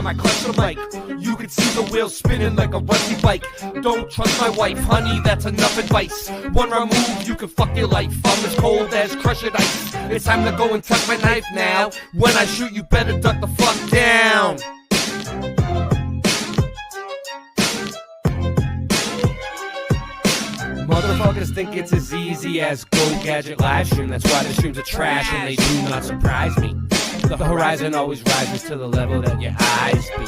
time I clutch the mic, you can see the wheels spinning like a rusty bike. Don't trust my wife, honey, that's enough advice. One wrong move, you can fuck your life. I'm as cold as crushed ice. It's time to go and tuck my knife now. When I shoot, you better duck the fuck down. Motherfuckers think it's as easy as Go Gadget live stream. That's why the streams are trash and they do not surprise me. The horizon always rises to the level that your eyes be.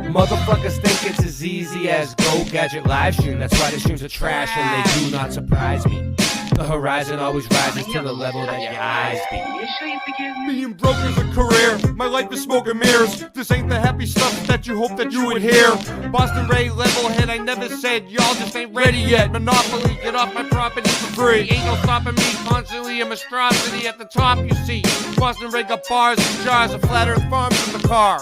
Motherfuckers think it's as easy as Go Gadget live stream. That's why the streams are trash and they do not surprise me. The horizon always rises to the level that your eyes be. Being broke is a career, my life is smoke and mirrors. This ain't the happy stuff that you hope that you would hear. Boston Ray, level head, I never said y'all just ain't ready yet. Monopoly, get off my property for free. Ain't no stopping me, constantly a monstrosity at the top you see. Boston Ray got bars and jars of flat earth farms in the car.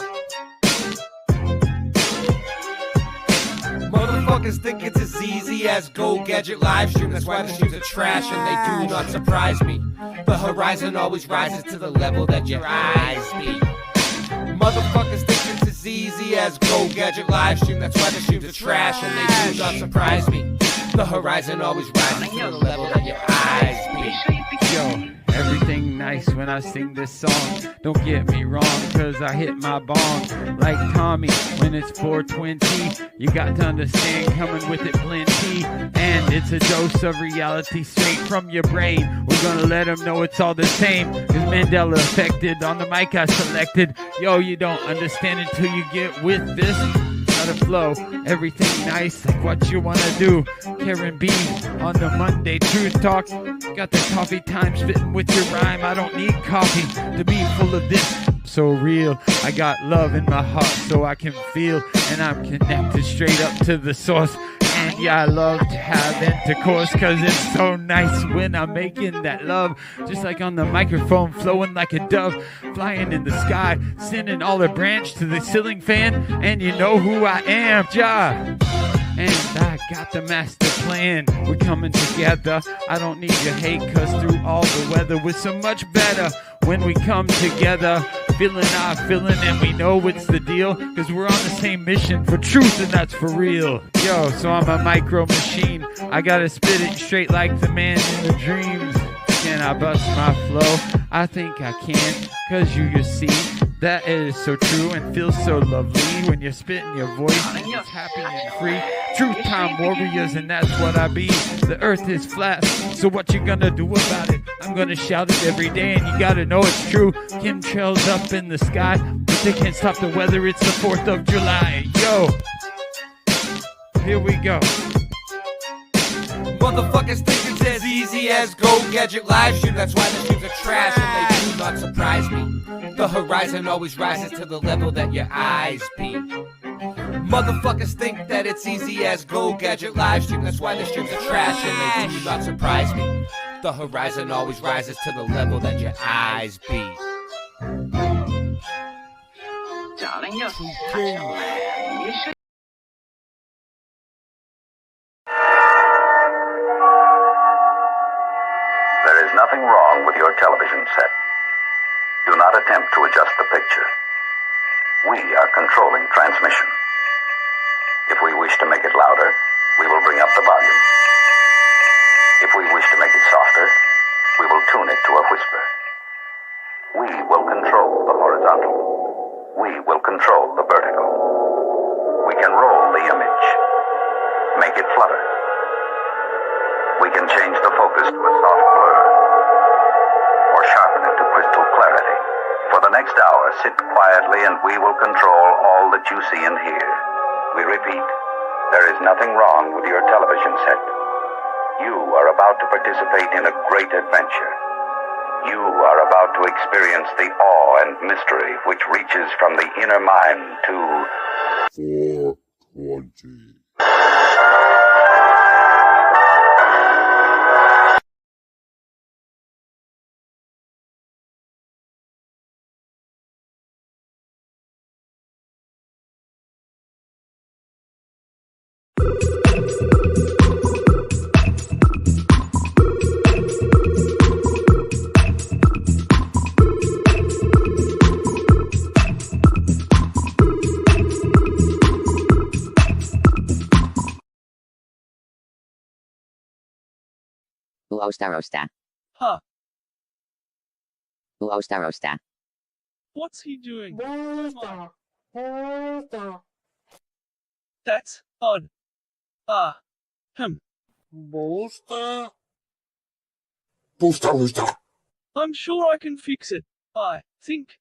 Motherfuckers think it's as easy as Go Gadget live stream. That's why the streams are trash and they do not surprise me. The horizon always rises to the level that your eyes be. Motherfuckers think it's as easy as Go Gadget live stream. That's why the streams are trash and they do not surprise me. The horizon always rises to the level that your eyes be. Yo, everything nice when I sing this song. Don't get me wrong, cause I hit my bong like Tommy when it's 420. You got to understand, coming with it plenty. And it's a dose of reality straight from your brain. We're gonna let them know it's all the same. Cause Mandela affected on the mic I selected. Yo, you don't understand until you get with this. Gotta flow, everything nice like what you wanna do. Karen B on the Monday Truth Talk. Got the coffee time spitting with your rhyme. I don't need coffee to be full of this. So real, I got love in my heart so I can feel, and I'm connected straight up to the source. And yeah, I love to have intercourse, cause it's so nice when I'm making that love. Just like on the microphone, flowing like a dove, flying in the sky, sending all the branch to the ceiling fan. And you know who I am, Ja. And I got the master plan. We're coming together. I don't need your hate, cause through all the weather we're so much better when we come together. Feeling our feeling, and we know it's the deal, cause we're on the same mission for truth, and that's for real. Yo, so I'm a micro machine. I gotta spit it straight like the man in the dreams. Can I bust my flow? I think I can, cause you see that is so true and feels so lovely when you're spitting your voice and it's happy and free. Truth time warriors, and that's what I be. The earth is flat, so what you gonna do about it? I'm gonna shout it every day, and you gotta know it's true. Chemtrails up in the sky, but they can't stop the weather. It's the 4th of July. Yo, here we go. Motherfuckers think it's as easy as Go Gadget live stream. That's why the streams are trash and they do not surprise me. The horizon always rises to the level that your eyes be. Motherfuckers think that it's easy as Go Gadget live stream. That's why the streams are trash and they do not surprise me. The horizon always rises to the level that your eyes be. Darling, you're such a man. You should. There is nothing wrong with your television set. Do not attempt to adjust the picture. We are controlling transmission. If we wish to make it louder, we will bring up the volume. If we wish to make it softer, we will tune it to a whisper. We will control the horizontal. We will control the vertical. We can roll the image, make it flutter. We can change the focus to a soft blur, or sharpen it to crystal clarity. For the next hour, sit quietly and we will control all that you see and hear. We repeat, there is nothing wrong with your television set. You are about to participate in a great adventure. You are about to experience the awe and mystery which reaches from the inner mind to 420. Uostarosta. Huh. Uostarosta. What's he doing? That's odd. I'm sure I can fix it. I think.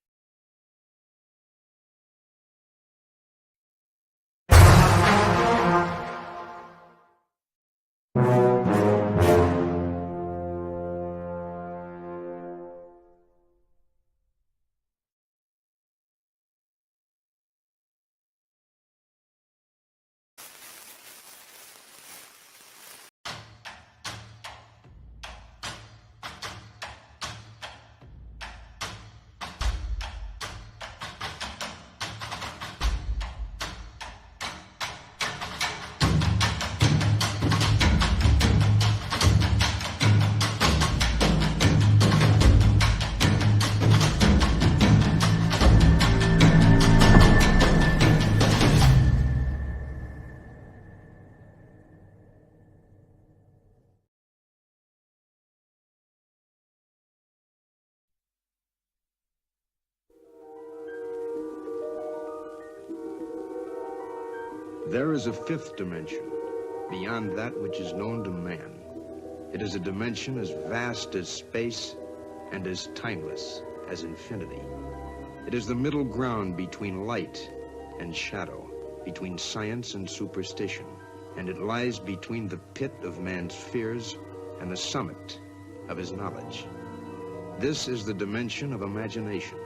There is a fifth dimension, beyond that which is known to man. It is a dimension as vast as space and as timeless as infinity. It is the middle ground between light and shadow, between science and superstition, and it lies between the pit of man's fears and the summit of his knowledge. This is the dimension of imagination.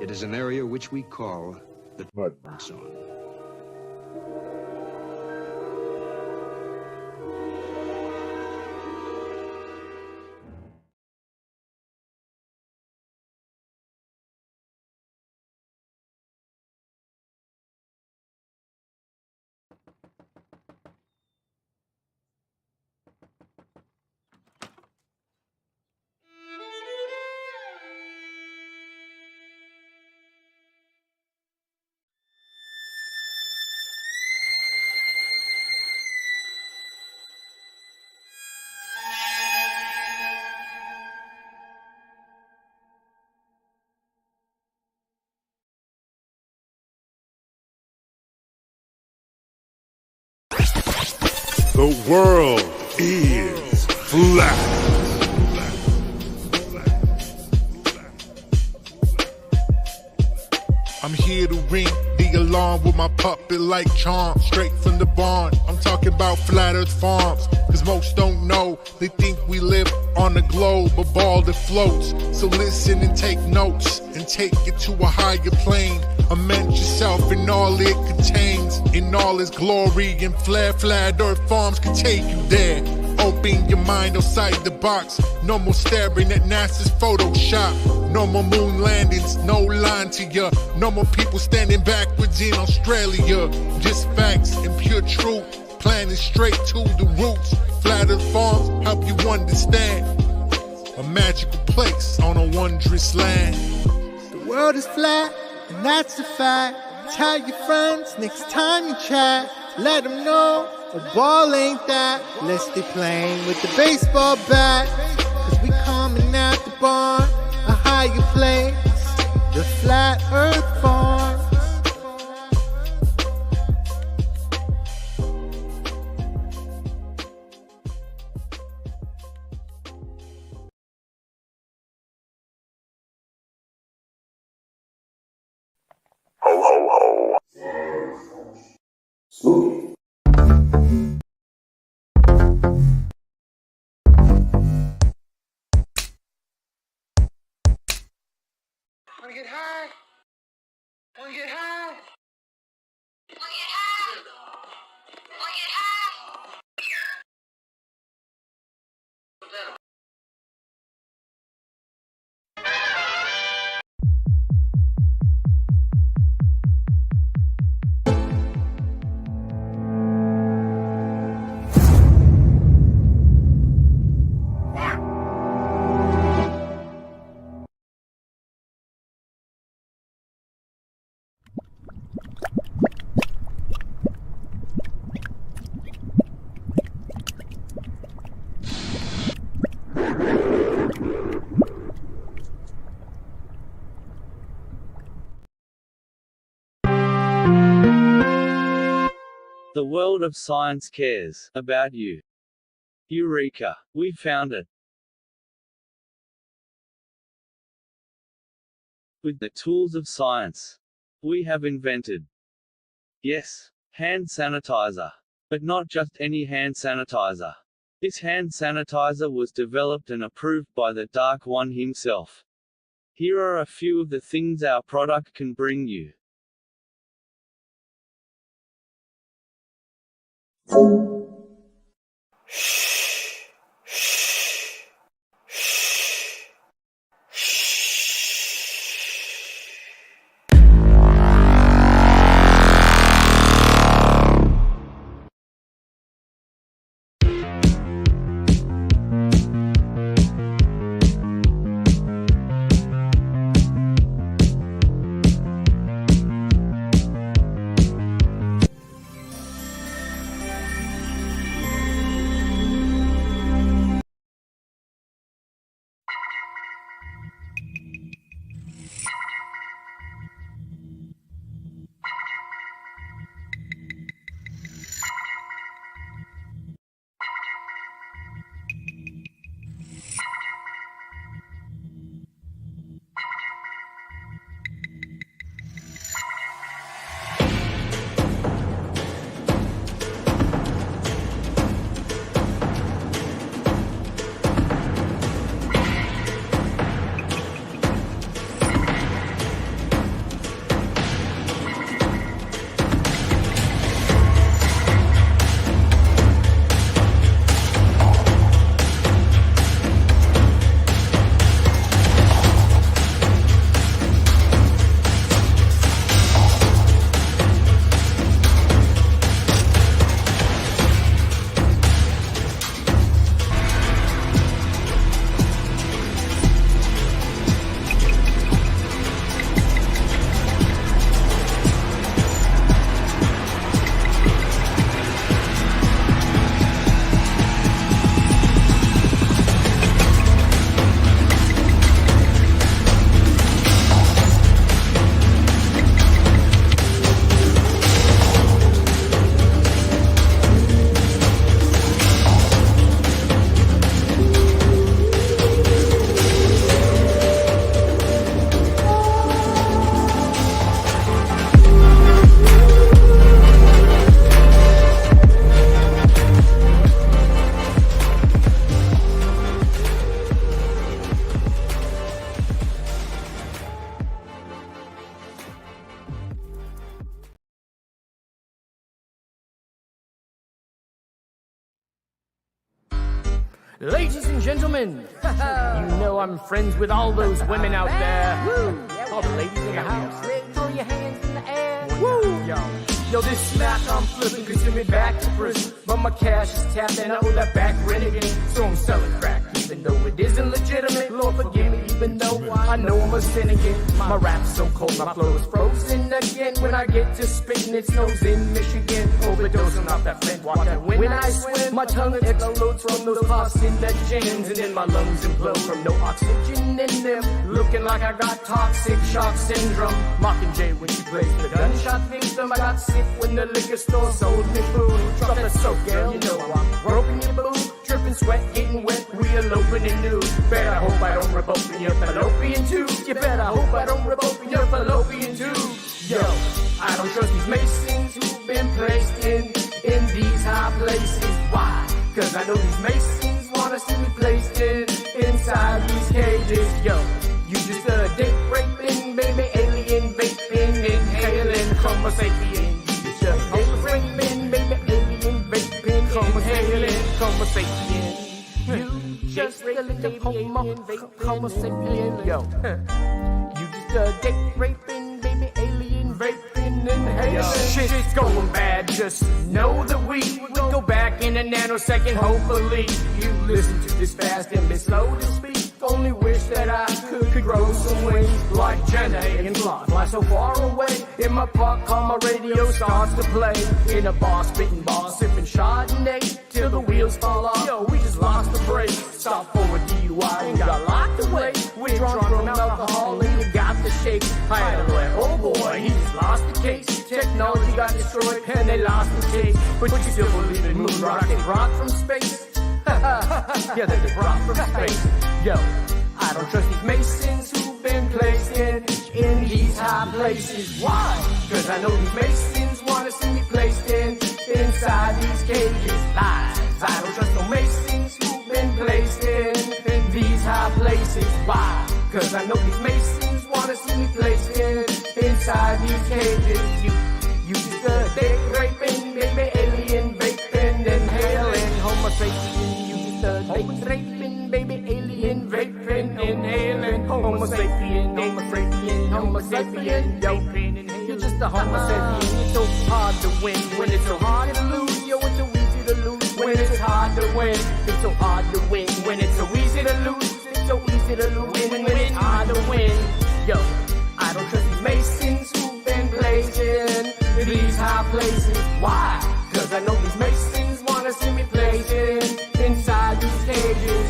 It is an area which we call the Mud Zone. The world is flat. I'm here to ring the alarm with my puppet like charm, straight from the barn. I'm talking about Flat Earth Farms, cause most don't know. They think we live on a globe, a ball that floats. So listen and take notes, and take it to a higher plane. Imagine yourself in all it contains, in all its glory, and Flat Earth Farms can take you there. Open your mind outside the box. No more staring at NASA's Photoshop. No more moon landings, no lying to ya. No more people standing backwards in Australia. Just facts and pure truth, planning straight to the roots. Flat Earth Farms help you understand. A magical place on a wondrous land. The world is flat, and that's a fact. Tell your friends next time you chat. Let them know a ball ain't that. Let's stay playing with the baseball bat. Cause we coming at the barn, a higher place, the Flat Earth Farm. Ho, ho, ho. Spooky. Wanna get high? Wanna get high? Wanna get high? Wanna get high? The world of science cares about you. Eureka! We found it. With the tools of science, we have invented, yes, hand sanitizer. But not just any hand sanitizer. This hand sanitizer was developed and approved by the Dark One himself. Here are a few of the things our product can bring you. Ladies and gentlemen, you know I'm friends with all those women out there. Woo! All the ladies in the house, throw your hands in the air. Woo! Yo, this smack I'm flipping could send me back to prison, but my cash is tapped and I owe that back rent again. So I'm selling crack, even though it isn't legitimate. Lord forgive me, even though I know I'm a sin again. My rap's so cold, my flow is frozen again. When I get to spitting, it snows in Michigan. Overdosing off that Flint water. When I swim, my tongue explodes from those carcinogens, and then my lungs implode from no oxygen in them. Looking like I got toxic shock syndrome. Mockingjay when she plays the gunshot victim. I got sick when the liquor store sold me food. Drop the soap, girl, you know I'm broken your boob. Dripping sweat, getting wet, we eloping in nude. Better hope I don't rip open your fallopian tube. You better hope I don't rip open your fallopian tube. Yo, I don't trust these Masons who've been placed in these high places. Why? Cause I know these Masons wanna see me placed inside these cages. Yo, you just a dick raping, baby, alien vaping, inhaling Homo sapien. You just a dick raping, baby, alien vaping, inhaling Homo sapien. You just a little Homo sapien. Yo, you just a dick raping, baby, alien vaping, inhaling. Shit's going bad, just know that we will go back in a nanosecond. Hopefully you listen to this fast and be slow to speak. Only wish that I could grow some wings like Jenna and fly so far away. In my park car, my radio starts to play. In a bar, spitting bar, sipping Chardonnay till the wheels fall off. Yo, we just lost the brake. Stop for a DUI and got locked away. We're drunk from alcohol and you got the shake. I had to let, oh boy, he just lost the case. Technology got destroyed and they lost the chase. But you still believe in moon rock they brought from space? Yeah, that they brought from space. Yo, I don't trust these Masons who've been placed in these high places. Why? Cause I know these Masons wanna see me placed inside these cages. Lies. I don't trust no Masons who've been placed in these high places. Why? Cause I know these Masons wanna see me placed inside these cages. You just a dick raping, baby, alien vaping, inhaling, homo sapien. You just a dick raping, baby, alien vaping, inhaling, homo sapien, homo sapien, homo sapien, yo. You're just a homo sapien. It's so hard to win when it's so hard to lose. Yo, it's so easy to lose when it's hard to win. It's so hard to win when it's so easy to lose. It's so easy to lose when it's hard to win. Yo, I don't trust these Masons who've been placed in these high places. Why? Cause I know these Masons wanna see me placed inside these cages.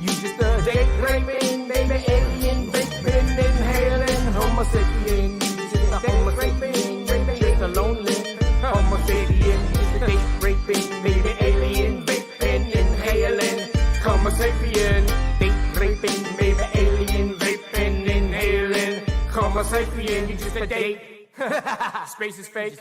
You just a dick raping, baby, alien vaping, inhaling, homo sapien. You just a homo sapien, baby, just a lonely homo sapien. You just a dick raping, baby, alien vaping, inhaling, homo sapien. Dick raping, baby, alien vaping, inhaling, homo sapien. You just a date. Space is fake.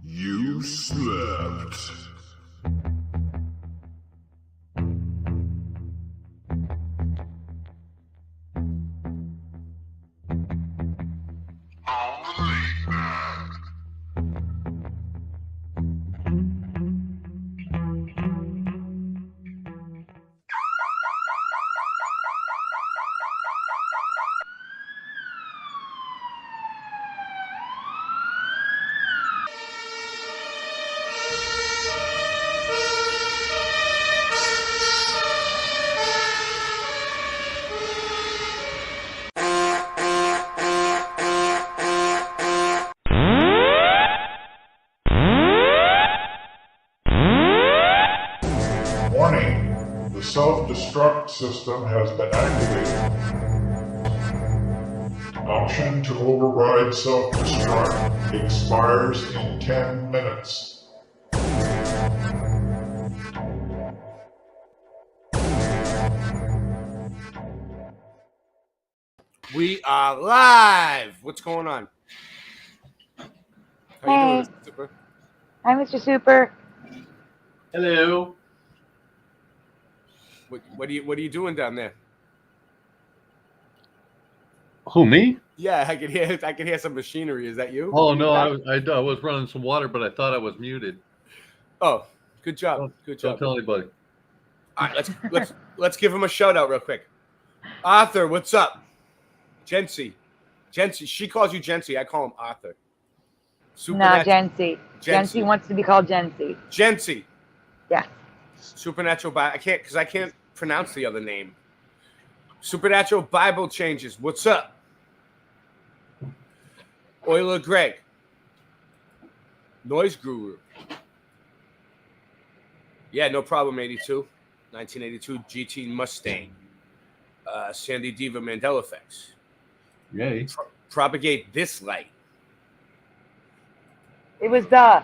You slept. Warning, the self-destruct system has been activated. Option to override self-destruct expires in 10 minutes. We are live. What's going on? How you doing, Mr. Super? Hi, Mr. Super. Hello. What are you doing down there? Who, me? Yeah, I can hear some machinery. Is that you? Oh no, I was running some water, but I thought I was muted. Oh, good job. Good job. Don't tell anybody. All right, let's give him a shout out real quick. Arthur, what's up? Jency, she calls you Jency. I call him Arthur. No, Jency. Jency wants to be called Jency. Jency. Yeah. Supernatural Bible. I can't pronounce the other name. Supernatural Bible Changes. What's up? Euler Greg. Noise Guru. Yeah, no problem, 82. 1982 GT Mustang. SandyDivA Mandela effects. Yay. Propagate this light. It was the.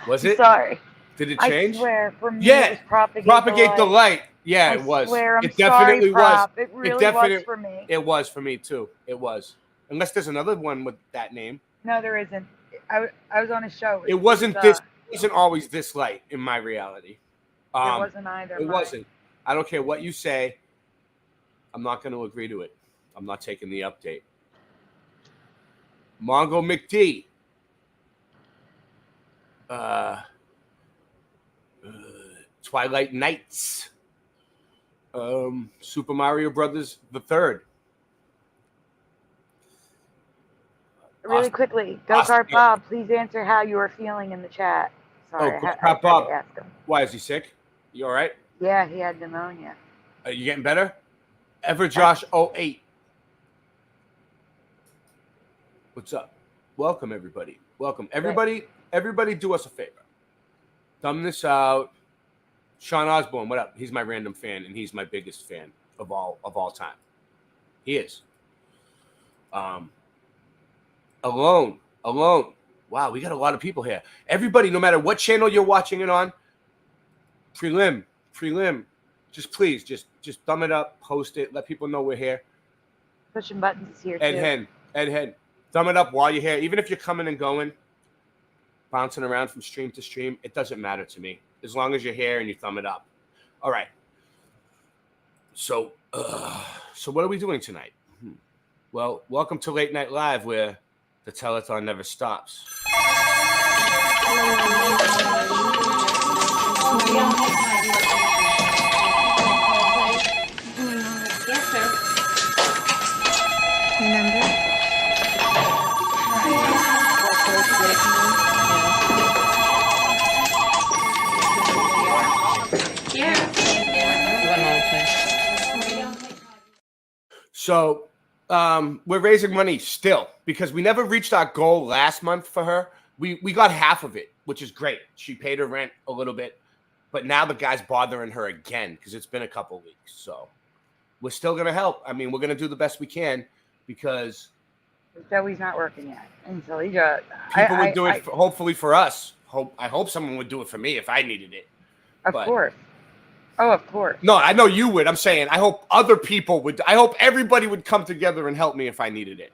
Was it? Sorry. Did it change? I swear, for me, Yeah. it was propagate the light. Yeah, it was. I swear, I'm it definitely sorry, Prop. It really was for me. It was for me too. It was. Unless there's another one with that name. No, there isn't. I was on a show. It wasn't this. It wasn't always this light in my reality. It wasn't either. It wasn't. I don't care what you say. I'm not going to agree to it. I'm not taking the update. Mongo McD. Twilight Nights. Super Mario Brothers the Third. Really quickly, Go-Kart Bob, please answer how you are feeling in the chat. Sorry, Go-Kart Bob. Why, is he sick? You all right? Yeah, he had pneumonia. Are you getting better? Everjosh08. What's up? Welcome, everybody. Welcome. Everybody do us a favor. Thumb this out. Sean Osborne, what up? He's my random fan, and he's my biggest fan of all time. He is. Alone. Wow, we got a lot of people here. Everybody, no matter what channel you're watching it on, prelim. Just please, just thumb it up, post it, let people know we're here. Pushing buttons here Ed Hen. Thumb it up while you're here. Even if you're coming and going, bouncing around from stream to stream, it doesn't matter to me. As long as you're here and you thumb it up. All right. So what are we doing tonight? Well, welcome to Late Night Live, where the telethon never stops. Yes, sir. Remember? So we're raising money still because we never reached our goal last month for her. We got half of it, which is great. She paid her rent a little bit, but now the guy's bothering her again because it's been a couple weeks. So we're still going to help. I mean, we're going to do the best we can because Joey's not working yet. And so he got, people would do it, hopefully for us. I hope someone would do it for me if I needed it. Of course. Oh, of course. No, I know you would. I'm saying I hope other people would. I hope everybody would come together and help me if I needed it.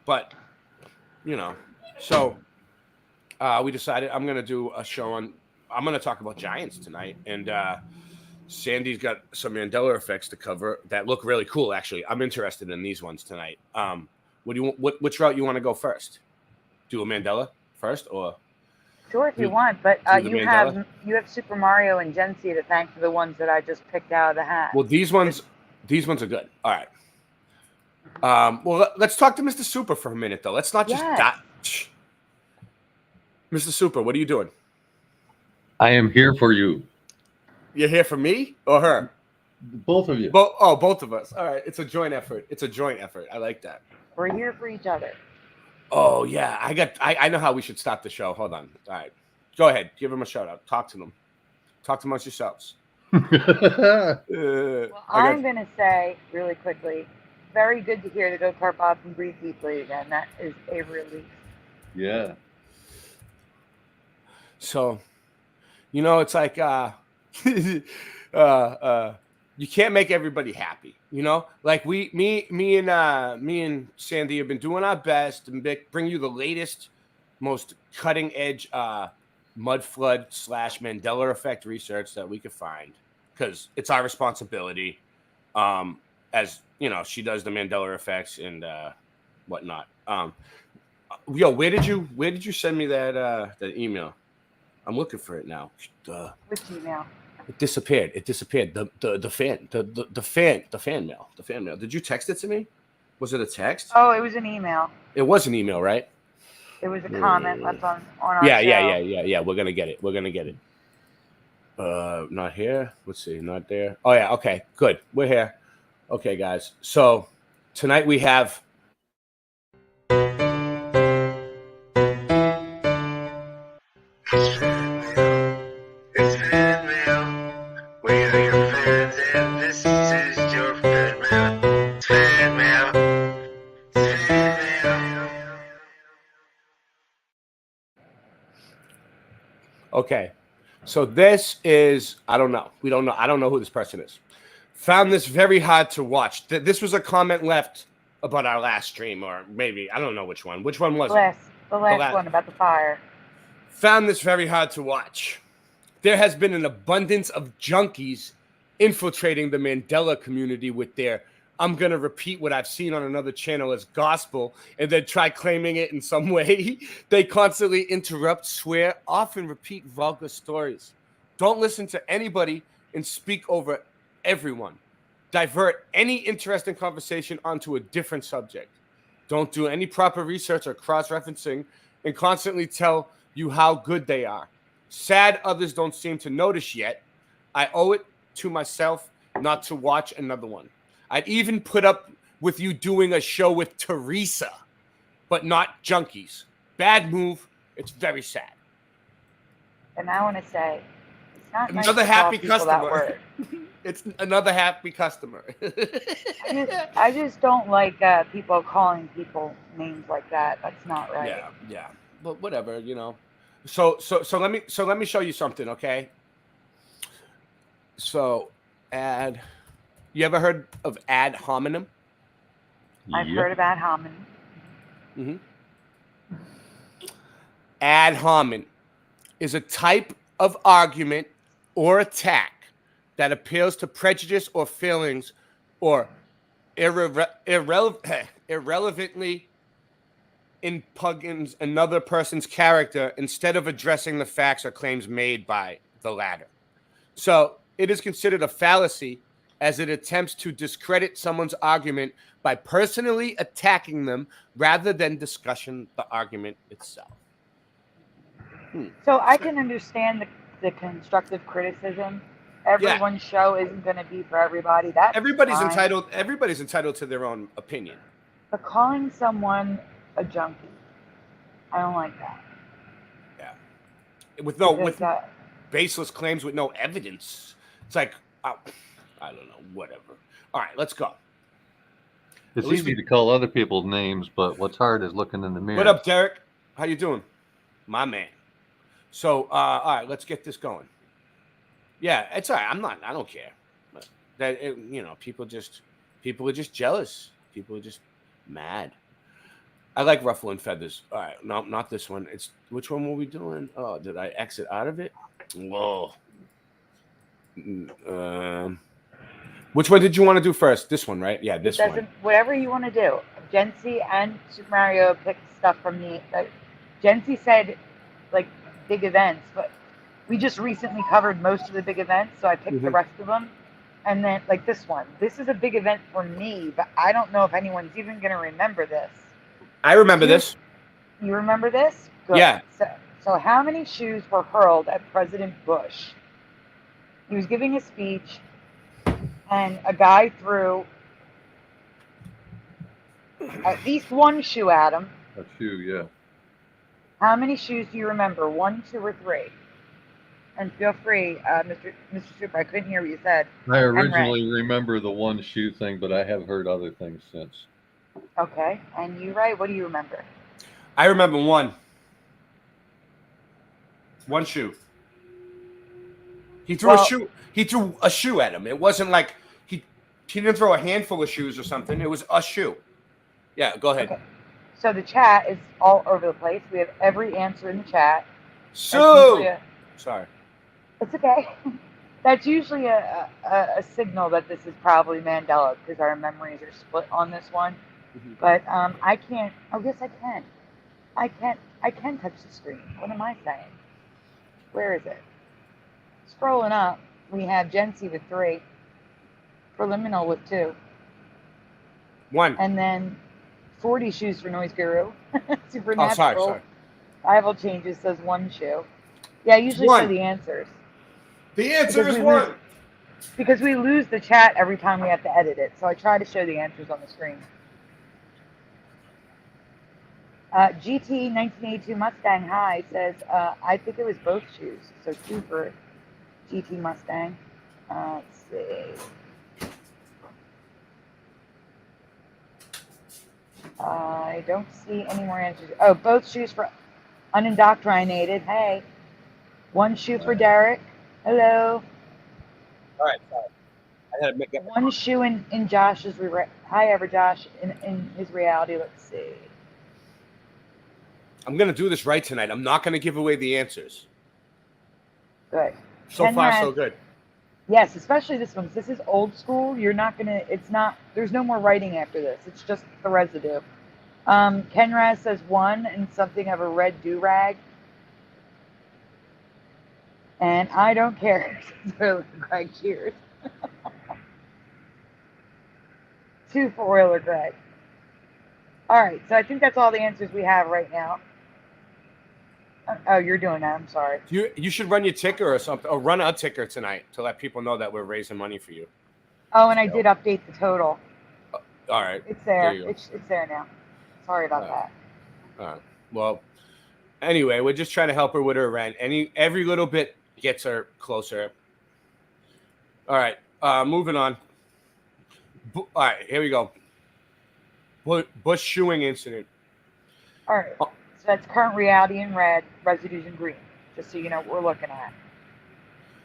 But, so we decided I'm going to do a show I'm going to talk about Giants tonight. And Sandy's got some Mandela effects to cover that look really cool, actually. I'm interested in these ones tonight. Which route you want to go first? Do a Mandela first or? Sure, if you want, but you have Super Mario and Gency to thank for the ones that I just picked out of the hat. Well, these ones are good. All right. Well, let's talk to Mr. Super for a minute, though. Let's not just Mr. Super, what are you doing? I am here for you. You're here for me or her? Both of you. Both of us. All right. It's a joint effort. I like that. We're here for each other. Oh, yeah. I know how we should stop the show. Hold on. All right. Go ahead. Give them a shout out. Talk to them. Talk amongst yourselves. I'm going to say really quickly, very good to hear the Go-Kart Bob can breathe deeply again. That is a relief. Yeah. So, it's like you can't make everybody happy, Like me and Sandy have been doing our best to bring you the latest, most cutting edge Mudflood / Mandela effect research that we could find, because it's our responsibility. As she does the Mandela effects and whatnot. Yo, where did you send me that email? I'm looking for it now. Which email? It disappeared. The fan mail. Did you text it to me? Was it a text? Oh, it was an email. It was an email, right? There was a comment left on our show. Yeah. We're gonna get it. Not here. Let's see. Not there. Oh yeah. Okay. Good. We're here. Okay, guys. So tonight we have. It's fan mail. We are your fans, and this is your fan mail. It's fan mail. It's fan mail. Okay, so this is, I don't know. We don't know. I don't know who this person is. Found this very hard to watch. This was a comment left about our last stream, or maybe, I don't know which one. Which one was it? The last one about the fire. Found this very hard to watch. There has been an abundance of junkies infiltrating the Mandela community with their, I'm going to repeat what I've seen on another channel as gospel, and then try claiming it in some way. They constantly interrupt, swear, often repeat vulgar stories. Don't listen to anybody and speak over everyone. Divert any interesting conversation onto a different subject. Don't do any proper research or cross-referencing and constantly tell you how good they are. Sad others don't seem to notice yet. I owe it to myself not to watch another one. I'd even put up with you doing a show with Teresa, but not junkies. Bad move. It's very sad. And I want to say, it's not nice another to happy call people that customer. word. It's another happy customer. I just don't like people calling people names like that. That's not right. Yeah. But whatever, you know. So let me show you something, okay? So you ever heard of ad hominem? I've heard of ad hominem. Mm-hmm. Ad hominem is a type of argument or attack that appeals to prejudice or feelings or irrelevantly impugns another person's character instead of addressing the facts or claims made by the latter. So it is considered a fallacy as it attempts to discredit someone's argument by personally attacking them rather than discussing the argument itself. So I can understand the constructive criticism. Everyone's show isn't going to be for everybody. That's everybody's fine. entitled to their own opinion. But calling someone a junkie, I don't like that. Yeah, with baseless claims with no evidence. It's like I don't know, whatever. All right, let's go. It's easy to call other people names, but what's hard is looking in the mirror. What up, Derek? How you doing, my man? So, all right, let's get this going. Yeah, it's all right. I don't care. People are just jealous. People are just mad. I like ruffling feathers. All right, no, not this one. It's which one were we doing? Oh, did I exit out of it? Whoa. Which one did you want to do first? This one, right? Yeah, this one. Whatever you want to do. Jency and Super Mario picked stuff from the. Jency said, like, big events, but we just recently covered most of the big events, so I picked the rest of them. And then, like this one. This is a big event for me, but I don't know if anyone's even going to remember this. I remember this. You remember this? Good. Yeah. So how many shoes were hurled at President Bush? He was giving a speech, and a guy threw at least one shoe at him. A shoe, yeah. How many shoes do you remember? 1, 2, or 3? And feel free, Mr. Super, I couldn't hear what you said. I originally remember the one shoe thing, but I have heard other things since. Okay. And you, Ray, what do you remember? I remember one. One shoe. He threw a shoe. He threw a shoe at him. It wasn't like he didn't throw a handful of shoes or something. It was a shoe. Yeah, go ahead. Okay. So the chat is all over the place. We have every answer in the chat. So sorry. It's okay. That's usually a signal that this is probably Mandela because our memories are split on this one. But I can't. Oh, yes, I can. I can touch the screen. What am I saying? Where is it? Scrolling up, we have Jency with 3, Preliminal with 2, 1, and then 40 shoes for Noise Guru. Oh, Supernatural. sorry. Arrival changes says 1 shoe. Yeah, I usually One. show the answers. The answer Because is we 1. Because we lose the chat every time we have to edit it, so I try to show the answers on the screen. GT 1982 Mustang High says, I think it was both shoes, so 2 for GT Mustang. Let's see. I don't see any more answers. Oh, both shoes for unindoctrinated. Hey. 1 shoe for Derek. Hello. All right, sorry. I had to make it. 1 shoe in Josh's hi ever Josh in his reality. Let's see. I'm gonna do this right tonight. I'm not gonna give away the answers. Good. So far, so good. Yes, especially this one. This is old school. You're not gonna. It's not. There's no more writing after this. It's just the residue. Kenraz says 1 and something of a red do-rag. And I don't care. Greg, cheers. 2 for Oiler Greg. All right, so I think that's all the answers we have right now. Oh, you're doing that. I'm sorry. You should run your ticker or something, or run a ticker tonight to let people know that we're raising money for you. Oh, and I did update the total. All right. It's there. You go. It's there now. Sorry about that. All right. Well, anyway, we're just trying to help her with her rent. Every little bit gets her closer. All right. Moving on. All right. Here we go. Bush shoeing incident. All right. So that's current reality in red, residues in green. Just so you know what we're looking at.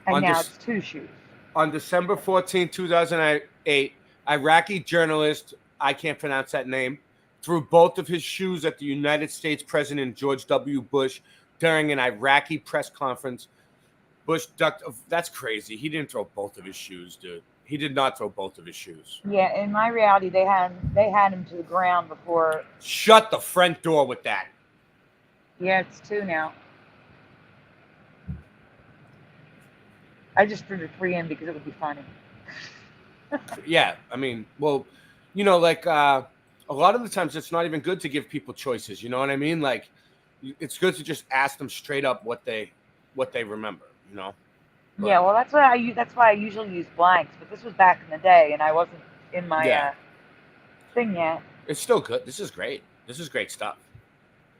And now it's 2 shoes. On December 14, 2008, Iraqi journalist, I can't pronounce that name, threw both of his shoes at the United States President George W. Bush during an Iraqi press conference. Bush ducked. That's crazy. He didn't throw both of his shoes, dude. He did not throw both of his shoes. Yeah, in my reality, they had him to the ground before. Shut the front door with that. Yeah, it's 2 now. I just threw the 3 in because it would be funny. Yeah, I mean, well, you know, like a lot of the times it's not even good to give people choices. You know what I mean? Like, it's good to just ask them straight up what they remember. You know? But, yeah, well, that's why I usually use blanks. But this was back in the day, and I wasn't in my thing yet. It's still good. This is great. This is great stuff.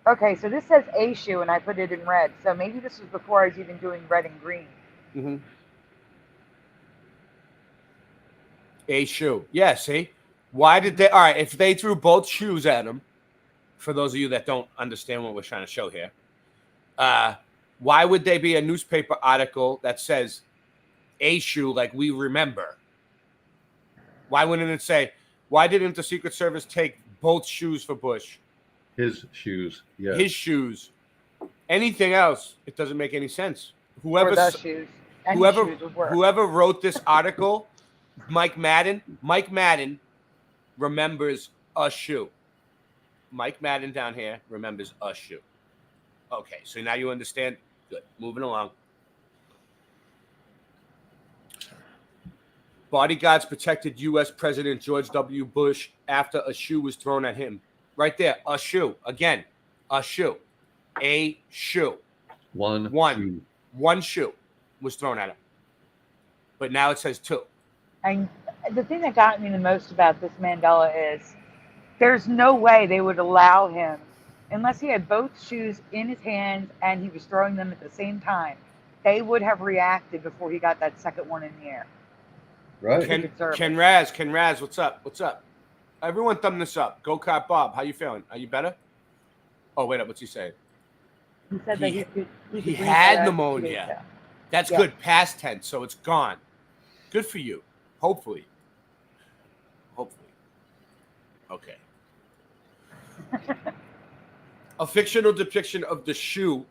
Okay, so this says A shoe, and I put it in red. So maybe this was before I was even doing red and green. Mm-hmm. A shoe. Yeah, see? Why did they... All right, if they threw both shoes at him, for those of you that don't understand what we're trying to show here, why would there be a newspaper article that says A shoe like we remember? Why wouldn't it say, why didn't the Secret Service take both shoes for Bush? His shoes, yeah. His shoes. Anything else, it doesn't make any sense. Or the shoes. Whoever wrote this article, Mike Madden remembers a shoe. Mike Madden down here remembers a shoe. Okay, so now you understand. Good. Moving along. Bodyguards protected U.S. President George W. Bush after a shoe was thrown at him. Right there, a shoe. Again, a shoe. A shoe. One shoe was thrown at him. But now it says 2. And the thing that got me the most about this Mandela is there's no way they would allow him, unless he had both shoes in his hands and he was throwing them at the same time, they would have reacted before he got that second one in the air. Right. Ken Raz, what's up? What's up? Everyone thumb this up. Go Kart Bob, how you feeling? Are you better? Oh, wait up. What's he saying? He said that he had pneumonia. That's good. Past tense, so it's gone. Good for you. Hopefully. Okay. A fictional depiction of the shoe,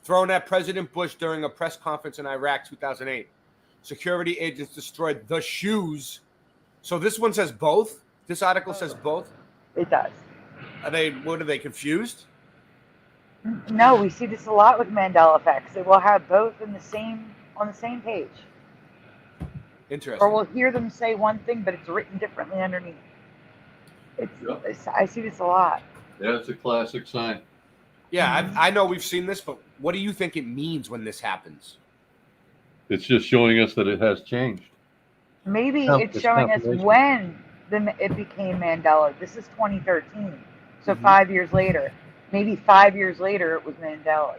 thrown at President Bush during a press conference in Iraq 2008. Security agents destroyed the shoes. So this one says both? This article says both? It does. Are they confused? No, we see this a lot with Mandela effects. It will have both on the same page. Interesting. Or we'll hear them say one thing, but it's written differently underneath. I see this a lot. Yeah, it's a classic sign. Yeah, I know we've seen this, but what do you think it means when this happens? It's just showing us that it has changed. Maybe No, it's it's showing us confirmation. when it became Mandela. This is 2013, so Mhm. 5 years later. Maybe 5 years later it was Mandela.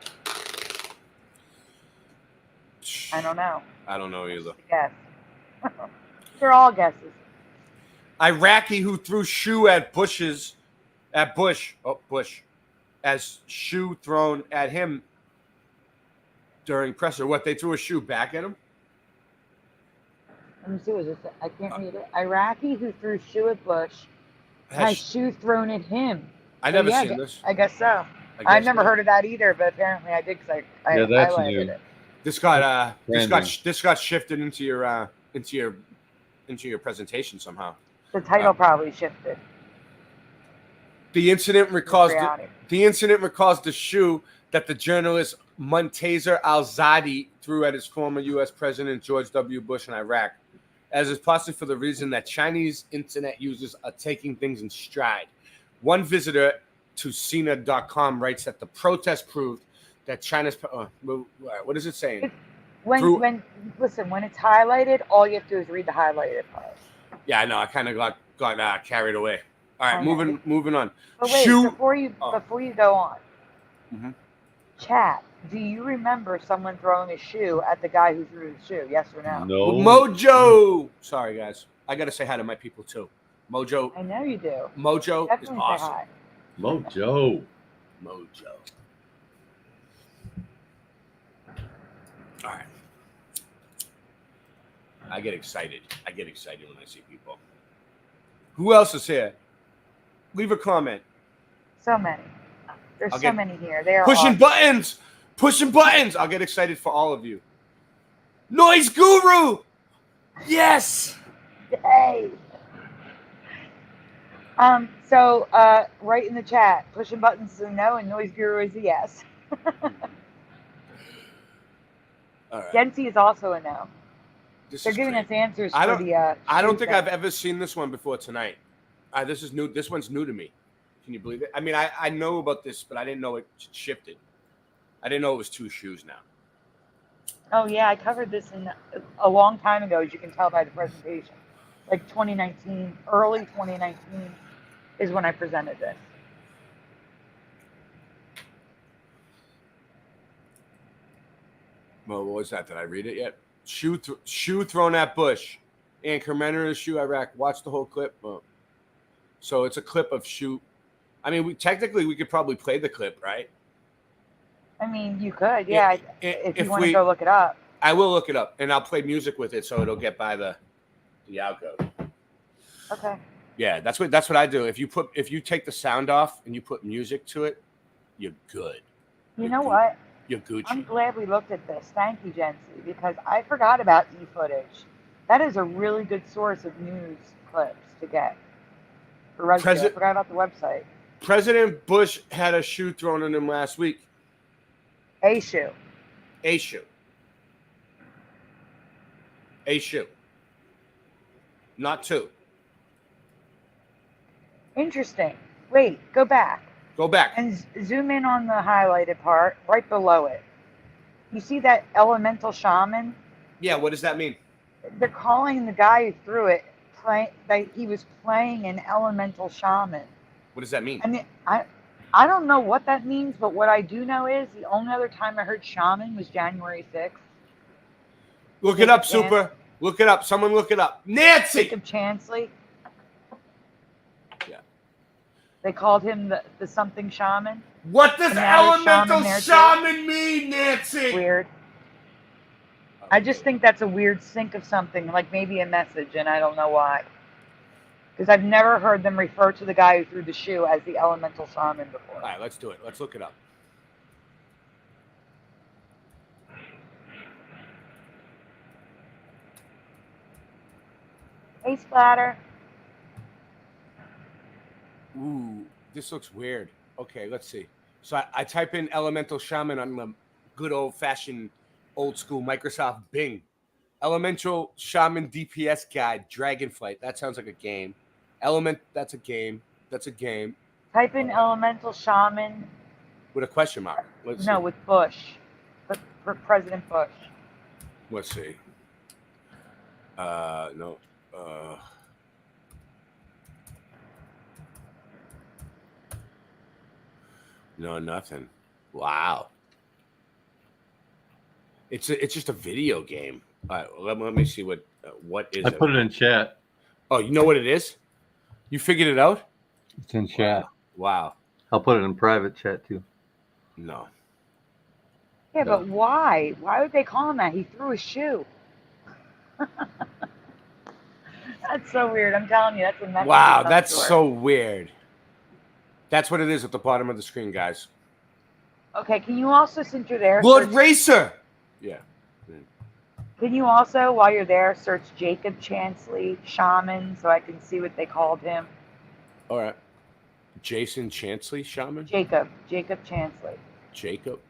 I don't know. I don't know either. Guess. They're all guesses. Iraqi who threw shoe at Bush, as shoe thrown at him during presser. What, they threw a shoe back at him? Let me see what this. I can't read it. Iraqi who threw shoe at Bush has shoe thrown at him. I never yeah, seen this. I guess so. guess I've never so. heard of that either, but apparently I did because I Yeah, that's highlighted new. it. This got Branding. shifted into your presentation somehow. The title probably shifted. The incident recalls Chaotic. the incident recalls the shoe that the journalist Muntaser al-Zadi threw at his former U.S. President George W. Bush in Iraq, as is possibly for the reason that Chinese internet users are taking things in stride. One visitor to Sina.com writes that the protest proved that China's what is it saying? When it's highlighted, all you have to do is read the highlighted part. Yeah, I know. I kind of got carried away. All right, Okay. moving on. But wait, Shoe. before you go on, Mhm. chat. Do you remember someone throwing a shoe at the guy who threw the shoe? Yes or no? No. Mojo. Sorry, guys. I got to say hi to my people too. Mojo. I know you do. Mojo Definitely is say awesome. hi. Mojo. All right. I get excited. When I see people. Who else is here? Leave a comment. So many. There's I'll so get- many here. They are Pushing awesome. buttons. I'll get excited for all of you. Noise Guru. Yes. Hey. So write in the chat. Pushing buttons is a no, and noise guru is a yes. All right. Genty is also a no. This They're is giving great. us answers I for don't. the. I don't shoe think thing. I've ever seen this one before tonight. This is new. This one's new to me. Can you believe it? I mean, I know about this, but I didn't know it shifted. I didn't know it was two shoes now. Oh yeah, I covered this in a long time ago, as you can tell by the presentation. Like 2019, early 2019 is when I presented this. Well, what was that? Did I read it yet? Shoe thrown at Bush. And commander of shoe Iraq. Watch the whole clip. So it's a clip of shoe. I mean, we could probably play the clip, right? I mean, you could, yeah. If you want to we- go look it up. I will look it up, and I'll play music with it, so it'll get by the outcode. Okay. Yeah, that's what I do. If you take the sound off and you put music to it, you're good. You know what? You're Gucci. I'm glad we looked at this. Thank you, Jency, because I forgot about e-footage. That is a really good source of news clips to get. For I forgot about the website. President Bush had a shoe thrown at him last week. A shoe. A shoe. A shoe. Not two. Interesting. Wait, go back. Go back. And zoom in on the highlighted part right below it. You see that elemental shaman? Yeah, what does that mean? They're calling the guy who threw it that he was playing an elemental shaman. What does that mean? I mean, I don't know what that means, but what I do know is the only other time I heard shaman was January 6th. Look it up, Super. Look it up. Someone look it up. Nancy! Jacob Chansley. Yeah. They called him the something shaman. What does And now there's elemental there, too. shaman mean, Nancy? Weird. I just think that's a weird sync of something, like maybe a message, and I don't know why. Because I've never heard them refer to the guy who threw the shoe as the elemental shaman before. All right, let's do it. Let's look it up. Hey, Splatter. Ooh, this looks weird. Okay, let's see. So I type in elemental shaman on the good old-fashioned, old-school Microsoft Bing. Elemental shaman DPS guide, Dragonflight. That sounds like a game. Element. That's a game. That's a game. Type in elemental shaman. With a question mark. Let's No, see. with Bush. For President Bush. Let's see. No. No, nothing. Wow. It's just a video game. All right, let me see what is I it. put it in chat. Oh, you know what it is? You figured it out? It's in chat. Wow. I'll put it in private chat too. No. Yeah, but why? Why would they call him that? He threw a shoe. That's so weird. I'm telling you, that's a message. Wow, that's so weird. That's what it is at the bottom of the screen, guys. Okay, can you also, since you're there, Lord Racer. Yeah. Can you also, while you're there, search Jacob Chansley Shaman so I can see what they called him? All right. Jason Chansley, Shaman? Jacob Chansley. Jacob.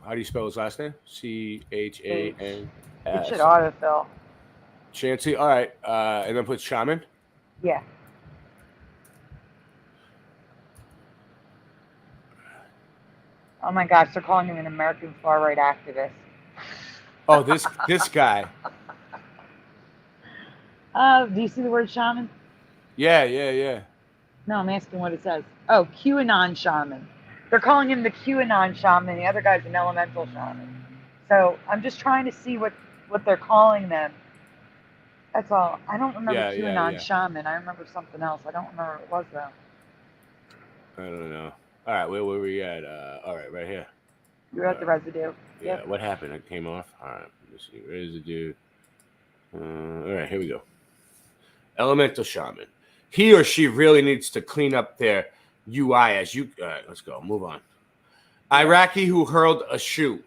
How do you spell his last name? CHAN. It should autofill. Chansley. All right. And then put Shaman. Yeah. Oh my gosh, they're calling him an American far right activist. Oh, this guy. Do you see the word shaman? Yeah. No, I'm asking what it says. Oh, QAnon shaman. They're calling him the QAnon shaman. The other guy's an elemental shaman. So I'm just trying to see what they're calling them. That's all. I don't remember QAnon shaman. I remember something else. I don't remember what it was though. I don't know. All right, where were we at? All right, right here. You're at the residue. Yeah, Yep. what happened? It came off. All right, let me see. Residue. All right, here we go. Elemental shaman. He or she really needs to clean up their UI as you. All right, let's go. Move on. Iraqi who hurled a shoe.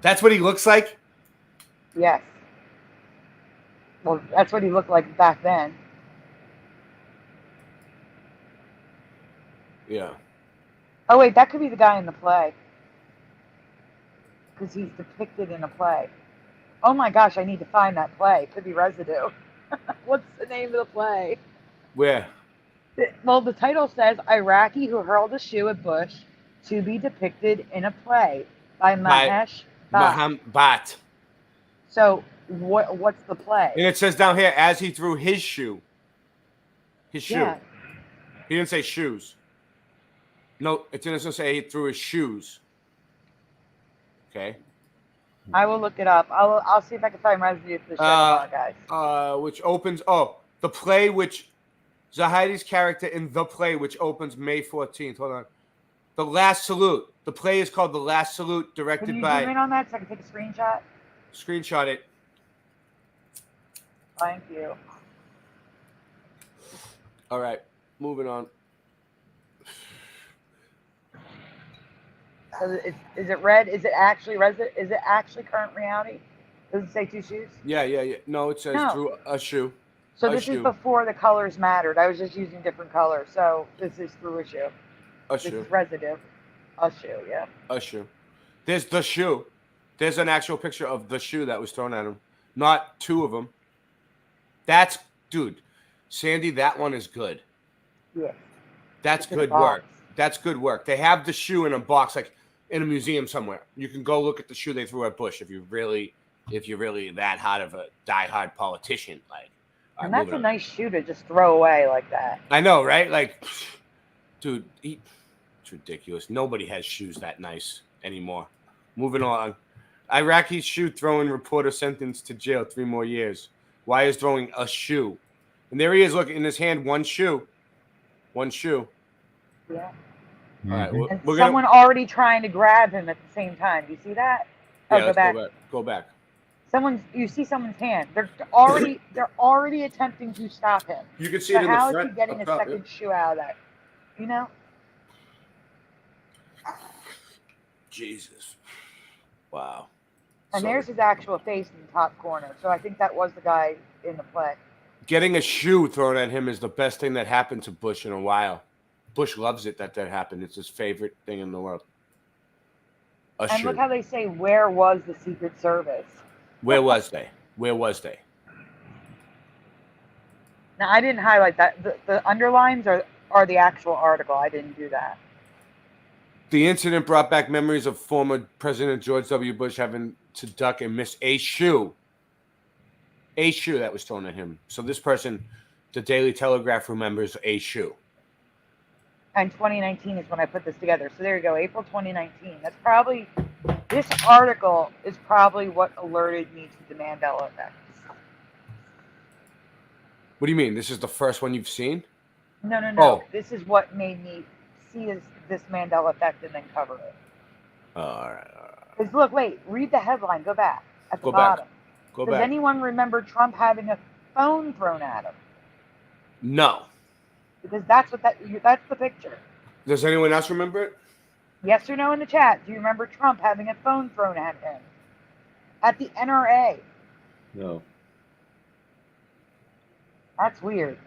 That's what he looks like? Yes. Well, that's what he looked like back then. Yeah. Oh, wait, that could be the guy in the play. Because he's depicted in a play. Oh my gosh, I need to find that play. It could be Residue. What's the name of the play? Where? Well, the title says Iraqi who hurled a shoe at Bush to be depicted in a play by Mahesh Bhatt. So what's the play? And it says down here, as he threw his shoe. His shoe. Yeah. He didn't say shoes. No, it didn't say he threw his shoes. Okay. I will look it up. I'll see if I can find Residue for the show, guys. Which opens, the play which, Zahidi's character in the play which opens May 14th. Hold on. The Last Salute. The play is called The Last Salute, directed Can you by... zoom in on that so I can take a screenshot? Screenshot it. Thank you. All right, moving on. So is it red? Is it actually Is it actually current reality? Does it say two shoes? Yeah. No, it says through a shoe. So this is before the colors mattered. I was just using different colors. So this is through a shoe. This is Residue. A shoe, yeah. A shoe. There's the shoe. There's an actual picture of the shoe that was thrown at him. Not two of them. That's, dude, Sandy, that one is good. Yeah. That's good work. That's good work. They have the shoe in a box, like in a museum somewhere. You can go look at the shoe they threw at Bush if you're really that hot of a diehard politician. Like, and that's a nice shoe to just throw away like that. I know, right? Like, dude, it's ridiculous. Nobody has shoes that nice anymore. Moving on. Iraqi shoe throwing reporter sentenced to jail 3 more years. Why is throwing a shoe? And there he is, look, in his hand, one shoe. One shoe. Yeah. All right. And someone already trying to grab him at the same time. Do you see that? Yeah, let's go back. You see someone's hand. They're already attempting to stop him. You can see it in the front. How is he getting a second shoe out of that? You know? Jesus. Wow. And there's his actual face in the top corner. So I think that was the guy in the play. Getting a shoe thrown at him is the best thing that happened to Bush in a while. Bush loves it that happened. It's his favorite thing in the world. And look how they say, where was the Secret Service? Where was they? Where was they? Now, I didn't highlight that. The underlines are the actual article. I didn't do that. The incident brought back memories of former President George W. Bush having to duck and miss a shoe that was thrown at him. So this person, the Daily Telegraph, remembers a shoe. And 2019 is when I put this together. So there you go, April 2019. That's probably, this article is probably what alerted me to the Mandela effect. What do you mean? This is the first one you've seen? No. Oh. This is what made me see this Mandela effect and then cover it. All right. Because look, wait, read the headline. Go back at the Go back. bottom. Go Does back. anyone remember Trump having a phone thrown at him? No. Because that's the picture. Does anyone else remember it? Yes or no in the chat. Do you remember Trump having a phone thrown at him? At the NRA. No. That's weird.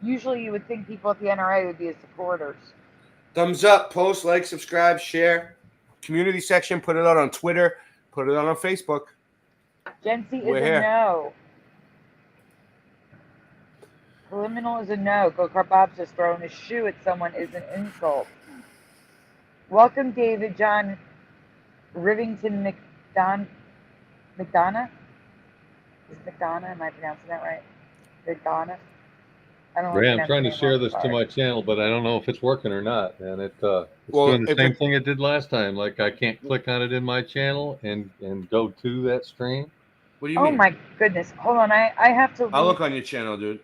Usually you would think people at the NRA would be his supporters. Thumbs up, post, like, subscribe, share. Community section, put it out on Twitter, put it out on Facebook. Gen Z is We're a here. no. Criminal is a no. Go Bob's just throwing a shoe at someone is an insult. Welcome, David John Rivington McDonough. Is it McDonough? Am I pronouncing that right? McDonough? I don't know. Ray, I'm trying to share this to my channel, but I don't know if it's working or not. And it's doing the same thing it did last time. Like I can't click on it in my channel and go to that stream. What do you mean? Oh my goodness. Hold on. I have to leave. I'll look on your channel, dude.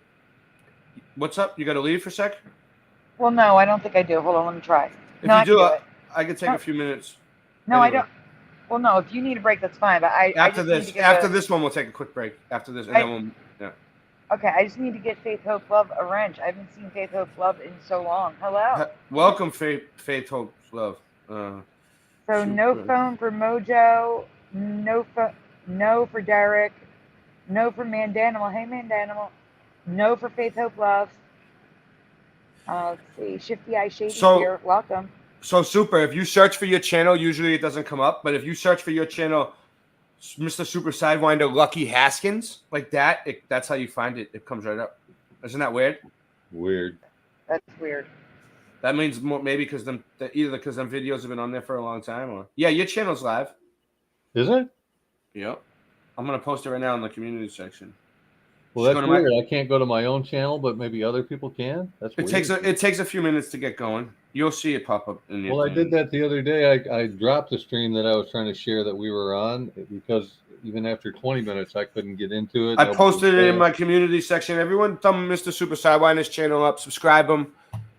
What's up? You got to leave for a sec? Well, no, I don't think I do. Hold on. Let me try. If no, you do, it. I can take a few minutes. No, Anyway. I don't. Well, no, if you need a break, that's fine. But After this this one, we'll take a quick break. After this, and then we'll, yeah. Okay, I just need to get Faith, Hope, Love a wrench. I haven't seen Faith, Hope, Love in so long. Hello. Welcome, Faith, Hope, Love. So no phone for Mojo, no for Derek, no for Mandanimal. Hey, Mandanimal. No for Faith, Hope, Love. Let's see. Shifty Eye Shady here. Welcome. So super. If you search for your channel, usually it doesn't come up. But if you search for your channel, Mr. Super Sidewinder Lucky Haskins, like that, that's how you find it. It comes right up. Isn't that weird? Weird. That's weird. That means more, maybe because either because them videos have been on there for a long time, or yeah, your channel's live. Is it? Yep. I'm gonna post it right now in the community section. Well, that's weird. I can't go to my own channel, but maybe other people can. That's weird. It takes a few minutes to get going. You'll see it pop up in the. Well, I did that the other day. I dropped the stream that I was trying to share that we were on because even after 20 minutes, I couldn't get into it. I posted it in my community section. Everyone, thumb Mr. Super Sidewinder's channel up. Subscribe him.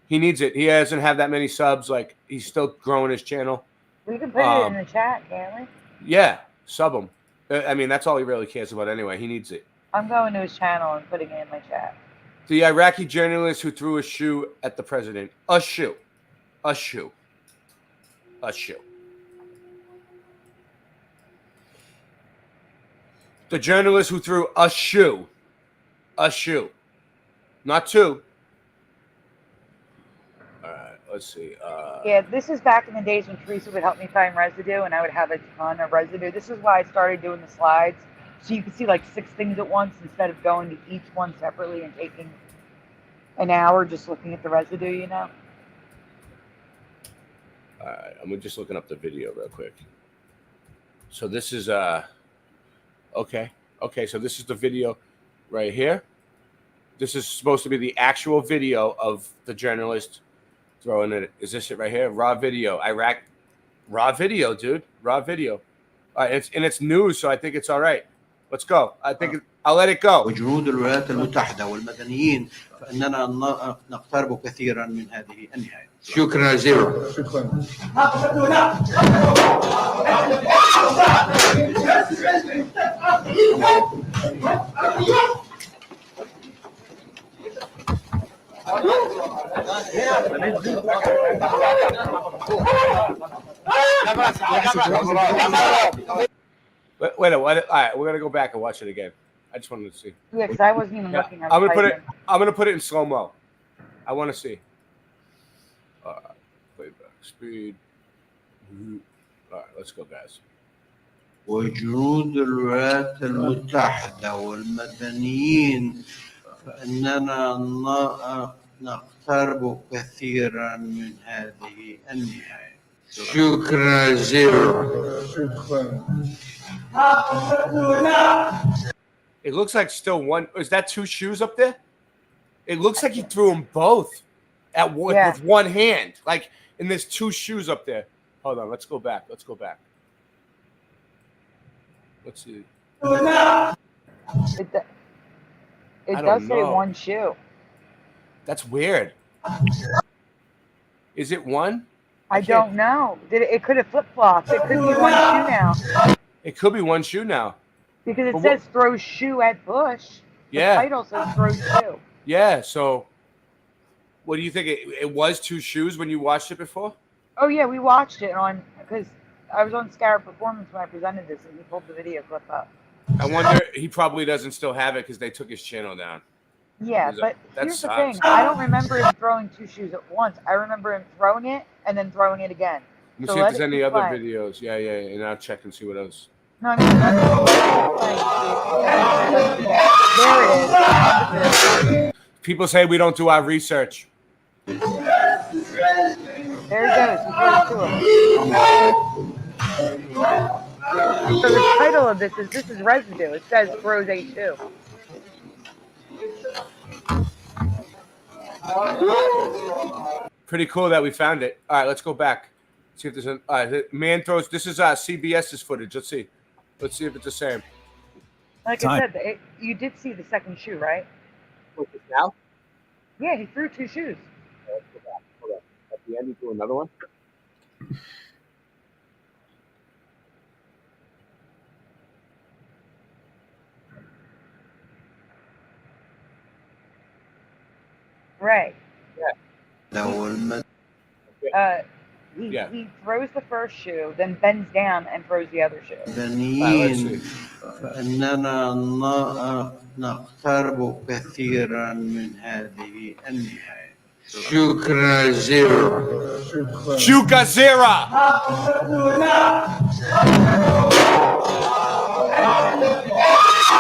He needs it. He doesn't have that many subs. Like he's still growing his channel. We can put it in the chat, can't we? Yeah, sub him. I mean, that's all he really cares about anyway. He needs it. I'm going to his channel and putting it in my chat. The Iraqi journalist who threw a shoe at the president. A shoe. A shoe. A shoe. The journalist who threw a shoe. A shoe. Not two. All right, let's see. Yeah, this is back in the days when Teresa would help me find residue, and I would have a ton of residue. This is why I started doing the slides. So you can see like 6 things at once instead of going to each one separately and taking an hour just looking at the residue, you know? All right, I'm just looking up the video real quick. So this is okay, so this is the video right here. This is supposed to be the actual video of the journalist throwing it. Is this it right here? Raw video. Iraq. Raw video, dude. Raw video. All right, it's news, so I think it's all right. Let's go. I think I'll let it go. وجنود الولايات المتحدة والمدنيين فإننا نقترب كثيرا من هذه النهاية. شكرا جزيلا. شكرا. Wait, all right, we're gonna go back and watch it again. I just wanted to see. Yeah, because I wasn't even looking. I'm gonna put it in slow mo. I want to see. Playback speed. All right, let's go, guys. وجنود الولايات المتحدة والمدنيين فإننا نقترب كثيرا من هذه النهاية. شكرا جزيلا. It looks like still one. Is that two shoes up there? It looks like he threw them both at one, with one hand. Like, and there's two shoes up there. Hold on. Let's go back. Let's go back. Let's see. It does say one shoe. That's weird. Is it one? I don't know. It could have flip-flopped. It could be one shoe now. It could be one shoe now. Because it says throw shoe at Bush. Yeah. The title says throw shoe. Yeah, so what do you think? It was two shoes when you watched it before? Oh, yeah, we watched it on, because I was on Scarab Performance when I presented this, and he pulled the video clip up. I wonder, he probably doesn't still have it because they took his channel down. Yeah, but here's the thing. I don't remember him throwing two shoes at once. I remember him throwing it and then throwing it again. Let me see if there's any other videos. Yeah, and I'll check and see what else. No, I mean, there it is. People say we don't do our research. There he goes. He throws two of them. So the title of this is Residue. It says throws A2. Pretty cool that we found it. All right, let's go back. See if there's a man throws. This is CBS's footage. Let's see. Let's see if it's the same. Like I said, you did see the second shoe, right? What's this now? Yeah, he threw two shoes. Let's go back. Hold on. At the end, you do another one. Right. Yeah. He throws the first shoe, then bends down and throws the other shoe. بنين فإننا نقترب كثيرا من هذه النهاية. شكرا جزيلا. Shukazera.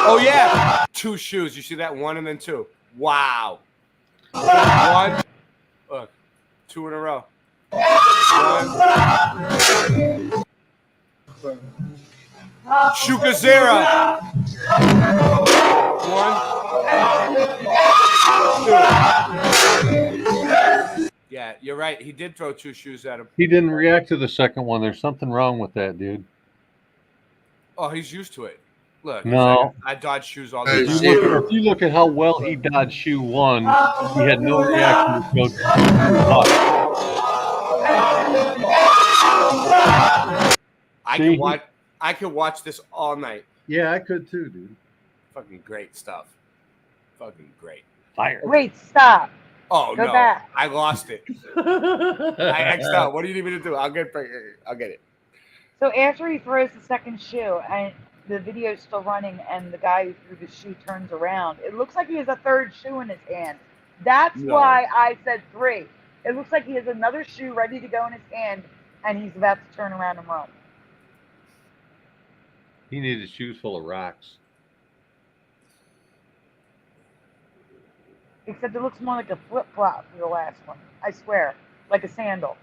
Oh yeah, two shoes. You see that? One and then two. Wow. One. Look, two in a row. One. Shukazera. One. Two. Yeah, you're right. He did throw two shoes at him. He didn't react to the second one. There's something wrong with that, dude. Oh, he's used to it. Look, no. I dodge shoes all the time. If you look at how well he dodged shoe one, he had no reaction to go to I could watch this all night. Yeah, I could too, dude. Fucking great stuff. Fucking great. Fire. Wait, stop. Oh, Go no. back. I lost it. I X'd out. What do you need me to do? I'll get it. So after he throws the second shoe and the video is still running and the guy who threw the shoe turns around, it looks like he has a third shoe in his hand. That's why I said three. It looks like he has another shoe ready to go in his hand and he's about to turn around and run. He needed shoes full of rocks. Except it looks more like a flip-flop for the last one. I swear. Like a sandal.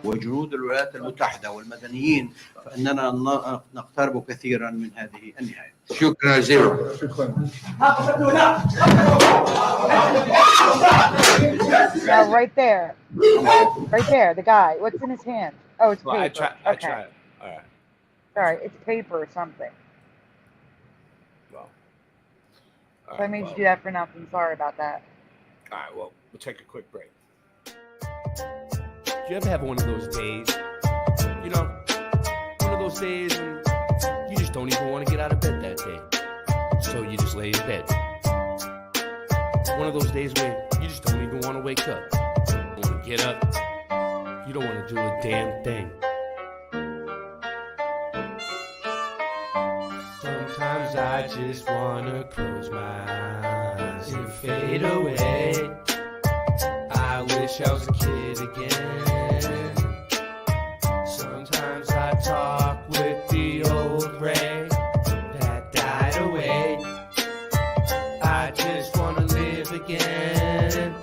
وجنود الولايات المتحدة والمدنيين فإننا نقترب كثيرا من هذه النهاية. شكرا جزيلا. Now right there, the guy. What's in his hand? Oh, it's paper. I tried. All right. Sorry, it's paper or something. Well. So I made you do that for nothing. Sorry about that. All right, well, we'll take a quick break. Do you ever have one of those days, you know, one of those days when you just don't even want to get out of bed that day, so you just lay in bed? One of those days where you just don't even want to wake up. You don't want to get up. You don't want to do a damn thing. Sometimes I just want to close my eyes and fade away. I wish I was a kid again. Sometimes I talk with the old Ray that died away. I just want to live again.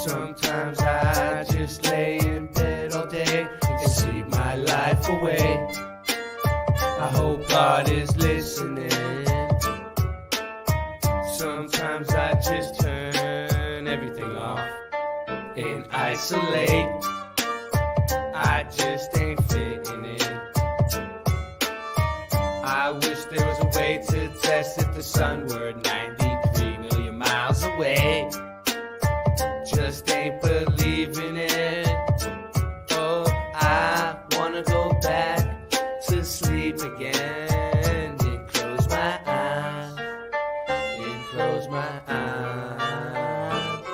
Sometimes I just lay in bed all day and sleep my life away. I hope God is listening. Sometimes I just turn everything off and isolate. I just ain't fitting in. I wish there was a way to test if the sun were 93 million miles away. Just ain't believing it. Oh, I wanna go back to sleep again and close my eyes, and close my eyes.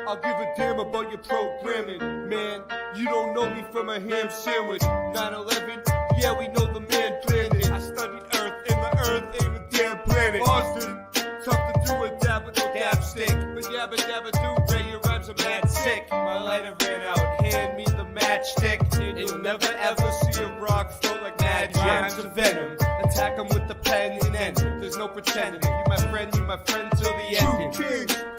I'll give a damn about your programming, man. You don't know me from a ham sandwich. 9/11, yeah, we know the man planned it. I studied Earth, and the Earth ain't a damn planet. Boston, tough to do a dab with no dab stick. But yabba dabba do, Ray, your rhymes are mad sick. My lighter ran out, hand me the matchstick. And you'll never ever see a rock float like magic. Rhymes of venom, attack 'em with the pen and end. There's no pretending. You my friend till the end.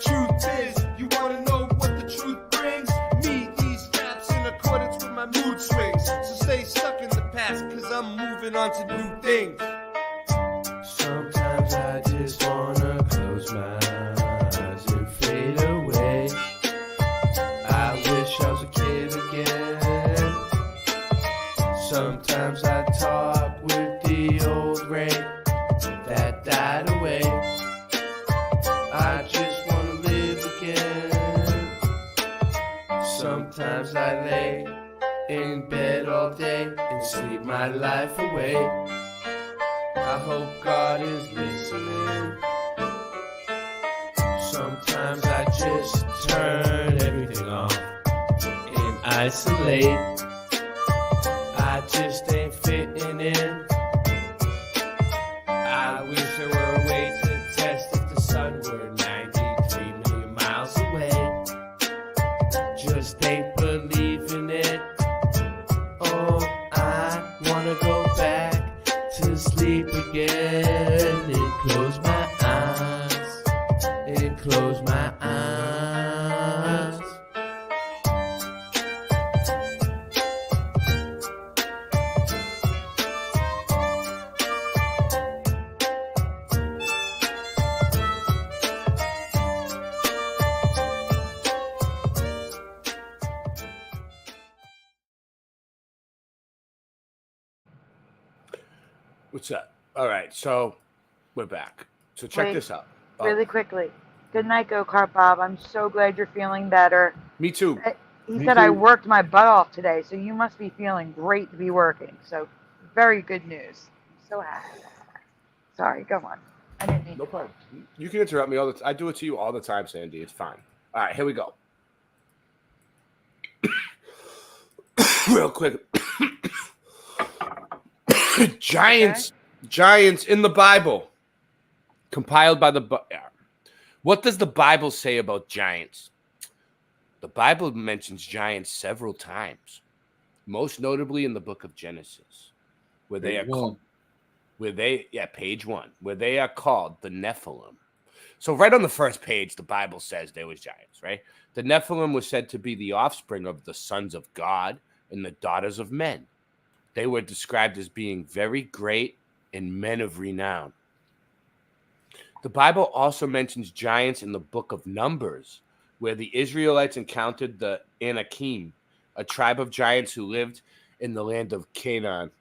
Truth is, you wanna know what the truth brings? Me, these raps in accordance with my mood swings. So stay stuck in the past, cause I'm moving on to new things. Sometimes I just wanna close my eyes and fade away. I wish I was a kid again. Sometimes I talk with the old Ray that died away. I just wanna live again. Sometimes I lay in bed all day and sleep my life away. I hope God is listening. Sometimes I just turn everything off and isolate. I just ain't fitting in. I wish there were a way to test if the sun were 93 million miles away. Just ain't believing it. Oh, I wanna go back to sleep again and close my eyes, and close my eyes. What's up? All right, so we're back. So check Wait, this out. Really quickly. Good night, Go-Kart Bob. I'm so glad you're feeling better. Me too. He Me said too. I worked my butt off today, so you must be feeling great to be working. So very good news. I'm so happy. Sorry, go on. I didn't mean No problem. You can interrupt me all the time. I do it to you all the time, Sandy. It's fine. All right, here we go. Real quick. Giants in the Bible, compiled by the. What does the Bible say about giants? The Bible mentions giants several times, most notably in the book of Genesis, where they are called, page 1, where they are called the Nephilim. So right on the first page, the Bible says there was giants, right? The Nephilim was said to be the offspring of the sons of God and the daughters of men. They were described as being very great and men of renown. The Bible also mentions giants in the book of Numbers, where the Israelites encountered the Anakim, a tribe of giants who lived in the land of Canaan.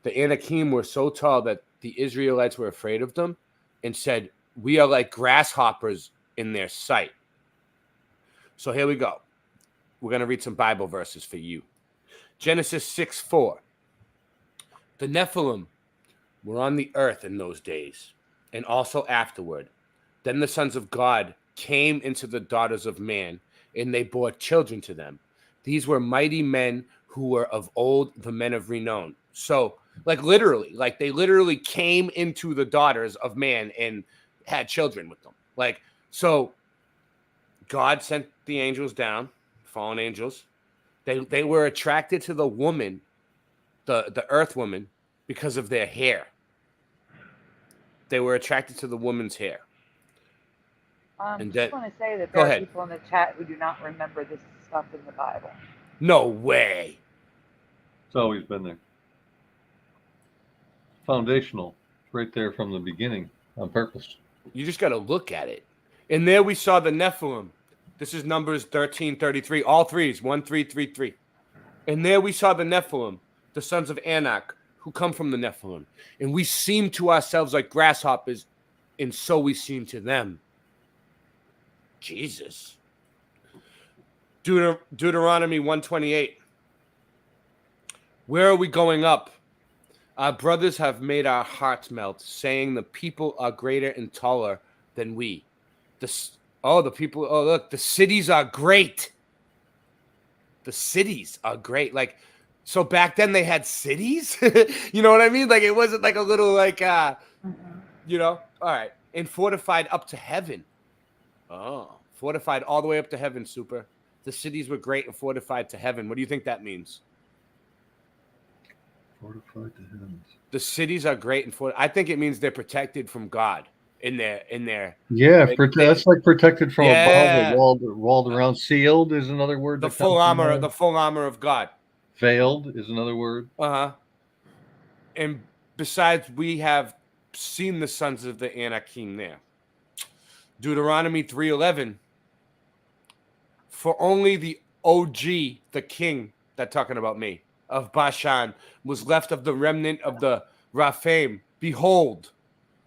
The Anakim were so tall that the Israelites were afraid of them and said, "We are like grasshoppers in their sight." So here we go. We're going to read some Bible verses for you. Genesis 6:4. The Nephilim were on the earth in those days, and also afterward. Then the sons of God came into the daughters of man, and they bore children to them. These were mighty men who were of old, the men of renown. So, like literally, like they literally came into the daughters of man and had children with them. Like, so God sent the angels down, fallen angels. They were attracted to the woman, the earth woman, because of their hair. They were attracted to the woman's hair. I just want to say that Go there are ahead. people in the chat who do not remember this stuff in the Bible. No way. It's always been there. Foundational. It's right there from the beginning on purpose. You just got to look at it. And there we saw the Nephilim. This is Numbers 13:33. All threes, 1, 3, 3, 3. And there we saw the Nephilim, the sons of Anak, who come from the Nephilim. And we seem to ourselves like grasshoppers, and so we seem to them. Jesus. Deuteronomy 1:28. Where are we going up? Our brothers have made our hearts melt, saying the people are greater and taller than we. The cities are great. The cities are great. Like, so back then they had cities? You know what I mean? Like, it wasn't like a little, like, you know? All right. And fortified up to heaven. Oh, fortified all the way up to heaven, super. The cities were great and fortified to heaven. What do you think that means? Fortified to heaven. The cities are great and I think it means they're protected from God in their. Yeah, that's like protected from above, walled around. Sealed is another word. The full armor of God. Veiled is another word. And besides, we have seen the sons of the Anakim there. Deuteronomy 3:11. For only the OG, the king, that talking about me, of Bashan, was left of the remnant of the Raphaim. Behold.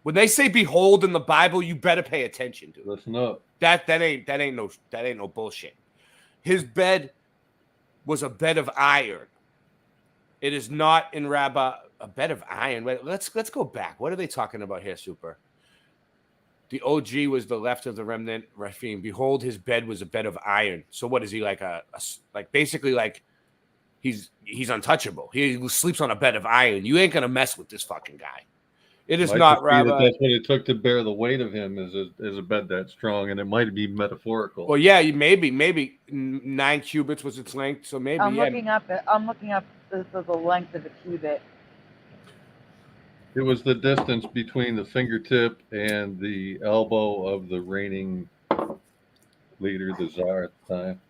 When they say behold in the Bible, you better pay attention, dude. Listen up. That ain't no bullshit. His bed was a bed of iron. It is not in Rabbah a bed of iron. Wait, let's go back. What are they talking about here, Super? The OG was the left of the remnant Raphaim. Behold, his bed was a bed of iron. So what is he like? Basically like he's untouchable. He sleeps on a bed of iron. You ain't gonna mess with this fucking guy. It is not Rabbah. That's what it took to bear the weight of him is a bed that strong, and it might be metaphorical. Well, yeah, maybe 9 cubits was its length. So maybe I'm looking up the length of a cubit. It was the distance between the fingertip and the elbow of the reigning leader, the Tsar at the time.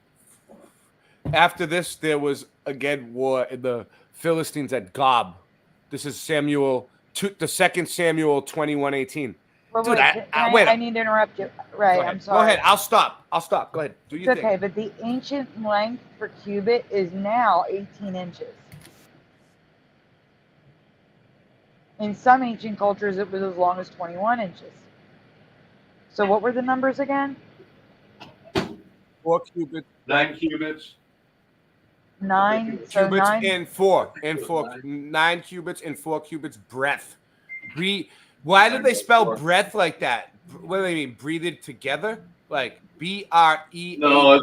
After this, there was again war in the Philistines at Gob. This is Samuel, the second Samuel 21:18. Well, Dude, I need to interrupt you. Right, I'm sorry. Go ahead. I'll stop. Go ahead. Do your thing. Okay, but the ancient length for cubit is now 18 inches. In some ancient cultures, it was as long as 21 inches. So what were the numbers again? 4 cubits. 9 cubits. 9 cubits and 4. 9 cubits and 4 cubits breadth. Why did they spell breadth like that? What do they mean? Breathe it together? Like BRE? No,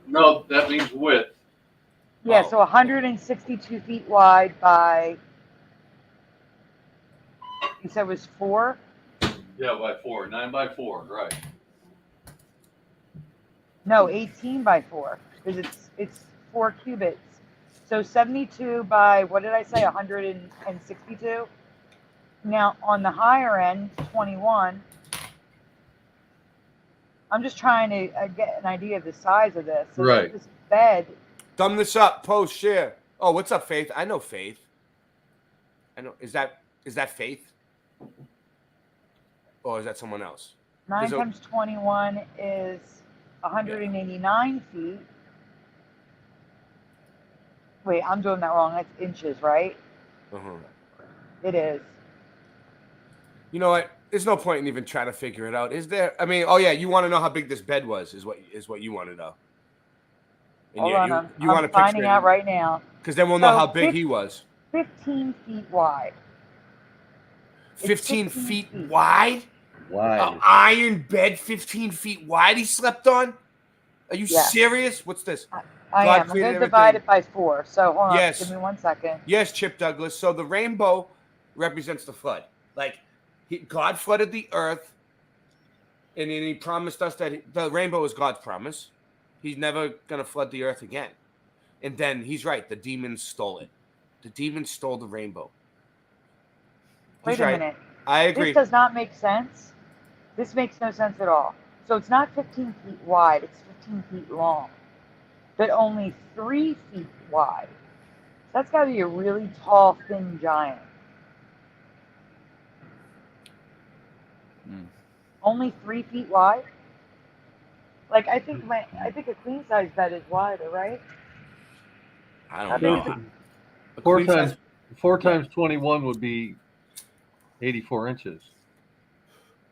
no, that means width. Yeah, so 162 feet wide by, you said it was 4? Yeah, by 4. 9 by 4, right. No, 18 by 4, because it's 4 cubits. So 72 by, what did I say, 162? Now, on the higher end, 21. I'm just trying to get an idea of the size of this. So right. This bed. Thumb this up, post, share. Oh, what's up, Faith? I know Faith. I know. Is that Faith? Or is that someone else? 9 times 21 is 189 feet. Wait, I'm doing that wrong. That's inches, right? It is. You know what? There's no point in even trying to figure it out. Is there? I mean, oh yeah, you want to know how big this bed was? Is what you want to know? And Hold yeah, on, you want to finding out right now. Because then we'll know how big he was. 15 feet wide. 15 feet wide? Wide. Iron bed 15 feet wide he slept on? Are you Yes. serious? What's this? I God am. I'm created going to everything. divide it by 4. So hold on. Yes. Give me 1 second. Yes, Chip Douglas. So the rainbow represents the flood. Like, God flooded the earth, and then he promised us that the rainbow is God's promise. He's never going to flood the earth again. And then he's right. The demons stole it. The demons stole the rainbow. Wait a minute. I agree. This does not make sense. This makes no sense at all. So it's not 15 feet wide. It's 15 feet long. But only 3 feet wide. That's got to be a really tall, thin giant. Only 3 feet wide? Like, I think a queen size bed is wider, right? I don't know. Four times 21 would be 84 inches.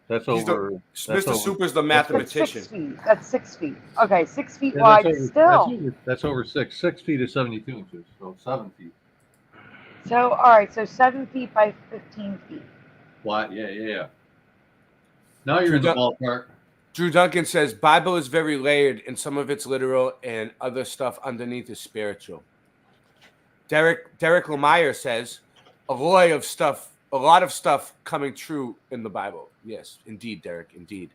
That's over. Mr. Super's the mathematician. That's 6 feet. That's 6 feet. Okay, 6 feet Yeah, wide that's over, still. That's over 6. 6 feet is 72 inches, so 7 feet. So, all right, so 7 feet by 15 feet. What? Yeah. Now you're in the ballpark. Drew Duncan says, Bible is very layered, and some of it's literal, and other stuff underneath is spiritual. Derek Lemire says, a lot of stuff coming true in the Bible. Yes, indeed, Derek, indeed.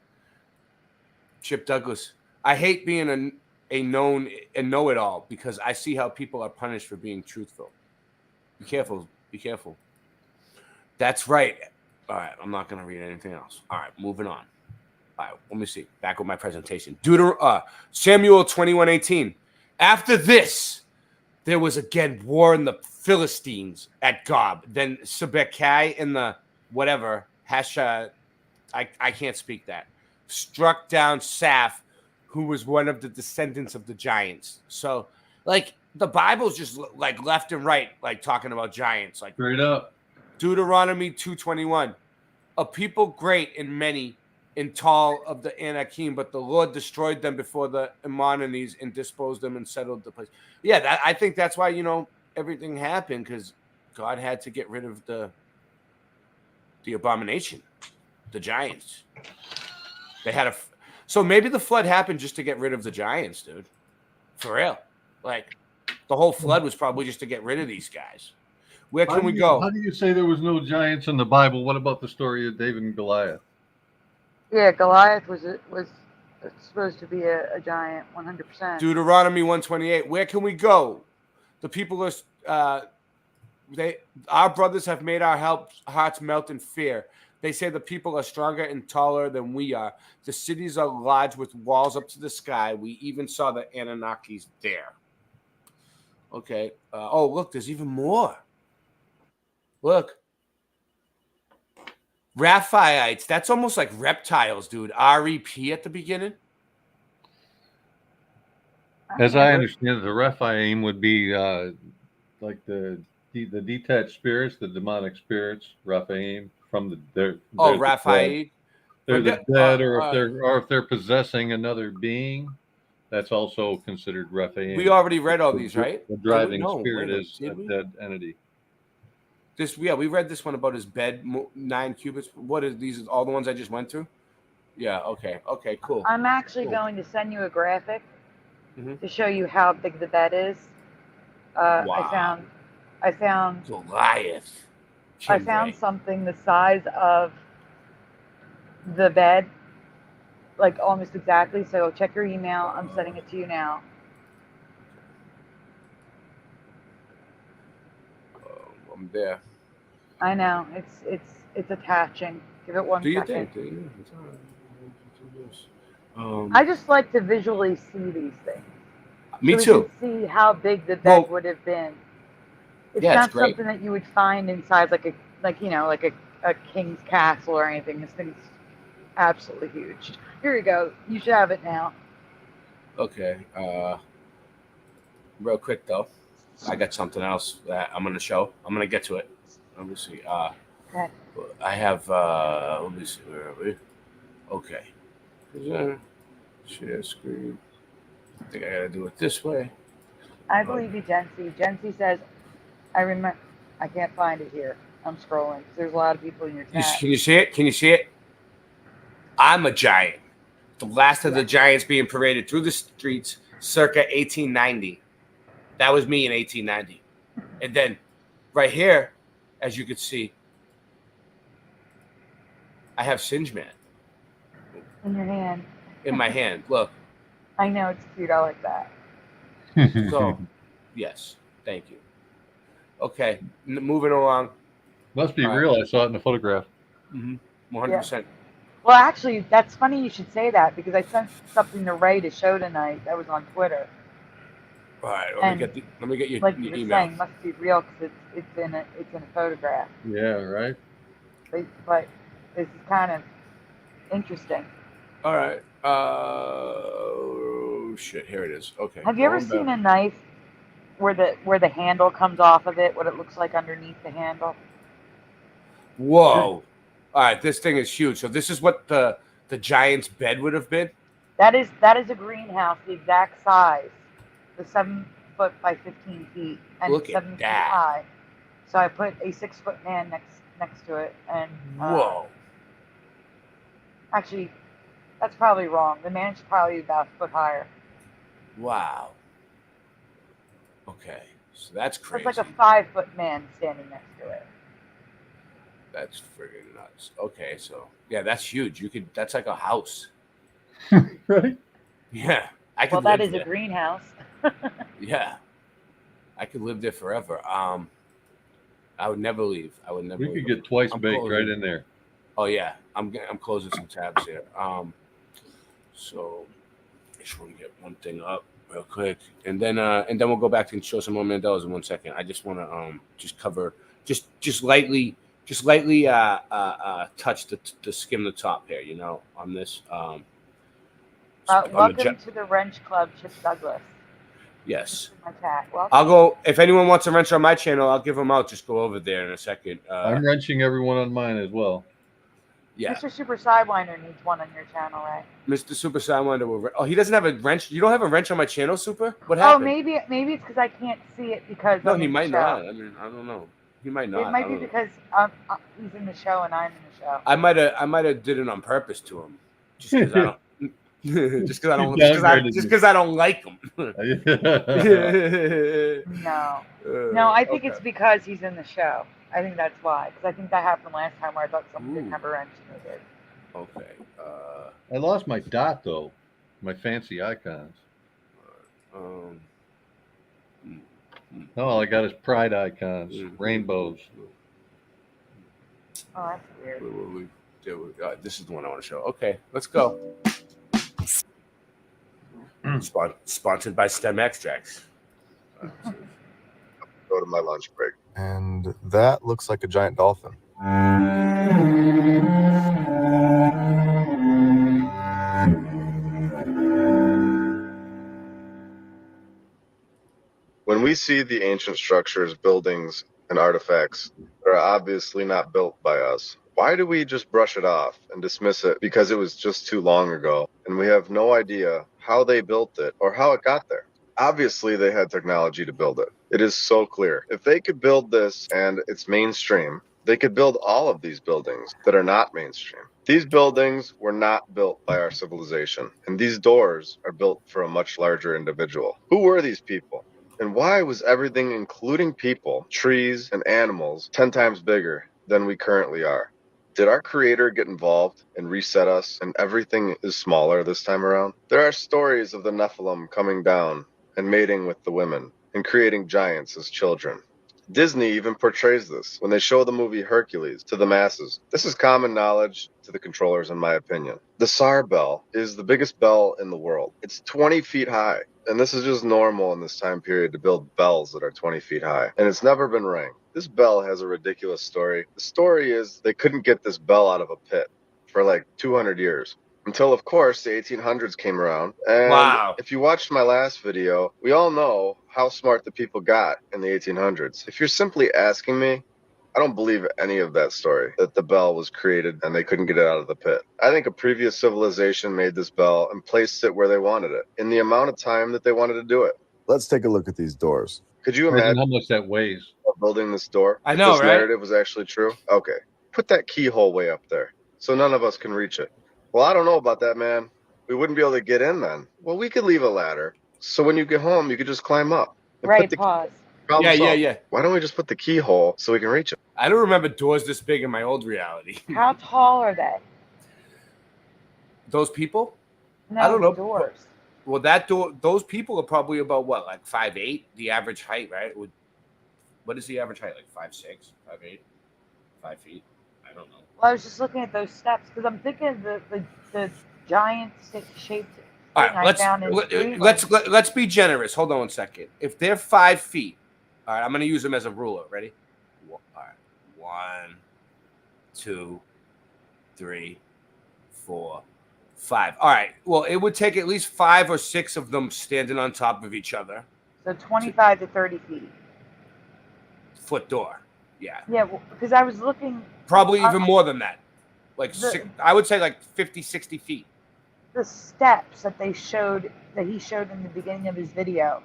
Chip Douglas, I hate being a know-it-all because I see how people are punished for being truthful. Be careful. That's right. All right, I'm not going to read anything else. All right, moving on. All right, let me see. Back with my presentation. Samuel 21:18. After this, there was again war in the Philistines at Gob. Then Sibbecai in the whatever, Hasha, I can't speak that, struck down Saph, who was one of the descendants of the giants. So, like, the Bible's just like left and right, like talking about giants. Like straight up. Deuteronomy 2:21. A people great and many and tall of the Anakim, but the Lord destroyed them before the Ammonites and disposed them and settled the place. Yeah, I think that's why, everything happened, because God had to get rid of the abomination, the giants. They had so maybe the flood happened just to get rid of the giants, dude. For real. Like, the whole flood was probably just to get rid of these guys. Where can we go? How do you say there was no giants in the Bible? What about the story of David and Goliath? Yeah, Goliath was supposed to be a giant, 100%. Deuteronomy 1:28. Where can we go? The people are, our brothers have made our hearts melt in fear. They say the people are stronger and taller than we are. The cities are large with walls up to the sky. We even saw the Anunnakis there. Okay. Look, there's even more. Look. Raphaites. That's almost like reptiles, dude. REP at the beginning. As I understand it, the Rephaim would be like the detached spirits, the demonic spirits, Rephaim from Raphaid. They're the dead, or if they're possessing another being, that's also considered Rephaim. We already read all these, right? The driving spirit is a dead entity. We read this one about his bed, 9 cubits. What is these? All the ones I just went through? Yeah. Okay, cool. I'm actually going to send you a graphic to show you how big the bed is. Wow. I found Goliath. I found something the size of the bed, like almost exactly. So check your email. I'm sending it to you now. I'm there. I know it's attaching. Give it 1 second. Do you think? I just like to visually see these things. Me so too. We can see how big the bed would have been. It's not great. something that you would find inside like a king's castle or anything. This thing's absolutely huge. Here you go. You should have it now. Okay. Real quick though, I got something else that I'm gonna show. I'm gonna get to it. Let me see. Okay. I have. Let me see. Where are we? Okay. Share screen. I think I gotta do it this way. I believe you, Jency. Jency says, I remember. I can't find it here. I'm scrolling. There's a lot of people in your chat. Can you see it? Can you see it? I'm a giant. The last of the giants being paraded through the streets circa 1890. That was me in 1890. And then right here, as you can see, I have Singe Man. In your hand. In my hand. Look. I know, it's cute. I like that. So, yes. Thank you. Okay. Moving along. Must be real. I saw it in the photograph. 100%. Well, actually, that's funny you should say that because I sent something to Ray to show tonight that was on Twitter. All right, let me get your, like your you were email. saying, must be real because it's in a photograph. Yeah, right. But this is kind of interesting. All right. Oh shit! Here it is. Okay. Have you ever seen a knife where the handle comes off of it? What it looks like underneath the handle? Whoa! All right, this thing is huge. So this is what the giant's bed would have been. That is a greenhouse, the exact size, the 7 foot by 15 feet, and Look 7 at feet that. high. So I put a 6 foot man next to it, and Whoa! Actually, that's probably wrong. The man's probably about a foot higher. Wow. Okay, so that's crazy. It's like a 5 foot man standing next to it. That's friggin' nuts. Okay, so yeah, that's huge. That's like a house. Right? Yeah, I could. Well, that live is there. a greenhouse. Yeah, I could live there forever. I would never leave. I would never. We leave. could get twice I'm baked closing. right in there. Oh yeah, I'm closing some tabs here. So I just want to get one thing up real quick, and then we'll go back and show some more Mandelas in 1 second. I just want to just cover just lightly touch the skim the top here, you know, on this. Welcome to the Wrench Club, Chip Douglas. Yes. My cat. Welcome. I'll go. If anyone wants a wrench on my channel, I'll give them out. Just go over there in a second. I'm wrenching everyone on mine as well. Yeah. Mr. Super Sidewinder needs one on your channel, right? Mr. Super Sidewinder will. Oh, he doesn't have a wrench. You don't have a wrench on my channel, Super? What happened? Oh, maybe it's because I can't see it because No, I'm he in the might show. not. I mean, I don't know. He might not. It might be because he's in the show and I'm in the show. I might have did it on purpose to him, just because I don't. just because I don't like him. No, I think it's because he's in the show. I think that's why. Because I think that happened last time where I thought someone didn't have a wrench and they did. Okay. I lost my dot though, my fancy icons. All I got is pride icons, rainbows. Oh, that's weird. This is the one I want to show. Okay, let's go. Sponsored by Stem Extracts. Go to my lunch break. And that looks like a giant dolphin. When we see the ancient structures, buildings, and artifacts that are obviously not built by us, why do we just brush it off and dismiss it because it was just too long ago and we have no idea how they built it or how it got there? Obviously, they had technology to build it. It is so clear. If they could build this and it's mainstream, they could build all of these buildings that are not mainstream. These buildings were not built by our civilization, and these doors are built for a much larger individual. Who were these people? And why was everything, including people, trees, and animals, 10 times bigger than we currently are? Did our creator get involved and reset us and everything is smaller this time around? There are stories of the Nephilim coming down and mating with the women and creating giants as children. Disney even portrays this when they show the movie Hercules to the masses. This is common knowledge to the controllers, in my opinion. The SAR bell is the biggest bell in the world. It's 20 feet high. And this is just normal in this time period to build bells that are 20 feet high. And it's never been rang. This bell has a ridiculous story. The story is they couldn't get this bell out of a pit for like 200 years. Until, of course, the 1800s came around. And if you watched my last video, we all know how smart the people got in the 1800s. If you're simply asking me, I don't believe any of that story, that the bell was created and they couldn't get it out of the pit. I think a previous civilization made this bell and placed it where they wanted it, in the amount of time that they wanted to do it. Let's take a look at these doors. Could you imagine how much that weighs? Building this door? I know, if this right? narrative was actually true? Okay. Put that keyhole way up there, so none of us can reach it. Well, I don't know about that, man. We wouldn't be able to get in then. Well, we could leave a ladder. So when you get home, you could just climb up. And Right, pause. Problem solved. Yeah. Why don't we just put the keyhole so we can reach it? I don't remember doors this big in my old reality. How tall are they? Those people? No, I don't know. doors. Well, that door, those people are probably about what, like 5'8", the average height, right? What is the average height? Like 5'6", 5'8", 5 feet? I don't know. Well, I was just looking at those steps because I'm thinking of the giant stick-shaped thing All I right, found in Greenland. let's be generous. Hold on 1 second. If they're 5 feet, all right, I'm going to use them as a ruler. Ready? All right. 1, 2, 3, 4, 5. All right. Well, it would take at least 5 or 6 of them standing on top of each other. So 25 to 30 feet. Foot door. Yeah. Yeah, because I was looking. Probably even more than that. Like I would say like 50, 60 feet. The steps that he showed in the beginning of his video,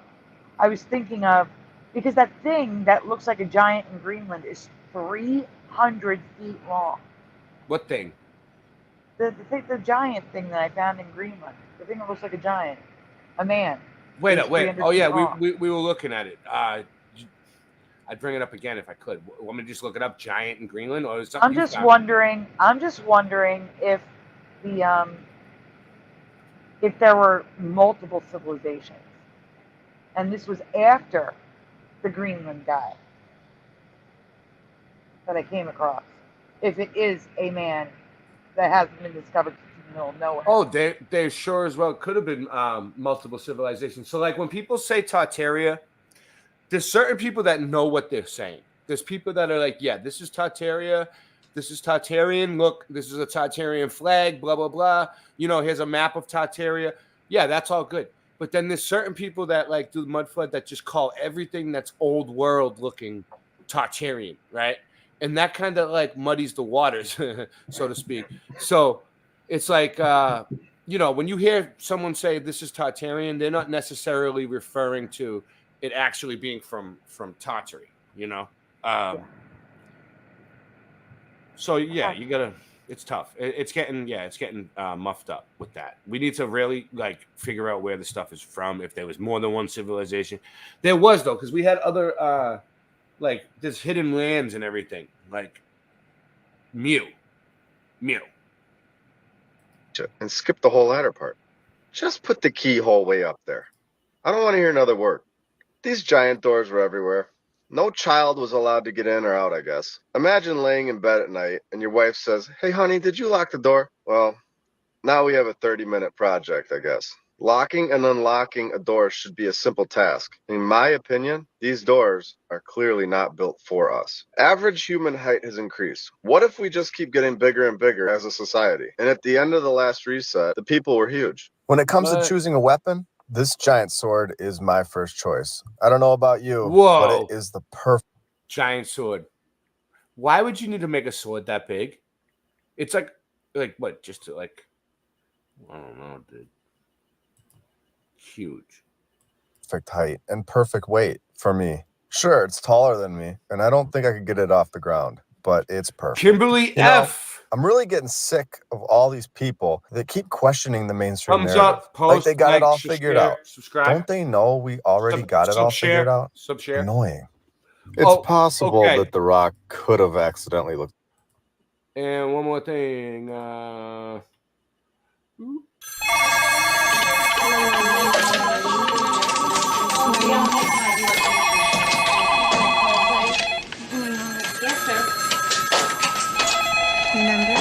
I was thinking of, because that thing that looks like a giant in Greenland is 300 feet long. What thing? The giant thing that I found in Greenland. The thing that looks like a giant. A man. Wait. Oh, yeah, long. we were looking at it. I'd bring it up again if I could. Want me to just look it up, giant in Greenland? Or is something I'm just wondering if if there were multiple civilizations. And this was after the Greenland guy that I came across. If it is a man that hasn't been discovered in the middle of nowhere. Oh, they sure as well could have been multiple civilizations. So, like, when people say Tartaria, there's certain people that know what they're saying. There's people that are like, yeah, this is Tartaria. This is Tartarian. Look, this is a Tartarian flag, blah, blah, blah. You know, here's a map of Tartaria. Yeah, that's all good. But then there's certain people that, like, do the Mudflood that just call everything that's old world looking Tartarian, right? And that kind of, like, muddies the waters, so to speak. So it's like, you know, when you hear someone say this is Tartarian, they're not necessarily referring to it actually being from Tartary, you know? So, yeah, you got to – it's tough. It's getting muffed up with that. We need to really, like, figure out where the stuff is from, if there was more than one civilization. There was, though, because we had other like, there's hidden lands and everything, like Mew. And skip the whole ladder part. Just put the keyhole way up there. I don't want to hear another word. These giant doors were everywhere. No child was allowed to get in or out, I guess. Imagine laying in bed at night and your wife says, "Hey, honey, did you lock the door?" Well, now we have a 30-minute project, I guess. Locking and unlocking a door should be a simple task. In my opinion, these doors are clearly not built for us. Average human height has increased. What if we just keep getting bigger and bigger as a society? And at the end of the last reset, the people were huge. When it comes to choosing a weapon, this giant sword is my first choice. I don't know about you, but it is the perfect giant sword. Why would you need to make a sword that big? It's like what? Just to, like, I don't know, dude. Huge. perfect height and perfect weight for me. Sure, it's taller than me, and I don't think I could get it off the ground, but it's perfect. Kimberly F. I'm really getting sick of all these people that keep questioning the mainstream Thumbs narrative. up, post, like they got like, it all share, figured out. subscribe. Don't they know we already got it all figured out? Subshare. Annoying. It's possible okay. that The Rock could have accidentally looked. And one more thing. Yes, sir. Remember?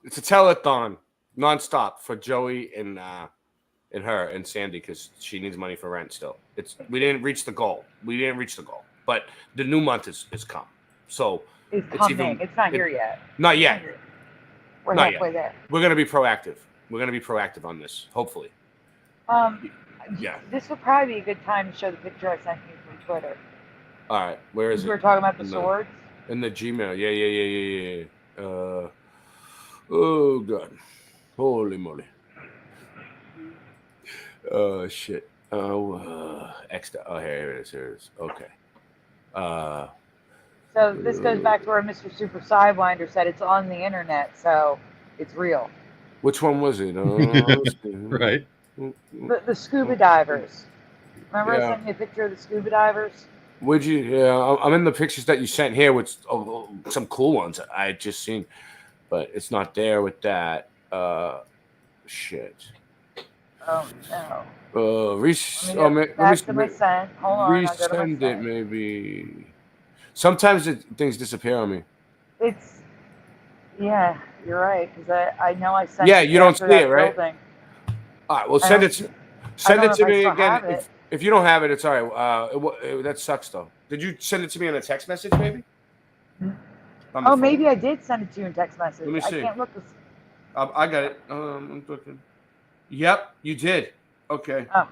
It's a telethon, nonstop for Joey and her and Sandy because she needs money for rent still. We didn't reach the goal. But the new month is come. So it's coming. It's not here yet. Not yet. We're Not halfway yet. there. We're gonna be proactive. On this, hopefully. Yeah. This would probably be a good time to show the picture I sent you from Twitter. All right. Where is it? We were talking about the swords. In the Gmail. Yeah. Oh God. Holy moly. Oh shit. Extra. Oh, here it is. Here it is. Okay. So this goes back to where Mr. Super Sidewinder said it's on the internet, so it's real. Which one was it? Right. The scuba divers. Remember I Yeah. sent you a picture of the scuba divers? Would you? Yeah, I'm in the pictures that you sent here with some cool ones I had just seen, but it's not there with that. Shit. Oh no. Let me send. Hold on, I'll go to my Resend it, send. maybe. Sometimes things disappear on me. It's yeah, you're right because I know I sent. Yeah, it you don't after see that it, right? building. All right, well, I send don't- it. I Send don't it know to if I me still again. have it. If you don't have it, it's all right. That sucks though. Did you send it to me in a text message, maybe? On the Oh, phone? maybe I did send it to you in text message. Let me I see. can't look this. I got it. I'm looking. Yep, you did. Okay. Oh,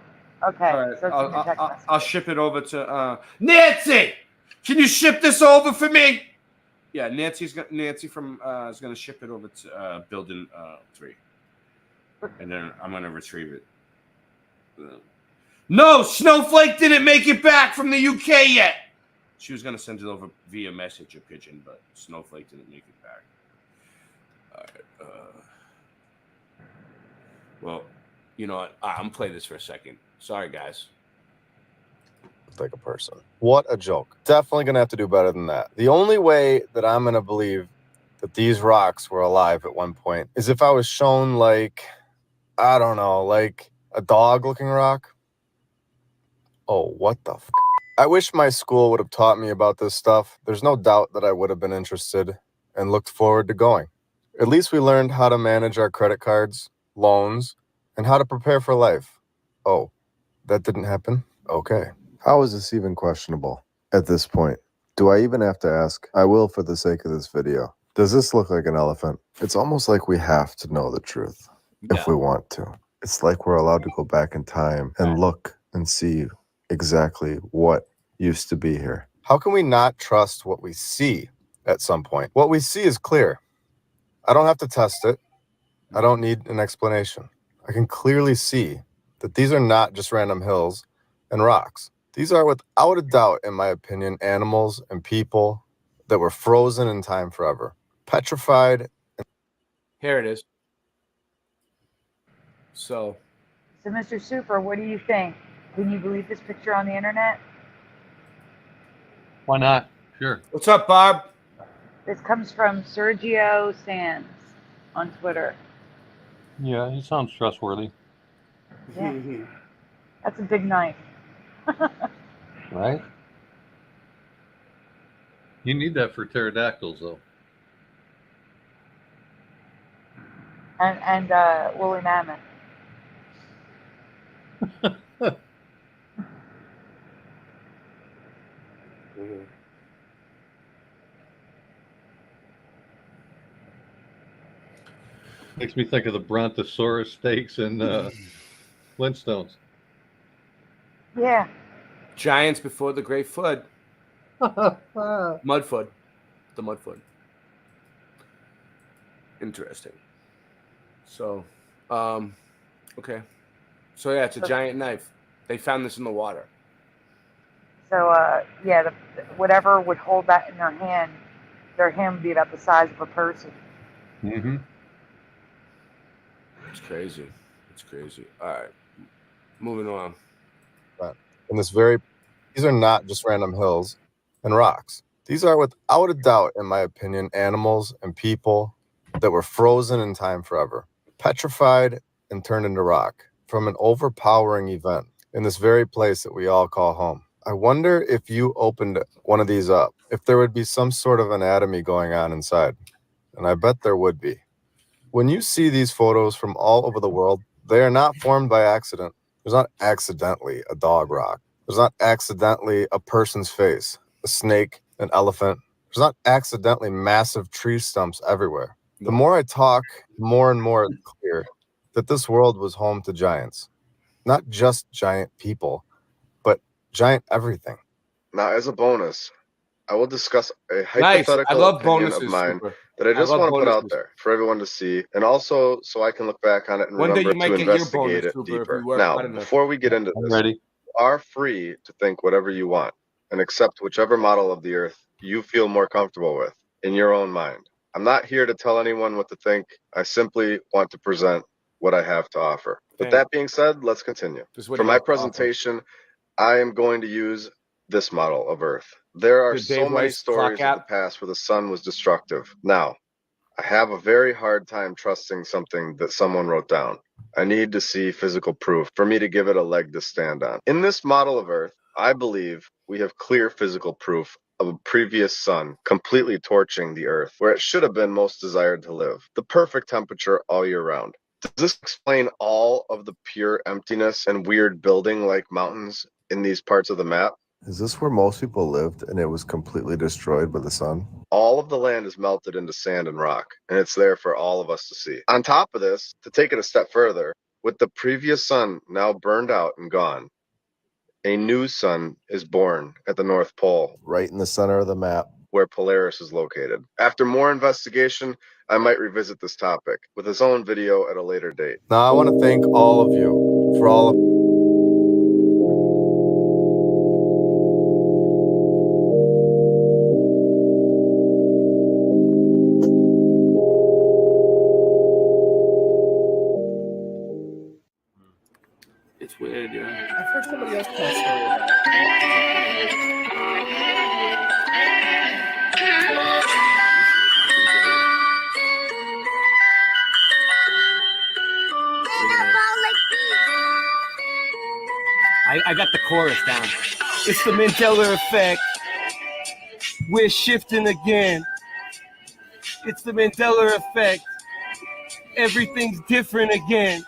okay. All right. So it's in your text message. I'll ship it over to Nancy. Can you ship this over for me? Yeah, Nancy from is gonna ship it over to building 3, and then I'm gonna retrieve it. No, Snowflake didn't make it back from the UK yet. She was gonna send it over via message or pigeon, but Snowflake didn't make it back. All right. Well, you know what? I'm play this for a second. Sorry, guys. Like a person. What a joke. Definitely gonna have to do better than that. The only way that I'm gonna believe that these rocks were alive at one point is if I was shown like, I don't know, like a dog looking rock. Oh, what the f? I wish my school would have taught me about this stuff. There's no doubt that I would have been interested and looked forward to going. At least we learned how to manage our credit cards, loans, and how to prepare for life. Oh, that didn't happen? Okay. How is this even questionable at this point? Do I even have to ask? I will for the sake of this video. Does this look like an elephant? It's almost like we have to know the truth if we want to. It's like we're allowed to go back in time and look and see exactly what used to be here. How can we not trust what we see at some point? What we see is clear. I don't have to test it. I don't need an explanation. I can clearly see that these are not just random hills and rocks. These are, without a doubt, in my opinion, animals and people that were frozen in time forever, petrified. Here it is. So, Mr. Super, what do you think? Can you believe this picture on the internet? Why not? Sure. What's up, Bob? This comes from Sergio Sands on Twitter. Yeah, he sounds trustworthy. Yeah. That's a big knife. Right? You need that for pterodactyls, though. And woolly mammoth. Makes me think of the Brontosaurus steaks and Flintstones. Yeah. Giants before the Great Flood. Mudflood. The Mudflood. Interesting. So, okay. So, yeah, it's a giant knife. They found this in the water. So, yeah, whatever would hold that in their hand would be about the size of a person. Mm-hmm. It's crazy. It's crazy. All right. Moving on. In this very, these are not just random hills and rocks. These are, without a doubt, in my opinion, animals and people that were frozen in time forever, petrified and turned into rock from an overpowering event in this very place that we all call home. I wonder if you opened one of these up, if there would be some sort of anatomy going on inside. And I bet there would be. When you see these photos from all over the world, they are not formed by accident. There's not accidentally a dog rock. There's not accidentally a person's face, a snake, an elephant. There's not accidentally massive tree stumps everywhere. The more I talk, more and more it's clear that this world was home to giants. Not just giant people, but giant everything. Now, as a bonus, I will discuss a Nice. I hypothetical love opinion bonuses. of mine Super. that I just love want to put out bonuses. there for everyone to see, and also so I can look back on it and One day remember you might to get your investigate bonus, it Uber, if you deeper. work Now, hard enough. before we get into I'm this, ready. you are free to think whatever you want and accept whichever model of the Earth you feel more comfortable with in your own mind. I'm not here to tell anyone what to think. I simply want to present what I have to offer. With that being said, let's continue. For my presentation, I am going to use this model of Earth. There are The so Dave many Weiss stories clock of the past where the sun was destructive. Now, I have a very hard time trusting something that someone wrote down. I need to see physical proof for me to give it a leg to stand on. In this model of Earth, I believe we have clear physical proof of a previous sun completely torching the Earth where it should have been most desired to live. The perfect temperature all year round. Does this explain all of the pure emptiness and weird building-like mountains in these parts of the map? Is this where most people lived and it was completely destroyed by the sun? All of the land is melted into sand and rock, and it's there for all of us to see. On top of this, to take it a step further, with the previous sun now burned out and gone, a new sun is born at the North Pole. Right in the center of the map. Where Polaris is located. After more investigation, I might revisit this topic with its own video at a later date. Now I want to thank all of you for all of It's weird, yeah. I've heard somebody else tell a story about it. I got the chorus down. It's the Mandela effect. We're shifting again. It's the Mandela effect. Everything's different again.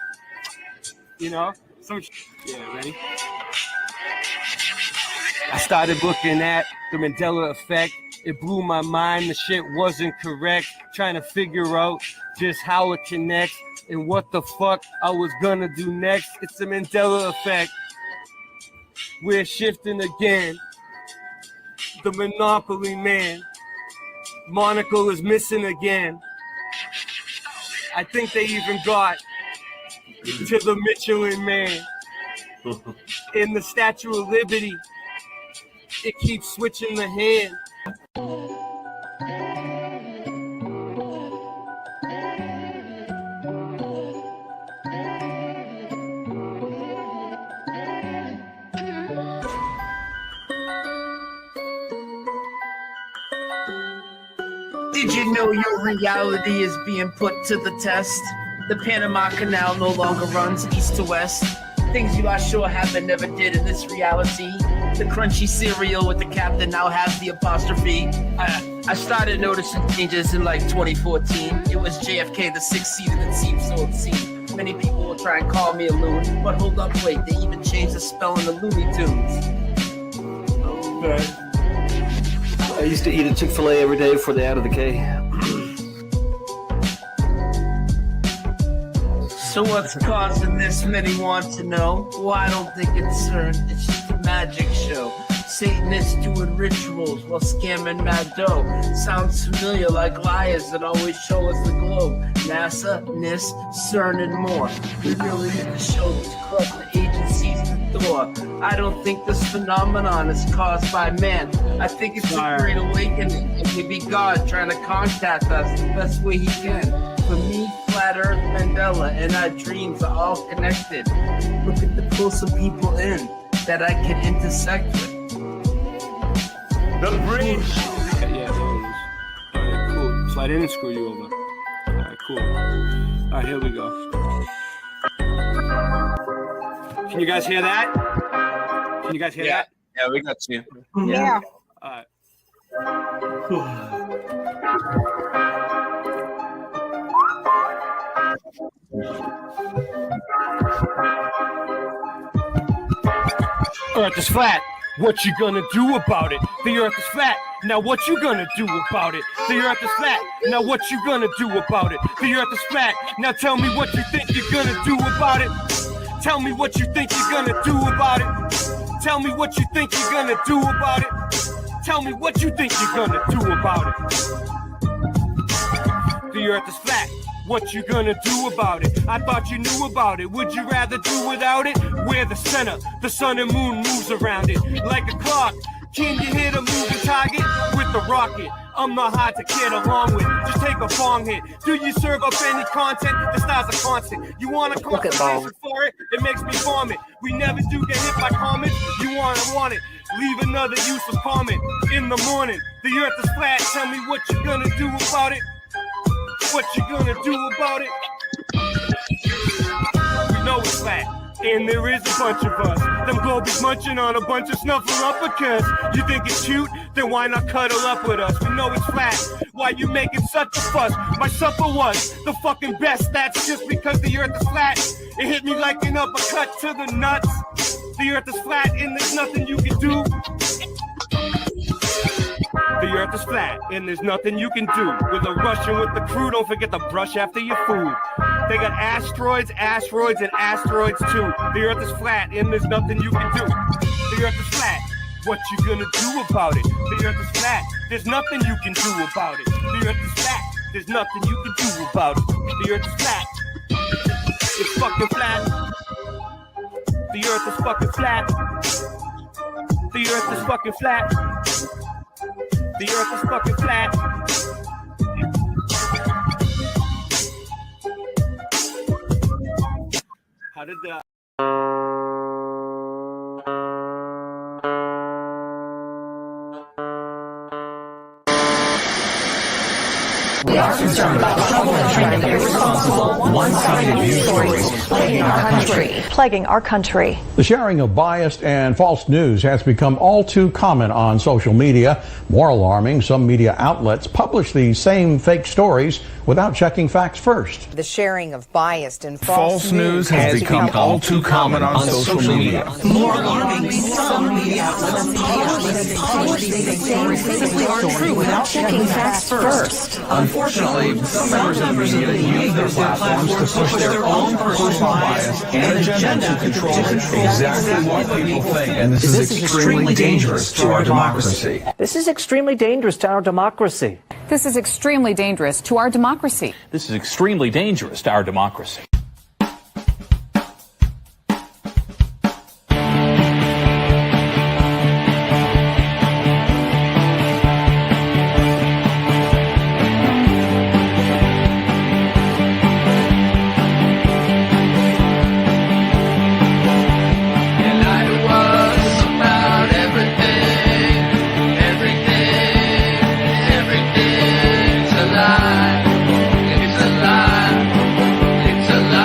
You know? So, yeah, ready? I started looking at the Mandela effect. It blew my mind. The shit wasn't correct. Trying to figure out just how it connects and what the fuck I was gonna do next. It's the Mandela effect. We're shifting again. The Monopoly man. Monocle is missing again. I think they even got to the Michelin man. In the Statue of Liberty, it keeps switching the hand. Did you know your reality is being put to the test? The Panama Canal no longer runs east to west. Things you are sure happen never did in this reality. The crunchy cereal with the captain now has the apostrophe. I started noticing changes in like 2014. It was JFK, the sixth seat, and it seemed so obscene. Many people will try and call me a loon, but hold up, wait, they even changed the spelling of Looney Tunes. Okay. I used to eat a Chick-fil-A every day before they added the K. So what's causing this? Many want to know. Well, I don't think it's CERN. It's just a magic show. Satanists doing rituals while scamming mad dough. Sounds familiar, like liars that always show us the globe. NASA, NIST, CERN, and more. We really need to show these corrupt agencies the door. I don't think this phenomenon is caused by man. I think it's a great awakening. It may be God trying to contact us the best way he can. For me, Flat Earth, Mandela, and our dreams are all connected. Look at the pull some people in that I can intersect with. The bridge. Yeah, there it is. All right, cool. So I didn't screw you over. All right, cool. All right, here we go. Can you guys hear that? Can you guys hear that? Yeah, we got you. Yeah. All right. Earth is flat. What you gonna do about it? The earth is flat. Now what you gonna do about it? The earth is flat. Now what you gonna do about it? The earth is flat. Now tell me what you think you're gonna do about it. Tell me what you think you're gonna do about it. Tell me what you think you're gonna do about it. Tell me what you think you're gonna do about it. The earth is flat. What you gonna do about it? I thought you knew about it. Would you rather do without it? We're the center. The sun and moon moves around it like a clock. Can you hit a moving target with the rocket? I'm not hard to get along with. Just take a bong hit. Do you serve up any content? The style's a constant. You want a conversation for it? It makes me vomit. We never do get hit by comments. You want it. Leave another useless comment in the morning. The earth is flat. Tell me what you gonna do about it. What you gonna do about it? We know it's flat. And there is a bunch of us. Them globies munching on a bunch of snuffleupagus. You think it's cute? Then why not cuddle up with us? We know it's flat. Why you making such a fuss? My supper was the fucking best. That's just because the earth is flat. It hit me like an uppercut to the nuts. The earth is flat and there's nothing you can do. The earth is flat and there's nothing you can do. With a Russian with the crew, don't forget to brush after your food. They got asteroids, asteroids, and asteroids too. The earth is flat and there's nothing you can do. The earth is flat. What you gonna do about it? The earth is flat. There's nothing you can do about it. The earth is flat. There's nothing you can do about it. The earth is flat. It's fucking flat. The earth is fucking flat. The earth is fucking flat. The earth is fucking flat. How did that? We are concerned about the trouble and trend of irresponsible, one-sided news stories plaguing our country. Plaguing our country. The sharing of biased and false news has become all too common on social media. More alarming, some media outlets publish these same fake stories without checking facts first. The sharing of biased and false news has become all too common on social media. More alarming, some media outlets publish these same fake stories true without checking facts first. Unfortunately, some members of the media use their platforms to push their own personal bias and agenda to control exactly what people think. And this is extremely dangerous to our democracy. This is extremely dangerous to our democracy. This is extremely dangerous to our democracy. This is extremely dangerous to our democracy. It's a lie.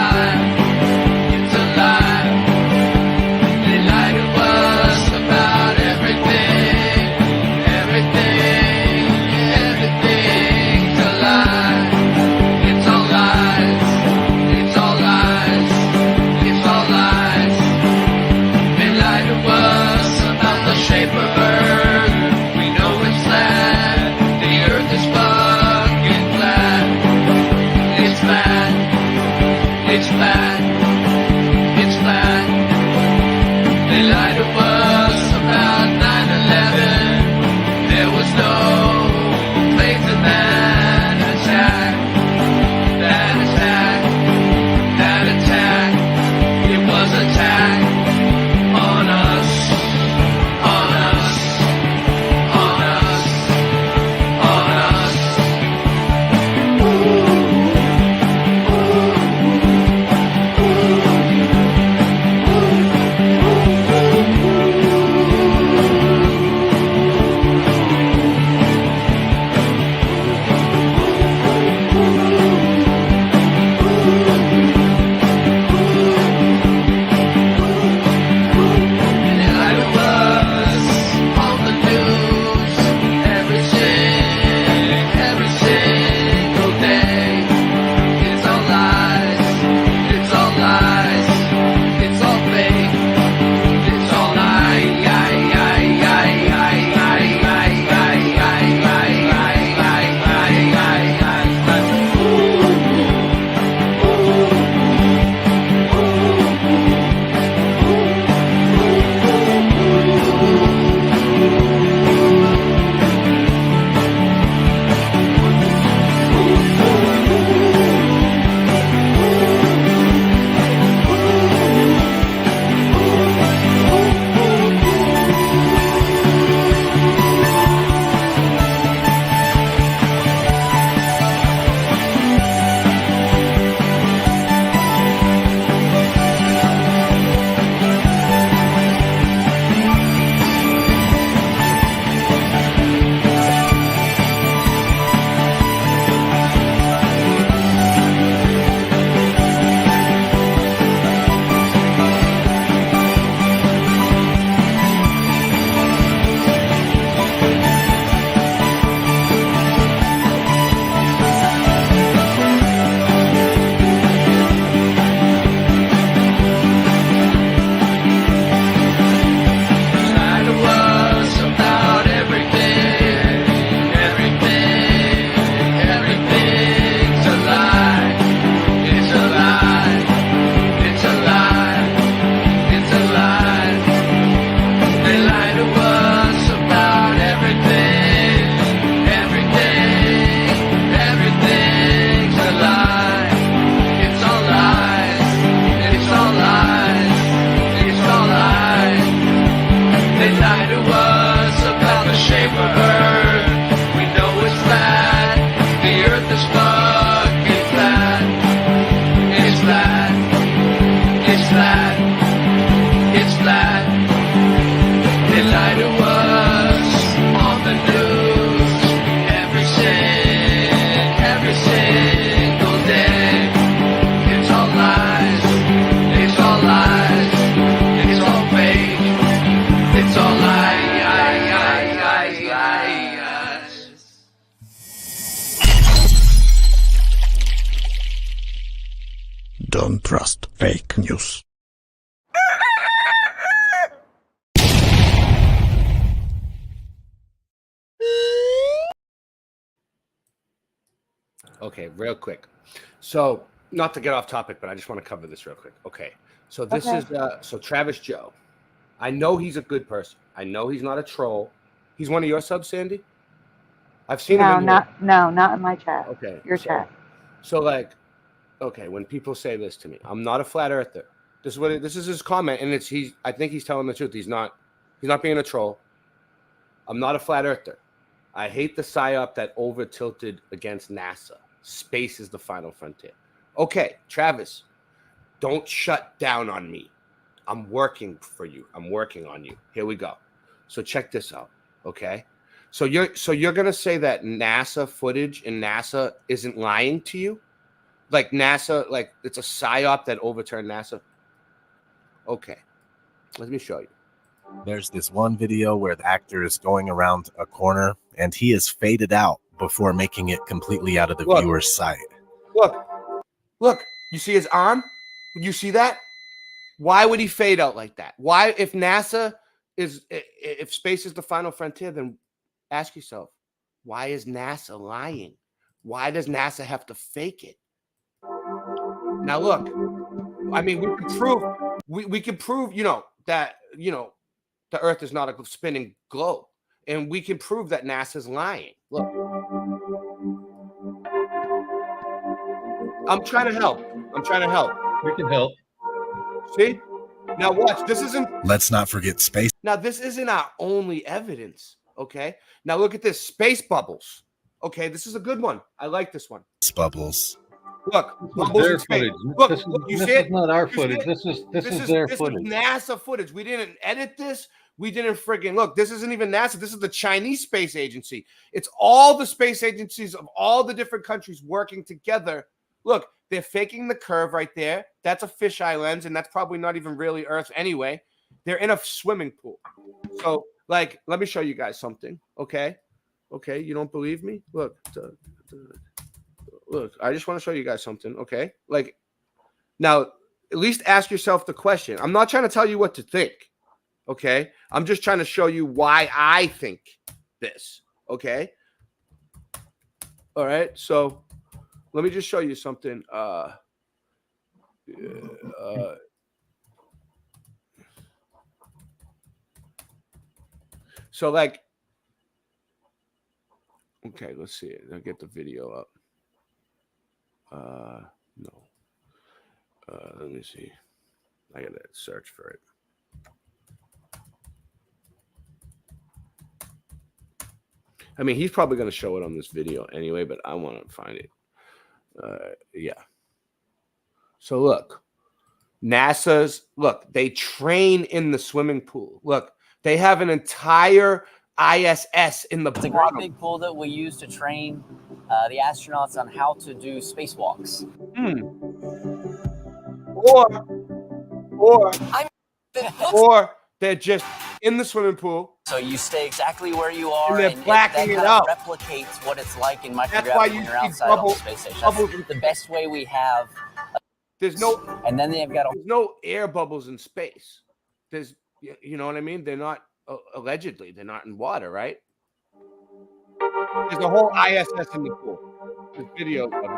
that. They lie to us on the news every single day. It's all lies. It's all lies. It's all fake. It's all lies. Don't trust fake news. Okay, real quick. So, not to get off topic, but I just want to cover this real quick. Okay, so this is so Travis Joe. I know he's a good person. I know he's not a troll. He's one of your subs, Sandy. I've seen him. Not in my chat. Okay, Your chat. So like, okay, when people say this to me, I'm not a flat earther. This is his comment, and I think he's telling the truth. He's not being a troll. I'm not a flat earther. I hate the psyop that over tilted against NASA. Space is the final frontier. Okay, Travis, don't shut down on me. I'm working for you. I'm working on you. Here we go. So check this out. Okay. So you're gonna say that NASA footage and NASA isn't lying to you? Like NASA, like it's a psyop that overturned NASA? Okay. Let me show you. There's this one video where the actor is going around a corner and he is faded out before making it completely out of the viewer's sight. Look, you see his arm? You see that? Why would he fade out like that? Why, if space is the final frontier, then ask yourself, why is NASA lying? Why does NASA have to fake it? Now look, I mean, we can prove, that, the Earth is not a spinning globe. And we can prove that NASA's lying. Look. I'm trying to help. We can help. See? Now watch. This isn't... Let's not forget space. Now, this isn't our only evidence, okay? Now look at this. Space bubbles. Okay, this is a good one. I like this one. Bubbles. Look, bubbles in space. Look, you see it? This is not our footage. This is their footage. This is NASA footage. We didn't edit this. We didn't friggin' look. This isn't even NASA. This is the Chinese space agency. It's all the space agencies of all the different countries working together. Look, they're faking the curve right there. That's a fisheye lens, and that's probably not even really Earth anyway. They're in a swimming pool. So, like, let me show you guys something, okay? Okay, you don't believe me? Look, look, I just want to show you guys something, okay? Like, now, at least ask yourself the question. I'm not trying to tell you what to think, okay? I'm just trying to show you why I think this, okay? All right, so let me just show you something. So, like, okay, let's see it. I'll get the video up. No. Let me see. I gotta search for it. I mean, he's probably gonna show it on this video anyway, but I want to find it. Yeah. So look, they train in the swimming pool. Look, they have an entire ISS in the bottom. It's a great big pool that we use to train the astronauts on how to do spacewalks. Or they're just in the swimming pool. So you stay exactly where you are, and they're blacking it out. Replicates what it's like in microgravity That's why you when you're see outside on the space station. That's the best way we have. There's no, and then they've got there's no air bubbles in space. There's, you know what I mean? They're not allegedly. They're not in water, right? There's a whole ISS in the pool. There's videos of it.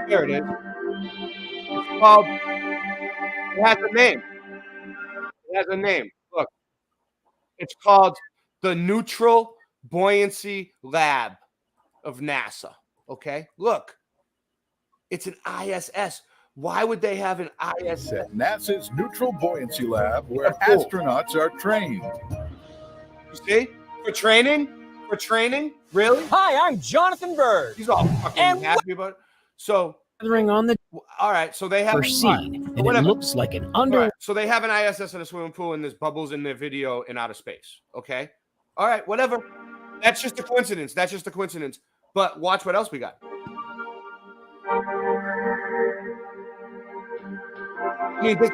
There it is. It's called, it has a name. It has a name. Look. It's called the Neutral Buoyancy Lab of NASA. Okay? Look. It's an ISS. Why would they have an ISS? NASA's Neutral Buoyancy Lab, where astronauts are trained. You see? For training? Really? Hi, I'm Jonathan Bird. He's all fucking happy about it. So on the all right, so they have scene, and whatever. it looks like an under. Right, so they have an ISS in a swimming pool, and there's bubbles in their video in outer space. Okay, all right, whatever. That's just a coincidence. But watch what else we got. I mean, this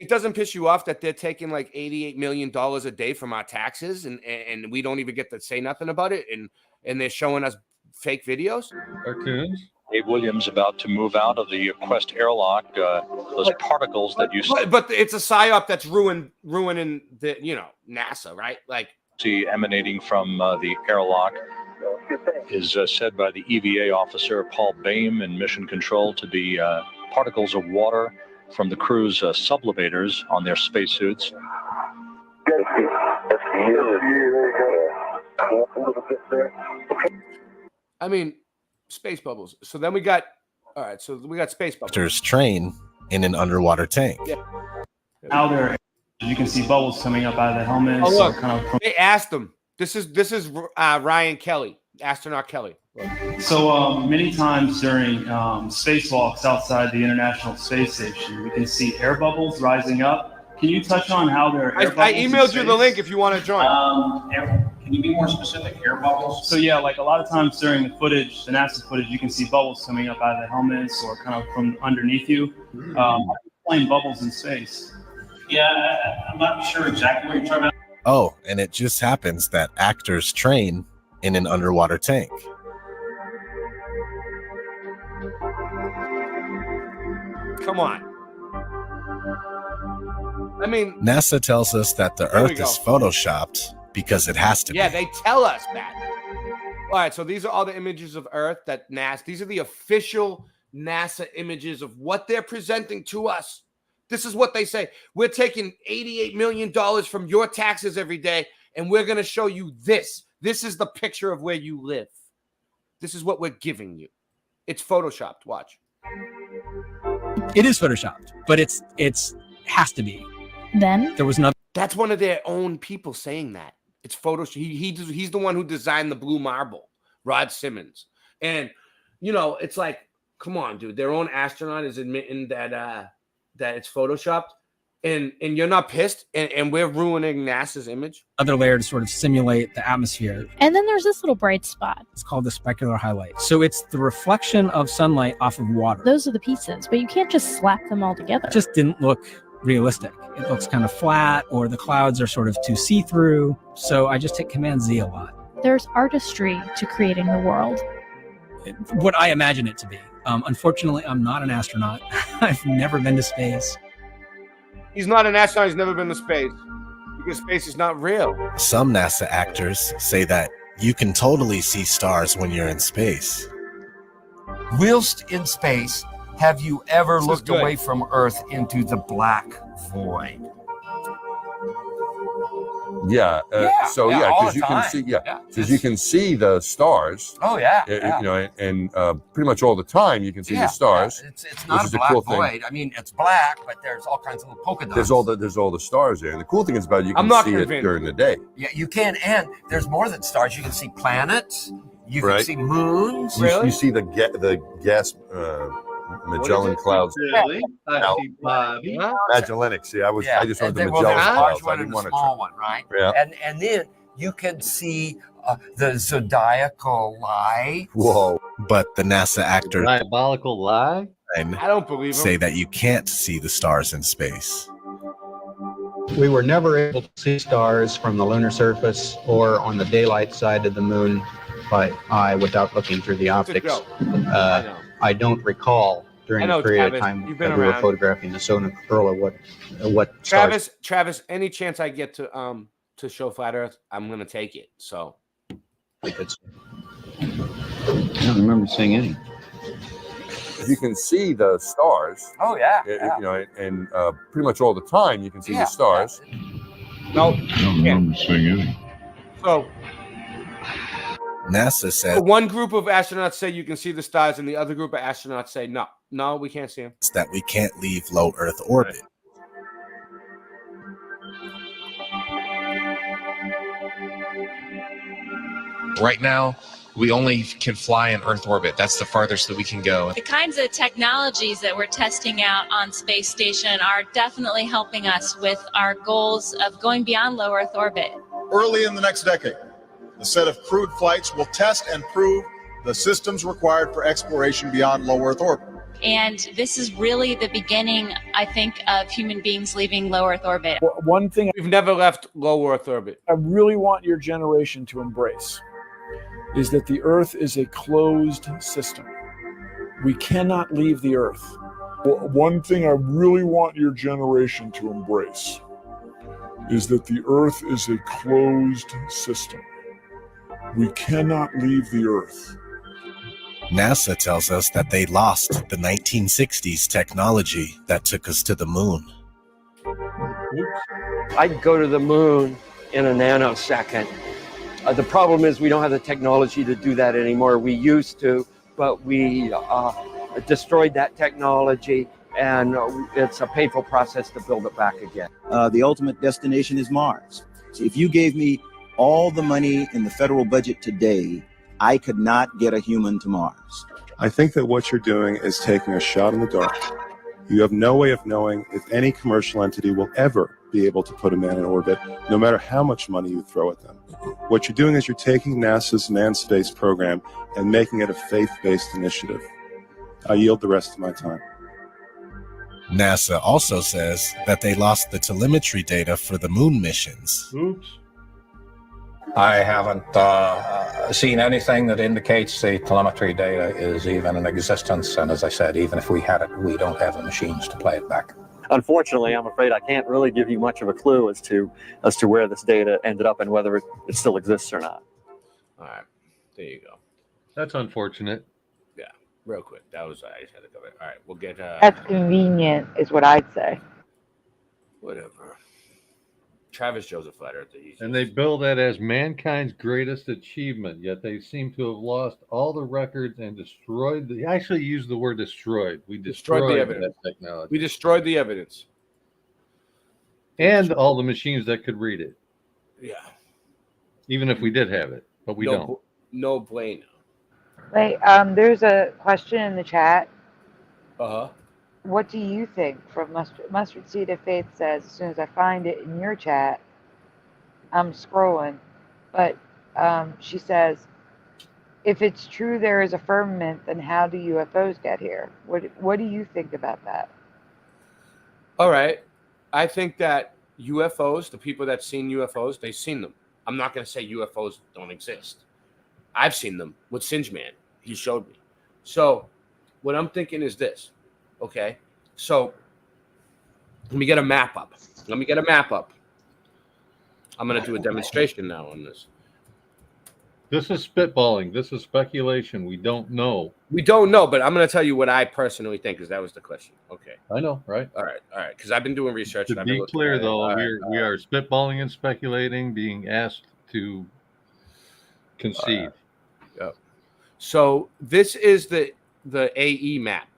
doesn't piss you off that they're taking like $88 million a day from our taxes, and we don't even get to say nothing about it, and they're showing us fake videos. Cartoons. Dave Williams about to move out of the Quest airlock. Those particles that you but it's a psyop that's ruining the NASA, right? Like see emanating from the airlock is said by the EVA officer Paul Baim in Mission Control to be particles of water from the crew's sublimators on their spacesuits. I mean, space bubbles. So then we got space bubbles. Actors train in an underwater tank. Yeah. Out there, you can see bubbles coming up out of the helmets. Oh, look, from... they asked him. This is Ryan Kelly, astronaut Kelly. So many times during spacewalks outside the International Space Station, we can see air bubbles rising up. Can you touch on how they're air bubbles? I emailed you the link if you want to join. Can you be more specific? Air bubbles? So yeah, like a lot of times during the footage, the NASA footage, you can see bubbles coming up out of the helmets or kind of from underneath you. Explain bubbles in space. Yeah, I'm not sure exactly what you're talking about. Oh, and it just happens that actors train in an underwater tank. Come on. I mean, NASA tells us that the Earth is photoshopped because it has to be. Yeah, they tell us that. All right, so these are all the images of Earth that NASA, these are the official NASA images of what they're presenting to us. This is what they say. We're taking $88 million from your taxes every day, and we're going to show you this. This is the picture of where you live. This is what we're giving you. It's photoshopped. Watch. It is photoshopped, but it's has to be. Then there was nothing. That's one of their own people saying that. It's Photoshop. He's the one who designed the blue marble, Rod Simmons. And, it's like, come on, dude. Their own astronaut is admitting that it's photoshopped. And you're not pissed? And we're ruining NASA's image? Other layer to sort of simulate the atmosphere. And then there's this little bright spot. It's called the specular highlight. So it's the reflection of sunlight off of water. Those are the pieces, but you can't just slap them all together. It just didn't look realistic. It looks kind of flat, or the clouds are sort of too see-through. So I just hit Command Z a lot. There's artistry to creating the world. What I imagine it to be. Unfortunately, I'm not an astronaut. I've never been to space. He's not an astronaut. He's never been to space because space is not real. Some NASA actors say that you can totally see stars when you're in space. Whilst in space, have you ever looked away from Earth into the black void? Yeah. Because you can see. Yeah. Because you can see the stars. Oh yeah. And pretty much all the time you can see the stars. Yeah. It's not a black void. I mean, it's black, but there's all kinds of little polka dots. There's all the stars there. And the cool thing is about it, you can see it during the day. Yeah, you can, and there's more than stars. You can see planets. You can see moons. You see the gas. Magellan clouds. Really? Magellanic. See, I just wanted the Magellan clouds. I didn't want to small one, right? Yeah. And then you can see the zodiacal light. Whoa! But the NASA actor diabolical lie. I don't believe him. Say that you can't see the stars in space. We were never able to see stars from the lunar surface or on the daylight side of the moon by eye without looking through the optics. I don't recall during the period of time that we were photographing the solar what stars. Travis, any chance I get to show Flat Earth, I'm gonna take it. So I don't remember seeing any. You can see the stars. Oh yeah. And pretty much all the time you can see the stars. No, I don't remember seeing any. So NASA said one group of astronauts say you can see the stars, and the other group of astronauts say no, we can't see them. It's that we can't leave low Earth orbit. Right now, we only can fly in Earth orbit. That's the farthest that we can go. The kinds of technologies that we're testing out on space station are definitely helping us with our goals of going beyond low Earth orbit. Early in the next decade, the set of crewed flights will test and prove the systems required for exploration beyond low Earth orbit. And this is really the beginning, I think, of human beings leaving low Earth orbit. One thing we've never left low Earth orbit. I really want your generation to embrace is that the Earth is a closed system. We cannot leave the Earth. One thing I really want your generation to embrace is that the Earth is a closed system. We cannot leave the Earth. NASA tells us that they lost the 1960s technology that took us to the moon. I'd go to the moon in a nanosecond. The problem is we don't have the technology to do that anymore. We used to, but we destroyed that technology, and it's a painful process to build it back again. The ultimate destination is Mars. So if you gave me all the money in the federal budget today, I could not get a human to Mars. I think that what you're doing is taking a shot in the dark. You have no way of knowing if any commercial entity will ever be able to put a man in orbit, no matter how much money you throw at them. What you're doing is you're taking NASA's manned space program and making it a faith-based initiative. I yield the rest of my time. NASA also says that they lost the telemetry data for the moon missions. Oops. I haven't seen anything that indicates the telemetry data is even in existence. And as I said, even if we had it, we don't have the machines to play it back. Unfortunately, I'm afraid I can't really give you much of a clue as to where this data ended up and whether it still exists or not. All right, there you go. That's unfortunate. Yeah, real quick. That was I just had to cover it. All right, we'll get. That's convenient, is what I'd say. Whatever. Travis Joseph Flat Earther. And they bill that as mankind's greatest achievement, yet they seem to have lost all the records and destroyed. They actually used the word destroyed. We destroyed the evidence. That technology. We destroyed the evidence. And all the machines that could read it. Yeah. Even if we did have it, but we don't. No bueno. Wait, there's a question in the chat. Uh-huh. What do you think? From Mustard Seed of Faith says, as soon as I find it in your chat, I'm scrolling. But she says, if it's true there is a firmament, then how do UFOs get here? What do you think about that? All right. I think that UFOs, the people that seen UFOs, they've seen them. I'm not going to say UFOs don't exist. I've seen them with Singe Man. He showed me. So what I'm thinking is this. Okay, so let me get a map up. I'm going to do a demonstration now on this. This is spitballing. This is speculation. We don't know. We don't know, but I'm going to tell you what I personally think, because that was the question. Okay. I know, right? All right, because I've been doing research. To be clear, though, we are spitballing and speculating, being asked to conceive. Yep. So this is the AE map.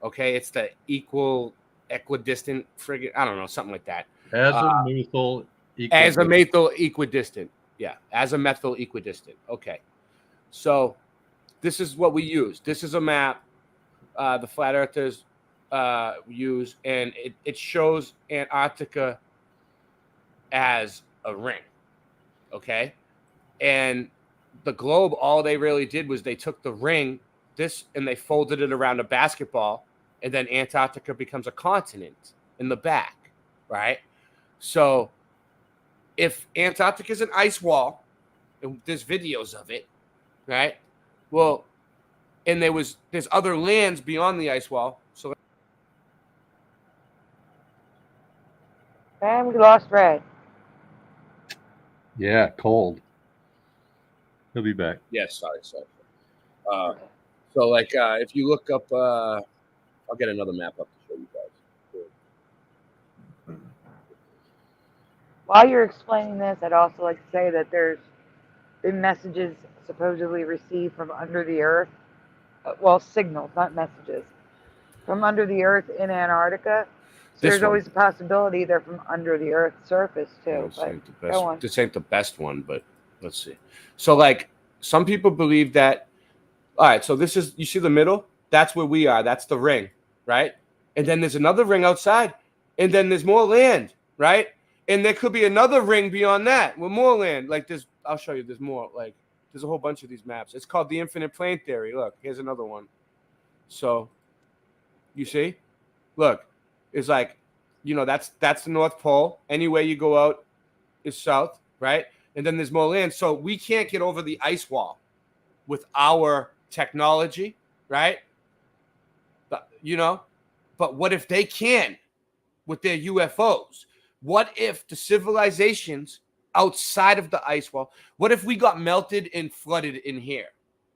Okay, it's the equidistant frigate. I don't know, something like that. Azimuthal equidistant. Yeah, azimuthal equidistant. Okay, so this is what we use. This is a map the flat earthers use, and it shows Antarctica as a ring. Okay, and the globe, all they really did was they took the ring, and they folded it around a basketball, and then Antarctica becomes a continent in the back, right? So if Antarctica is an ice wall, and there's videos of it, right? Well, and there's other lands beyond the ice wall. So And we lost Ray. Yeah, cold. He'll be back. Yes, sorry. So like if you look up, I'll get another map up to show you guys. While you're explaining this, I'd also like to say that there's been messages supposedly received from under the earth. Well, signals, not messages, from under the earth in Antarctica. There's always a possibility they're from under the Earth's surface too. Go on. This ain't the best one, but let's see. So like some people believe that. All right, so this is, you see the middle? That's where we are. That's the ring, right? And then there's another ring outside, and then there's more land, right? And there could be another ring beyond that with more land. Like there's, I'll show you. There's more. Like there's a whole bunch of these maps. It's called the infinite plane theory. Look, here's another one. So you see, look. Is like, you know, that's the North Pole. Any way you go out is south, right? And then there's more land. So we can't get over the ice wall with our technology, right? But, you know, but what if they can with their UFOs? What if the civilizations outside of the ice wall, what if we got melted and flooded in here?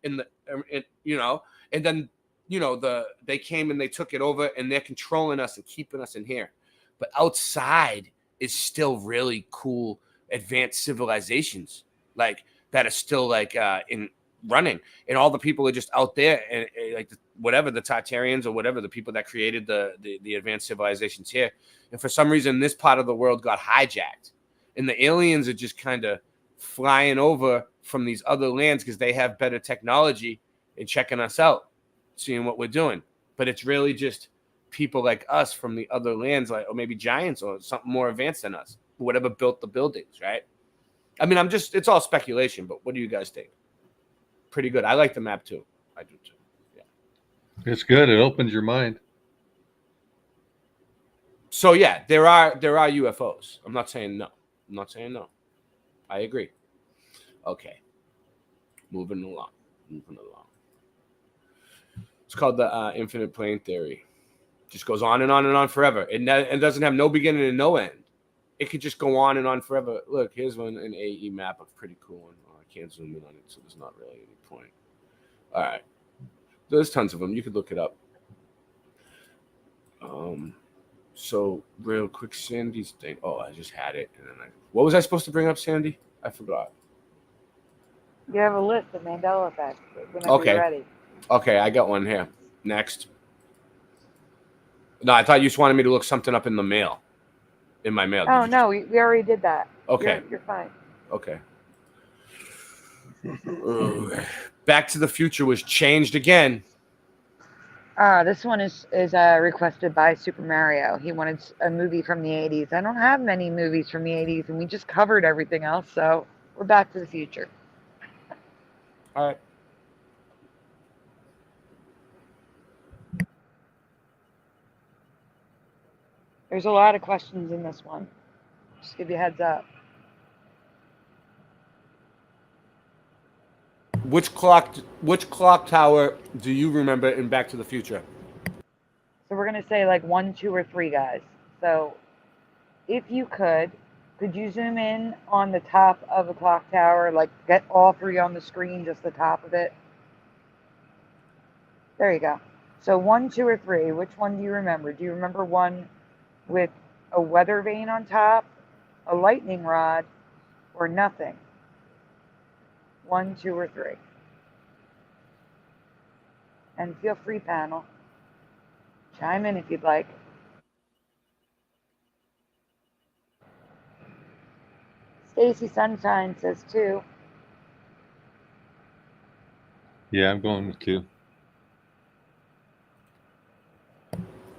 You know, and then you know, they came and they took it over and they're controlling us and keeping us in here. But outside is still really cool advanced civilizations like that are still like in running. And all the people are just out there and like whatever, the Tartarians or whatever, the people that created the advanced civilizations here. And for some reason, this part of the world got hijacked. And the aliens are just kind of flying over from these other lands because they have better technology and checking us out, seeing what we're doing. But it's really just people like us from the other lands, like, or maybe giants or something more advanced than us, whatever built the buildings, right? I mean, it's all speculation, but what do you guys think? Pretty good. I like the map too. I do too. Yeah. It's good. It opens your mind. So yeah, there are UFOs. I'm not saying no. I agree. Okay. Moving along. It's called the infinite plane theory. Just goes on and on and on forever. It doesn't have no beginning and no end. It could just go on and on forever. Look, here's an AE map, a pretty cool one. Oh, I can't zoom in on it, so there's not really any point. All right. There's tons of them. You could look it up. So real quick, Sandy's thing. Oh, I just had it. And then what was I supposed to bring up, Sandy? I forgot. You have a list of Mandela effects whenever you're ready. Okay, I got one here. Next. No, I thought you just wanted me to look something up in the mail. In my mail. Oh, no, we already did that. Okay. You're fine. Okay. Back to the Future was changed again. This one is requested by Super Mario. He wanted a movie from the 80s. I don't have many movies from the 80s, and we just covered everything else, so we're back to the future. All right. There's a lot of questions in this one. Just give you a heads up. Which clock tower do you remember in Back to the Future? So we're going to say like 1, 2, or 3, guys. So if you could you zoom in on the top of the clock tower, like get all 3 on the screen, just the top of it? There you go. So 1, 2, or 3, which one do you remember? Do you remember one with a weather vane on top, a lightning rod, or nothing? 1, 2, or 3. And feel free, panel. Chime in if you'd like. Stacy Sunshine says 2. Yeah, I'm going with 2.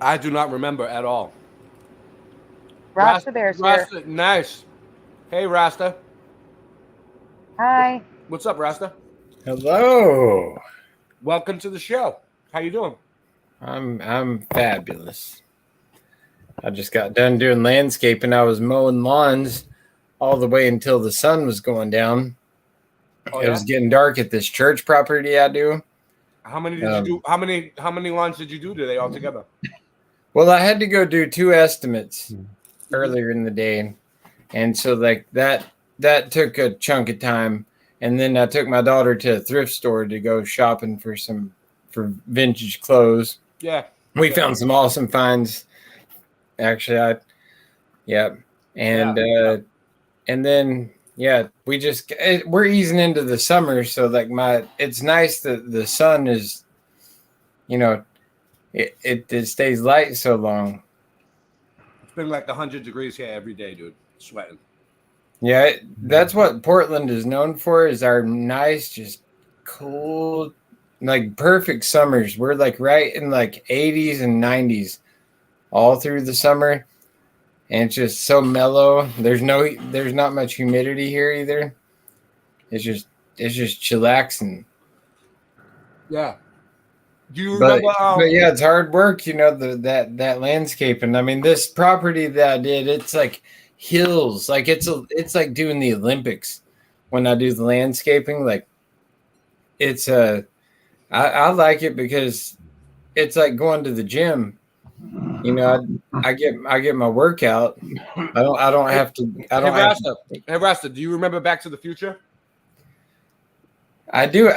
I do not remember at all. Rasta Bear's here. Nice. Hey, Rasta. Hi. What's up, Rasta? Hello. Welcome to the show. How you doing? I'm fabulous. I just got done doing landscaping. I was mowing lawns all the way until the sun was going down. It was getting dark at this church property I do. How many did you do? How many lawns did you do today altogether? Well, I had to go do 2 estimates earlier in the day, and so like that took a chunk of time. And then I took my daughter to a thrift store to go shopping for vintage clothes. Yeah. We found some awesome finds. Actually, and then we're easing into the summer, so like it's nice that the sun is, it stays light so long. It's been like 100 degrees here every day, dude. Sweating. Yeah, that's what Portland is known for, is our nice, just cool, like perfect summers. We're like right in like 80s and 90s all through the summer. And it's just so mellow. There's not much humidity here either. It's just chillaxing. Yeah. Do you But, remember? but yeah, it's hard work, that landscape. And I mean, this property that I did, it's like hills, like it's like doing the Olympics when I do the landscaping. Like it's I like it because it's like going to the gym. I get my workout. I don't have to. Hey, Rasta, do you remember Back to the Future? I do.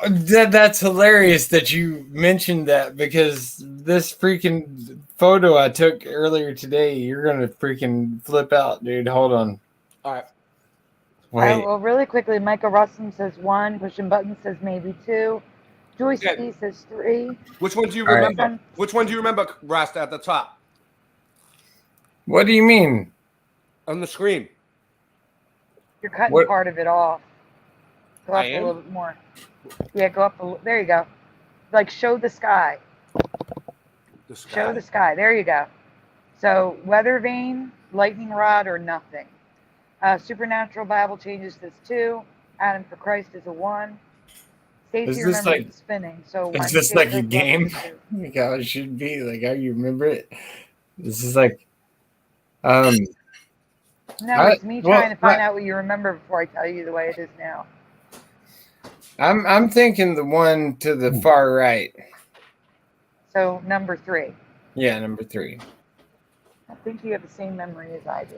That's hilarious that you mentioned that, because this freaking photo I took earlier today, you're gonna freaking flip out, dude. Hold on. All right. Wait. Well, really quickly, Michael Russell says 1. Pushing Button says maybe 2. Joyce C says 3. Which one do you All right. remember? Which one do you remember, Rasta, at the top What do you mean? on the screen? You're cutting What? part of it off. Go up I a am? little bit more. Yeah, go up a little. There you go. Like, show the sky. The sky. Show the sky. There you go. So, weather vane, lightning rod, or nothing. Supernatural Bible Changes says 2. Adam for Christ is a 1. Stacey Is this remembers like- the spinning. So Is one, this two, like a three, game? four, two. Like how it should be? Like how you remember it? This is like, No, it's me well, trying to find out what you remember before I tell you the way it is now. I'm thinking the one to the far right. So number 3. Yeah, number 3. I think you have the same memory as I do.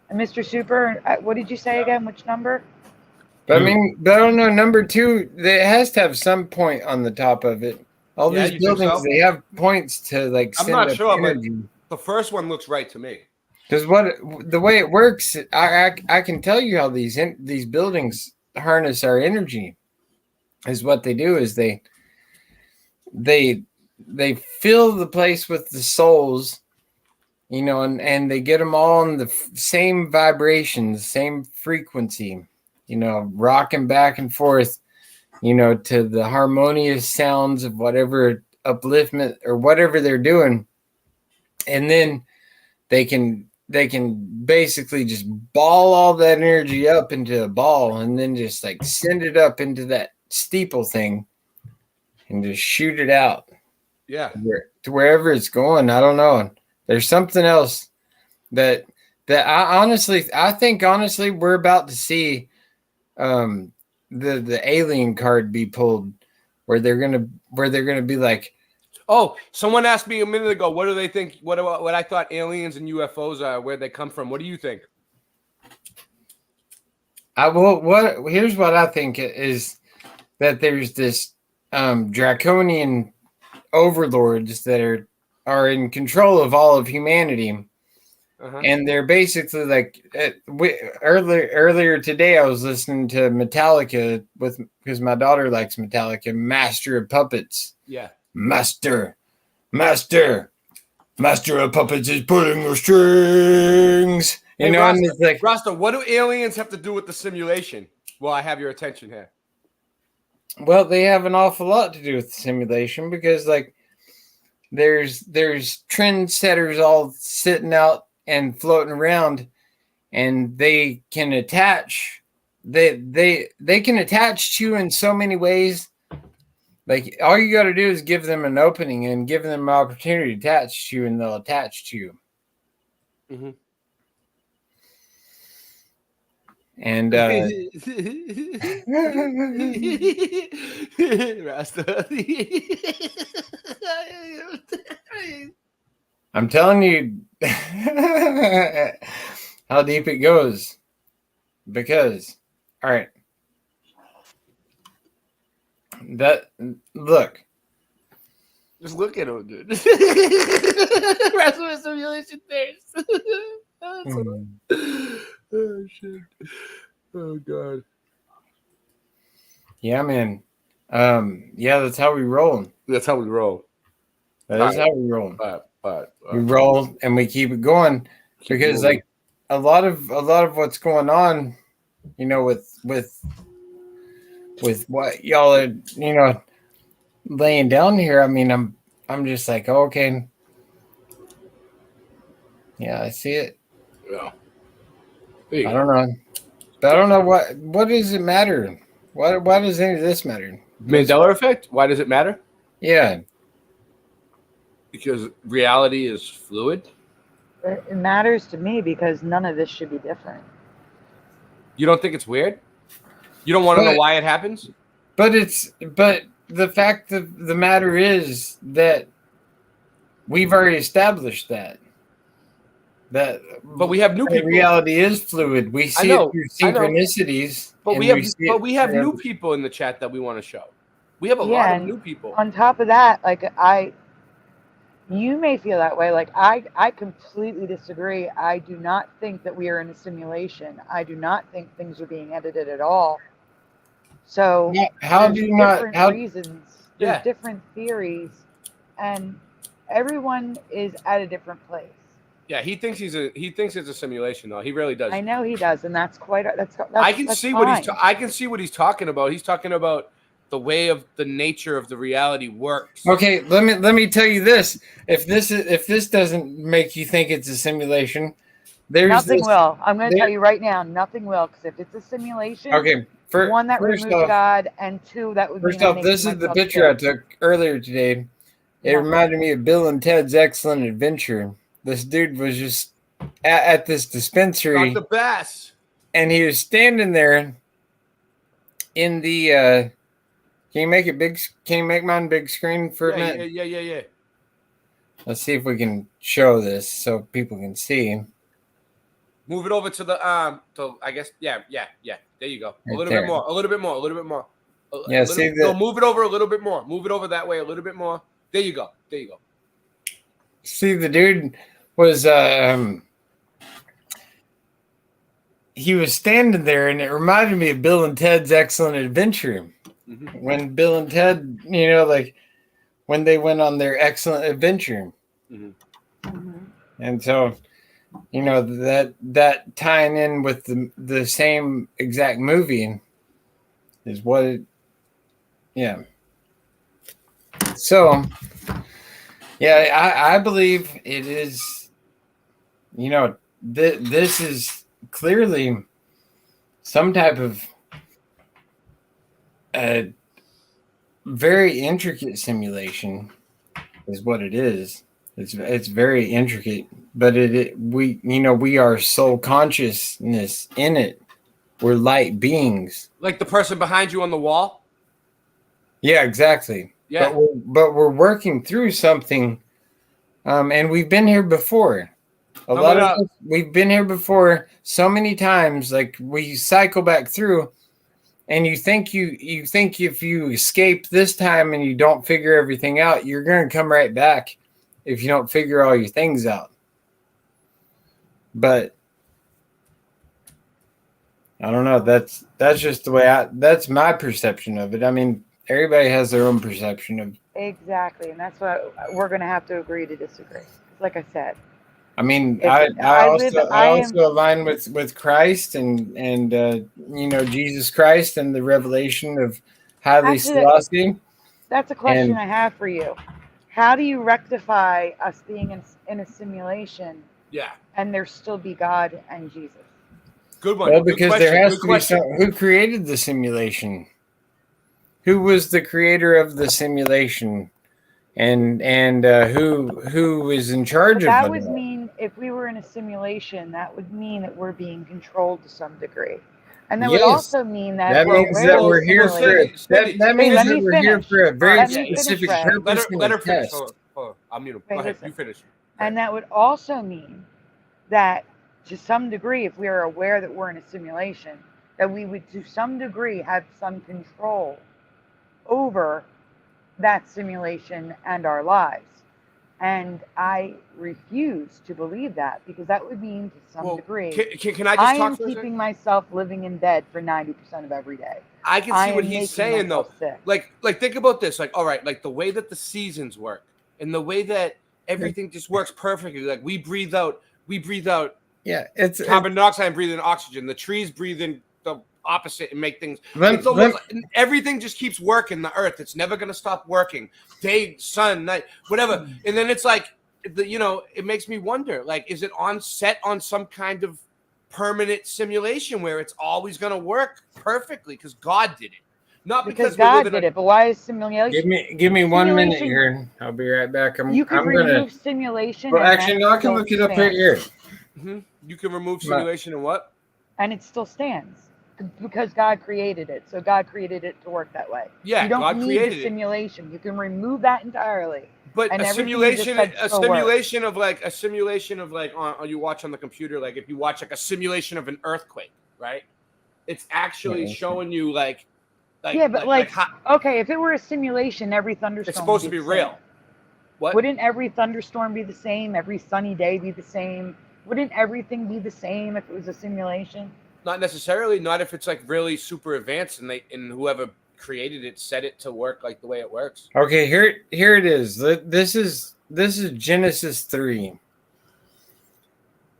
And Mr. Super, what did you say again? Which number? But I mean, but I don't know. Number 2, it has to have some point on the top of it. All Yeah, these you think buildings, so? they have points to like I'm send not up sure, but energy. the first one looks right to me. Because the way it works, I can tell you how these buildings harness our energy. Is what they do is they fill the place with the souls, and they get them all on the same vibration, the same frequency, rocking back and forth, to the harmonious sounds of whatever upliftment or whatever they're doing, and then they can basically just ball all that energy up into a ball and then just like send it up into that steeple thing and just shoot it out. Yeah. To wherever it's going. I don't know. There's something else that I think we're about to see the alien card be pulled where they're gonna be like, oh, someone asked me a minute ago, what do they think? What I thought aliens and UFOs are, where they come from. What do you think? Here's what I think is that there's this draconian overlords that are in control of all of humanity. And they're basically like, earlier today I was listening to Metallica because my daughter likes Metallica, Master of Puppets. Yeah. Master of Puppets is pulling the strings. Hey, and Rasta, it's like, Rasta, what do aliens have to do with the simulation? Well, I have your attention here. well, they have an awful lot to do with the simulation because like there's trendsetters all sitting out and floating around, and they can attach they can attach to you in so many ways. Like all you got to do is give them an opening and give them an opportunity to attach to you, and they'll attach to you. Mm-hmm. And Rasta. I'm telling you how deep it goes. Because, all right, look. Just look at him, dude. Rasta simulation theories. Oh shit! Oh god! Yeah, man. Yeah, that's how we roll. That's how we roll. That is how we roll. But we roll and we keep it going because rolling. like a lot of what's going on, you know, with what y'all are, you know, laying down here. I mean, I'm just like, okay. Yeah, I see it. Yeah. I don't know. But I don't know what does it matter? Why does any of this matter? Mandela effect? Why does it matter? Yeah. Because reality is fluid. It matters to me because none of this should be different. You don't think it's weird? You don't want to know why it happens? But the fact of the matter is that we've already established that. But we have new people. Reality is fluid. We see it through synchronicities. But we have new people in the chat that we want to show. We have a lot of new people. On top of that, like you may feel that way. Like I completely disagree. I do not think that we are in a simulation. I do not think things are being edited at all. So how do you not? Different reasons. There's different theories, and everyone is at a different place. Yeah, he thinks it's a simulation though. He really does. I know he does, and that's quite. That's I can that's see fine. I can see what he's talking about. He's talking about the way of the nature of the reality works. Okay, let me tell you this. If this doesn't make you think it's a simulation, nothing will. I'm going to tell you right now, nothing will. Because if it's a simulation, okay, one that removes God, and two that would. First off, this is the picture I took earlier today. It reminded me of Bill and Ted's Excellent Adventure. This dude was just at this dispensary. Dr. Bass. And he was standing there in the can you make it big? Can you make mine big screen for a minute? Yeah. Let's see if we can show this so people can see. Move it over to the I guess yeah. There you go. Right a little bit more. Yeah, see that. No, move it over a little bit more. Move it over that way a little bit more. There you go. See, the dude was he was standing there, and it reminded me of Bill and Ted's Excellent Adventure. Mm-hmm. When Bill and Ted, you know, like when they went on their excellent adventure. Mm-hmm. And so, you know, that tying in with the same exact movie is what it, yeah. So, yeah, I believe it is, you know, this is clearly some type of a very intricate simulation is what it is. It's very intricate, but we are soul consciousness in it. We're light beings. Like the person behind you on the wall? Yeah, exactly. Yeah. But we're working through something, and we've been here before. We've been here before so many times. Like we cycle back through, and you think if you escape this time and you don't figure everything out, you're going to come right back if you don't figure all your things out. But I don't know. That's just the way that's my perception of it. I mean, everybody has their own perception of. Exactly, and that's what we're going to have to agree to disagree. Like I said. I mean, I also align with Christ and you know, Jesus Christ and the revelation of Haile Selassie. That's a question I have for you. How do you rectify us being in a simulation? Yeah. And there still be God and Jesus? Good one. Well, because there has to be someone who created the simulation. Who was the creator of the simulation? And who is in charge of that? That would mean if we were in a simulation, that would mean that we're being controlled to some degree, and that would also mean that means that we're here for it. That means that we're here for a very specific purpose. Let her finish. Hold on. I'm mute. Go ahead. You finish. And that would also mean that to some degree, if we are aware that we're in a simulation, that we would to some degree have some control over that simulation and our lives. And I refuse to believe that, because that would mean to some degree can I just talk am keeping myself living in bed for 90% of every day. I can see what he's saying though. Like think about this. Like, all right, like the way that the seasons work, and the way that everything just works perfectly. Like we breathe out. Yeah, it's carbon dioxide and breathe in oxygen. The trees breathe in the opposite and make things. Everything just keeps working. The earth, it's never gonna stop working. Day, sun, night, whatever. And then it's like, it makes me wonder. Like, is it set on some kind of permanent simulation where it's always gonna work perfectly because God did it? Not because God did it, but why is simulation? Give me 1 minute here. I'll be right back. You can remove simulation. Well, actually, no, I can look it up right here. You can remove simulation and what? And it still stands because God created it. So God created it to work that way. Yeah, you don't God need created the it. simulation. You can remove that entirely. But and a simulation of like on you watch on the computer, like if you watch like a simulation of an earthquake, right? It's actually showing you like okay, if it were a simulation, every thunderstorm it's supposed to be real. What? Wouldn't every thunderstorm be the same? Every sunny day be the same? Wouldn't everything be the same if it was a simulation? Not necessarily. Not if it's like really super advanced and whoever created it set it to work like the way it works. Okay, here it is. This is Genesis 3.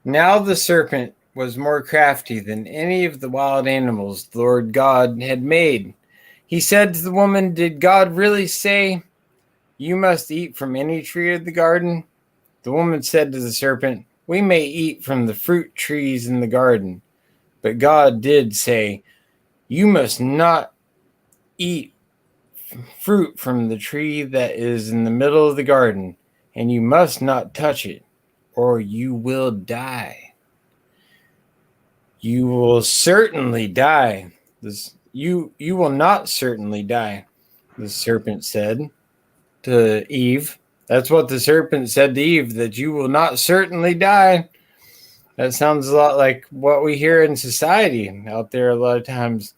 Now the serpent was more crafty than any of the wild animals the Lord God had made. He said to the woman, "Did God really say, 'You must eat from any tree of the garden'?" The woman said to the serpent, "We may eat from the fruit trees in the garden. But God did say, 'You must not eat fruit from the tree that is in the middle of the garden, and you must not touch it, or you will die.'" "You will certainly die. You will not certainly die," the serpent said to Eve. That's what the serpent said to Eve, that you will not certainly die. That sounds a lot like what we hear in society out there a lot of times,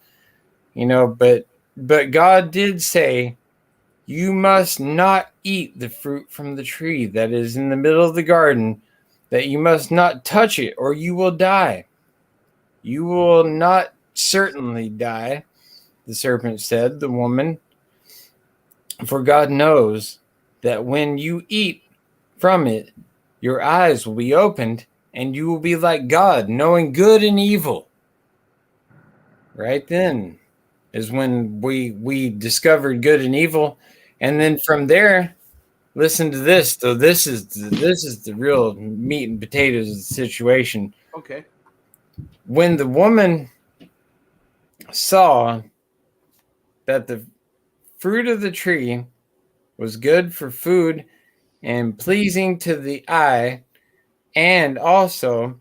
but God did say, "You must not eat the fruit from the tree that is in the middle of the garden, that you must not touch it or you will die." "You will not certainly die," the serpent said, the woman, "for God knows that when you eat from it, your eyes will be opened and you will be like God, knowing good and evil." Right then is when we discovered good and evil. And then from there, listen to this. So this is the real meat and potatoes of the situation. Okay. When the woman saw that the fruit of the tree was good for food and pleasing to the eye, and also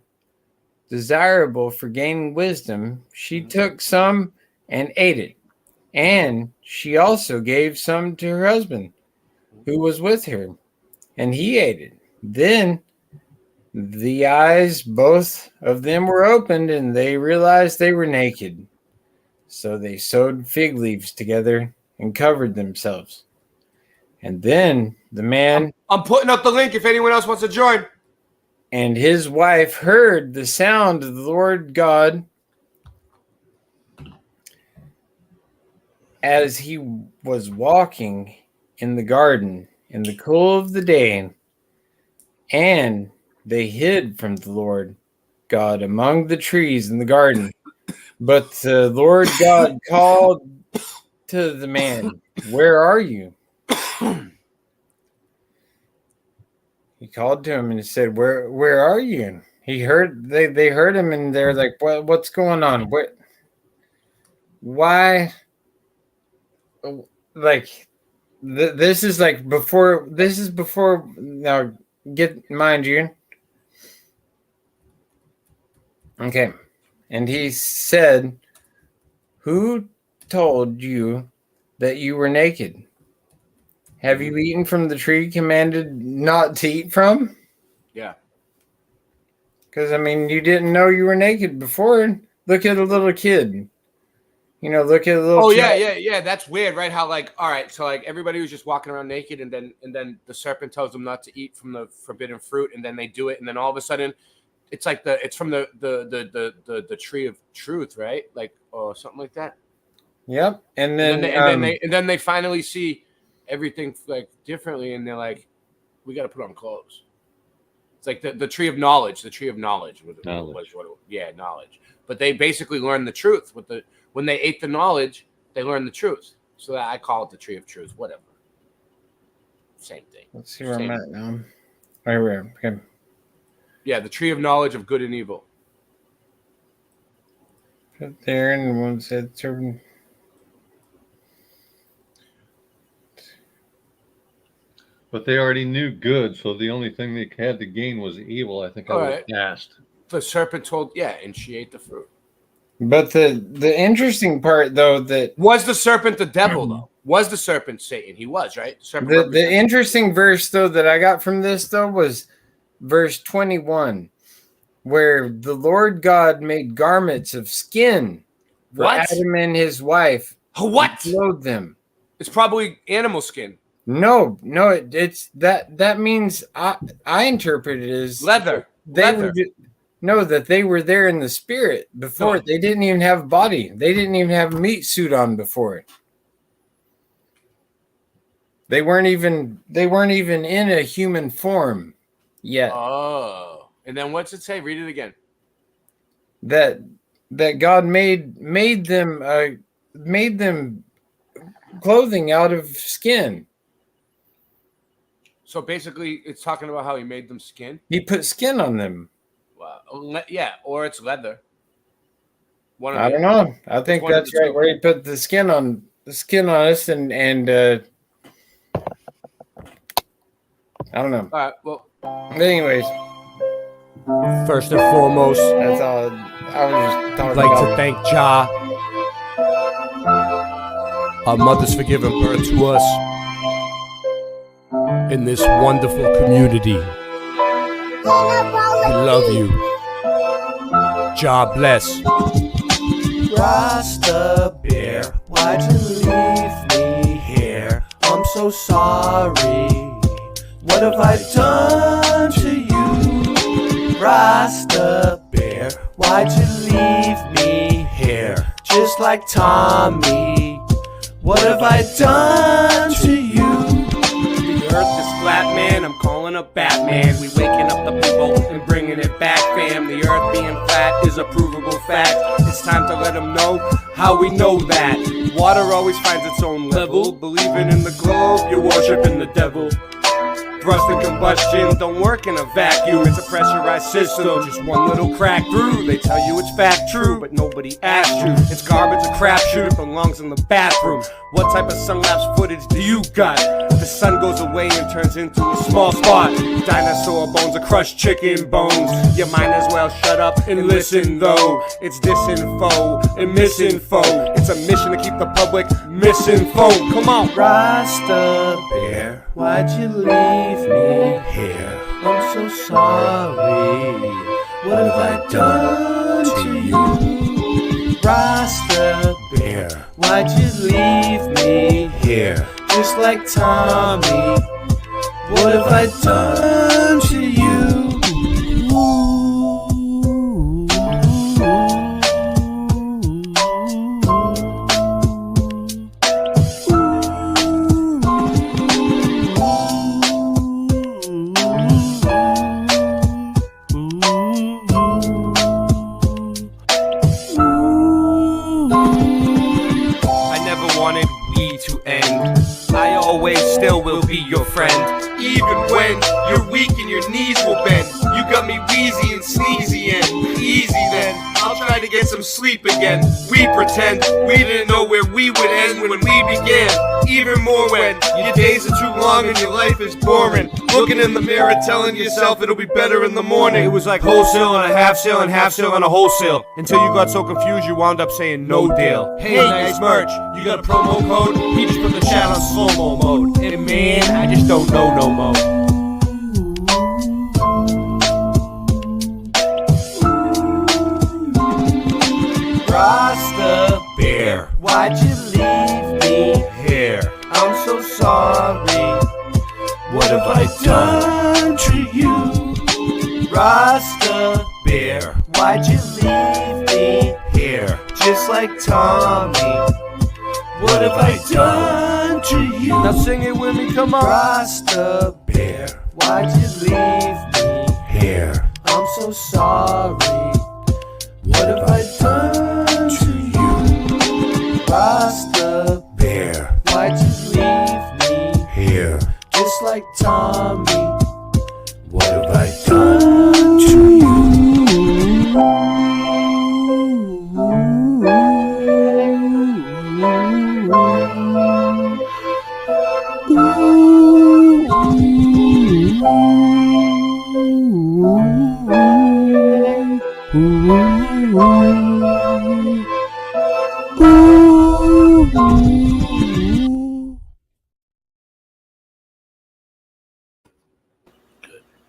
desirable for gaining wisdom, she took some and ate it. And she also gave some to her husband, who was with her, and he ate it. Then the eyes, both of them, were opened, and they realized they were naked. So they sewed fig leaves together and covered themselves. And then the man... I'm putting up the link if anyone else wants to join. And his wife heard the sound of the Lord God as he was walking in the garden in the cool of the day, and they hid from the Lord God among the trees in the garden. But the Lord God called to the man, "Where are you?" He called to him and he said, Where are you?" He heard they heard him, and they're like, "What's going on? Why?" Like this is like before. This is before. Now, mind you. Okay, and he said, "Who told you that you were naked? Have you eaten from the tree commanded not to eat from?" Yeah. Because, you didn't know you were naked before. Look at a little kid. Look at a little kid. Yeah. That's weird, right? How all right, so everybody was just walking around naked, and then the serpent tells them not to eat from the forbidden fruit, and then they do it, and then all of a sudden, it's like it's from the tree of truth, right? Or something like that. Yep. And then they finally see everything differently, and they're like, We got to put on clothes. It's like the tree of knowledge. The tree of knowledge. Knowledge. Knowledge. But they basically learned the truth. When they ate the knowledge, they learned the truth. So I call it the tree of truth. Whatever. Same thing. Let's see where I'm at now. Right where? Okay. Yeah, the tree of knowledge of good and evil. Put there, and one said certain. But they already knew good, so the only thing they had to gain was evil. I think I was asked. The serpent told, and she ate the fruit. But the interesting part, though, that was the serpent the devil, though? Was the serpent Satan? He was, right? The interesting verse, though, that I got from this, though, was verse 21, where the Lord God made garments of skin for Adam and his wife. What? Clothed them. It's probably animal skin. No, it's that means I interpret it as leather. That they were there in the spirit before. They didn't even have a body. They didn't even have a meat suit on before it. They weren't even in a human form yet. Oh, and then what's it say? Read it again. That God made them clothing out of skin. So basically, it's talking about how he made them skin. He put skin on them. Wow. Yeah, or it's leather. I don't know. I think that's right. Where he put the skin on us, and I don't know. All right. Well. Anyways. First and foremost, that's all. I was just talking I'd like to thank Ja, our mothers, for giving birth to us in this wonderful community. We love you. Ja bless. Rasta Bear, why'd you leave me here? I'm so sorry. What have I done to you? Rasta Bear, why'd you leave me here? Just like Tommy. What have I done to you? The earth is flat, man. I'm calling up Batman. We waking up the people and bringing it back, fam. The earth being flat is a provable fact. It's time to let them know how we know that. Water always finds its own level. Believing in the globe, you're worshiping the devil. Thrust and combustion don't work in a vacuum. It's a pressurized system, just one little crack through. They tell you it's fact true, but nobody asked you. It's garbage, a crapshoot, it belongs in the bathroom. What type of sun-lapse footage do you got? The sun goes away and turns into a small spot. Dinosaur bones are crushed chicken bones. You might as well shut up and listen though. It's disinfo and misinfo. It's a mission to keep the public misinformed. Come on. Rasta Bear, why'd you leave me here? I'm so sorry. What have I done to you? Rasta Bear, why'd you leave me here? Just like Tommy. What have I done to you? Still will be your friend. Even when you're weak and your knees will bend. You got me wheezy and sneezy and easy then. I'll try to get some sleep again. We pretend we didn't know where we would end when we began. Even more when your days are too long and your life is boring. Looking in the mirror telling yourself it'll be better in the morning. It was like wholesale and a half sale and half sale and a wholesale. Until you got so confused you wound up saying no deal. Hey, nice merch, you got a promo code? He just put the chat on slow-mo mode. And man, I just don't know no more. Rasta Bear, why'd you leave me here? I'm so sorry. What have I done to you? Rasta Bear, why'd you leave me here? Just like Tommy. What have I done to you? Now sing it with me, come on. Rasta Bear, Why'd you leave me here? I'm so sorry. What have I done to you? Rasta Bear, why'd you leave me here? Just like Tommy. What have I done to you?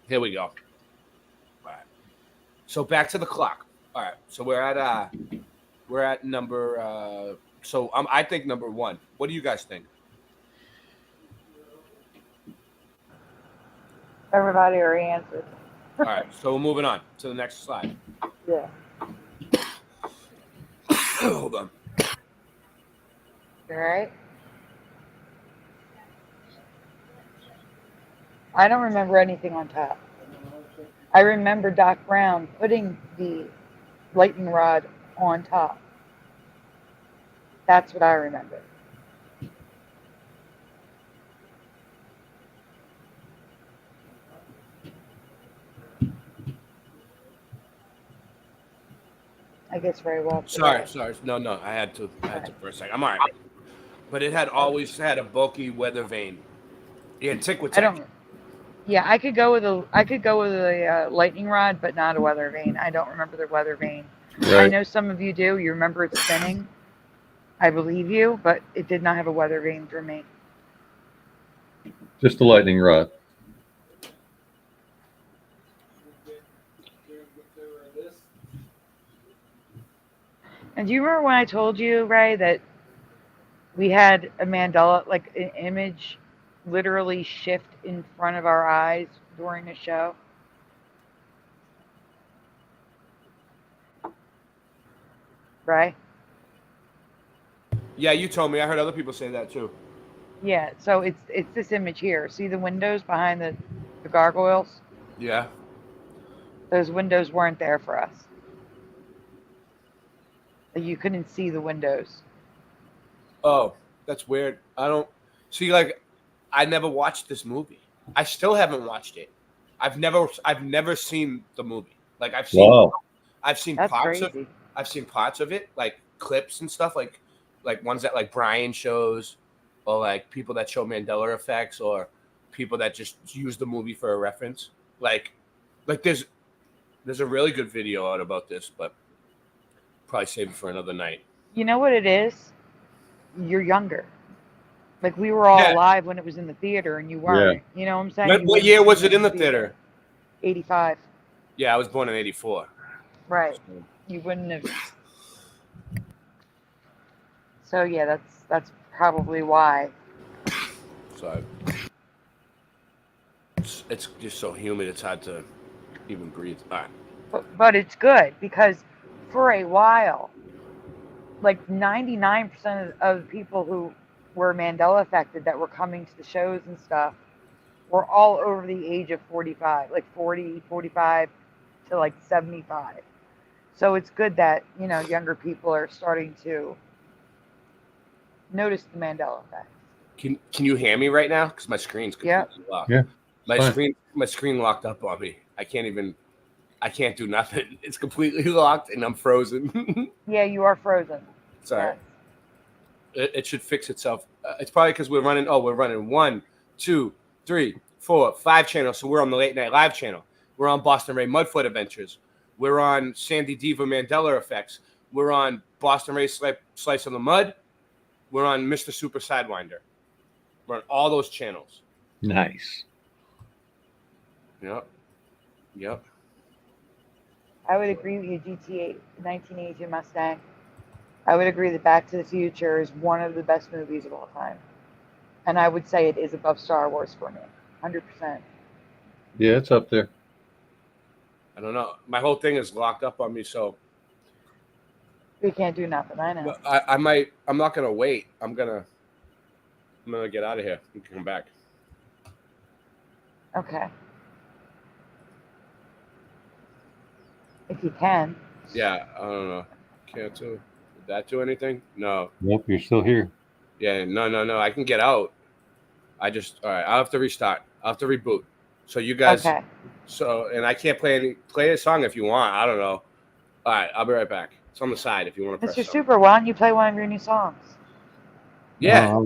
Here we go. All right. So back to the clock. All right. So we're at number. So I think number 1. What do you guys think? Everybody already answered. All right. So we're moving on to the next slide. Yeah. Hold on. All right. I don't remember anything on top. I remember Doc Brown putting the lightning rod on top. That's what I remember. I guess very well. Sorry. No. I had to for a second. I'm all right. But it had always had a bulky weather vane. Yeah, tick with tick. Yeah, I could go with a lightning rod, but not a weather vane. I don't remember the weather vane. Right. I know some of you do. You remember it spinning. I believe you, but it did not have a weather vane for me. Just a lightning rod. And do you remember when I told you, Ray, that we had a Mandela, like an image literally shift in front of our eyes during a show? Right? Yeah, you told me. I heard other people say that too. Yeah, so it's this image here. See the windows behind the gargoyles? Yeah. Those windows weren't there for us. You couldn't see the windows. Oh, that's weird. I don't see. Like, I never watched this movie. I still haven't watched it. I've never seen the movie. Like I've seen That's parts crazy. of. I've seen parts of it, like clips and stuff, like ones that like Brian shows, or like people that show Mandela effects, or people that just use the movie for a reference. Like there's a really good video out about this, but probably save it for another night. You know what it is? You're younger. Like we were all alive when it was in the theater, and you weren't. Yeah. You know what I'm saying? What year was it in the theater? 85. Yeah, I was born in 84. Right. You wouldn't have. So yeah, that's probably why. So it's just so humid, it's hard to even breathe. All right. But it's good because for a while, like 99% of the people who were Mandela affected that were coming to the shows and stuff were all over the age of 45, like 40, 45 to like 75. So it's good that, you know, younger people are starting to notice the Mandela effect. Can you hear me right now? Because my screen's completely locked. Yeah. My screen locked up on me. I can't do nothing. It's completely locked and I'm frozen. Yeah, you are frozen. Sorry. It should fix itself. It's probably because we're running 1, 2, 3, 4, 5 channels. So we're on the Late Night Live channel. We're on Boston Ray Mudflood Adventures. We're on SandyDivA Mandela Effects. We're on Boston Ray Slice of the Mud. We're on Mr. Super Sidewinder. We're on all those channels. Nice. Yep. I would agree with you, GT8, 1982 Mustang. I would agree that Back to the Future is one of the best movies of all time. And I would say it is above Star Wars for me, 100%. Yeah, it's up there. I don't know. My whole thing is locked up on me, so we can't do nothing. I know. I'm not gonna wait. I'm gonna get out of here. You can come back. Okay. If you can. Yeah, I don't know. Cancel. Did that do anything? No. Nope, you're still here. Yeah, no. I can get out. All right. I'll have to restart. I'll have to reboot. So you guys. Okay. So and I can't play a song if you want. I don't know. All right, I'll be right back. It's on the side if you want to press. Mr. Super, why don't you play one of your new songs? Yeah,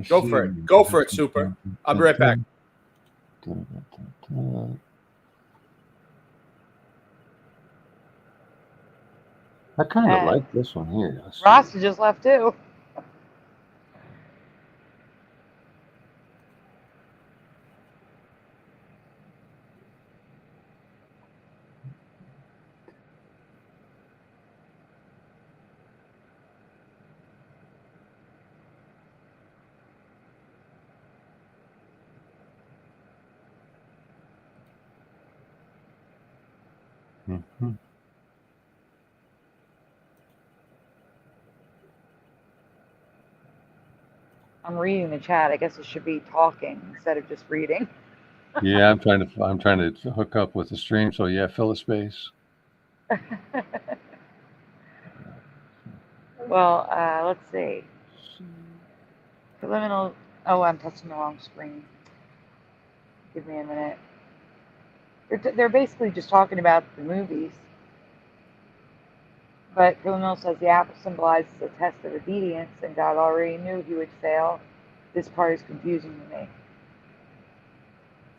go for it. Go for it, Super. I'll be right back. I kind of like this one here. Ross just left too. Mm-hmm. I'm reading the chat. I guess it should be talking instead of just reading. Yeah, I'm trying to hook up with the stream. So yeah, fill the space. Well, let's see. Preliminal. Oh, I'm touching the wrong screen. Give me a minute. They're basically just talking about the movies. But Preliminal says the apple symbolizes a test of obedience, and God already knew he would fail. This part is confusing to me.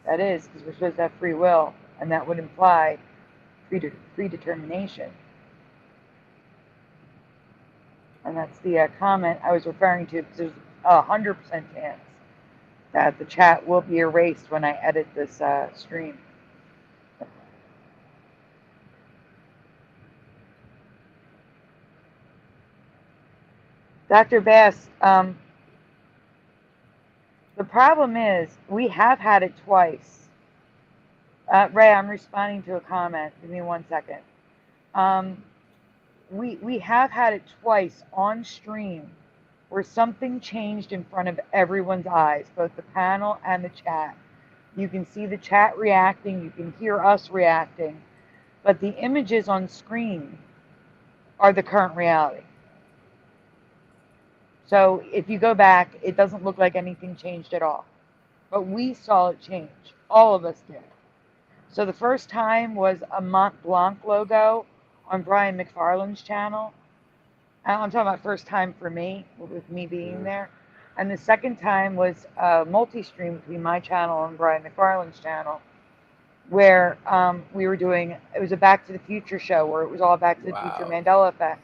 That is, because we're supposed to have free will, and that would imply predetermination. And that's the comment I was referring to, because there's a 100% chance that the chat will be erased when I edit this stream. Dr. Bass, the problem is we have had it twice. Ray, I'm responding to a comment. Give me 1 second. We have had it twice on stream where something changed in front of everyone's eyes, both the panel and the chat. You can see the chat reacting, you can hear us reacting, but the images on screen are the current reality. So if you go back, it doesn't look like anything changed at all. But we saw it change. All of us did. So the first time was a Mont Blanc logo on Brian McFarlane's channel. I'm talking about first time for me, with me being there. And the second time was a multi-stream between my channel and Brian McFarlane's channel, where we were doing, it was a Back to the Future show where it was all Back to the Future Mandela effects.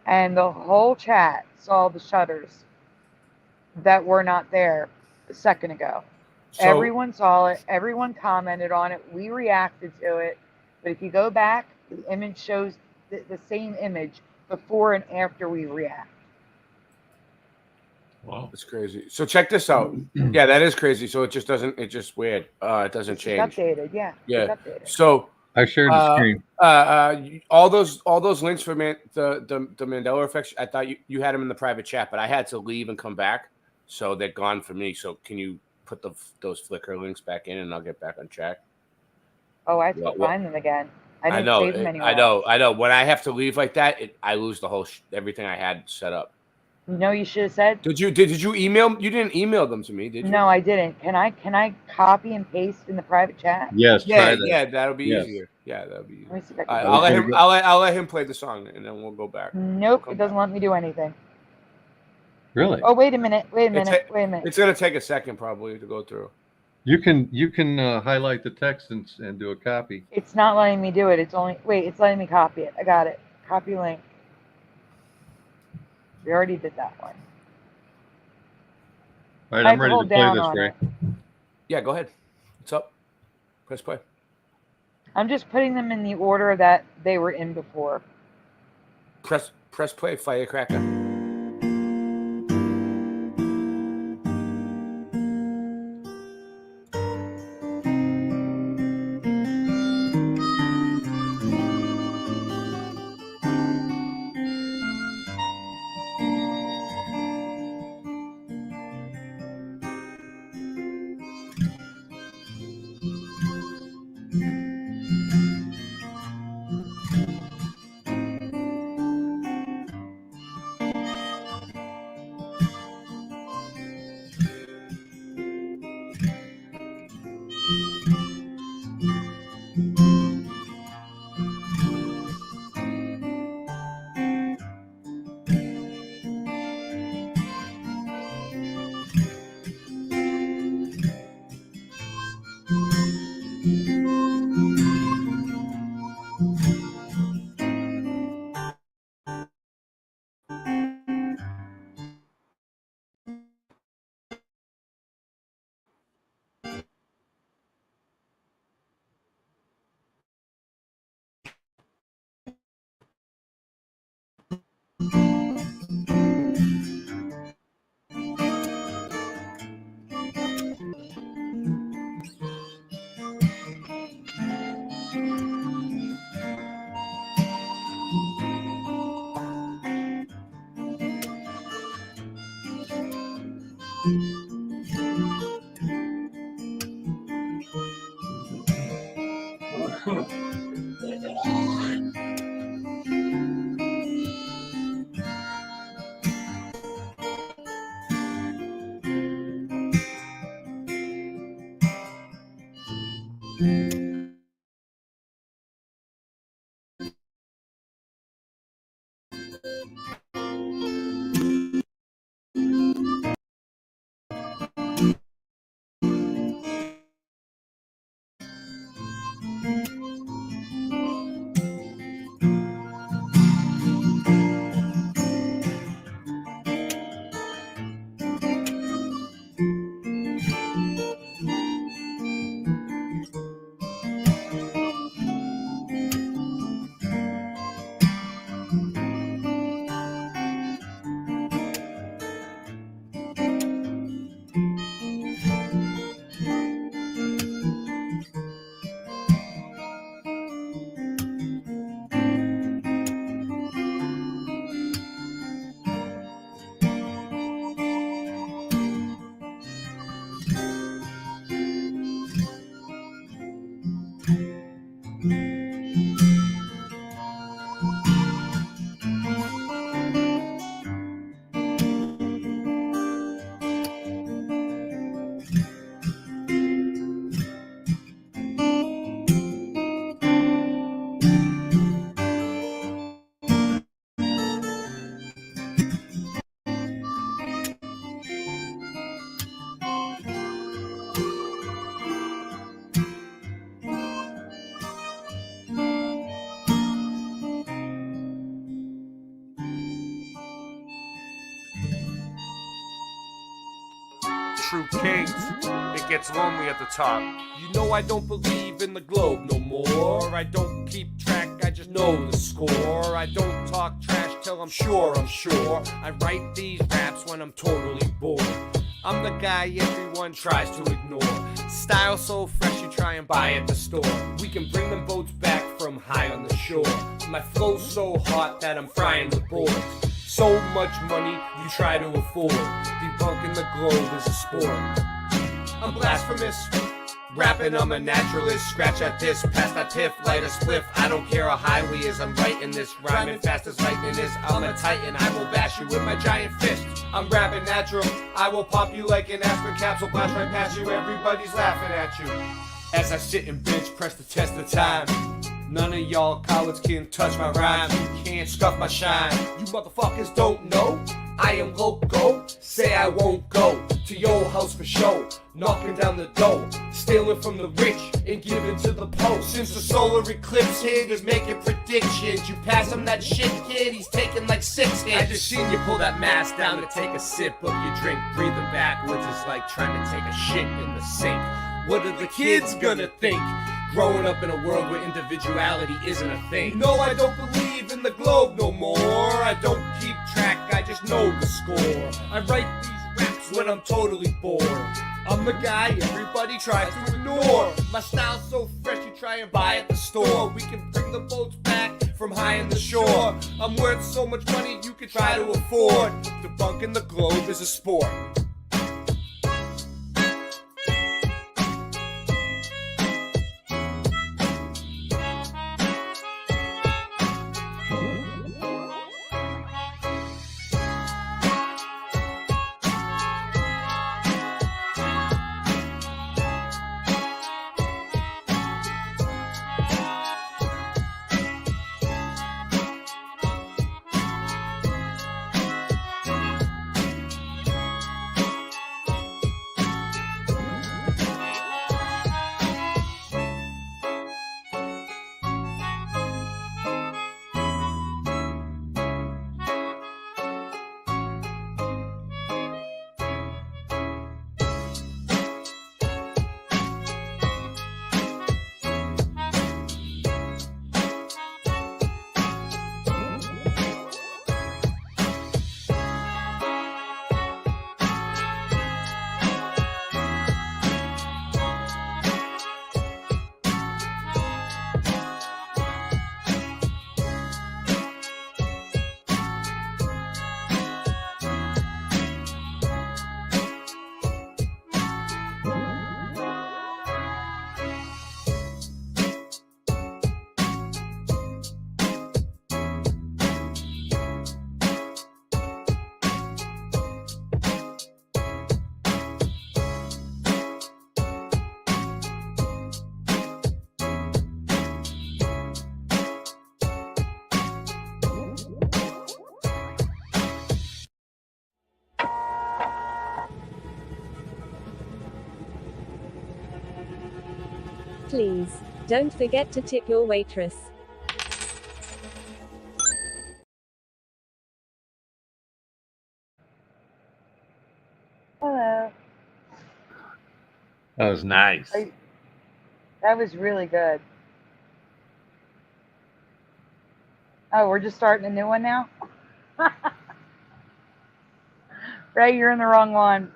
And the whole chat saw the shutters that were not there a second ago. So, everyone saw it. Everyone commented on it. We reacted to it. But if you go back, the image shows the same image before and after we react. Wow, that's crazy. So check this out. Yeah, that is crazy. So it just doesn't. It's just weird. It doesn't change. It's updated. Yeah. Yeah. It's updated. So I shared the screen. All those links for the Mandela effects. I thought you had them in the private chat, but I had to leave and come back, so they're gone for me. So can you put those Flickr links back in, and I'll get back on track? Oh, I have to find them again. I didn't save them anymore. I know. When I have to leave like that, I lose the whole everything I had set up. No, you should have said. Did you email? You didn't email them to me, did you? No, I didn't. Can I copy and paste in the private chat? Yes. Yeah, that'll be easier. Yeah, that'll be easier. Let me see if I can I'll let him play the song, and then we'll go back. Nope, it doesn't let me do anything. Really? Oh, wait a minute. It's gonna take a second probably to go through. You can highlight the text and do a copy. It's not letting me do it. It's letting me copy it. I got it. Copy link. We already did that one. All right, I'm ready to play this, Ray. Yeah, go ahead. What's up? Press play. I'm just putting them in the order that they were in before. Press play, firecracker. True kings, it gets lonely at the top. You know I don't believe in the globe no more. I don't keep track, I just know the score. I don't talk trash till I'm sure. I write these raps when I'm totally bored. I'm the guy everyone tries to ignore. Style so fresh you try and buy at the store. We can bring them boats back from high on the shore. My flow's so hot that I'm frying the boards. So much money you try to afford. Debunking the globe is a sport. I'm blasphemous, rapping I'm a naturalist. Scratch at this, pass that tiff, light a spliff. I don't care how highway is, I'm writing this. Rhyming fast as lightning is, I'm a titan. I will bash you with my giant fist. I'm rapping natural, I will pop you like an aspirin capsule. Blast right past you, everybody's laughing at you. As I sit and bench press the test of time. None of y'all cowards can touch my rhyme. You can't scuff my shine. You motherfuckers don't know I am loco. Say I won't go to your house for show. Knocking down the door, stealing from the rich and giving to the poor. Since the solar eclipse hit, is making predictions. You pass him that shit, kid, he's taking like 6 hits. I just seen you pull that mask down to take a sip of your drink. Breathing backwards is like trying to take a shit in the sink. What are the kids gonna think? Growing up in a world where individuality isn't a thing. No, I don't believe in the globe no more. I don't keep track, I just know the score. I write these raps when I'm totally bored. I'm the guy everybody tries to ignore. My style's so fresh you try and buy at the store. We can bring the boats back from high in the shore. I'm worth so much money you can try to afford. Debunking the globe is a sport. please, don't forget to tip your waitress. Hello. That was nice. That was really good. Oh, we're just starting a new one now? Ray, you're in the wrong one.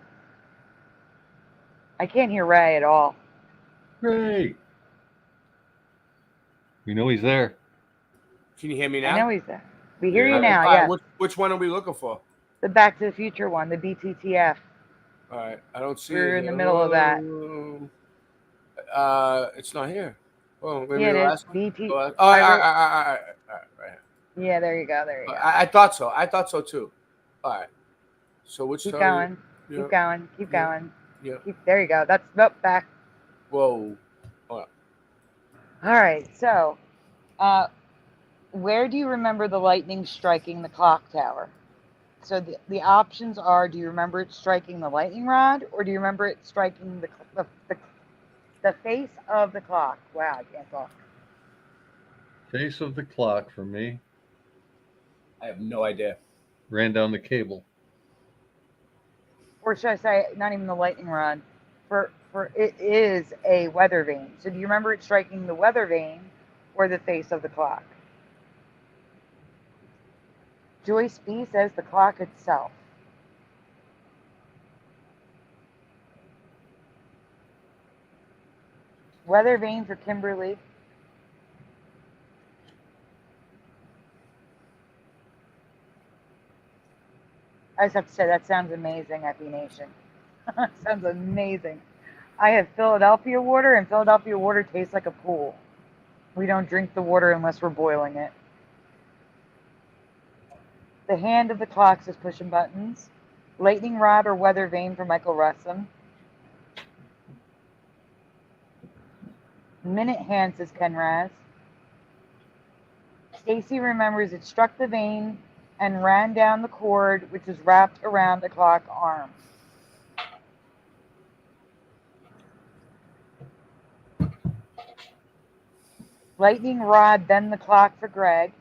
I can't hear Ray at all. Ray. You know he's there. Can you hear me now? I know he's there. We hear you All now, right, yeah. which one are we looking for? The Back to the Future one, the BTTF. All right, I don't see We're it in the here. middle of that. It's not here. Oh, maybe Yeah, the it is. last one? BT. Oh, all right, right. Yeah, there you go. There you go. I thought so. I thought so too. All right. So which Keep side? going. Yeah. Keep going. Keep Yeah. going. Yeah. There you go. That's back. Whoa. Hold on. All right. So, where do you remember the lightning striking the clock tower? So the options are: do you remember it striking the lightning rod, or do you remember it striking the face of the clock? Wow, I can't talk. Face of the clock for me. I have no idea. Ran down the cable. Or should I say, not even the lightning rod? For it is a weather vane. So do you remember it striking the weather vane or the face of the clock? Joyce B says the clock itself. Weather vane for Kimberly. I just have to say, that sounds amazing, Epi Nation. Sounds amazing. I have Philadelphia water, and Philadelphia water tastes like a pool. We don't drink the water unless we're boiling it. The hand of the clock says pushing buttons. Lightning rod or weather vane for Michael Russum. Minute hand says Ken Raz. Stacy remembers it struck the vane and ran down the cord, which was wrapped around the clock arm. Lightning rod, then the clock for Greg.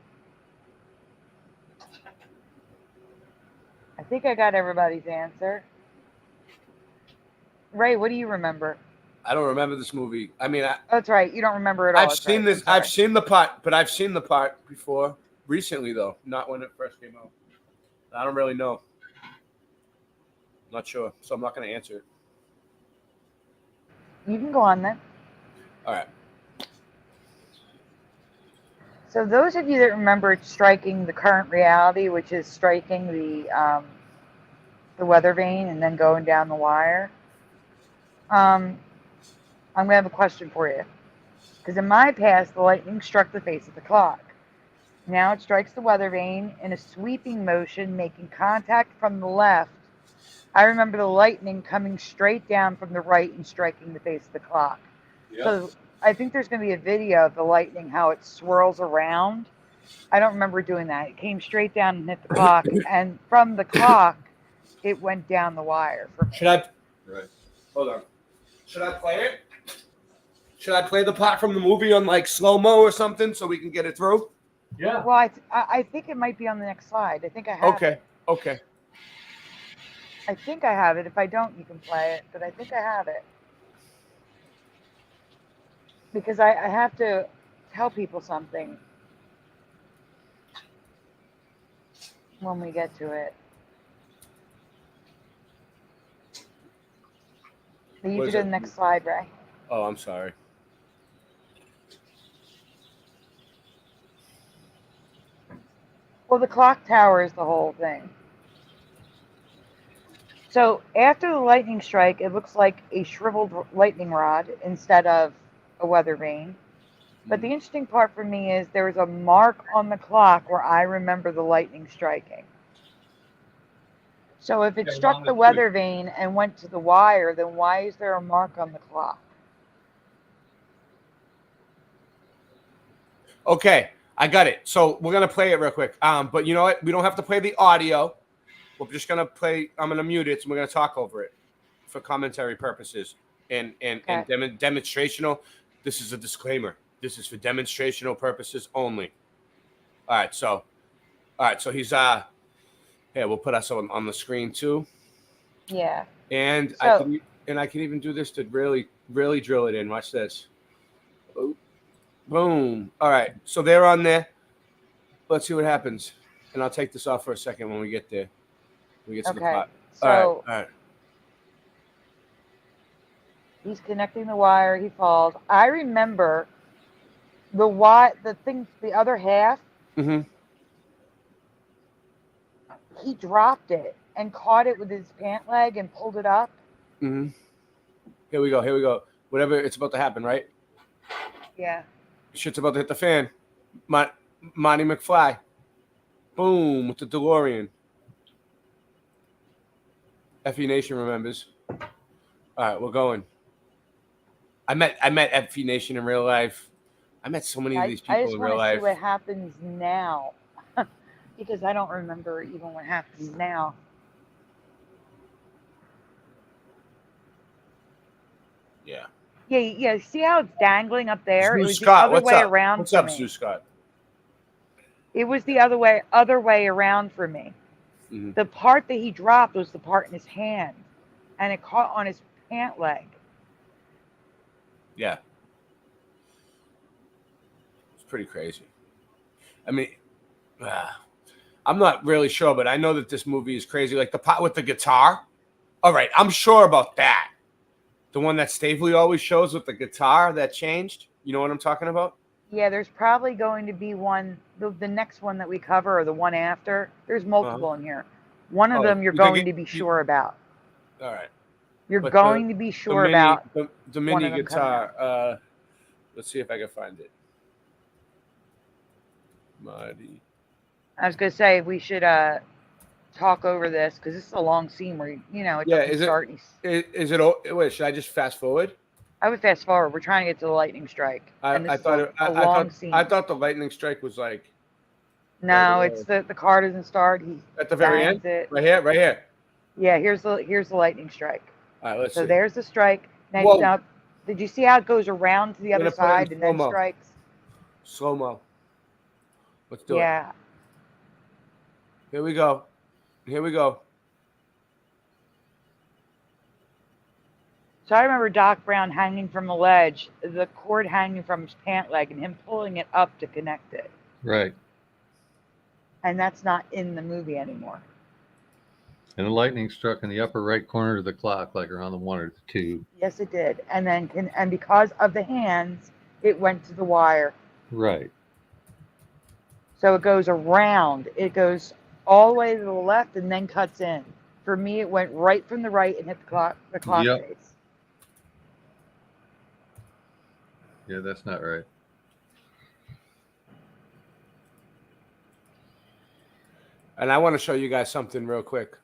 I think I got everybody's answer. Ray, what do you remember? I don't remember this movie. I mean, That's right. You don't remember it all. I've That's seen right. this. I've seen the part, but I've seen the part before. Recently, though, not when it first came out. I don't really know. Not sure, so I'm not going to answer it. You can go on then. All right. So those of you that remember it striking the current reality, which is striking the weather vane and then going down the wire, I'm going to have a question for you. Because in my past, the lightning struck the face of the clock. Now it strikes the weather vane in a sweeping motion, making contact from the left. I remember the lightning coming straight down from the right and striking the face of the clock. Yeah. So I think there's going to be a video of the lightning, how it swirls around. I don't remember doing that. It came straight down and hit the clock, and from the clock, it went down the wire. Should I? Right. Hold on. Should I play it? Should I play the part from the movie on like slow-mo or something so we can get it through? Yeah. Well, I think it might be on the next slide. I think I have it. Okay. I think I have it. If I don't, you can play it, but I think I have it. Because I have to tell people something when we get to it. You What should is go to it? the next slide, Ray. Oh, I'm sorry. Well, the clock tower is the whole thing. So after the lightning strike, it looks like a shriveled lightning rod instead of a weather vane. But the interesting part for me is there was a mark on the clock where I remember the lightning striking. So if it struck the weather vane and went to the wire, then why is there a mark on the clock? Okay, I got it. So we're gonna play it real quick. But you know what? We don't have to play the audio. We're just gonna play. I'm gonna mute it, and we're gonna talk over it for commentary purposes and demonstrational. This is a disclaimer. This is for demonstrational purposes only. All right, so he's here. We'll put us on the screen too. Yeah. And So, I can even do this to really drill it in. Watch this. Boom. All right, so they're on there. Let's see what happens. And I'll take this off for a second when we get there. We get to the plot. So All right. he's connecting the wire. He falls. I remember the other half. Mm-hmm. He dropped it and caught it with his pant leg and pulled it up. Mm-hmm. Here we go. Whatever, it's about to happen, right? Yeah. Shit's about to hit the fan. Monty McFly. Boom, with the DeLorean. FE Nation remembers. All right, we're going. I met FE Nation in real life. I met so many of these people in real life. I just want to see what happens now. Because I don't remember even what happens now. Yeah. Yeah. See how it's dangling up there? Zeus It was Scott, the other what's way up? around. What's for up, me. Zeus Scott? It was the other way around for me. Mm-hmm. The part that he dropped was the part in his hand, and it caught on his pant leg. Yeah. It's pretty crazy. I mean, I'm not really sure, but I know that this movie is crazy. Like the part with the guitar. All right, I'm sure about that. The one that Stavely always shows with the guitar that changed. You know what I'm talking about? Yeah, there's probably going to be one, the next one that we cover or the one after. There's multiple in here. One of them you're going to be sure about. All right. You're going to be sure about the mini guitar. Let's see if I can find it. Marty. I was going to say we should talk over this because this is a long scene where, it doesn't start. Is it? Wait, should I just fast forward? I would fast forward. We're trying to get to the lightning strike. I thought the lightning strike was like. No, it's the car doesn't start. He at the very end. Right here. Yeah, here's the lightning strike. All right, let's see. So there's the strike. Now, did you see how it goes around to the other side and then strikes? Slow mo. Let's do it. Yeah. Here we go. So I remember Doc Brown hanging from the ledge, the cord hanging from his pant leg, and him pulling it up to connect it. Right. And that's not in the movie anymore. And the lightning struck in the upper right corner of the clock, like around the 1 or the 2. Yes, it did. And because of the hands, it went to the wire. Right. So it goes around. It goes all the way to the left and then cuts in. For me, it went right from the right and hit the clock Yep. face. Yeah, that's not right. And I want to show you guys something real quick.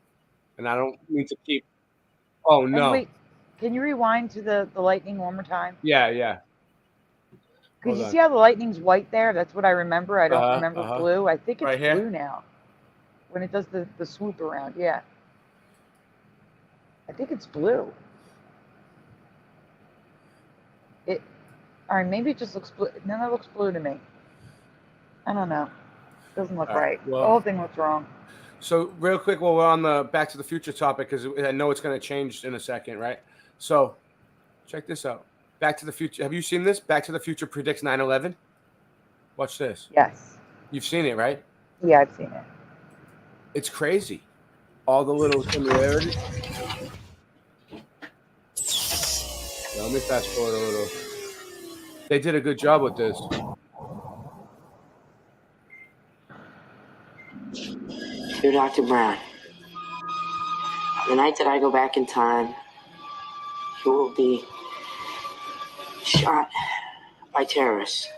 And I don't need to keep. Oh, no. Wait, can you rewind to the lightning one more time? Yeah. Because you see how the lightning's white there? That's what I remember. I don't remember blue. I think it's right here? blue now. When it does the swoop around, yeah. I think it's blue. All right, maybe it just looks blue. No, that looks blue to me. I don't know. Doesn't look right. Well, the whole thing looks wrong. So real quick, while we're on the Back to the Future topic, because I know it's going to change in a second, right? So check this out. Back to the Future. Have you seen this? Back to the Future predicts 9/11. Watch this. Yes. You've seen it, right? Yeah, I've seen it. It's crazy. All the little similarities. Now, let me fast forward a little. They did a good job with this. Dear Dr. Brown, the night that I go back in time, you will be shot by terrorists.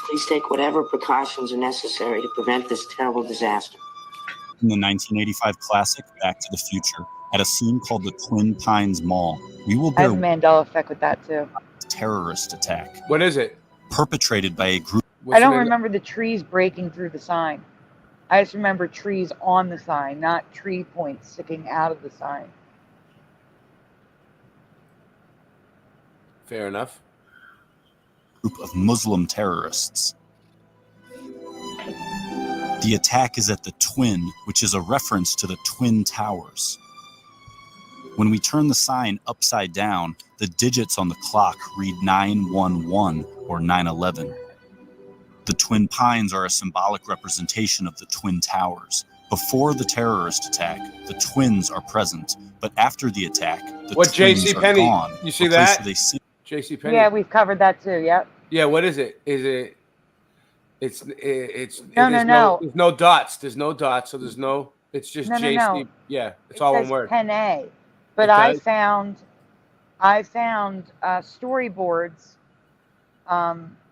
Please take whatever precautions are necessary to prevent this terrible disaster. In the 1985 classic Back to the Future, at a scene called the Twin Pines Mall, we will I bear have a Mandela effect with that too. a terrorist attack. What is it? Perpetrated by a group. I don't remember the trees breaking through the sign. I just remember trees on the sign, not tree points sticking out of the sign. Fair enough. group of Muslim terrorists. The attack is at the Twin, which is a reference to the Twin Towers. When we turn the sign upside down, the digits on the clock read 911 or 9/11. The Twin Pines are a symbolic representation of the Twin Towers. Before the terrorist attack, the twins are present, but after the attack, the twins are gone. You see that? JCPenney. Yeah, we've covered that too. Yep. Yeah, what is it? Is it? It's no. There's no dots. There's no dots. So there's no. It's just No. JC. Yeah, it's all one word. Penne. But I found storyboards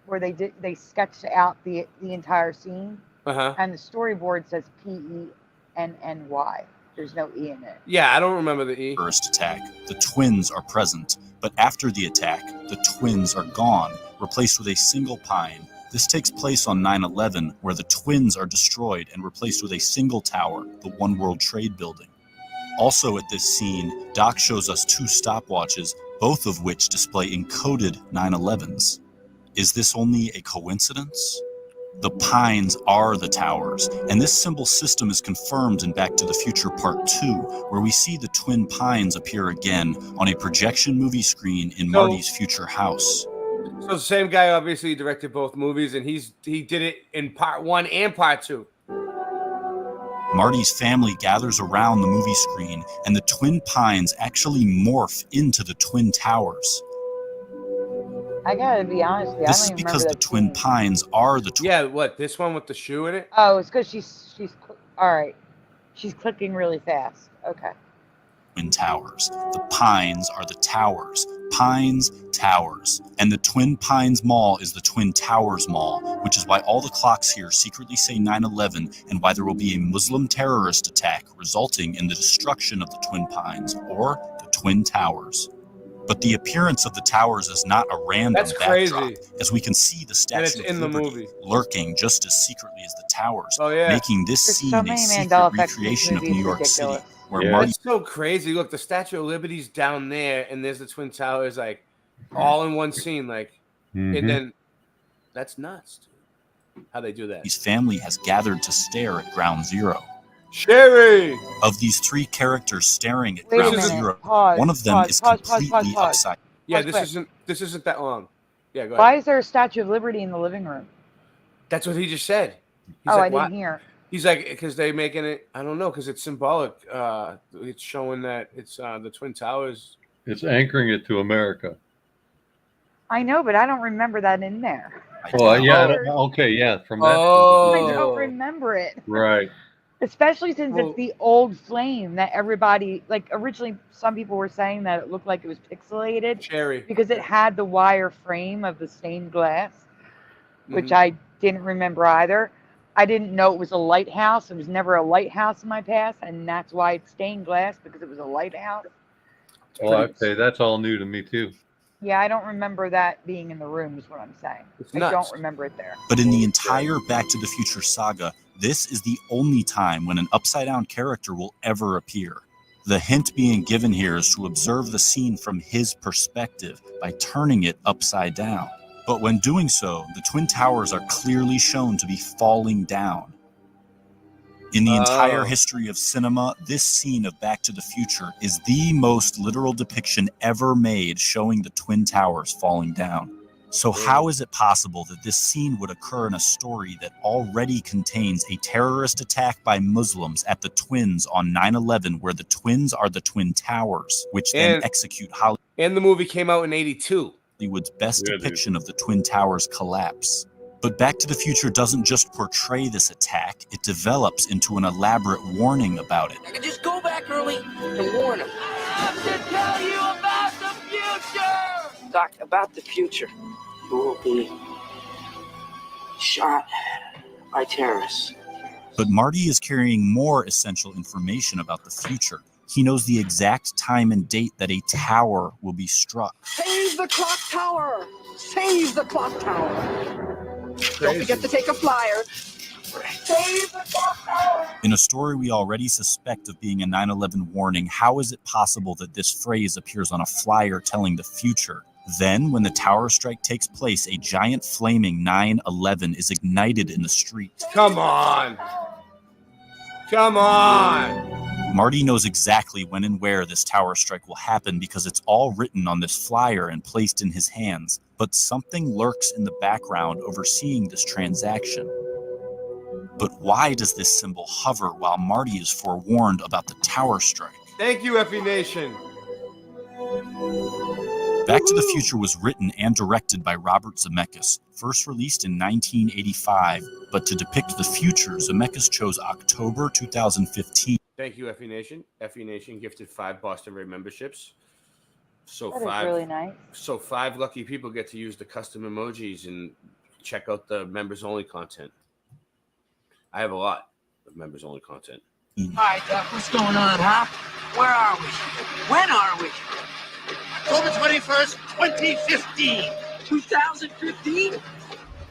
where they sketched out the entire scene, and the storyboard says PENNY. There's no E in it. Yeah, I don't remember the E. First attack, the twins are present, but after the attack, the twins are gone, replaced with a single pine. This takes place on 9/11, where the twins are destroyed and replaced with a single tower, the One World Trade Building. Also at this scene, Doc shows us 2 stopwatches, both of which display encoded 9/11s. Is this only a coincidence? The pines are the towers, and this symbol system is confirmed in Back to the Future Part 2, where we see the twin pines appear again on a projection movie screen in Marty's future house. So the same guy obviously directed both movies, and he did it in Part 1 and Part 2. Marty's family gathers around the movie screen, and the twin pines actually morph into the twin towers. I gotta be honest with you. This I is don't even because remember the twin pines are the twin. Yeah, what, this one with the shoe in it? Oh, it's because she's all right. She's clicking really fast. Okay. Twin towers. The pines are the towers. Pines, towers. And the Twin Pines Mall is the Twin Towers Mall, which is why all the clocks here secretly say 9/11 and why there will be a Muslim terrorist attack resulting in the destruction of the Twin Pines, or the Twin Towers. But the appearance of the towers is not a random backdrop, as we can see the Statue of Liberty lurking just as secretly as the towers, making this scene a secret recreation of New York City. It's so crazy. Look, the Statue of Liberty's down there, and there's the Twin Towers, like, all in one scene, like, and then that's nuts, dude. How they do that. His family has gathered to stare at Ground Zero. Sherry! Of these 3 characters staring at Ground Zero, one of them is completely upside. Yeah, this isn't that long. Yeah, go ahead. Why is there a Statue of Liberty in the living room? That's what he just said. I didn't hear. He's like, because they're making it, I don't know, because it's symbolic. It's showing that it's the Twin Towers. It's anchoring it to America. I know, but I don't remember that in there. Oh, yeah. Okay, yeah. From that. I don't remember it. Right. Especially since it's the old flame that everybody, like, originally some people were saying that it looked like it was pixelated. Cherry. Because it had the wire frame of the stained glass, which I didn't remember either. I didn't know it was a lighthouse. It was never a lighthouse in my past, and that's why it's stained glass, because it was a lighthouse. Well, okay, that's all new to me too. Yeah, I don't remember that being in the room is what I'm saying. I don't remember it there. But in the entire Back to the Future saga, this is the only time when an upside-down character will ever appear. The hint being given here is to observe the scene from his perspective by turning it upside down. But when doing so, the Twin Towers are clearly shown to be falling down. In the entire history of cinema, this scene of Back to the Future is the most literal depiction ever made showing the Twin Towers falling down. So how is it possible that this scene would occur in a story that already contains a terrorist attack by Muslims at the Twins on 9/11, where the Twins are the Twin Towers, which then execute Hollywood? And the movie came out in '82. Hollywood's best depiction of the Twin Towers collapse. But Back to the Future doesn't just portray this attack, it develops into an elaborate warning about it. I can just go back early and warn him. I have to tell you about the future! Doc, about the future. You will be shot by terrorists. But Marty is carrying more essential information about the future. He knows the exact time and date that a tower will be struck. Save the clock tower! Save the clock tower! Don't forget to take a flyer. Save the clock tower! In a story we already suspect of being a 9/11 warning, how is it possible that this phrase appears on a flyer telling the future? Then, when the tower strike takes place, a giant flaming 911 is ignited in the street. Come on. Come on. Marty knows exactly when and where this tower strike will happen because it's all written on this flyer and placed in his hands. But something lurks in the background overseeing this transaction. But why does this symbol hover while Marty is forewarned about the tower strike? Thank you, FE Nation. Back to the Future was written and directed by Robert Zemeckis, first released in 1985, but to depict the future, Zemeckis chose October 2015. Thank you, FE Nation. FE Nation gifted 5 Boston Ray memberships. So That is 5 really nice. So 5 lucky people get to use the custom emojis and check out the members only content. I have a lot of members only content. All right, Doc, what's going on, huh? Where are we? When are we? October 21st, 2015. 2015?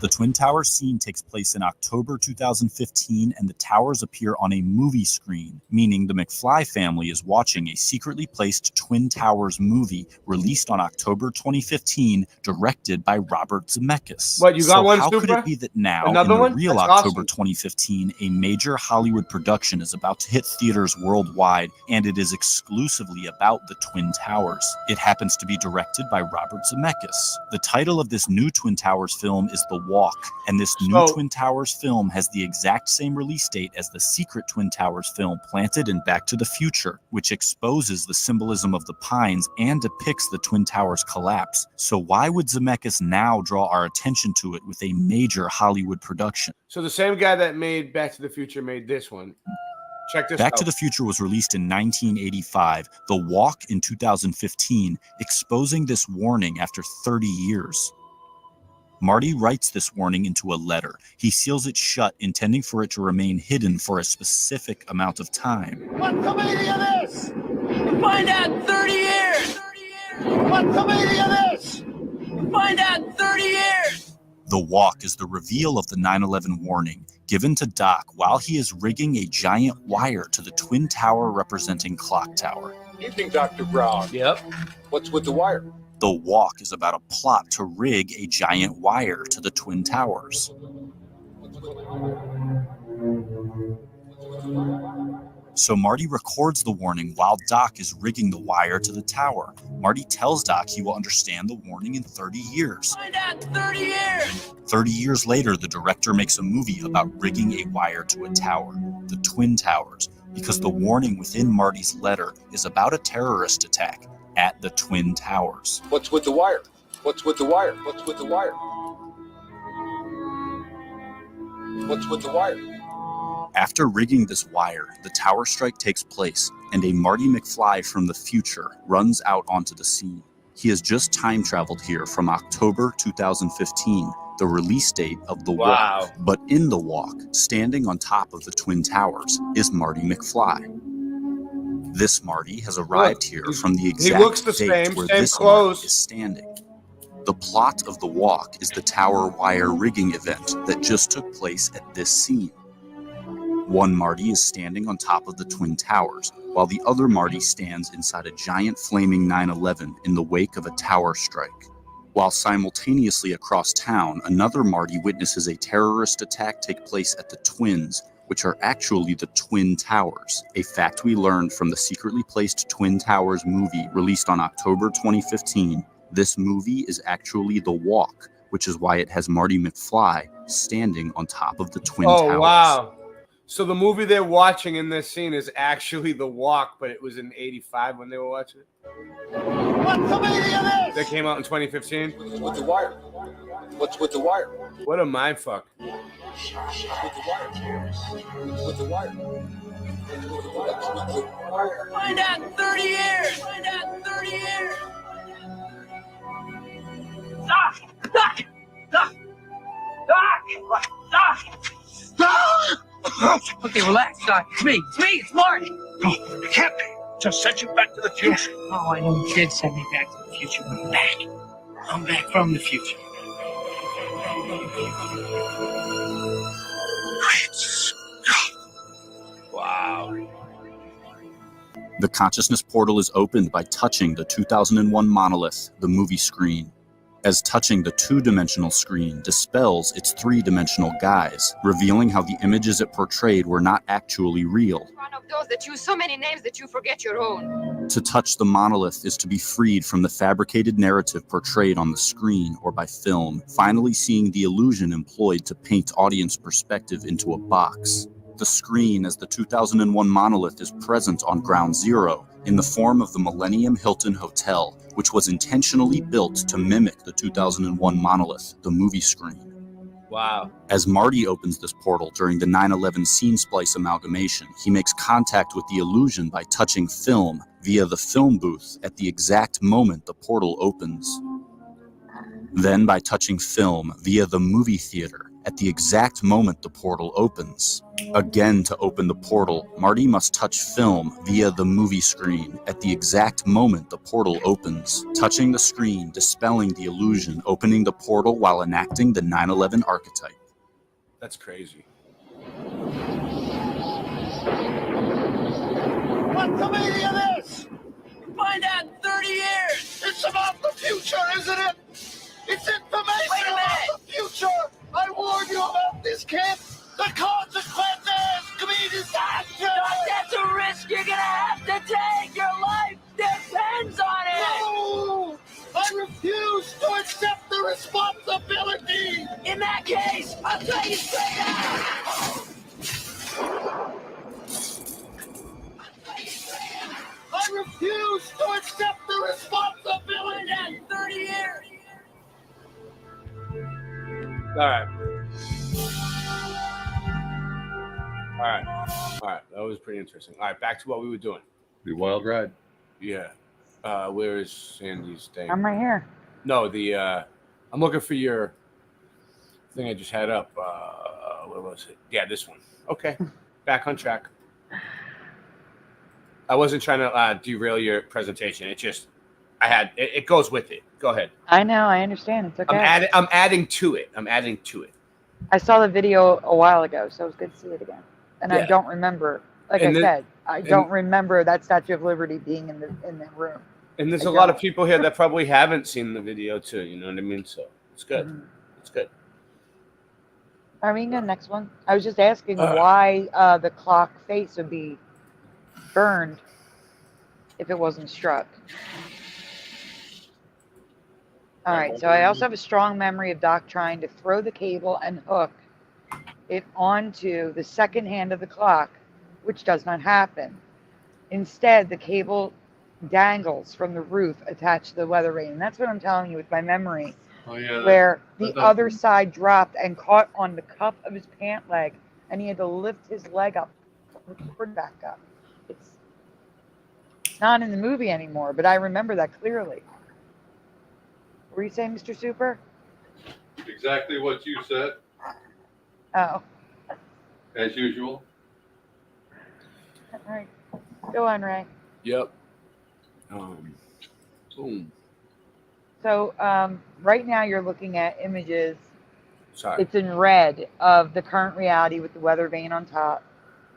The Twin Towers scene takes place in October 2015, and the towers appear on a movie screen, meaning the McFly family is watching a secretly placed Twin Towers movie released on October 2015, directed by Robert Zemeckis. What, you got so one, how Super? could it be that now, Another in the one? real That's October awesome. 2015, a major Hollywood production is about to hit theaters worldwide, and it is exclusively about the Twin Towers? It happens to be directed by Robert Zemeckis. The title of this new Twin Towers film is The Walk, and this new Twin Towers film has the exact same release date as the secret Twin Towers film Planted in Back to the Future, which exposes the symbolism of the pines and depicts the Twin Towers collapse. So why would Zemeckis now draw our attention to it with a major Hollywood production? So the same guy that made Back to the Future made this one. Check this out. Back to the Future was released in 1985, The Walk in 2015, exposing this warning after 30 years. Marty writes this warning into a letter. He seals it shut, intending for it to remain hidden for a specific amount of time. What's the meaning of this? We'll find out in 30 years. What's the meaning of this? We'll find out in 30 years. The Walk is the reveal of the 9/11 warning given to Doc while he is rigging a giant wire to the Twin Tower representing Clock Tower. Evening, Dr. Brown. Yep. What's with the wire? The Walk is about a plot to rig a giant wire to the Twin Towers. So Marty records the warning while Doc is rigging the wire to the tower. Marty tells Doc he will understand the warning in 30 years. Find out in 30 years. 30 years later, the director makes a movie about rigging a wire to a tower, the Twin Towers, because the warning within Marty's letter is about a terrorist attack at the Twin Towers. What's with the wire? What's with the wire? What's with the wire? What's with the wire? After rigging this wire, the tower strike takes place, and a Marty McFly from the future runs out onto the scene. He has just time traveled here from October 2015, the release date of The Walk. But in The Walk, standing on top of the Twin Towers, is Marty McFly. This Marty has arrived here from the exact date where this Marty is standing. The plot of The Walk is the tower wire rigging event that just took place at this scene. One Marty is standing on top of the Twin Towers, while the other Marty stands inside a giant flaming 9/11 in the wake of a tower strike. While simultaneously across town, another Marty witnesses a terrorist attack take place at the Twins, which are actually the Twin Towers, a fact we learned from the secretly placed Twin Towers movie released on October 2015. This movie is actually The Walk, which is why it has Marty McFly standing on top of the Twin Towers. Oh, wow. So the movie they're watching in this scene is actually The Walk, but it was in 85 when they were watching it. What's the meaning of this? That came out in 2015. What's with the wire? What's with the wire? What a mindfuck. What's with the wire? What's with the wire? What's with the wire? Find out in 30 years. Find out in 30 years. Doc! Doc! Doc! Doc! Doc! Doc! Okay, relax, Doc. It's me. It's me. It's Marty. No, it can't be. Just sent you back to the future. Oh, I know you did send me back to the future, but I'm back. I'm back from the future. Wow. The consciousness portal is opened by touching the 2001 monolith, the movie screen, as touching the two-dimensional screen dispels its three-dimensional guise, revealing how the images it portrayed were not actually real. One of those that use so many names that you forget your own. To touch the monolith is to be freed from the fabricated narrative portrayed on the screen or by film, finally seeing the illusion employed to paint audience perspective into a box. The screen as the 2001 monolith is present on Ground Zero in the form of the Millennium Hilton Hotel, which was intentionally built to mimic the 2001 monolith, the movie screen. Wow. As Marty opens this portal during the 9/11 scene splice amalgamation, he makes contact with the illusion by touching film via the film booth at the exact moment the portal opens. Then by touching film via the movie theater at the exact moment the portal opens. Again, to open the portal, Marty must touch film via the movie screen at the exact moment the portal opens, touching the screen, dispelling the illusion, opening the portal while enacting the 9/11 archetype. That's crazy. What's the meaning of this? Find out in 30 years. It's about the future, isn't it? It's information about the future. I warned you about this, kid. The consequences could be disastrous. That's a risk you're gonna have to take. Your life depends on it. No, I refuse to accept the responsibility. In that case, I'll tell you straight out. I refuse to accept the responsibility. In 30 years. All right. All right. That was pretty interesting. All right, back to what we were doing. The wild ride. Yeah. Where is Sandy's thing? I'm right here. No, I'm looking for your thing I just had up. Where was it? Yeah, this one. Okay. Back on track. I wasn't trying to derail your presentation. It just, it goes with it. Go ahead. I know. I understand. It's okay. I'm adding to it. I saw the video a while ago, so it was good to see it again. And Yeah. I don't remember. Like I said, I don't remember that Statue of Liberty being in the room. And there's a lot of people here that probably haven't seen the video too. You know what I mean? So it's good. Mm-hmm. It's good. Are we in the next one? I was just asking why the clock face would be burned if it wasn't struck. All right, so I also have a strong memory of Doc trying to throw the cable and hook it onto the second hand of the clock, which does not happen. Instead, the cable dangles from the roof attached to the weather vane. And that's what I'm telling you with my memory. Oh, yeah, where the other side dropped and caught on the cuff of his pant leg, and he had to lift his leg up, cord back up. It's not in the movie anymore, but I remember that clearly. What were you saying, Mr. Super? Exactly what you said, Oh, as usual. all right. Go on, Ray. Yep. Boom. So right now you're looking at images. Sorry. It's in red of the current reality with the weather vane on top.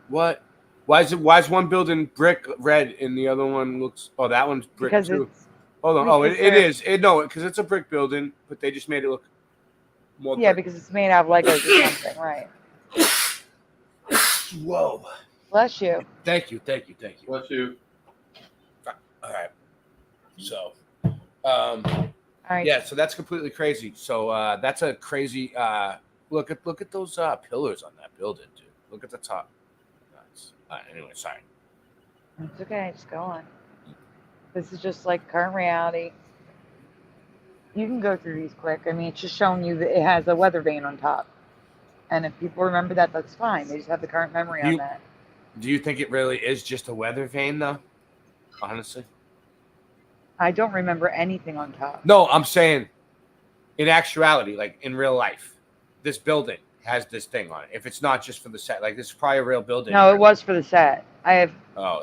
What? Why is one building brick red and the other one looks? Oh, that one's brick Because too. it's Hold on. Oh, it because is. No, because it's a brick building, but they just made it look more. yeah, brick. because it's made out of Legos or something, right? Whoa. Bless you. Thank you. Bless you. All right. So, All right. yeah. So that's completely crazy. So that's a crazy. Look at those pillars on that building, dude. Look at the top. Nice. Anyway, sorry. It's okay. Just go on. This is just like current reality. You can go through these quick. I mean, it's just showing you that it has a weather vane on top. And if people remember that, that's fine. They just have the current memory on that. Do you think it really is just a weather vane, though? Honestly. I don't remember anything on top. No, I'm saying in actuality, like in real life, this building has this thing on it. If it's not just for the set, like this is probably a real building. No, it was for the set. I have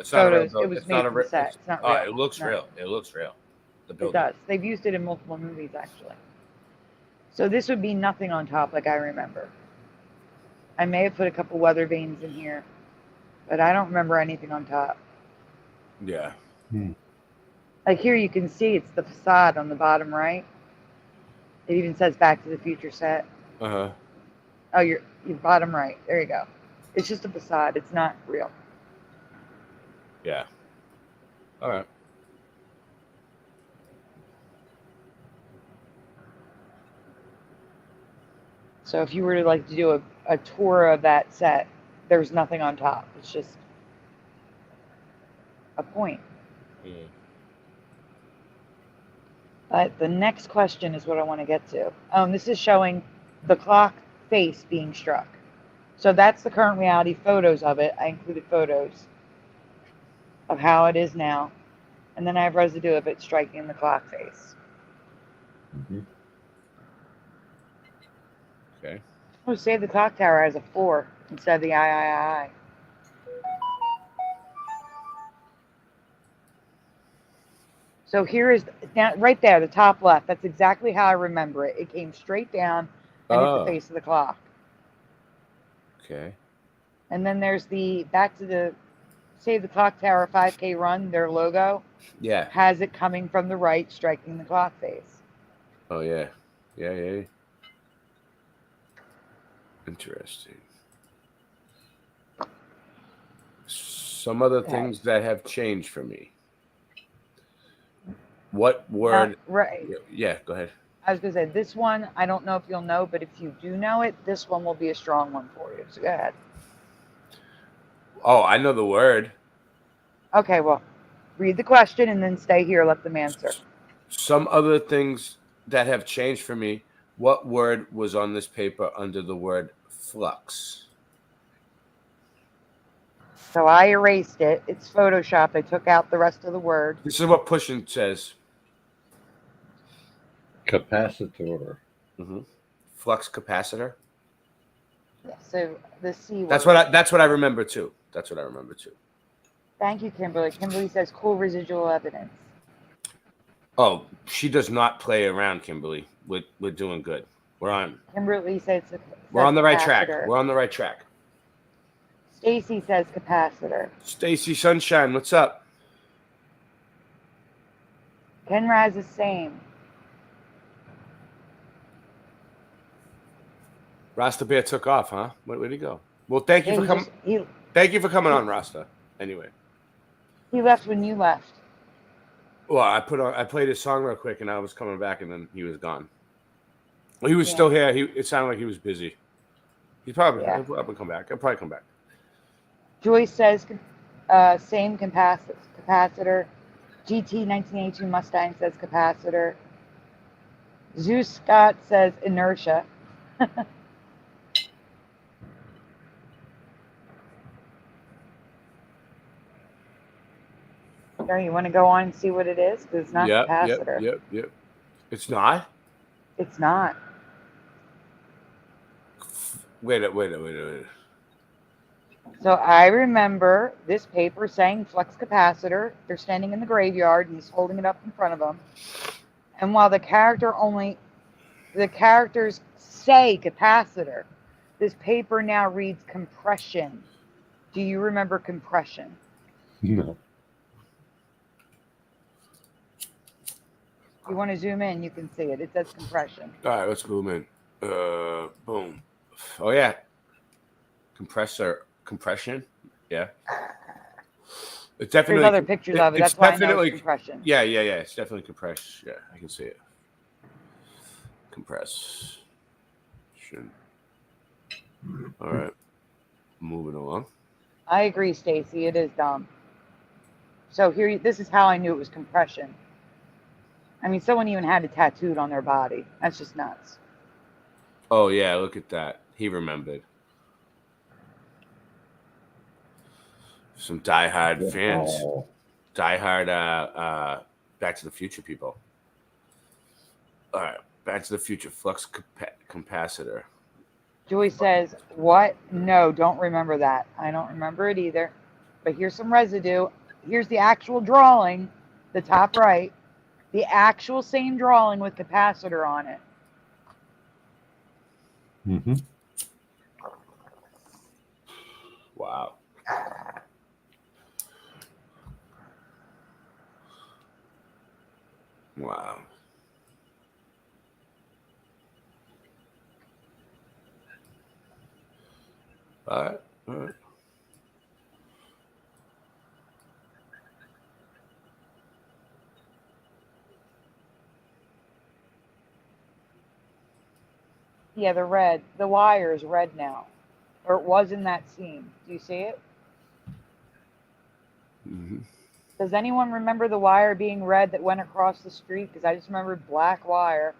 it's not a real photos. building. It was It's made not a for real the set. It's not real. it looks No. real. It looks real. The It building. does. They've used it in multiple movies, actually. So this would be nothing on top like I remember. I may have put a couple weather vanes in here, but I don't remember anything on top. Yeah. Like here you can see it's the facade on the bottom right. It even says Back to the Future set. Uh-huh. Oh, your bottom right. There you go. It's just a facade. It's not real. Yeah. All right. So if you were to like to do a tour of that set, there's nothing on top. It's just a point. Yeah. But the next question is what I want to get to. This is showing the clock face being struck. So that's the current reality photos of it. I included photos of how it is now. And then I have residue of it striking the clock face. Okay. Oh, Save the Clock Tower has a 4 instead of the I. So here is now right there, the top left. That's exactly how I remember it. It came straight down and hit the face of the clock. Okay. And then there's the back to the Save the Clock Tower 5K run. Their logo has it coming from the right, striking the clock face. Oh yeah. Yeah. Interesting. Some other things that have changed for me. What word? Right. Yeah, go ahead. I was going to say, this one, I don't know if you'll know, but if you do know it, this one will be a strong one for you. So go ahead. Oh, I know the word. Okay, well, read the question and then stay here. Let them answer. Some other things that have changed for me. What word was on this paper under the word flux? So I erased it. It's Photoshop. I took out the rest of the word. This is what Pushin says. Capacitor. Flux capacitor. Yeah, so the C word. That's what I remember too. Thank you, Kimberly. Kimberly says cool residual evidence. Oh, she does not play around, Kimberly. We're doing good. Kimberly says we're on the right capacitor. track. Stacy says capacitor. Stacy Sunshine, what's up? Ken Raz is same. Rasta Bear took off, huh? Where'd he go? Well, thank you for coming. Thank you for coming on, Rasta. Anyway, he left when you left. Well, I played his song real quick, and I was coming back, and then he was gone. Well, he was still here. It sounded like he was busy. He'll probably come back. He'll probably come back. Joyce says same capacitor. GT 1982 Mustang says capacitor. Zeus Scott says inertia. You want to go on and see what it is? Because it's not capacitor. Yep. It's not? It's not. Wait. So I remember this paper saying flux capacitor. They're standing in the graveyard and he's holding it up in front of them. And while the characters say capacitor, this paper now reads compression. Do you remember compression? No. You want to zoom in, you can see it. It says compression. All right, let's zoom in. Boom. Oh, yeah. Compression. Yeah. It's definitely. There's other pictures of it. That's why I know it's compression. Yeah. It's definitely compressed. Yeah, I can see it. Compress. All right. Moving along. I agree, Stacy. It is dumb. So here, this is how I knew it was compression. I mean, someone even had it tattooed on their body. That's just nuts. Oh, yeah, look at that. He remembered. Some diehard fans. Diehard Back to the Future people. All right, Back to the Future. Flux capacitor. Joy says, what? No, don't remember that. I don't remember it either. But here's some residue. Here's the actual drawing, the top right. The actual same drawing with capacitor on it. Mm-hmm. Wow. Wow. All right. All right. Yeah, the red. The wire is red now. Or it was in that scene. Do you see it? Mm-hmm. Does anyone remember the wire being red that went across the street? Because I just remember black wire.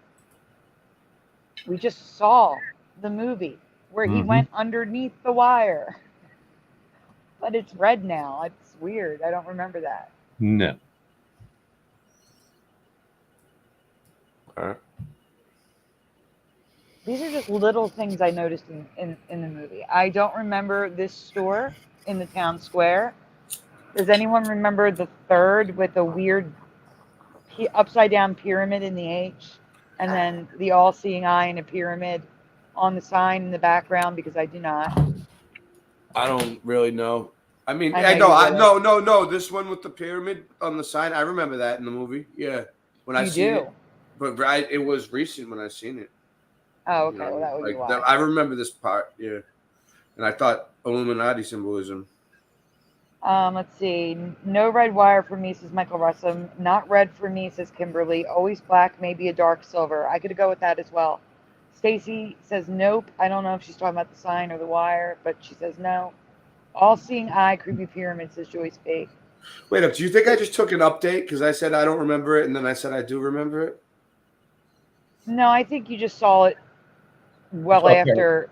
We just saw the movie where he went underneath the wire. But it's red now. It's weird. I don't remember that. No. All right. These are just little things I noticed in the movie. I don't remember this store in the town square. Does anyone remember the third with the weird upside down pyramid in the H? And then the all-seeing eye and a pyramid on the sign in the background, because I do not. I don't really know. I mean, I know no. This one with the pyramid on the sign, I remember that in the movie. Yeah, when I seen it, but it was recent when I seen it. Oh, okay. Well, that would be why. I remember this part. Yeah, and I thought Illuminati symbolism. Let's see. No red wire for me, says Michael Russum. Not red for me, says Kimberly. Always black, maybe a dark silver. I could go with that as well. Stacy says nope. I don't know if she's talking about the sign or the wire, but she says no. All-seeing eye, creepy pyramid, says Joyce B. Wait up. Do you think I just took an update because I said I don't remember it, and then I said I do remember it? No, I think you just saw it well after.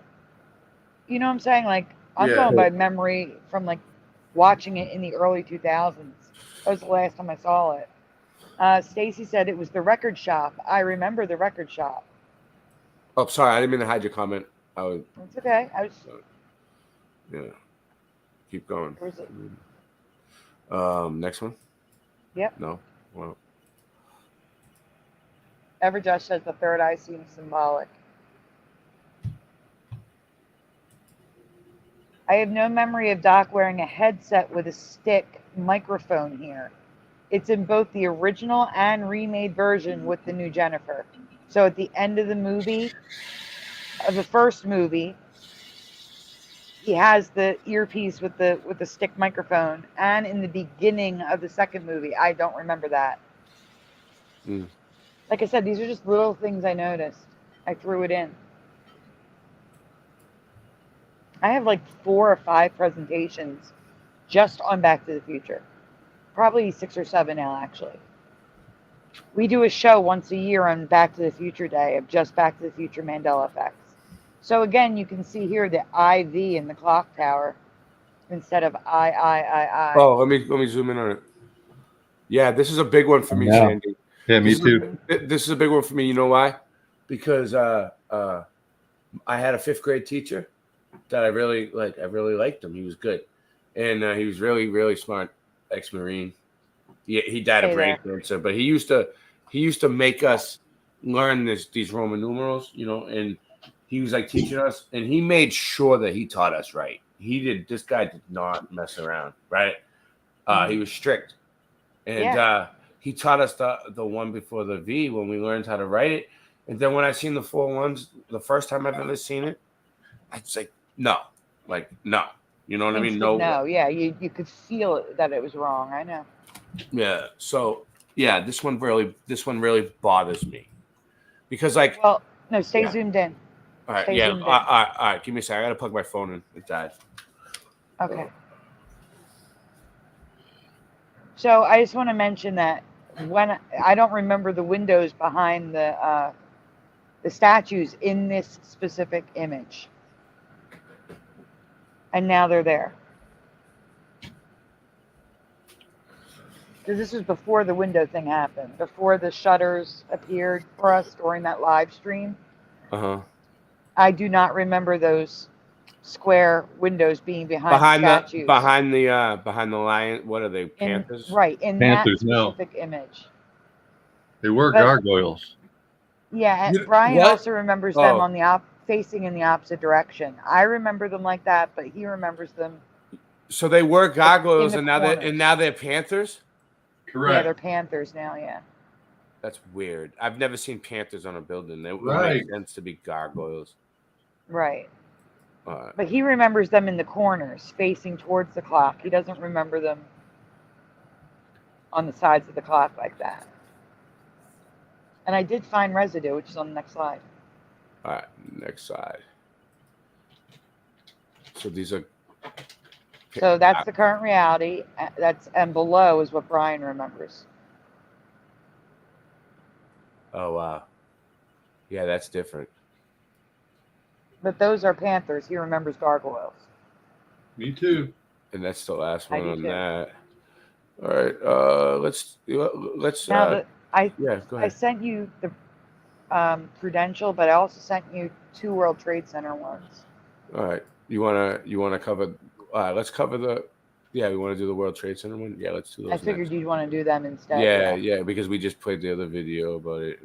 You know what I'm saying? Like, I'm going by memory from like watching it in the early 2000s. That was the last time I saw it. Stacy said it was the record shop. I remember the record shop. Oh, sorry. I didn't mean to hide your comment. It's okay. I was. Yeah. Keep going. Where's it? Next one? Yep. No? Well. Everjosh says the third eye seems symbolic. I have no memory of Doc wearing a headset with a stick microphone here. It's in both the original and remade version with the new Jennifer. So at the end of the movie, of the first movie, he has the earpiece with the stick microphone, and in the beginning of the second movie, I don't remember that. Like I said, these are just little things I noticed. I threw it in. I have like 4 or 5 presentations just on Back to the Future. Probably 6 or 7 now, actually. We do a show once a year on Back to the Future Day of just Back to the Future Mandela effects. So again, you can see here the IV in the clock tower instead of I. Oh, let me zoom in on it. Yeah, this is a big one for me, Sandy. Yeah, me too. This is a big one for me. You know why? Because I had a 5th grade teacher that I really liked him. He was good, and he was really, really smart, ex-Marine. He died of brain cancer, but he used to make us learn these Roman numerals, you know, and he was like teaching us, and he made sure that he taught us right. This guy did not mess around, right? He was strict, and he taught us the one before the V when we learned how to write it. And then when I seen the 4 ones, the first time I've ever seen it, I was like, no. You know what I mean? No. Yeah, you could feel it, that it was wrong. I know. Yeah. So yeah, this one really bothers me because stay zoomed in. All right. All right. Give me a second. I gotta plug my phone in. It died. Okay. So I just want to mention that when I don't remember the windows behind the statues in this specific image, and now they're there. Because this was before the window thing happened, before the shutters appeared for us during that live stream. I do not remember those square windows being behind the statues. Behind the lion. What are they? Panthers? In Panthers, that specific image. They were gargoyles. Yeah, and Brian also remembers them on the facing in the opposite direction. I remember them like that, but he remembers them. So they were gargoyles, and now they're panthers. Correct. Yeah, they're panthers now. Yeah. That's weird. I've never seen panthers on a building. It would Right. make sense to be gargoyles. Right. All right. But he remembers them in the corners, facing towards the clock. He doesn't remember them on the sides of the clock like that. And I did find residue, which is on the next slide. All right, next slide. So these are. So that's the current reality. And below is what Brian remembers. Oh wow. Yeah, that's different. But those are panthers. He remembers gargoyles. Me too. And that's the last I one do on too. that. All right. Let's. Now yeah, go I ahead. sent you the Prudential, but I also sent you 2 World Trade Center ones. All right. You wanna cover? All right. Let's cover the. Yeah, we want to do the World Trade Center one. Yeah, let's do those. I figured you'd want to do them instead. Yeah, because we just played the other video about it.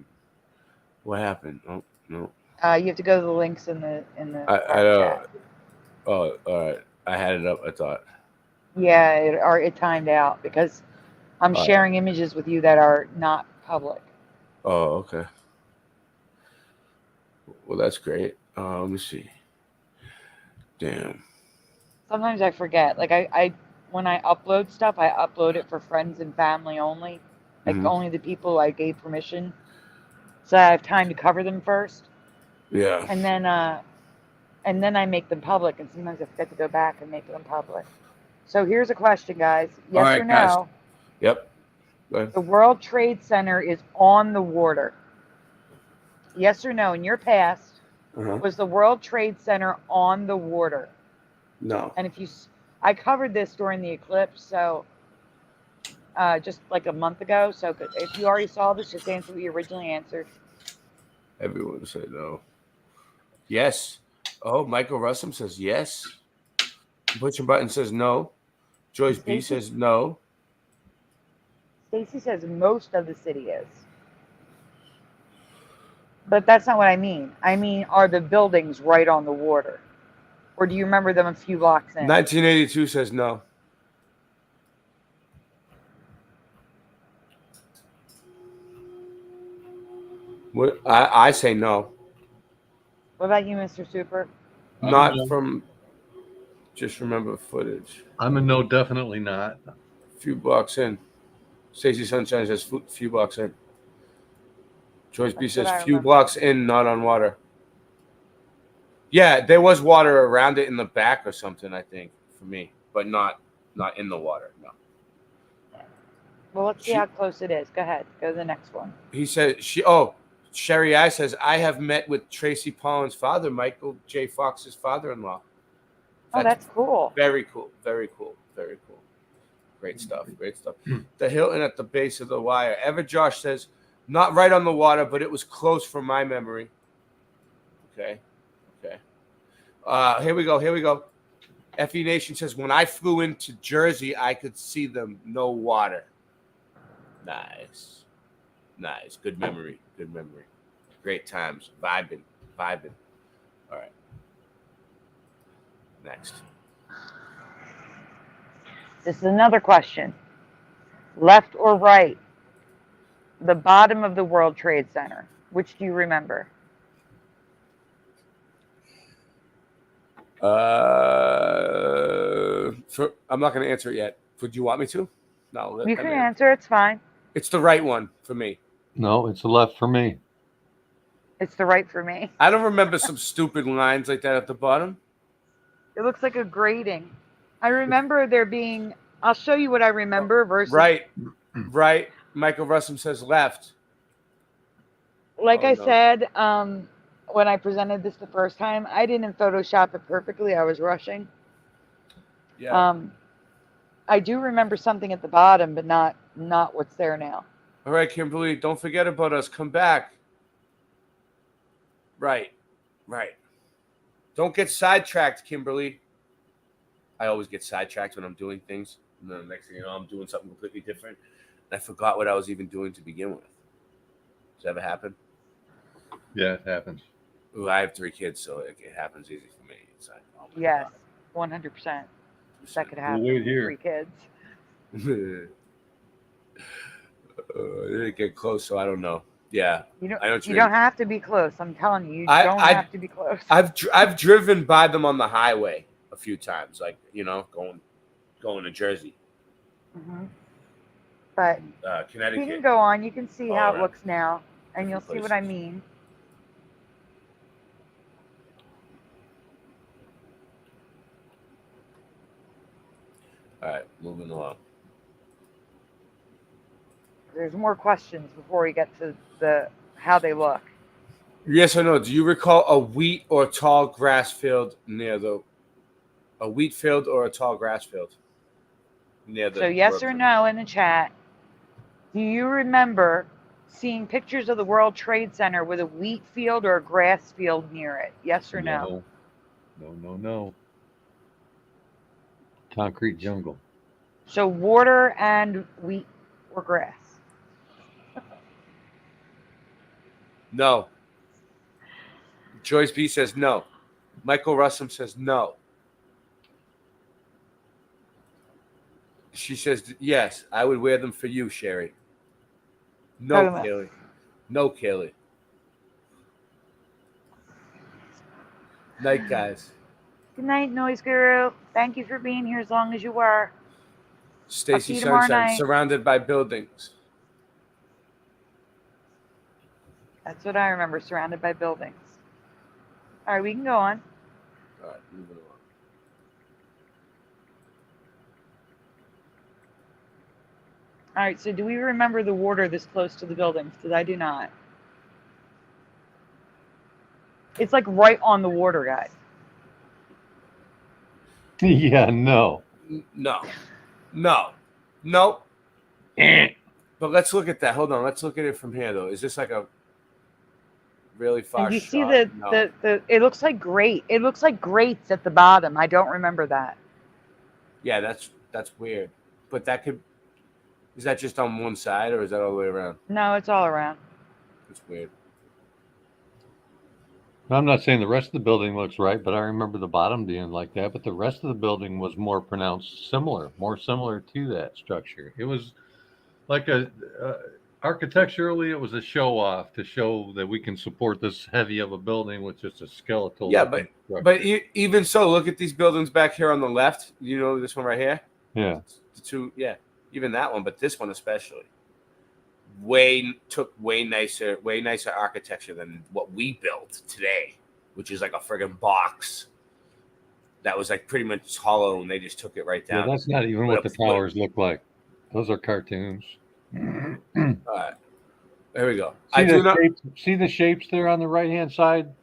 What happened? Oh no. You have to go to the links in the I chat. Oh, all right. I had it up. I thought. Yeah, it timed out because I'm All right. sharing images with you that are not public. Oh, okay. Well, that's great. Let me see. Damn. Sometimes I forget. Like I when I upload stuff, I upload it for friends and family only. Like Mhm. only the people I gave permission. So I have time to cover them first. Yeah. And then I make them public, and sometimes I forget to go back and make them public. So here's a question, guys. Yes All right, or no? guys. Yep. Go ahead. The World Trade Center is on the water. Yes or no? In your past, was the World Trade Center on the water? No. And I covered this during the eclipse, so just like a month ago. So if you already saw this, just answer what you originally answered. Everyone said no. Yes. Oh, Michael Russum says yes. Butcher Button says no. Joyce B says no. Stacy says most of the city is. But that's not what I mean. I mean, are the buildings right on the water? Or do you remember them a few blocks in? 1982 says no. What I say no. What about you, Mr. Super? Not from. Just remember footage. I'm a no, definitely not. Few blocks in. Stacey Sunshine says few blocks in. Joyce B That's what says I few remember. blocks in, not on water. Yeah, there was water around it in the back or something, I think, for me, but not in the water. No. Well, let's see how close it is. Go ahead. Go to the next one. He said Sherry I says I have met with Tracy Pollen's father, Michael J. Fox's father-in-law. Oh, that's cool. Very cool. Very cool. Very cool. Great stuff. Great stuff. The Hilton at the base of the wire. Ever Josh says, not right on the water, but it was close from my memory. Okay. Okay. Here we go. Here we go. FE Nation says, when I flew into Jersey, I could see them. No water. Nice. Nice. Good memory. Good memory. Great times. Vibing. Vibing. All right. Next. This is another question. Left or right? The bottom of the World Trade Center. Which do you remember? I'm not going to answer it yet. Would you want me to? No. You can answer. It's fine. It's the right one for me. No, it's a left for me. It's the right for me. I don't remember some stupid lines like that at the bottom. It looks like a grating. I remember there being. I'll show you what I remember versus. Right. Right. Michael Russum says left. Like Oh, I no. said, when I presented this the first time, I didn't Photoshop it perfectly. I was rushing. Yeah. I do remember something at the bottom, but not what's there now. All right, Kimberly, don't forget about us. Come back. Right. Right. Don't get sidetracked, Kimberly. I always get sidetracked when I'm doing things. And then the next thing you know, I'm doing something completely different. And I forgot what I was even doing to begin with. Does that ever happen? Yeah, it happens. Ooh, I have 3 kids, so it happens easy for me. It's like, oh my Yes, 100%. That could happen. wait here. 3 kids. Did it get close? So I don't know. Yeah, You don't. I know what You mean. don't have to be close. I'm telling you, you don't have to be close. I've driven by them on the highway a few times, like going to Jersey, But Connecticut. you can go on. You can see All how it around. looks now, and you'll Different see what I mean. All right, moving along. There's more questions before we get to the how they look. Yes or no? Do you recall a wheat or tall grass field near a wheat field or a tall grass field near the? So yes or road? no in the chat. Do you remember seeing pictures of the World Trade Center with a wheat field or a grass field near it? Yes or no? No. Concrete jungle. So water and wheat or grass? No. Joyce B says no. Michael Russum says no. She says yes. I would wear them for you, Sherry. No, Kaylee. No, Kaylee. Night, guys. Good night, Noise Guru. Thank you for being here as long as you were. Stacy you tomorrow Sunshine, night. surrounded by buildings. That's what I remember, surrounded by buildings. All right, we can go on. All right, moving along. All right, so do we remember the water this close to the buildings? Because I do not. It's like right on the water, guys. Yeah, no. No. But let's look at that. Hold on. Let's look at it from here, though. Is this like a really far And you shot? see No. the it looks like grate. It looks like grates at the bottom. I don't remember that. Yeah, that's weird. But that could. Is that just on one side, or is that all the way around? No, it's all around. It's weird. I'm not saying the rest of the building looks right, but I remember the bottom being like that. But the rest of the building was more pronounced more similar to that structure. It was like architecturally, it was a show off to show that we can support this heavy of a building with just a skeletal. Yeah, but even so, look at these buildings back here on the left. You know this one right here? Yeah. The two, yeah, even that one, but this one especially. Took way nicer architecture than what we built today, which is like a friggin' box that was like pretty much hollow, and they just took it right down. Yeah, that's not even what the towers look like. Those are cartoons. All right, there we go. See the shapes there on the right hand side,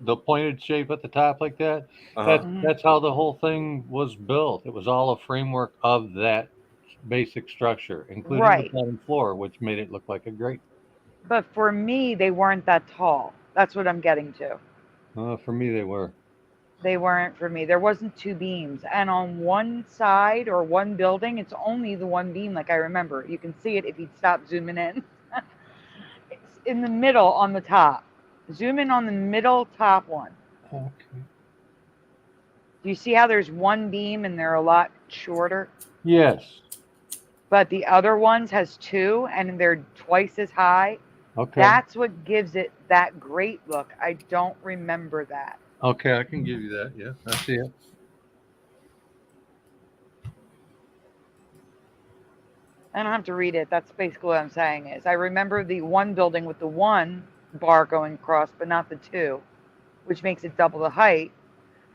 the pointed shape at the top like that. That's how the whole thing was built. It was all a framework of that basic structure, including the bottom floor, which made it look like a grate. But for me, they weren't that tall. That's what I'm getting to. For me, they were. They weren't for me. There wasn't two beams. And on one side or one building, it's only the one beam like I remember. You can see it if you stop zooming in. It's in the middle on the top. Zoom in on the middle top one. Okay. Do you see how there's one beam and they're a lot shorter? Yes. But the other ones has two and they're twice as high. Okay. That's what gives it that great look. I don't remember that. Okay, I can give you that. Yeah, I see it. I don't have to read it. That's basically what I'm saying is I remember the one building with the one bar going across, but not the two, which makes it double the height.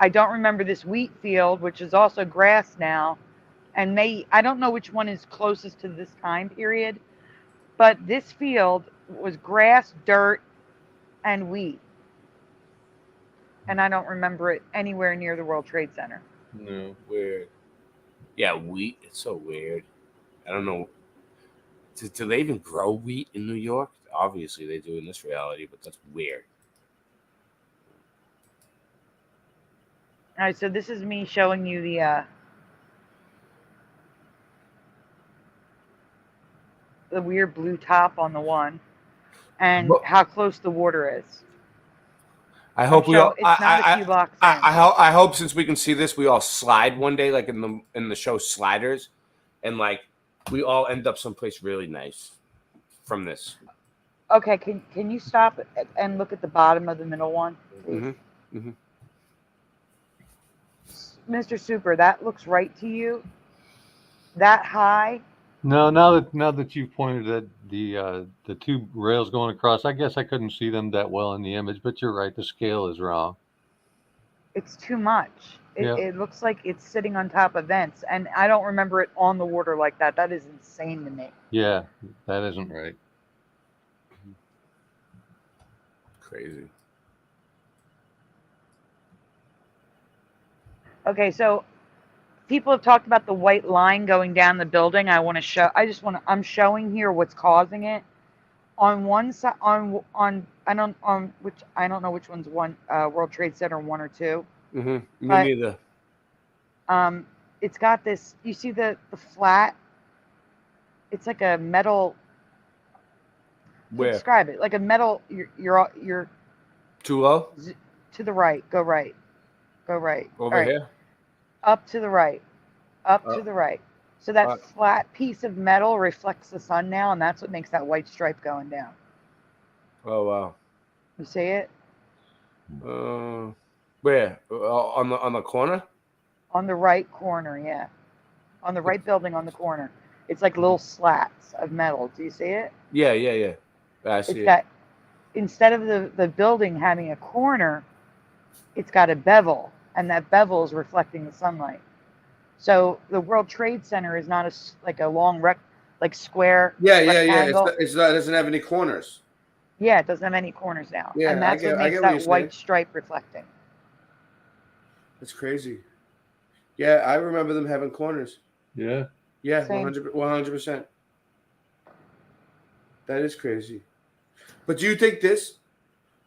I don't remember this wheat field, which is also grass now. And I don't know which one is closest to this time period, but this field was grass, dirt, and wheat. And I don't remember it anywhere near the World Trade Center. No, weird. Yeah, wheat. It's so weird. I don't know. Do they even grow wheat in New York? Obviously, they do in this reality, but that's weird. All right, so this is me showing you the weird blue top on the one, and how close the water is. I hope we all. It's not a few blocks in. I hope since we can see this, we all slide one day, like in the show Sliders, and like we all end up someplace really nice. from this. Okay, can you stop and look at the bottom of the middle one, please? Mm-hmm. Mm-hmm. Mr. Super, that looks right to you? That high? No, now that you've pointed at the two rails going across, I guess I couldn't see them that well in the image, but you're right, the scale is wrong. It's too much. Yeah. It looks like it's sitting on top of vents, and I don't remember it on the water like that. That is insane to me. Yeah, that isn't right. Crazy. Okay, so people have talked about the white line going down the building. I'm showing here what's causing it. On one side, on I don't know which one's one, World Trade Center 1 or 2. Mm-hmm. Me But, neither. It's got this. You see the flat? It's like a metal. Where? Describe it like a metal. You're Too low? to the right. Go right. Go right. Over All right. here? Up to the right. Up to the right. So that Uh, flat piece of metal reflects the sun now, and that's what makes that white stripe going down. Oh, wow. You see it? Where? On the corner? On the right corner, yeah. On the right building on the corner. It's like little slats of metal. Do you see it? Yeah. I see It's it. got, instead of the building having a corner, it's got a bevel, and that bevel is reflecting the sunlight. So the World Trade Center is not like a long square. Yeah. rectangle. It doesn't have any corners. Yeah, it doesn't have any corners now. Yeah, and that's what I makes get what that you're white saying. stripe reflecting. That's crazy. Yeah, I remember them having corners. Yeah. Yeah, Same. 100%. That is crazy. But do you think this?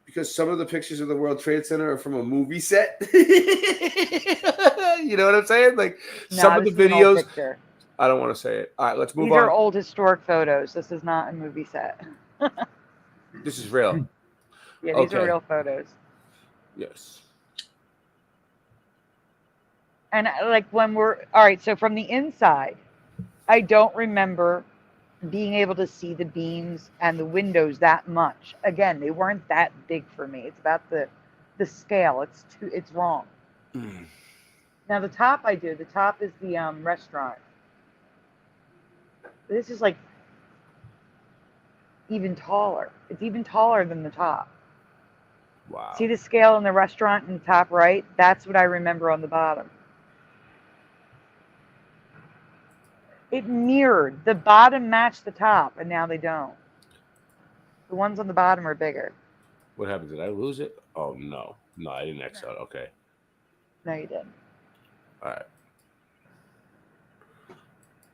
Because some of the pictures of the World Trade Center are from a movie set. You know what I'm saying? Like some of the this is an old videos. picture. I don't want to say it. All right, let's move These on. are old historic photos. This is not a movie set. This is real. Yeah, these are Okay. real photos. Yes. And like when we're all right, so from the inside, I don't remember being able to see the beams and the windows that much. Again, they weren't that big for me. It's about the scale. It's wrong. Now the top I do. The top is the restaurant. This is like even taller. It's even taller than the top. Wow. See the scale in the restaurant in the top right? That's what I remember on the bottom. It mirrored. The bottom matched the top, and now they don't. The ones on the bottom are bigger. What happened? Did I lose it? Oh, no. No, I didn't X out. Okay. No, you didn't. All right.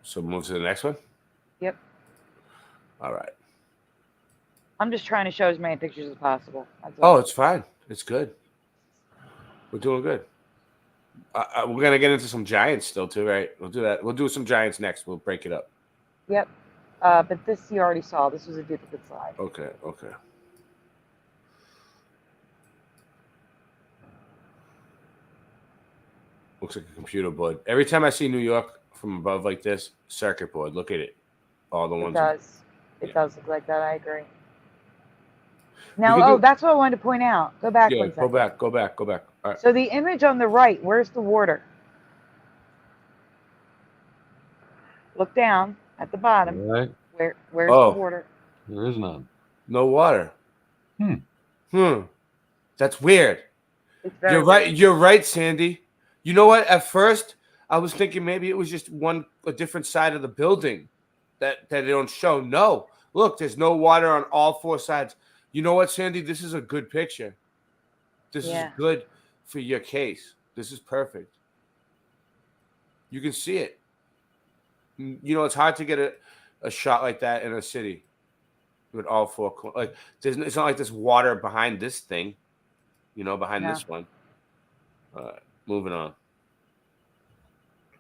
So move to the next one? Yep. All right. I'm just trying to show as many pictures as possible. That's all. Oh, it's fine. It's good. We're doing good. We're going to get into some Giants still, too, right? We'll do that. We'll do some Giants next. We'll break it up. Yep. But this you already saw. This was a duplicate slide. Okay. Looks like a computer board. Every time I see New York from above like this, circuit board. Look at it. All the It ones. does. It does look like that. I agree. Now, that's what I wanted to point out. Go back Yeah, one second. go back. All right. So the image on the right, where's the water? Look down at the bottom. Right. Where's the water? There is none. No water. That's weird. It's very You're right. weird. You're right, Sandy. You know what? At first, I was thinking maybe it was just a different side of the building that they don't show. No. Look, there's no water on all four sides. You know what, Sandy? This is a good picture. This is good for your case. This is perfect. You can see it. You know, it's hard to get a shot like that in a city with all four. Like, it's not like there's water behind this thing, behind this one. All right, moving on.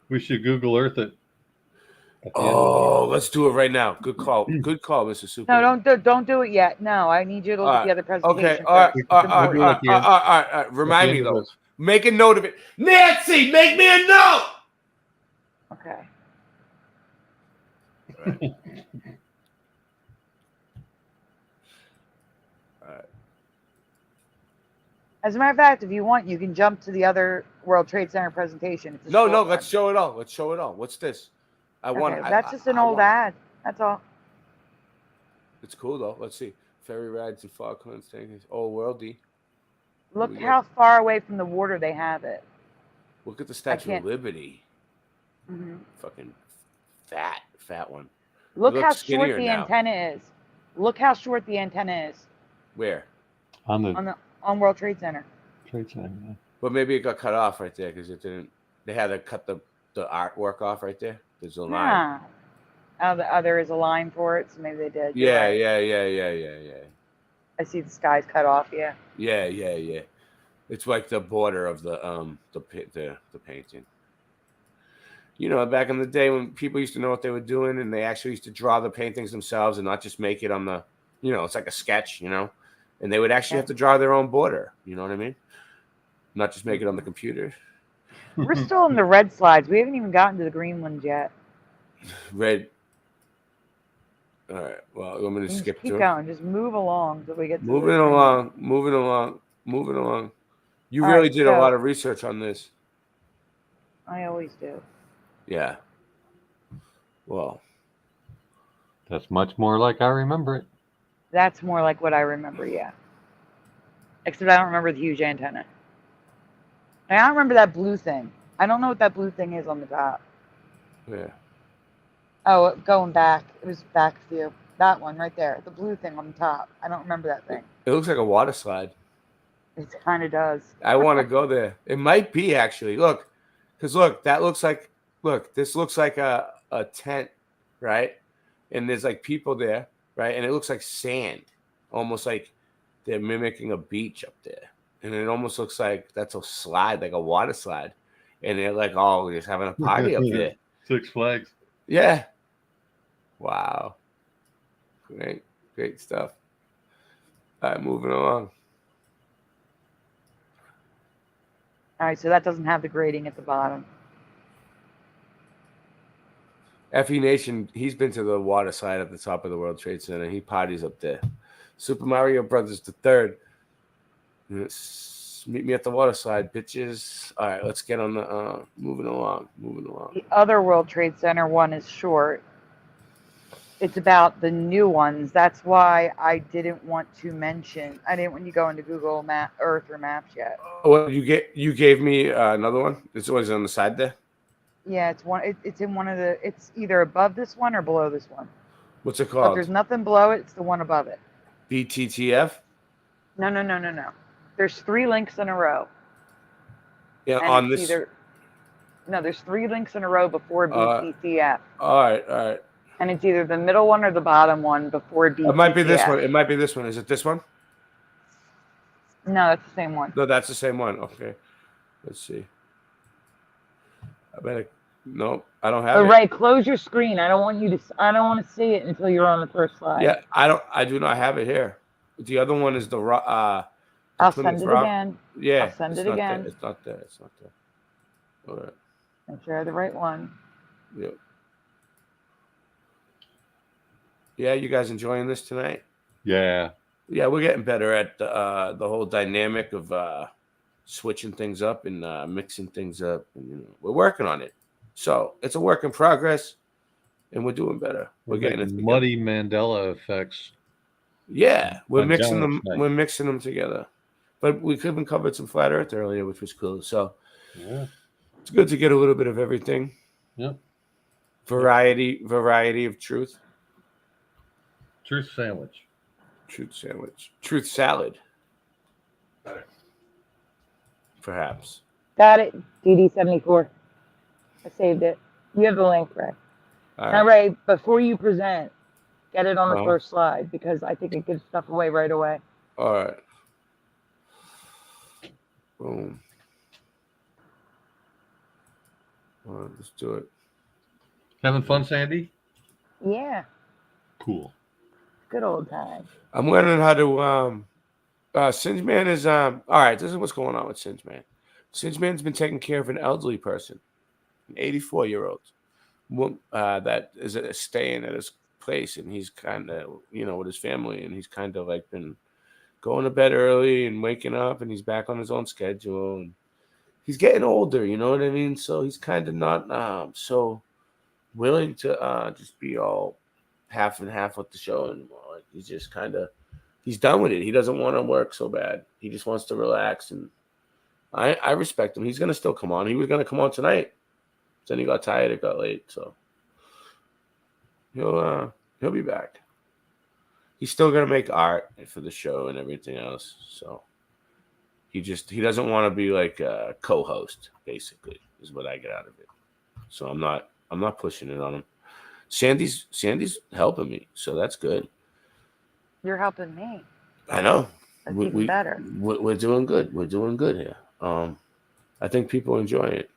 We should Google Earth it. Oh, let's do it right now. Good call. Good call, Mr. Super. No, don't do it yet. No, I need you to look at the other presentation. Okay. All right. Remind me, though. Make a note of it. Nancy, make me a note. Okay. As a matter of fact, if you want, you can jump to the other World Trade Center presentation. It's a No, short no, one. let's show it all. Let's show it all. What's this? That's just an old ad. That's all. It's cool though. Let's see. Ferry rides and Falklands things. Oh, worldy. Look how far away from the water they have it. Look at the Statue of Liberty. Mhm. Fucking fat one. Look It how looks short skinnier the now. antenna is. Look how short the antenna is Where? on World Trade Center. Trade Center. Yeah. But maybe it got cut off right there because it didn't. They had to cut the artwork off right there. There's a line. There is a line for it, so maybe they did. You're Yeah, right. yeah. I see the sky's cut off. Yeah. Yeah. It's like the border of the painting. You know, back in the day when people used to know what they were doing and they actually used to draw the paintings themselves and not just make it on the, you know, it's like a sketch, you know, and they would actually have to draw their own border. You know what I mean? Not just make it on the computer. We're still in the red slides. We haven't even gotten to the green ones yet. Red. All right. Well, I'm going to skip Keep through. going. Just move along till we get to Moving the along. You All really right, did a lot of research on this. I always do. Yeah. Well, that's much more like I remember it. That's more like what I remember, yeah. Except I don't remember the huge antenna. And I don't remember that blue thing. I don't know what that blue thing is on the top. Yeah. Oh, going back. It was back view. That one right there. The blue thing on the top. I don't remember that thing. It looks like a water slide. It kind of does. I want to go there. It might be actually. Look, because look, that looks like. Look, this looks like a tent, right? And there's like people there, right? And it looks like sand, almost like they're mimicking a beach up there. And it almost looks like that's a slide, like a water slide. And they're like, oh, just having a party up there. Six Flags. Yeah. Wow. Great stuff. All right, moving along. All right, so that doesn't have the grading at the bottom. FE Nation, he's been to the water slide at the top of the World Trade Center. He parties up there. Super Mario Brothers the third. Meet me at the water slide, bitches. All right, let's get on the moving along. The other World Trade Center one is short. It's about the new ones. That's why I didn't want to mention. I didn't want you go into Google Earth or Maps yet. Well, you gave me another one. It's always on the side there. Yeah, it's one. It's in one of the. It's either above this one or below this one. What's it If called? there's nothing below it, it's the one above it. BTTF? No. There's 3 links in a row. Yeah, And on it's this. No, there's 3 links in a row before BTTF. All right. And it's either the middle one or the bottom one before BTTF. It might be this one. Is it this one? No, that's the same one. No, that's the same one. Okay. Let's see. Nope, I don't have it. Ray, close your screen. I don't want to see it until you're on the first slide. Yeah, I do not have it here. The other one is the I'll Plymouth send it Rock. again. Yeah. I'll send it's it not again. there. It's not there. All right. Make sure I have the right one. Yep. Yeah, you guys enjoying this tonight? Yeah. Yeah, we're getting better at the whole dynamic of switching things up and mixing things up. And, we're working on it. So it's a work in progress, and we're doing better. We're getting it together. Muddy Mandela effects. Yeah, we're on mixing Jones them. night. We're mixing them together. But we even covered some flat Earth earlier, which was cool. So yeah, it's good to get a little bit of everything. Yep. Variety of truth. Truth sandwich. Truth salad. Perhaps. Got it. DD74. I saved it. You have the link, Ray. All Now, right. Ray, before you present, get it on the Uh-huh. first slide because I think it gives stuff away right away. All right. Boom. All right, let's do it. Having fun, Sandy? Yeah. Cool. Good old time. I'm learning how to Singeman is all right, this is what's going on with Singeman. Singeman's been taking care of an elderly person, an 84-year-old that is staying at his place, and he's kind of, with his family, and he's kind of like been going to bed early and waking up, and he's back on his own schedule. And he's getting older, you know what I mean? So he's kind of not so willing to just be all half and half with the show anymore. Like he's just he's done with it. He doesn't want to work so bad. He just wants to relax, and I respect him. He's gonna still come on. He was gonna come on tonight. Then he got tired. It got late, so he'll be back. He's still gonna make art for the show and everything else. So he doesn't want to be like a co-host. Basically, is what I get out of it. So I'm not pushing it on him. Sandy's helping me, so that's good. You're helping me. I know. That's even better. We're doing good. We're doing good here. I think people enjoy it.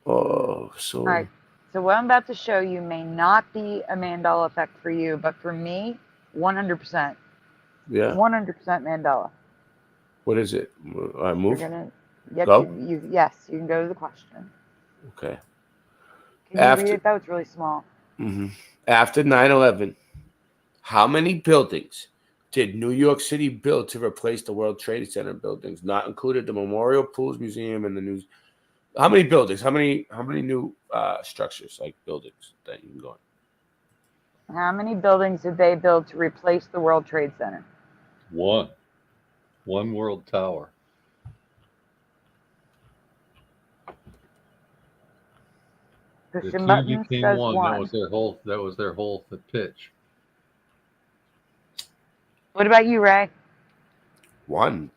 Oh, so. All right. So what I'm about to show you may not be a Mandela effect for you, but for me, 100%. Yeah. 100% Mandela. What is it? I move. You're gonna get Go? yes, you can go to the question. Okay. Can you read it though? It's really small. Mm-hmm. After 9/11, how many buildings did New York City build to replace the World Trade Center buildings? Not included the Memorial Pools Museum and the news. How many buildings? How many new structures, like buildings that you can go in? How many buildings did they build to replace the World Trade Center? One World Tower. The Christian two Buttons became says one. one. That was their whole pitch. What about you, Ray? One.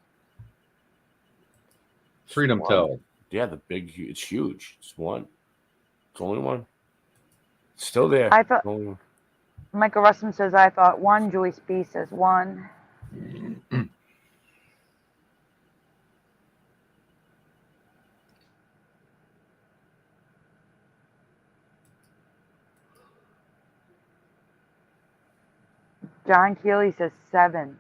Freedom Tower. Yeah, it's huge. It's one. It's only one. It's still there. I thought. Only one. Michael Russman says I thought one. Joyce B says one. John Keeley says 7.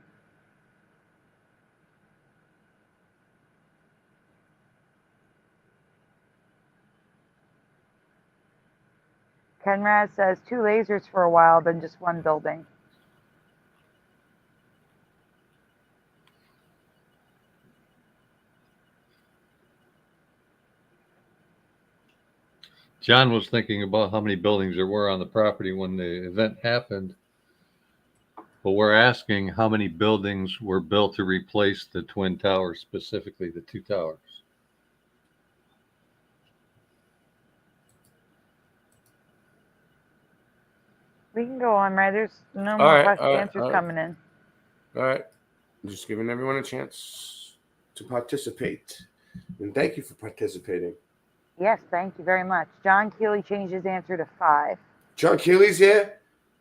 Ken Raz says 2 lasers for a while, then just 1 building. John was thinking about how many buildings there were on the property when the event happened. But we're asking how many buildings were built to replace the Twin Towers, specifically the 2 towers. We can go on, right? There's no more answers coming in. All right. I'm just giving everyone a chance to participate. And thank you for participating. Yes, thank you very much. John Keeley changed his answer to 5. John Keeley's here?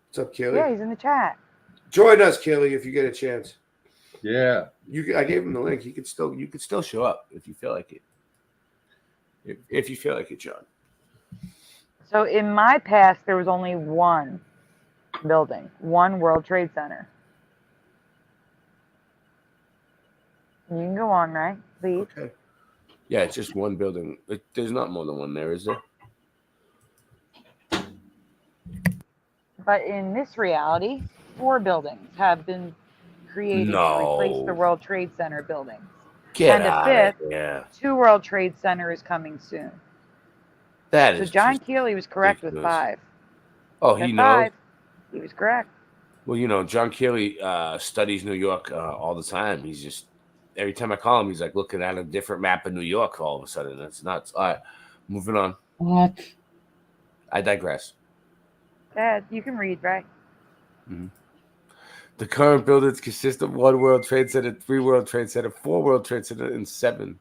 What's up, Keeley? Yeah, he's in the chat. Join us, Keeley, if you get a chance. Yeah. I gave him the link. You could still show up if you feel like it. If you feel like it, John. So in my past, there was only 1 building, 1 World Trade Center. You can go on, right? Please. Okay. Yeah, it's just 1 building. There's not more than 1 there, is there? But in this reality, 4 buildings have been created to replace the World Trade Center buildings. Get and a out 5th, of here. 2 World Trade Center is coming soon. That So is John Keeley was correct with ridiculous. 5. Oh, At he 5, knows. he was correct. Well, John Keeley studies New York all the time. He's just, every time I call him, he's like looking at a different map of New York all of a sudden. That's nuts. All right, moving on. What? I digress. Dad, you can read, right? Mm-hmm. The current buildings consist of 1 World Trade Center, 3 World Trade Center, 4 World Trade Center, and 7.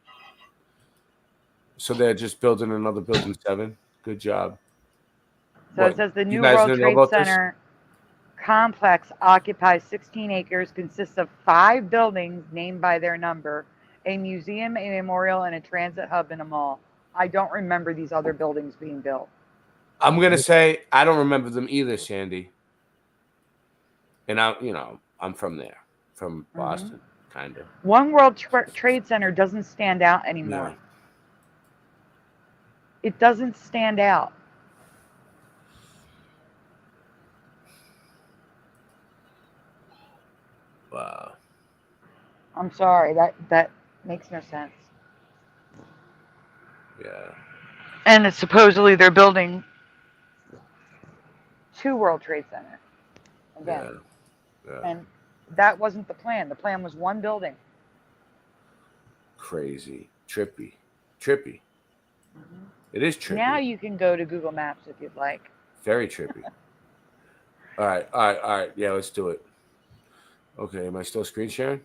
So they're just building another building 7. Good job. So it says the new World Trade Center complex occupies 16 acres, consists of 5 buildings named by their number, a museum, a memorial, and a transit hub and a mall. I don't remember these other buildings being built. I'm gonna say I don't remember them either, Sandy. And I'm from there, from Boston, kind of. 1 World Trade Center doesn't stand out anymore. No. It doesn't stand out. Wow. I'm sorry. That makes no sense. Yeah. And it's supposedly they're building 2 World Trade Center again. Yeah. And that wasn't the plan. The plan was 1 building. Crazy. Trippy. It is trippy. Now you can go to Google Maps if you'd like. Very trippy. All right. Yeah, let's do it. Okay, am I still screen sharing?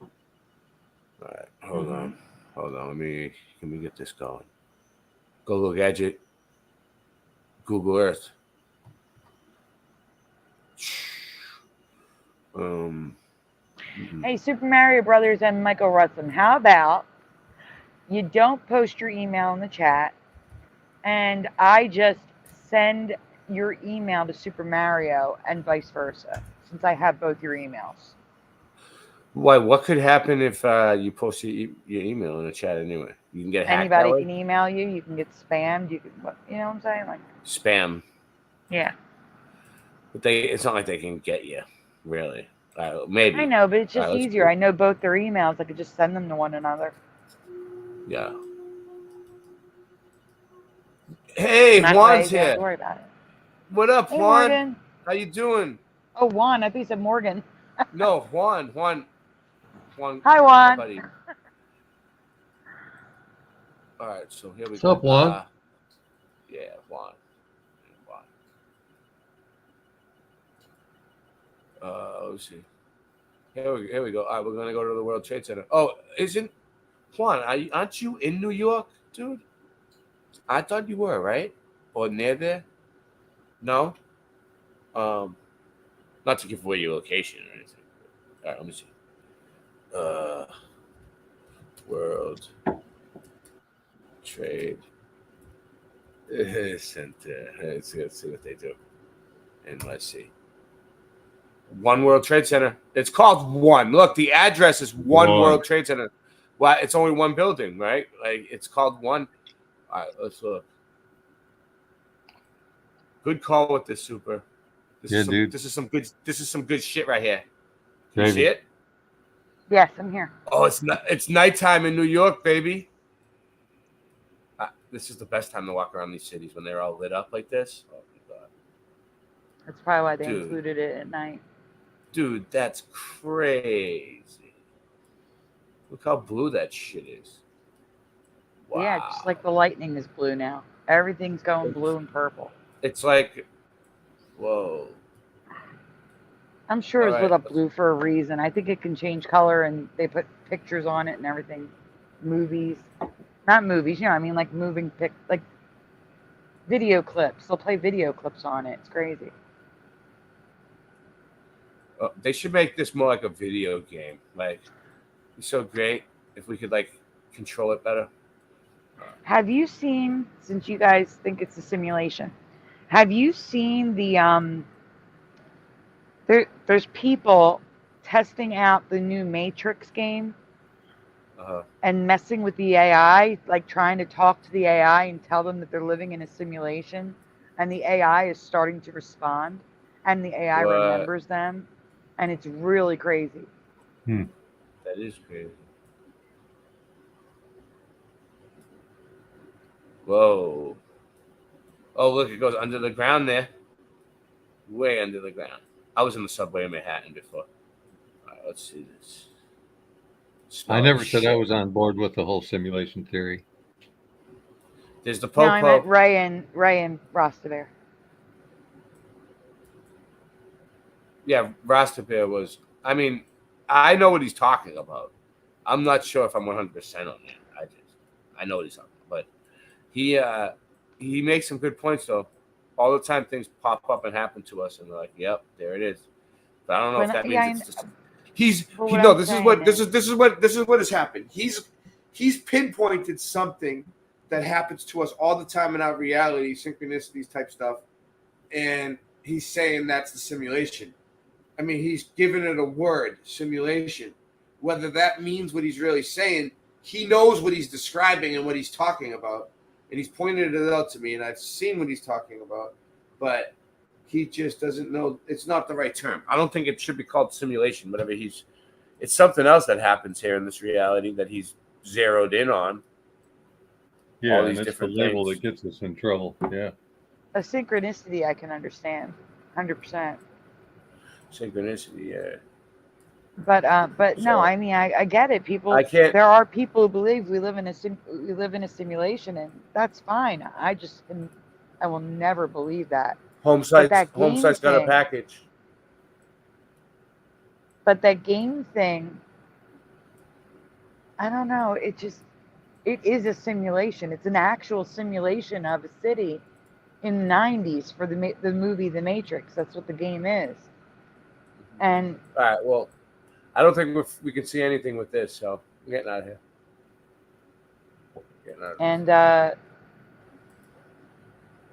All right, hold on. Let me get this going. Google Gadget. Google Earth. Hey, Super Mario Brothers and Michael Russell, how about you don't post your email in the chat and I just send your email to Super Mario and vice versa, since I have both your emails. Why? What could happen if you post your email in the chat anyway? You can get hacked. Anybody can email you. You can get spammed. You can, you know what I'm saying? Like spam. Yeah. But it's not like they can get you, really. Maybe. I know, but it's just easier. I know both their emails. I could just send them to one another. Yeah. Hey, Juan's here. Don't worry about it. What up, Hey, Juan? Morgan. How you doing? Oh, Juan. I thought you said Morgan. No, Juan. Hi, Juan. Buddy. All right, so here we What's go. up, Juan? Yeah, Juan. Let's see. Here we go. All right, we're gonna go to the World Trade Center. Oh, Juan? Aren't you in New York, dude? I thought you were, right? Or near there? No. Not to give away your location or anything. All right, let me see. World Trade Center. Let's see what they do. And let's see. One World Trade Center. It's called One. Look, the address is One World Trade Center. Well, it's only one building, right? Like it's called One. All right, let's look. Good call with this, Super. Dude. This is some good shit right here. Can you see it? Yes, I'm here. Oh, it's nighttime in New York, baby. This is the best time to walk around these cities when they're all lit up like this. Oh my god. That's probably why they included it at night. Dude, that's crazy. Look how blue that shit is. Wow. Yeah, just like the lightning is blue now. Everything's going blue and purple. It's like, whoa. I'm sure it's lit up blue for a reason. I think it can change color, and they put pictures on it and everything. Movies. Not movies, you know what I mean? Like moving like video clips. They'll play video clips on it. It's crazy. They should make this more like a video game. Like, it's so great if we could, like, control it better. Have you seen, since you guys think it's a simulation, have you seen the, there's people testing out the new Matrix game and messing with the AI, like trying to talk to the AI and tell them that they're living in a simulation, and the AI is starting to respond, and the AI remembers them, and it's really crazy. That is crazy. Whoa. Oh, look, it goes under the ground there. Way under the ground. I was in the subway in Manhattan before. All right, let's see this. I never said I was on board with the whole simulation theory. There's the Popo. No, I meant Ray and Rostabear. Yeah, Rostabear was. I mean, I know what he's talking about. I'm not sure if I'm 100% on that. I know what he's talking about. But he makes some good points though. All the time things pop up and happen to us, and we're like, "Yep, there it is." But I don't know if that means it's just. This is what has happened. He's pinpointed something that happens to us all the time in our reality, synchronicities type stuff, and he's saying that's the simulation. I mean, he's given it a word, simulation. Whether that means what he's really saying, he knows what he's describing and what he's talking about, and he's pointed it out to me, and I've seen what he's talking about, but he just doesn't know. It's not the right term. I don't think it should be called simulation. Whatever he's It's something else that happens here in this reality that he's zeroed in on. Yeah, all these and it's the different label things. that gets us in trouble. Yeah. A synchronicity I can understand, 100%. Synchronicity, yeah. But no, So- I mean I get it. People, I can't- there are people who believe we live in a simulation, and that's fine. I will never believe that. Home But site's that home game site's got a thing- package. But that game thing, I don't know. It is a simulation. It's an actual simulation of a city in the 90s for the movie The Matrix. That's what the game is. And All right, well, I don't think we can see anything with this, so I'm getting out of here.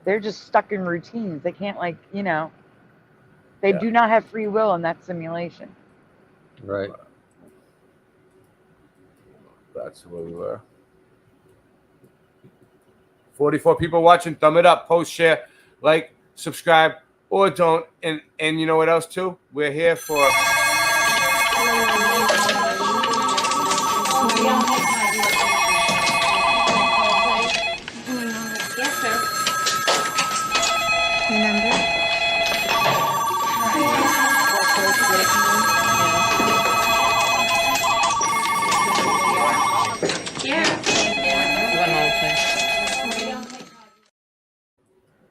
they're just stuck in routines. They can't, like, they Yeah. do not have free will in that simulation. Right. That's where we were. 44 people watching. Thumb it up, post, share, like, subscribe, or don't. And you know what else too? We're here for. Yes, sir. Remember?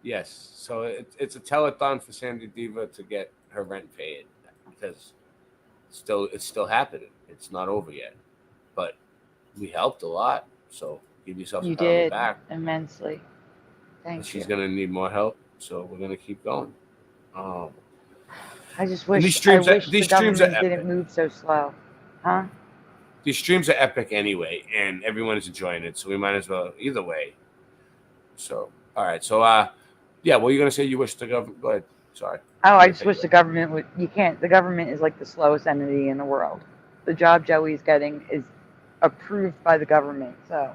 Yes, so it's a telethon for SandyDiVa to get her rent paid because it's still happening. It's not over yet, but we helped a lot. So give yourself You a pat on the did back. immensely. Thank She's you. gonna need more help, so we're gonna keep going. I just and wish, these streams I are- wish the these streams are government didn't epic. move so slow. Huh? These streams are epic anyway, and everyone is enjoying it, so we might as well either way. So, all right, so yeah, what are you gonna say? You wish the government? Go ahead. Sorry. Oh, I just wish the government would. You can't. The government is like the slowest entity in the world. The job Joey's getting is approved by the government. So.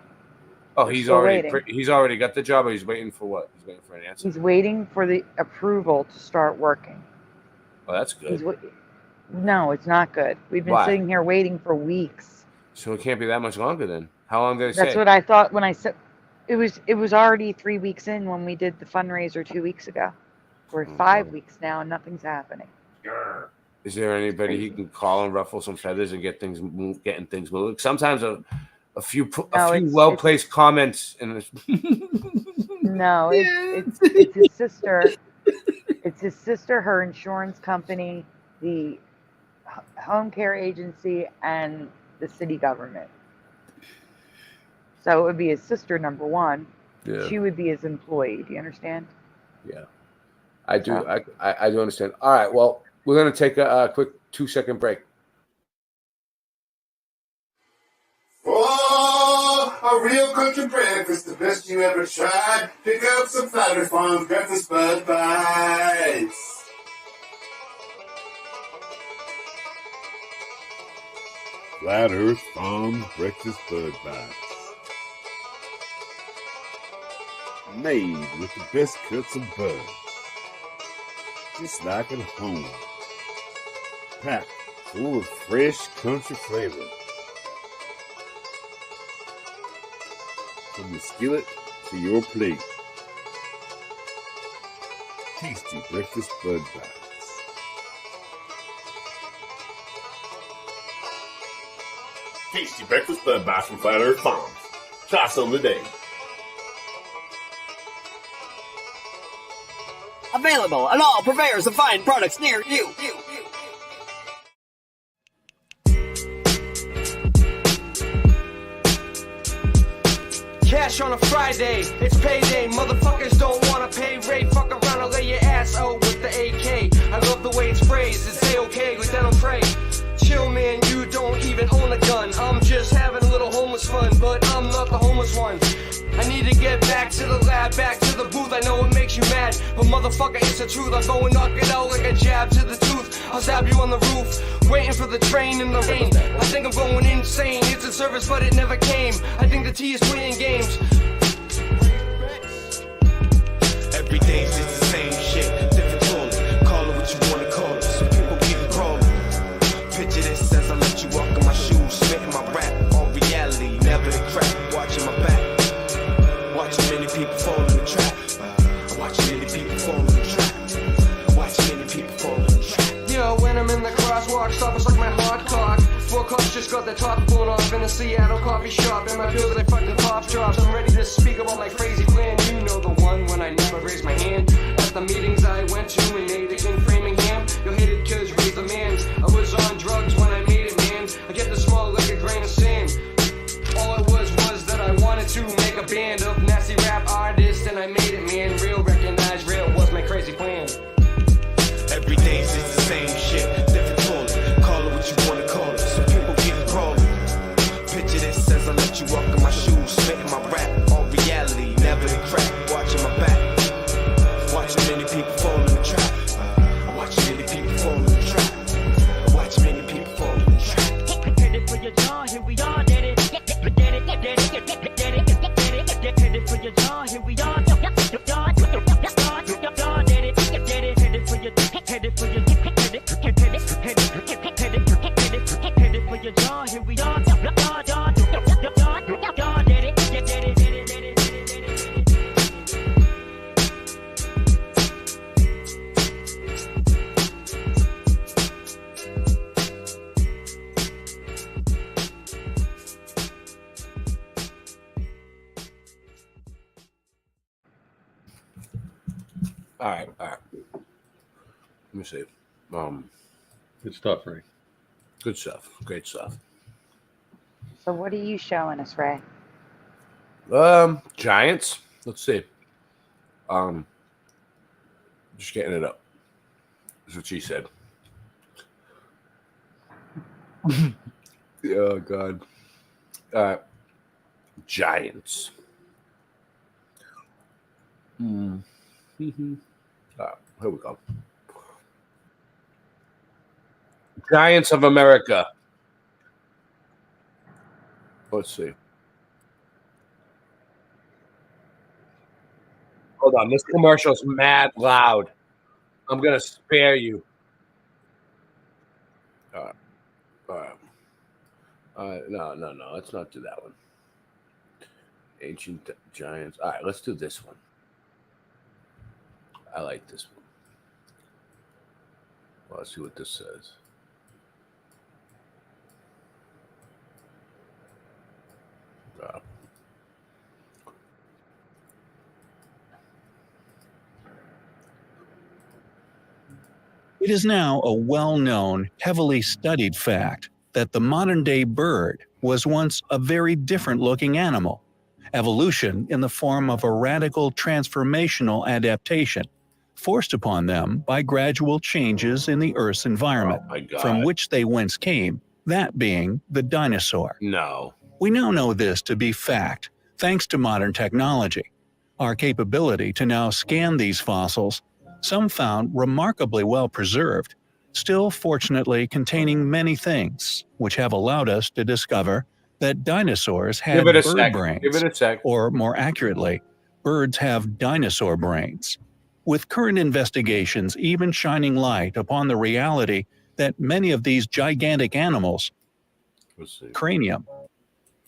Oh, we're he's still already waiting. he's already got the job, or he's waiting for what? He's waiting for an answer. He's waiting for the approval to start working. Oh, that's good. No, it's not good. We've been Why? sitting here waiting for weeks. So it can't be that much longer then. How long did they That's say? what I thought when I said it was already 3 weeks in when we did the fundraiser 2 weeks ago. We're at 5 weeks now and nothing's happening. Is there anybody he can call and ruffle some feathers and getting things moving? Sometimes a few well placed comments in this. No, it's his sister. It's his sister, her insurance company, the home care agency, and the city government. So it would be his sister, number one. Yeah. She would be his employee. Do you understand? Yeah, I do. I do understand. All right. Well, we're gonna take a quick 2-second break. Oh, a real country breakfast, the best you ever tried. Pick up some Flattery Farms breakfast Bud Bites. Flat Earth Farms Breakfast Bud Bites. Made with the best cuts of bud. Just like at home. Packed full of fresh country flavor. From the skillet to your plate. Tasty breakfast Bud Bites. Tasty breakfast Bud Bites from Flat Earth Farms. Try some today. Available at all purveyors of fine products near you. Cash on a Friday, it's payday. Motherfuckers don't wanna pay rate. Fuck around and lay your ass out with the AK. I love the way it's phrased. It's A-okay, like that don't pray. Chill, man, you don't even own a gun. I'm just having a little homeless fun, but I'm not the homeless one. I need to get back to the lab, back to the booth. I know it makes you mad, but motherfucker, it's the truth. I'll go and knock it out like a jab to the tooth. I'll stab you on the roof, waiting for the train in the rain. I think I'm going insane. It's a service, but it never came. I think the T is playing games. Every day's just the same shit, different tone. Call it what you wanna call it. Some people keep it crawling. Picture this as I let you many people fall in the trap. Watch many people fall in the trap. Yo, when I'm in the crosswalk, stop us like my hot cock. 4 cops just got their top blown off in a Seattle coffee shop. In my building, they fucking pop drops. I'm ready to speak about my crazy plan. You know the one when I never raised my hand. At the meetings I went to in Natick in Framingham, you hated cause raised the man. I was on drugs when I made it, man. I get the small like a grain of sand. All it was that I wanted to make a band of nasty rap artists, and I made it, man. Real, recognize real was my crazy plan. Every day's it's the same shit, different toilet. Call it what you wanna call it. Some people get crawling. Picture this as I let you walk in my shoes, spitting my rap. All reality, never the crap. Watching my back. Watching many people fall in the trap. Watching many people fall in the trap. Watching many people fall in the trap. Headed for your jaw, here we are, did it. Headed for your jaw, here we are. Headed for your jaw, here we are. All right. Let me see. Good stuff, Ray. Good stuff. Great stuff. So what are you showing us, Ray? Giants. Let's see. Just getting it up. That's what she said. Oh God. Giants. Here we go. Giants of America. Let's see. Hold on. This commercial's mad loud. I'm going to spare you. All right. No. Let's not do that one. Ancient Giants. All right. Let's do this one. I like this one. Well, let's see what this says. It is now a well-known, heavily studied fact that the modern-day bird was once a very different-looking animal. Evolution in the form of a radical transformational adaptation, forced upon them by gradual changes in the Earth's environment, from which they whence came, that being the dinosaur. No. We now know this to be fact, thanks to modern technology. Our capability to now scan these fossils, some found remarkably well preserved, still fortunately containing many things, which have allowed us to discover that dinosaurs had bird brains. Give it a sec. Or more accurately, birds have dinosaur brains. With current investigations even shining light upon the reality that many of these gigantic animals, cranium,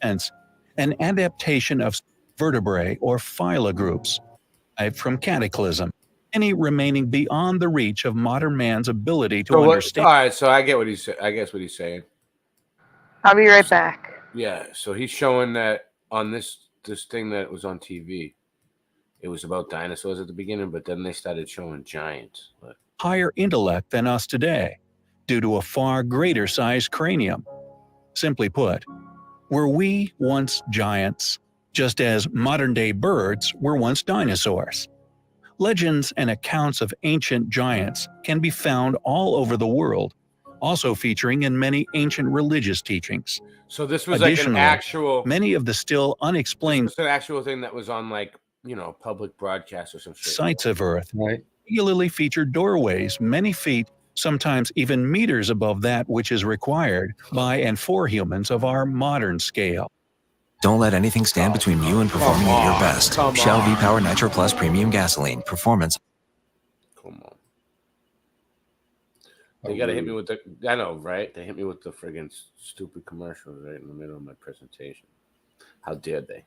hence an adaptation of vertebrae or phyla groups, from cataclysm, any remaining beyond the reach of modern man's ability to understand. All right, so I get what he's saying. I guess what he's saying. I'll be right back. Yeah, so he's showing that on this thing that was on TV. It was about dinosaurs at the beginning, but then they started showing giants. Higher intellect than us today, due to a far greater sized cranium. Simply put, were we once giants, just as modern-day birds were once dinosaurs? Legends and accounts of ancient giants can be found all over the world, also featuring in many ancient religious teachings. So this was like an actual... Many of the still unexplained... It's an actual thing that was on, like, you know, public broadcast or some shit. Sites of Earth regularly feature doorways many feet, sometimes even meters above that which is required by and for humans of our modern scale. Don't let anything stand between you and performing at your best. Shell V-Power Nitro Plus Premium Gasoline. Performance. Come on. They gotta hit me with the... I know, right? They hit me with the friggin' stupid commercials right in the middle of my presentation. How dare they?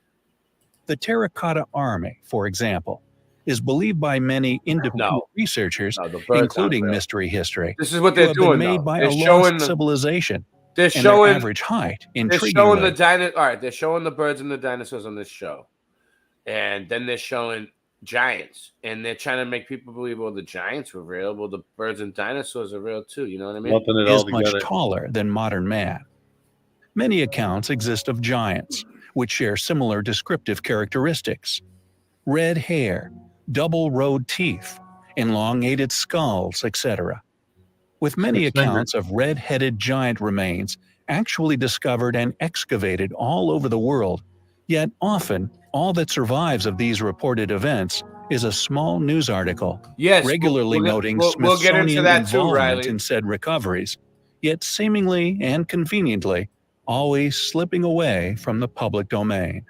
The Terracotta Army, for example, is believed by many independent researchers, the birds aren't including real. Mystery History, This is what to they're have doing, been made though. by They're a showing lost civilization. They're and showing their average height, They're showing the intriguingly. All right, they're showing the birds and the dinosaurs on this show, and then they're showing giants, and they're trying to make people believe, well, the giants were real, well, the birds and dinosaurs are real too. You know what I mean? Is much taller than modern man. Many accounts exist of giants, which share similar descriptive characteristics: red hair, double-rowed teeth, elongated skulls, etc. With many accounts of red-headed giant remains actually discovered and excavated all over the world, yet often all that survives of these reported events is a small news article, Yes, regularly noting we'll get into Smithsonian that too, involvement Riley. in said recoveries, yet seemingly and conveniently always slipping away from the public domain.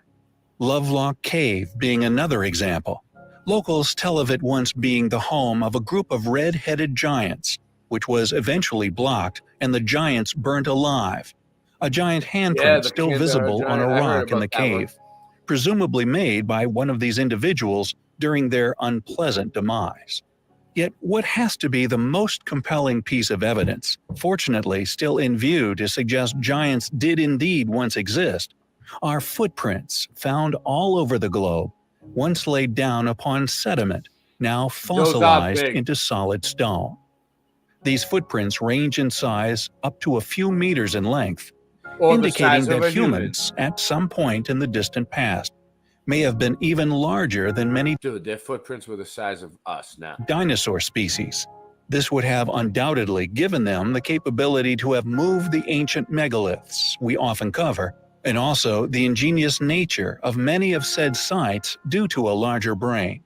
Lovelock Cave being another example. Locals tell of it once being the home of a group of red-headed giants, which was eventually blocked and the giants burnt alive. A giant handprint still visible on a rock in the cave, presumably made by one of these individuals during their unpleasant demise. Yet what has to be the most compelling piece of evidence, fortunately still in view to suggest giants did indeed once exist, are footprints found all over the globe, once laid down upon sediment, now fossilized into solid stone. These footprints range in size up to a few meters in length, Or the indicating size of that a human. humans, at some point in the distant past, may have been even larger than many Dude, their footprints were the size of us now. dinosaur species. This would have undoubtedly given them the capability to have moved the ancient megaliths we often cover, and also the ingenious nature of many of said sites due to a larger brain.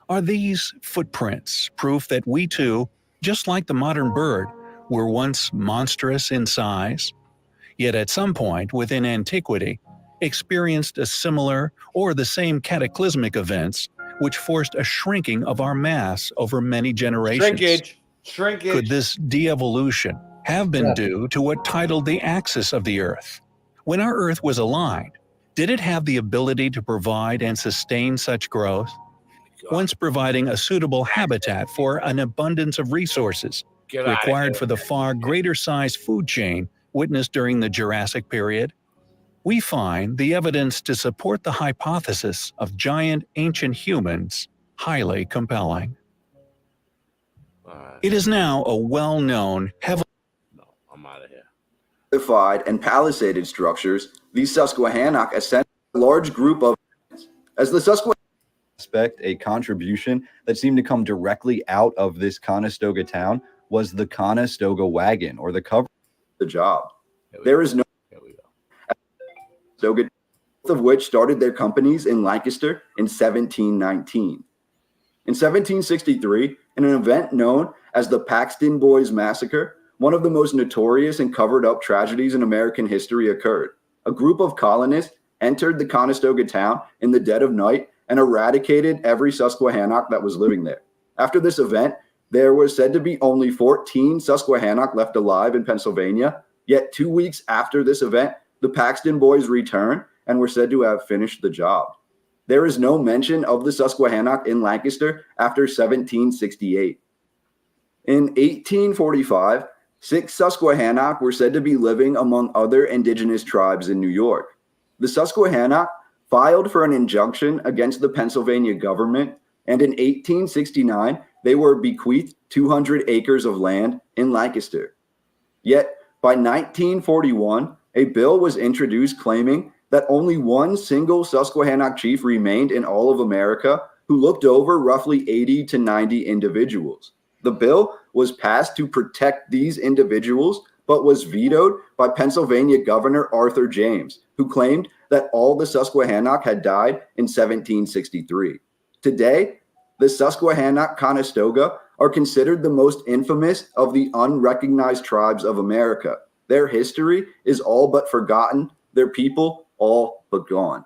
Are these footprints proof that we too, just like the modern bird, were once monstrous in size, yet at some point within antiquity experienced a similar or the same cataclysmic events which forced a shrinking of our mass over many generations? Shrinkage. Could this de-evolution have been due to what titled the axis of the Earth? When our Earth was aligned, did it have the ability to provide and sustain such growth? Once providing a suitable habitat for an abundance of resources Get outta required here. for the far greater size food chain witnessed during the Jurassic period? We find the evidence to support the hypothesis of giant ancient humans highly compelling. It is now a well-known, heavily I'm out of here. Fortified and palisaded structures, these Susquehannock ascend a large group of as the Susquehannock expect a contribution that seemed to come directly out of this Conestoga town was the Conestoga wagon, or the cover. The job. There is no Conestoga, both of which started their companies in Lancaster in 1719. In 1763, in an event known as the Paxton Boys Massacre, one of the most notorious and covered-up tragedies in American history occurred. A group of colonists entered the Conestoga town in the dead of night and eradicated every Susquehannock that was living there. After this event, there was said to be only 14 Susquehannock left alive in Pennsylvania, yet 2 weeks after this event, the Paxton Boys returned and were said to have finished the job. There is no mention of the Susquehannock in Lancaster after 1768. In 1845, 6 Susquehannock were said to be living among other indigenous tribes in New York. The Susquehannock filed for an injunction against the Pennsylvania government, and in 1869, they were bequeathed 200 acres of land in Lancaster. Yet, by 1941, a bill was introduced claiming that only one single Susquehannock chief remained in all of America who looked over roughly 80 to 90 individuals. The bill was passed to protect these individuals, but was vetoed by Pennsylvania Governor Arthur James, who claimed that all the Susquehannock had died in 1763. Today, the Susquehannock Conestoga are considered the most infamous of the unrecognized tribes of America. Their history is all but forgotten, their people all but gone.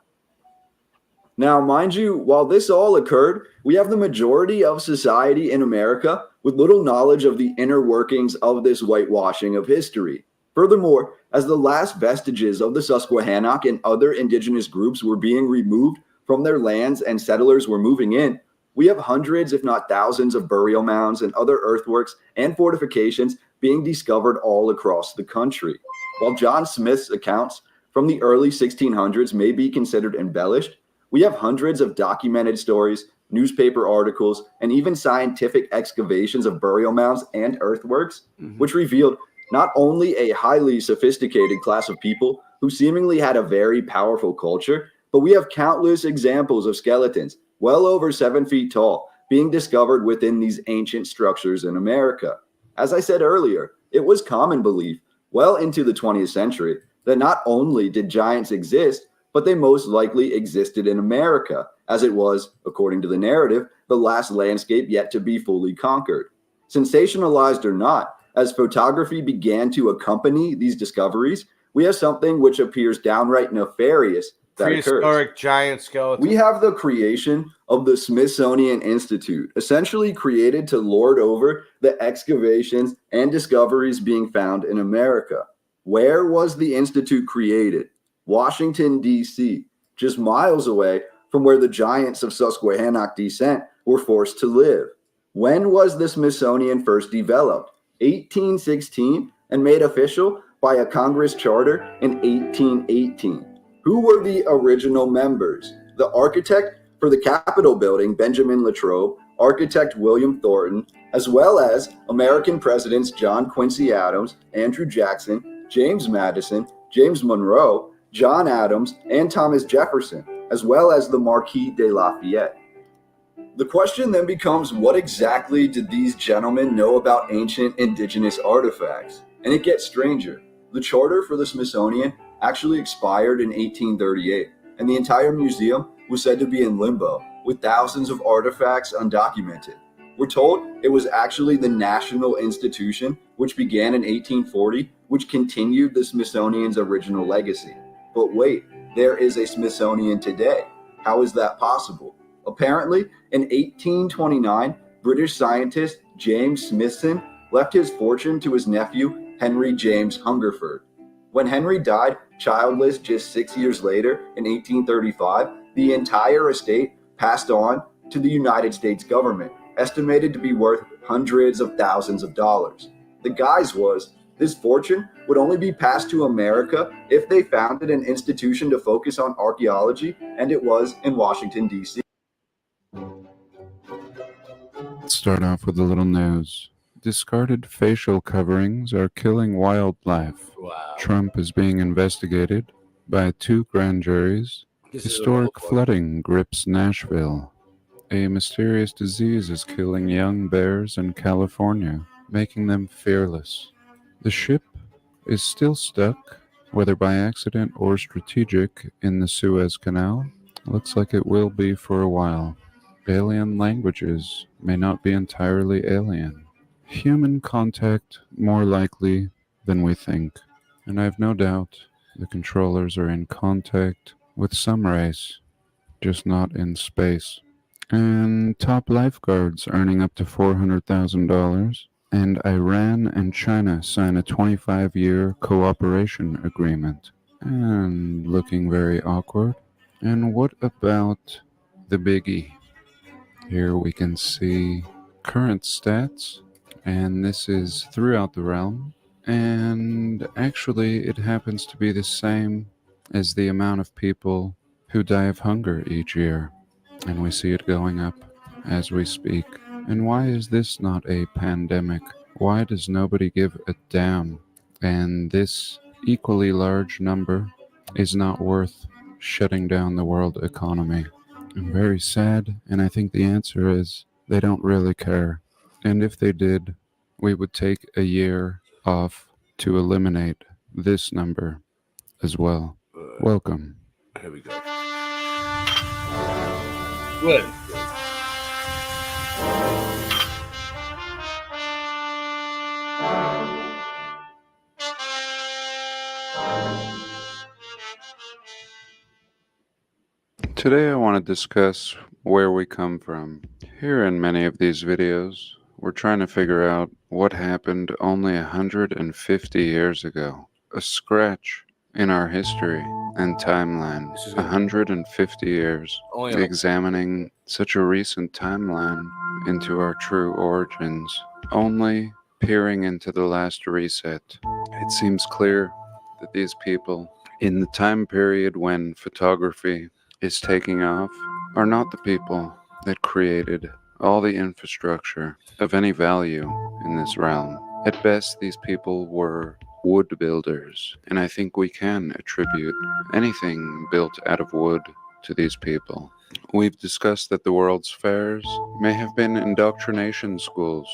Now, mind you, while this all occurred, we have the majority of society in America with little knowledge of the inner workings of this whitewashing of history. Furthermore, as the last vestiges of the Susquehannock and other indigenous groups were being removed from their lands and settlers were moving in, we have hundreds, if not thousands, of burial mounds and other earthworks and fortifications being discovered all across the country. While John Smith's accounts from the early 1600s may be considered embellished, we have hundreds of documented stories, newspaper articles, and even scientific excavations of burial mounds and earthworks, which revealed not only a highly sophisticated class of people who seemingly had a very powerful culture, but we have countless examples of skeletons, well over 7 feet tall, being discovered within these ancient structures in America. As I said earlier, it was common belief, well into the 20th century, that not only did giants exist, but they most likely existed in America, as it was, according to the narrative, the last landscape yet to be fully conquered. Sensationalized or not, as photography began to accompany these discoveries, we have something which appears downright nefarious that occurs. Prehistoric giant skeleton. We have the creation of the Smithsonian Institute, essentially created to lord over the excavations and discoveries being found in America. Where was the Institute created? Washington, D.C., just miles away from where the giants of Susquehannock descent were forced to live. When was the Smithsonian first developed? 1816, and made official by a Congress charter in 1818. Who were the original members? The architect for the Capitol building, Benjamin Latrobe, architect William Thornton, as well as American presidents John Quincy Adams, Andrew Jackson, James Madison, James Monroe, John Adams, and Thomas Jefferson, as well as the Marquis de Lafayette. The question then becomes, what exactly did these gentlemen know about ancient indigenous artifacts? And it gets stranger. The charter for the Smithsonian actually expired in 1838, and the entire museum was said to be in limbo, with thousands of artifacts undocumented. We're told it was actually the National Institution, which began in 1840, which continued the Smithsonian's original legacy. But wait, there is a Smithsonian today. How is that possible? Apparently, in 1829, British scientist James Smithson left his fortune to his nephew, Henry James Hungerford. When Henry died childless just 6 years later, in 1835, the entire estate passed on to the United States government, estimated to be worth hundreds of thousands of dollars. The guise was, this fortune would only be passed to America if they founded an institution to focus on archaeology, and it was in Washington, D.C. Let's start off with a little news. Discarded facial coverings are killing wildlife. Wow. Trump is being investigated by 2 grand juries. Historic flooding grips Nashville. A mysterious disease is killing young bears in California, making them fearless. The ship is still stuck, whether by accident or strategic, in the Suez Canal. Looks like it will be for a while. Alien languages may not be entirely alien. Human contact more likely than we think. And I have no doubt the controllers are in contact with some race, just not in space. And top lifeguards earning up to $400,000. And Iran and China sign a 25-year cooperation agreement. And looking very awkward. And what about the biggie? Here we can see current stats, and this is throughout the realm. And actually, it happens to be the same as the amount of people who die of hunger each year. And we see it going up as we speak. And why is this not a pandemic? Why does nobody give a damn? And this equally large number is not worth shutting down the world economy. I'm very sad, and I think the answer is they don't really care. And if they did, we would take a year off to eliminate this number as well. Welcome. Here we go. Good. Today I want to discuss where we come from. Here in many of these videos, we're trying to figure out what happened only 150 years ago. A scratch in our history and timeline. 150 years examining such a recent timeline into our true origins, only peering into the last reset. It seems clear that these people, in the time period when photography is taking off, are not the people that created all the infrastructure of any value in this realm. At best, these people were wood builders, and I think we can attribute anything built out of wood to these people. We've discussed that the World's Fairs may have been indoctrination schools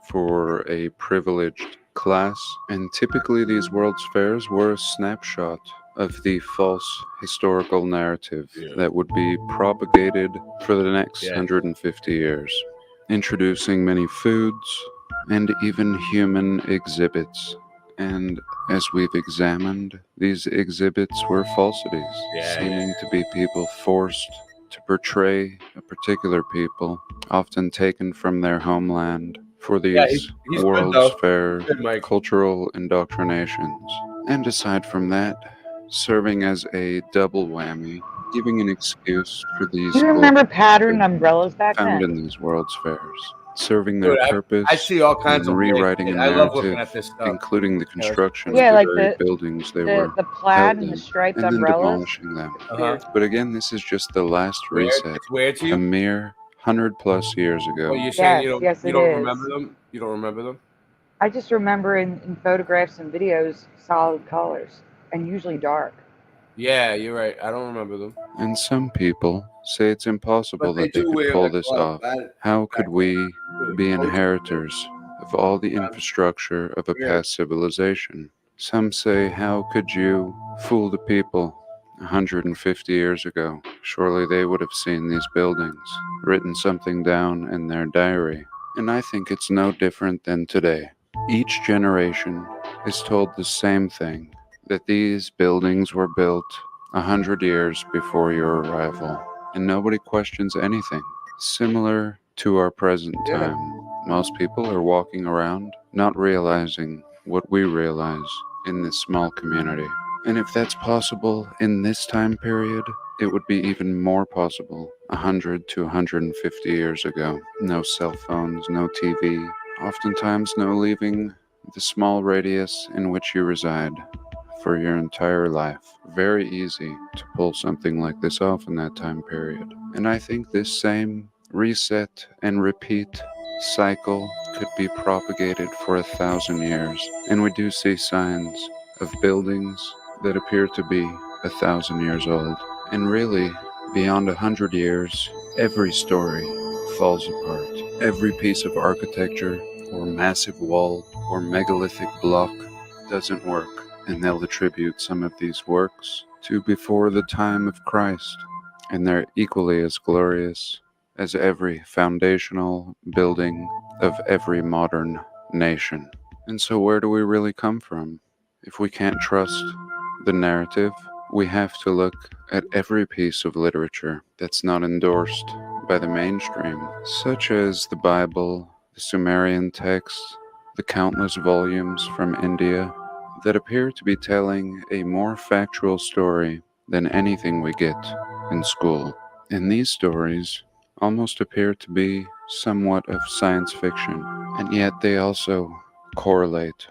for a privileged class, and typically these World's Fairs were a snapshot of the false historical narrative that would be propagated for the next 150 years, introducing many foods and even human exhibits. And as we've examined, these exhibits were falsities, seeming to be people forced to portray a particular people, often taken from their homeland, for these World's Fair cultural indoctrinations. And aside from that, serving as a double whammy, giving an excuse for these Do you remember pattern umbrellas back found then? in these World's Fairs, serving their purpose I see all kinds and of rewriting a I love looking narrative, at this stuff. including the construction Yeah, of the like very the- buildings they were The plaid held and the in, striped and then umbrellas. demolishing them. But again, this is just the last Weird? reset, It's weird to you? a mere 100+ years ago. Oh, you're saying Yes, you don't, yes, you it don't is. remember them? You don't remember them? I just remember in photographs and videos, solid colors, and usually dark. Yeah, you're right. I don't remember them. And some people say it's impossible But they that they do could wear, pull like, this a lot of off. that- How could we be inheritors of all the infrastructure of a past civilization? Some say, how could you fool the people 150 years ago? Surely they would have seen these buildings, written something down in their diary. And I think it's no different than today. Each generation is told the same thing, that these buildings were built 100 years before your arrival, and nobody questions anything. Similar to our present time, most people are walking around not realizing what we realize in this small community. And if that's possible in this time period, it would be even more possible 100 to 150 years ago. No cell phones, no TV, oftentimes no leaving the small radius in which you reside for your entire life. Very easy to pull something like this off in that time period. And I think this same reset and repeat cycle could be propagated for 1,000 years. And we do see signs of buildings that appear to be 1,000 years old. And really, beyond 100 years, every story falls apart. Every piece of architecture or massive wall or megalithic block doesn't work. And they'll attribute some of these works to before the time of Christ. And they're equally as glorious as every foundational building of every modern nation. And so where do we really come from? If we can't trust the narrative, we have to look at every piece of literature that's not endorsed by the mainstream, such as the Bible, the Sumerian texts, the countless volumes from India that appear to be telling a more factual story than anything we get in school. And these stories almost appear to be somewhat of science fiction, and yet they also correlate.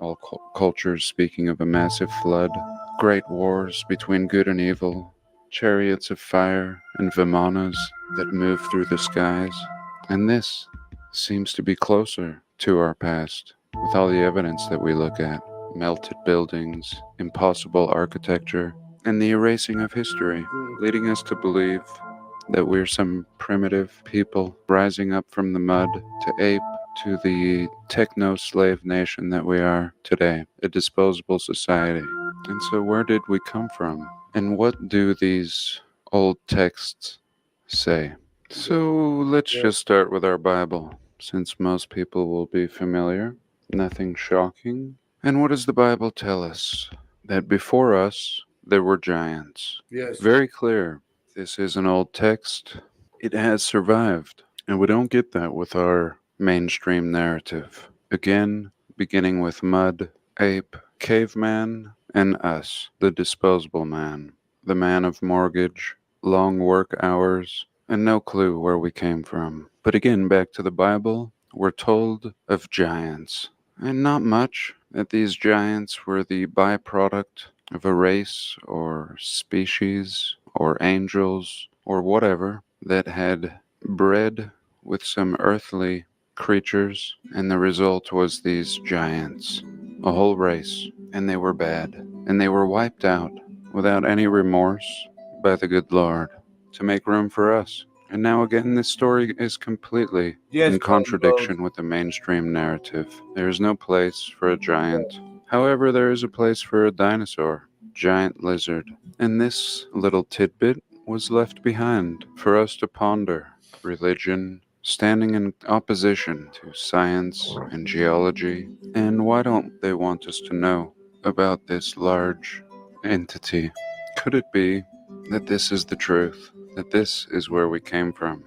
All cultures speaking of a massive flood, great wars between good and evil, chariots of fire and vimanas that move through the skies. And this seems to be closer to our past with all the evidence that we look at. Melted buildings, impossible architecture, and the erasing of history, leading us to believe that we're some primitive people rising up from the mud to ape to the techno-slave nation that we are today, a disposable society. And so where did we come from? And what do these old texts say? So let's just start with our Bible, since most people will be familiar. Nothing shocking. And what does the Bible tell us? That before us, there were giants. Yes. Very clear. This is an old text. It has survived. And we don't get that with our mainstream narrative. Again, beginning with mud, ape, caveman, and us, the disposable man, the man of mortgage, long work hours, and no clue where we came from. But again, back to the Bible, we're told of giants, and not much, that these giants were the byproduct of a race or species or angels or whatever that had bred with some earthly creatures, and the result was these giants, a whole race, and they were bad, and they were wiped out without any remorse by the good Lord to make room for us. And now again, this story is completely in contradiction with the mainstream narrative. There is no place for a giant. However, there is a place for a dinosaur, giant lizard. And this little tidbit was left behind for us to ponder. Religion, standing in opposition to science and geology. And why don't they want us to know about this large entity? Could it be that this is the truth? That this is where we came from?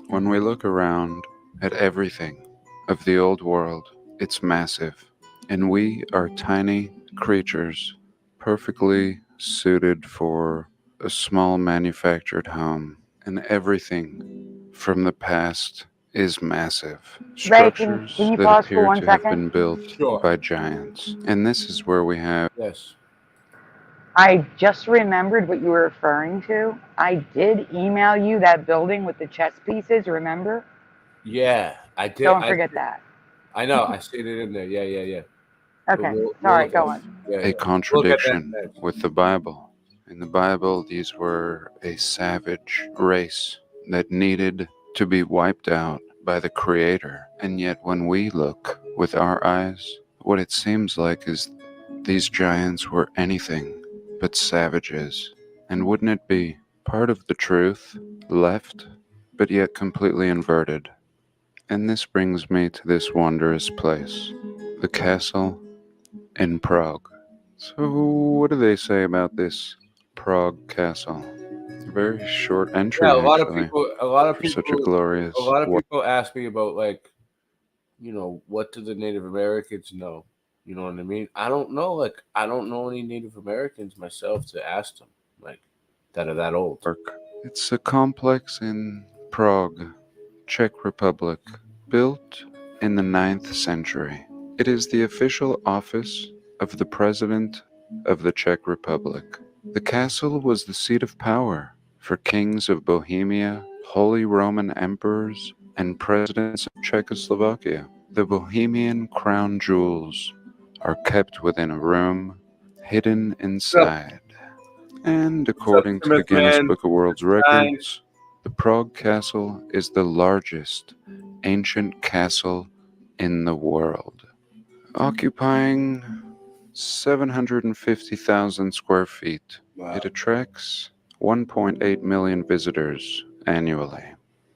When we look around at everything of the old world, it's massive. And we are tiny creatures, perfectly suited for a small manufactured home. And everything from the past is massive. Ray, Structures can you that pause for appear 1 to have second? been built by giants. And this is where we have... Yes. I just remembered what you were referring to. I did email you that building with the chess pieces, remember? Yeah, I did. Don't forget that. I know. I see it in there. Yeah. Okay, sorry, go on. A contradiction with the Bible. In the Bible, these were a savage race that needed to be wiped out by the Creator. And yet when we look with our eyes, what it seems like is these giants were anything but savages. And wouldn't it be part of the truth, left, but yet completely inverted? And this brings me to this wondrous place, the castle in Prague. So what do they say about this Prague castle? A very short entry, Yeah, a lot actually, of people, for such a glorious... people ask me about, like, what do the Native Americans know? You know what I mean? I don't know. Like, I don't know any Native Americans myself to ask them, like, that are that old. It's a complex in Prague, Czech Republic, built in the 9th century. It is the official office of the President of the Czech Republic. The castle was the seat of power for kings of Bohemia, Holy Roman emperors, and presidents of Czechoslovakia. The Bohemian crown jewels are kept within a room, hidden inside. And according to the Guinness Book of World Records, the Prague Castle is the largest ancient castle in the world, occupying 750,000 square feet. Wow. It attracts 1.8 million visitors annually.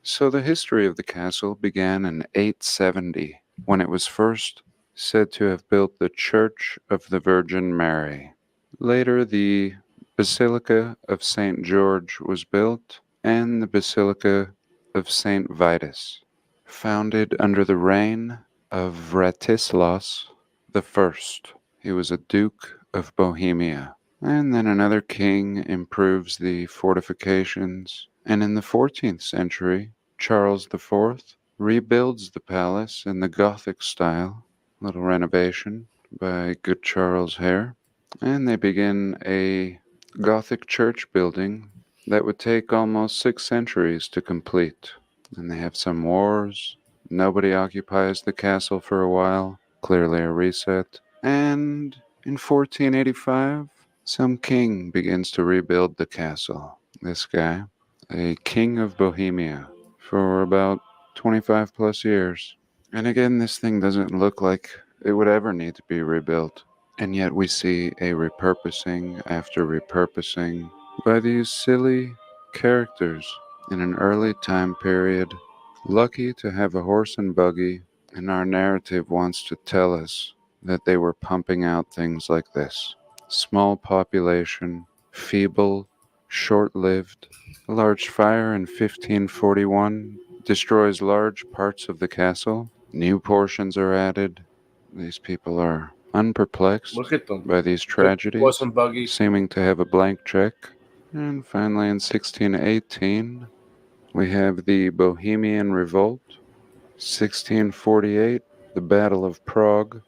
So the history of the castle began in 870, when it was first said to have built the Church of the Virgin Mary. Later, the Basilica of St. George was built, and the Basilica of St. Vitus, founded under the reign of Vratislaus I. He was a Duke of Bohemia. And then another king improves the fortifications, and in the 14th century, Charles IV rebuilds the palace in the Gothic style, little renovation by good Charles Hare, and they begin a Gothic church building that would take almost 6 centuries to complete. And they have some wars. Nobody occupies the castle for a while, clearly a reset. And in 1485, some king begins to rebuild the castle. This guy, a king of Bohemia, for about 25 plus years. And again, this thing doesn't look like it would ever need to be rebuilt. And yet we see a repurposing after repurposing by these silly characters in an early time period, lucky to have a horse and buggy, and our narrative wants to tell us that they were pumping out things like this. Small population, feeble, short-lived. A large fire in 1541 destroys large parts of the castle. New portions are added. These people are unperplexed Look at them. by these Horse tragedies, and buggy. seeming to have a blank check. And finally, in 1618, we have the Bohemian Revolt. 1648, the Battle of Prague.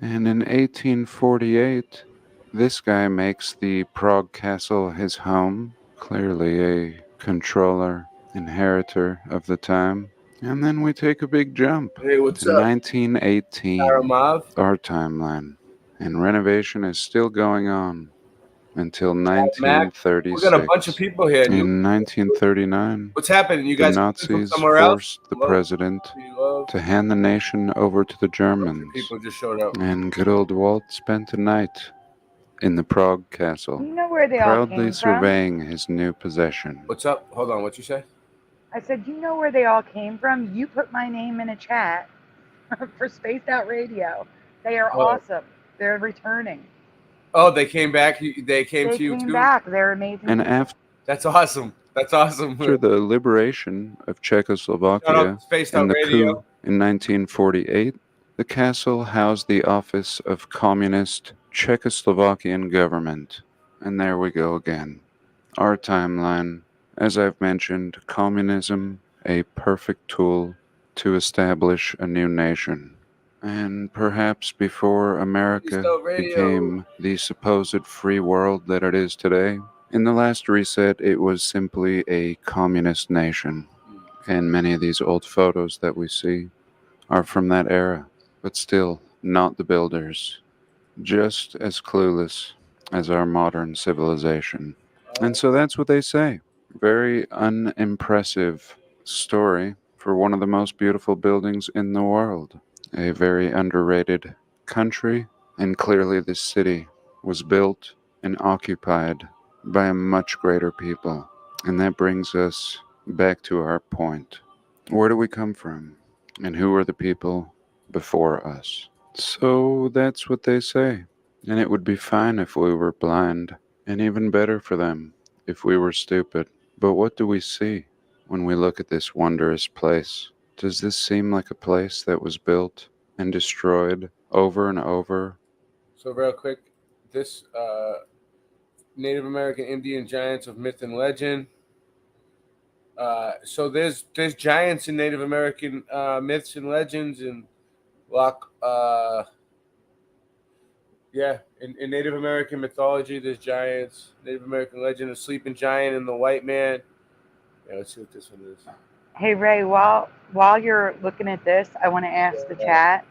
And in 1848, this guy makes the Prague Castle his home, clearly a controller, inheritor of the time. And then we take a big jump Hey, what's to up? 1918, Karamov? our timeline. And renovation is still going on until Mac, 1936. we got a bunch of people here. In 1939, What's happening? You the guys from Nazis somewhere else? forced the president to hand the nation over to the Germans. People just showed up. And good old Walt spent a night in the Prague Castle, You know where they all proudly came from? surveying his new possession. What's up? Hold on. What you say? I said, you know where they all came from? You put my name in a chat for Spaced Out Radio. They are awesome. They're returning. Oh, they came back. They came They to you came too. back. They're amazing. And people. That's awesome. That's awesome. After the liberation of Czechoslovakia Spaced Out and the Radio. coup in 1948, the castle housed the office of Communist Czechoslovakian government. And there we go again. Our timeline, as I've mentioned, communism, a perfect tool to establish a new nation. And perhaps before America became the supposed free world that it is today, in the last reset, it was simply a communist nation. And many of these old photos that we see are from that era, but still not the builders. Just as clueless as our modern civilization. And so that's what they say. Very unimpressive story for one of the most beautiful buildings in the world. A very underrated country, and clearly this city was built and occupied by a much greater people. And that brings us back to our point. Where do we come from? And who are the people before us? So that's what they say. And it would be fine if we were blind, and even better for them if we were stupid. But what do we see when we look at this wondrous place? Does this seem like a place that was built and destroyed over and over? So real quick, this Native American Indian giants of myth and legend. So there's giants in Native American myths and legends, and in Native American mythology, there's giants. Native American legend, the sleeping giant and the white man. Yeah, let's see what this one is. Hey Ray, while you're looking at this, I want to ask the chat,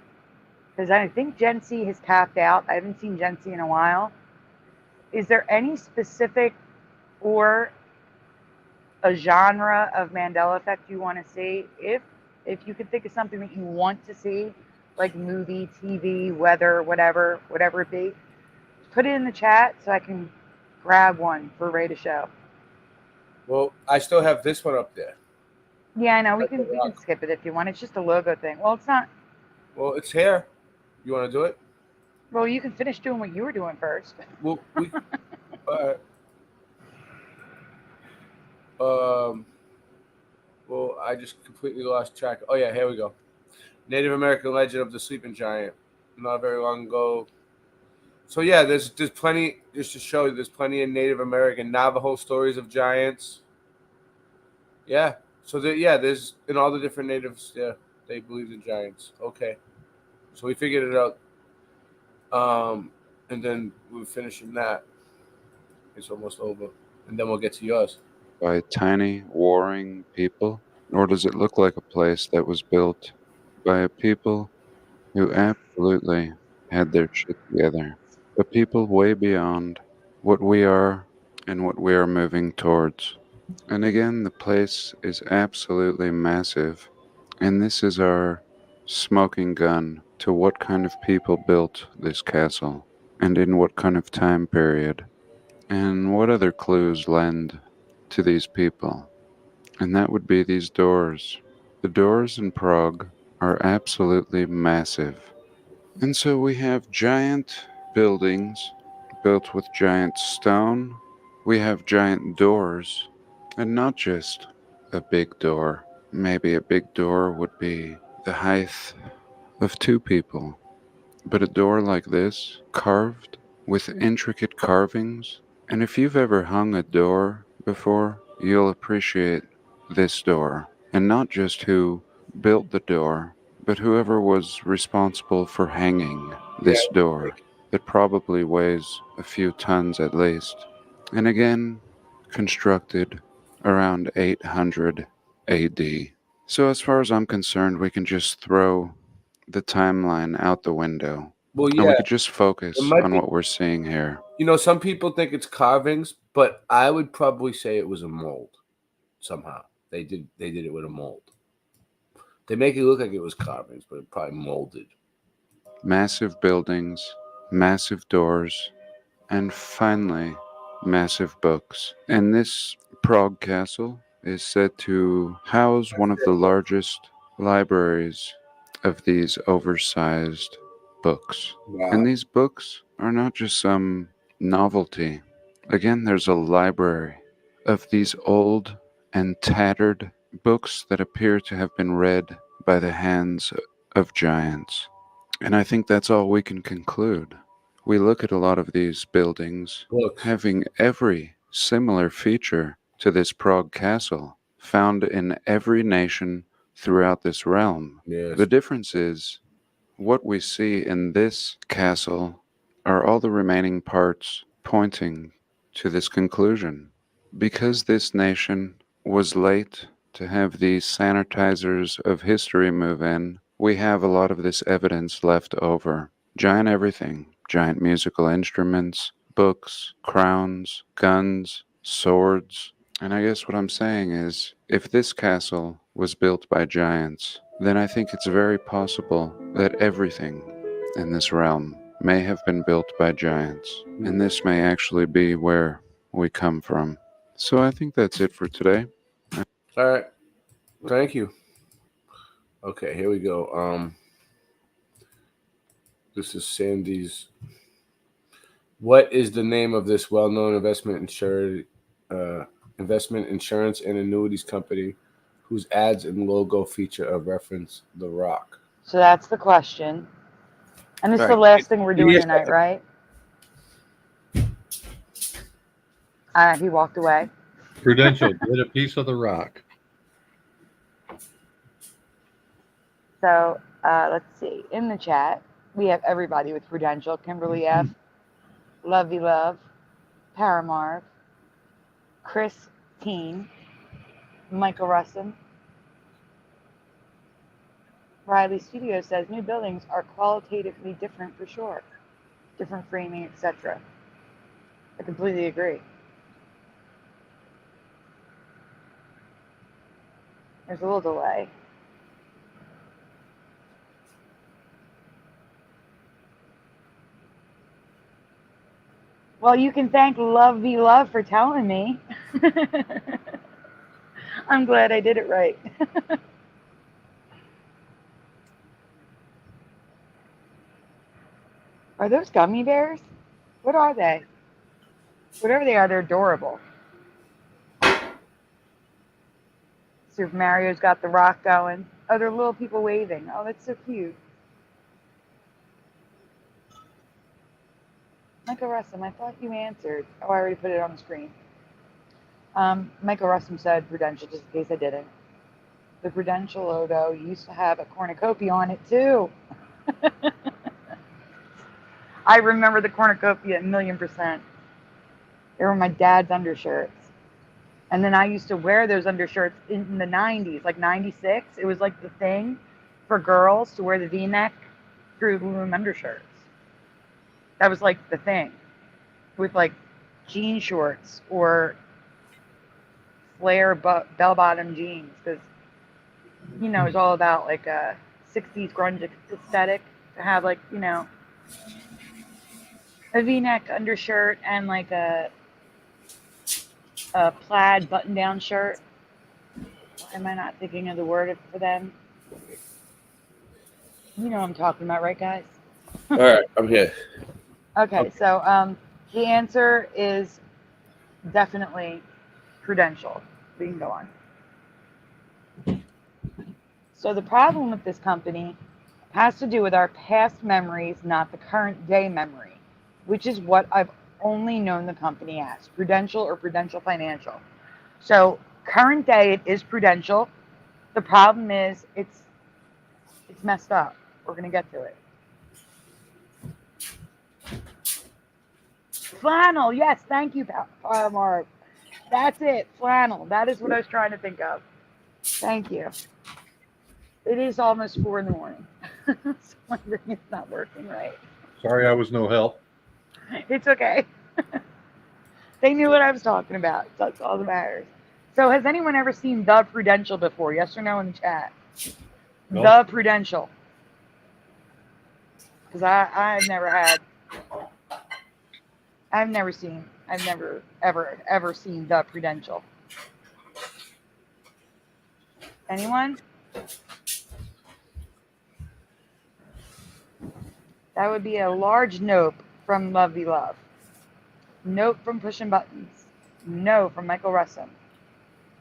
because I think Gen C has tapped out. I haven't seen Gen C in a while. Is there any specific or a genre of Mandela effect you want to see? If you could think of something that you want to see, like movie, TV, weather, whatever it be, put it in the chat so I can grab one for Ray to show. Well, I still have this one up there. Yeah, I know. We can skip it if you want. It's just a logo thing. Well, it's not. Well, it's here. You want to do it? Well, you can finish doing what you were doing first. Well, well, I just completely lost track. Oh yeah, here we go. Native American legend of the sleeping giant. Not very long ago. So yeah, there's plenty. Just to show you, there's plenty of Native American Navajo stories of giants. Yeah. So there's in all the different natives. Yeah, they believe in giants. Okay. So we figured it out. And then we're finishing that. It's almost over, and then we'll get to yours. By tiny, warring people? Or does it look like a place that was built by a people who absolutely had their shit together? A people way beyond what we are and what we are moving towards. And again, the place is absolutely massive. And this is our smoking gun to what kind of people built this castle, and in what kind of time period, and what other clues lend to these people. And that would be these doors. The doors in Prague are absolutely massive. And so we have giant buildings built with giant stone. We have giant doors, and not just a big door. Maybe a big door would be the height of two people. but a door like this, carved with intricate carvings. And if you've ever hung a door before, you'll appreciate this door. And not just who built the door, but whoever was responsible for hanging this door that probably weighs a few tons at least. And again, constructed around 800 AD. So as far as I'm concerned, we can just throw the timeline out the window. Well, And we yeah, could just focus it might on be. what we're seeing here. You know, some people think it's carvings, but I would probably say it was a mold. Somehow they did it with a mold. They make it look like it was carvings, but it probably molded. Massive buildings, massive doors, and finally, massive books. And this Prague castle is said to house one of the largest libraries of these oversized books. Wow. And these books are not just some novelty. Again, there's a library of these old and tattered books that appear to have been read by the hands of giants. And I think that's all we can conclude. We look at a lot of these buildings having every similar feature to this Prague castle found in every nation throughout this realm. Yes. The difference is what we see in this castle are all the remaining parts pointing to this conclusion. Because this nation was late to have these sanitizers of history move in, we have a lot of this evidence left over. Giant everything, giant musical instruments, books, crowns, guns, swords. And I guess what I'm saying is, if this castle was built by giants, then I think it's very possible that everything in this realm may have been built by giants. And this may actually be where we come from. So I think that's it for today. All right. Thank you. Okay, here we go. This is Sandy's. What is the name of this well-known investment insurance and annuities company whose ads and logo feature a reference The Rock? So that's the question. And this is the last thing we're doing tonight, right? He walked away. Prudential did a piece of The Rock. So let's see. In the chat, we have everybody with Prudential. Kimberly F., Lovey Love, Paramarv, Chris Teen, Michael Russin. Riley Studio says new buildings are qualitatively different for sure. Different framing, etc. I completely agree. There's a little delay. Well, you can thank Lovey Love for telling me. I'm glad I did it right. Are those gummy bears? What are they? Whatever they are, they're adorable. Super Mario's got the rock going. Oh, they're little people waving. Oh, that's so cute. Michael Russum, I thought you answered. Oh, I already put it on the screen. Michael Russum said Prudential, just in case I didn't. The Prudential logo used to have a cornucopia on it, too. I remember the cornucopia 1,000,000%. They were my dad's undershirts. And then I used to wear those undershirts in the 90s, like 96. It was like the thing for girls to wear the V-neck through Lululemon undershirts. That was like the thing with like jean shorts or flare bell-bottom jeans, because, you know, it's all about like a 60s grunge aesthetic to have like, you know, a V-neck undershirt and like a plaid button-down shirt. Why am I not thinking of the word for them? You know what I'm talking about, right, guys? All right, I'm here. Okay, so the answer is definitely Prudential. We can go on. So the problem with this company has to do with our past memories, not the current day memory, which is what I've only known the company as, Prudential or Prudential Financial. So current day, it is Prudential. The problem is it's messed up. We're going to get to it. Flannel. Yes, thank you, Mark. That's it. Flannel. That is what I was trying to think of. Thank you. It is almost 4 in the morning. So wondering it's not working right. Sorry, I was no help. It's okay. They knew what I was talking about. That's all that matters. So has anyone ever seen The Prudential before? Yes or no in the chat? No. The Prudential. Because I've never had. I've never ever seen The Prudential. Anyone? That would be a large nope from Lovey Love. Nope from Pushing Buttons. No from Michael Russum.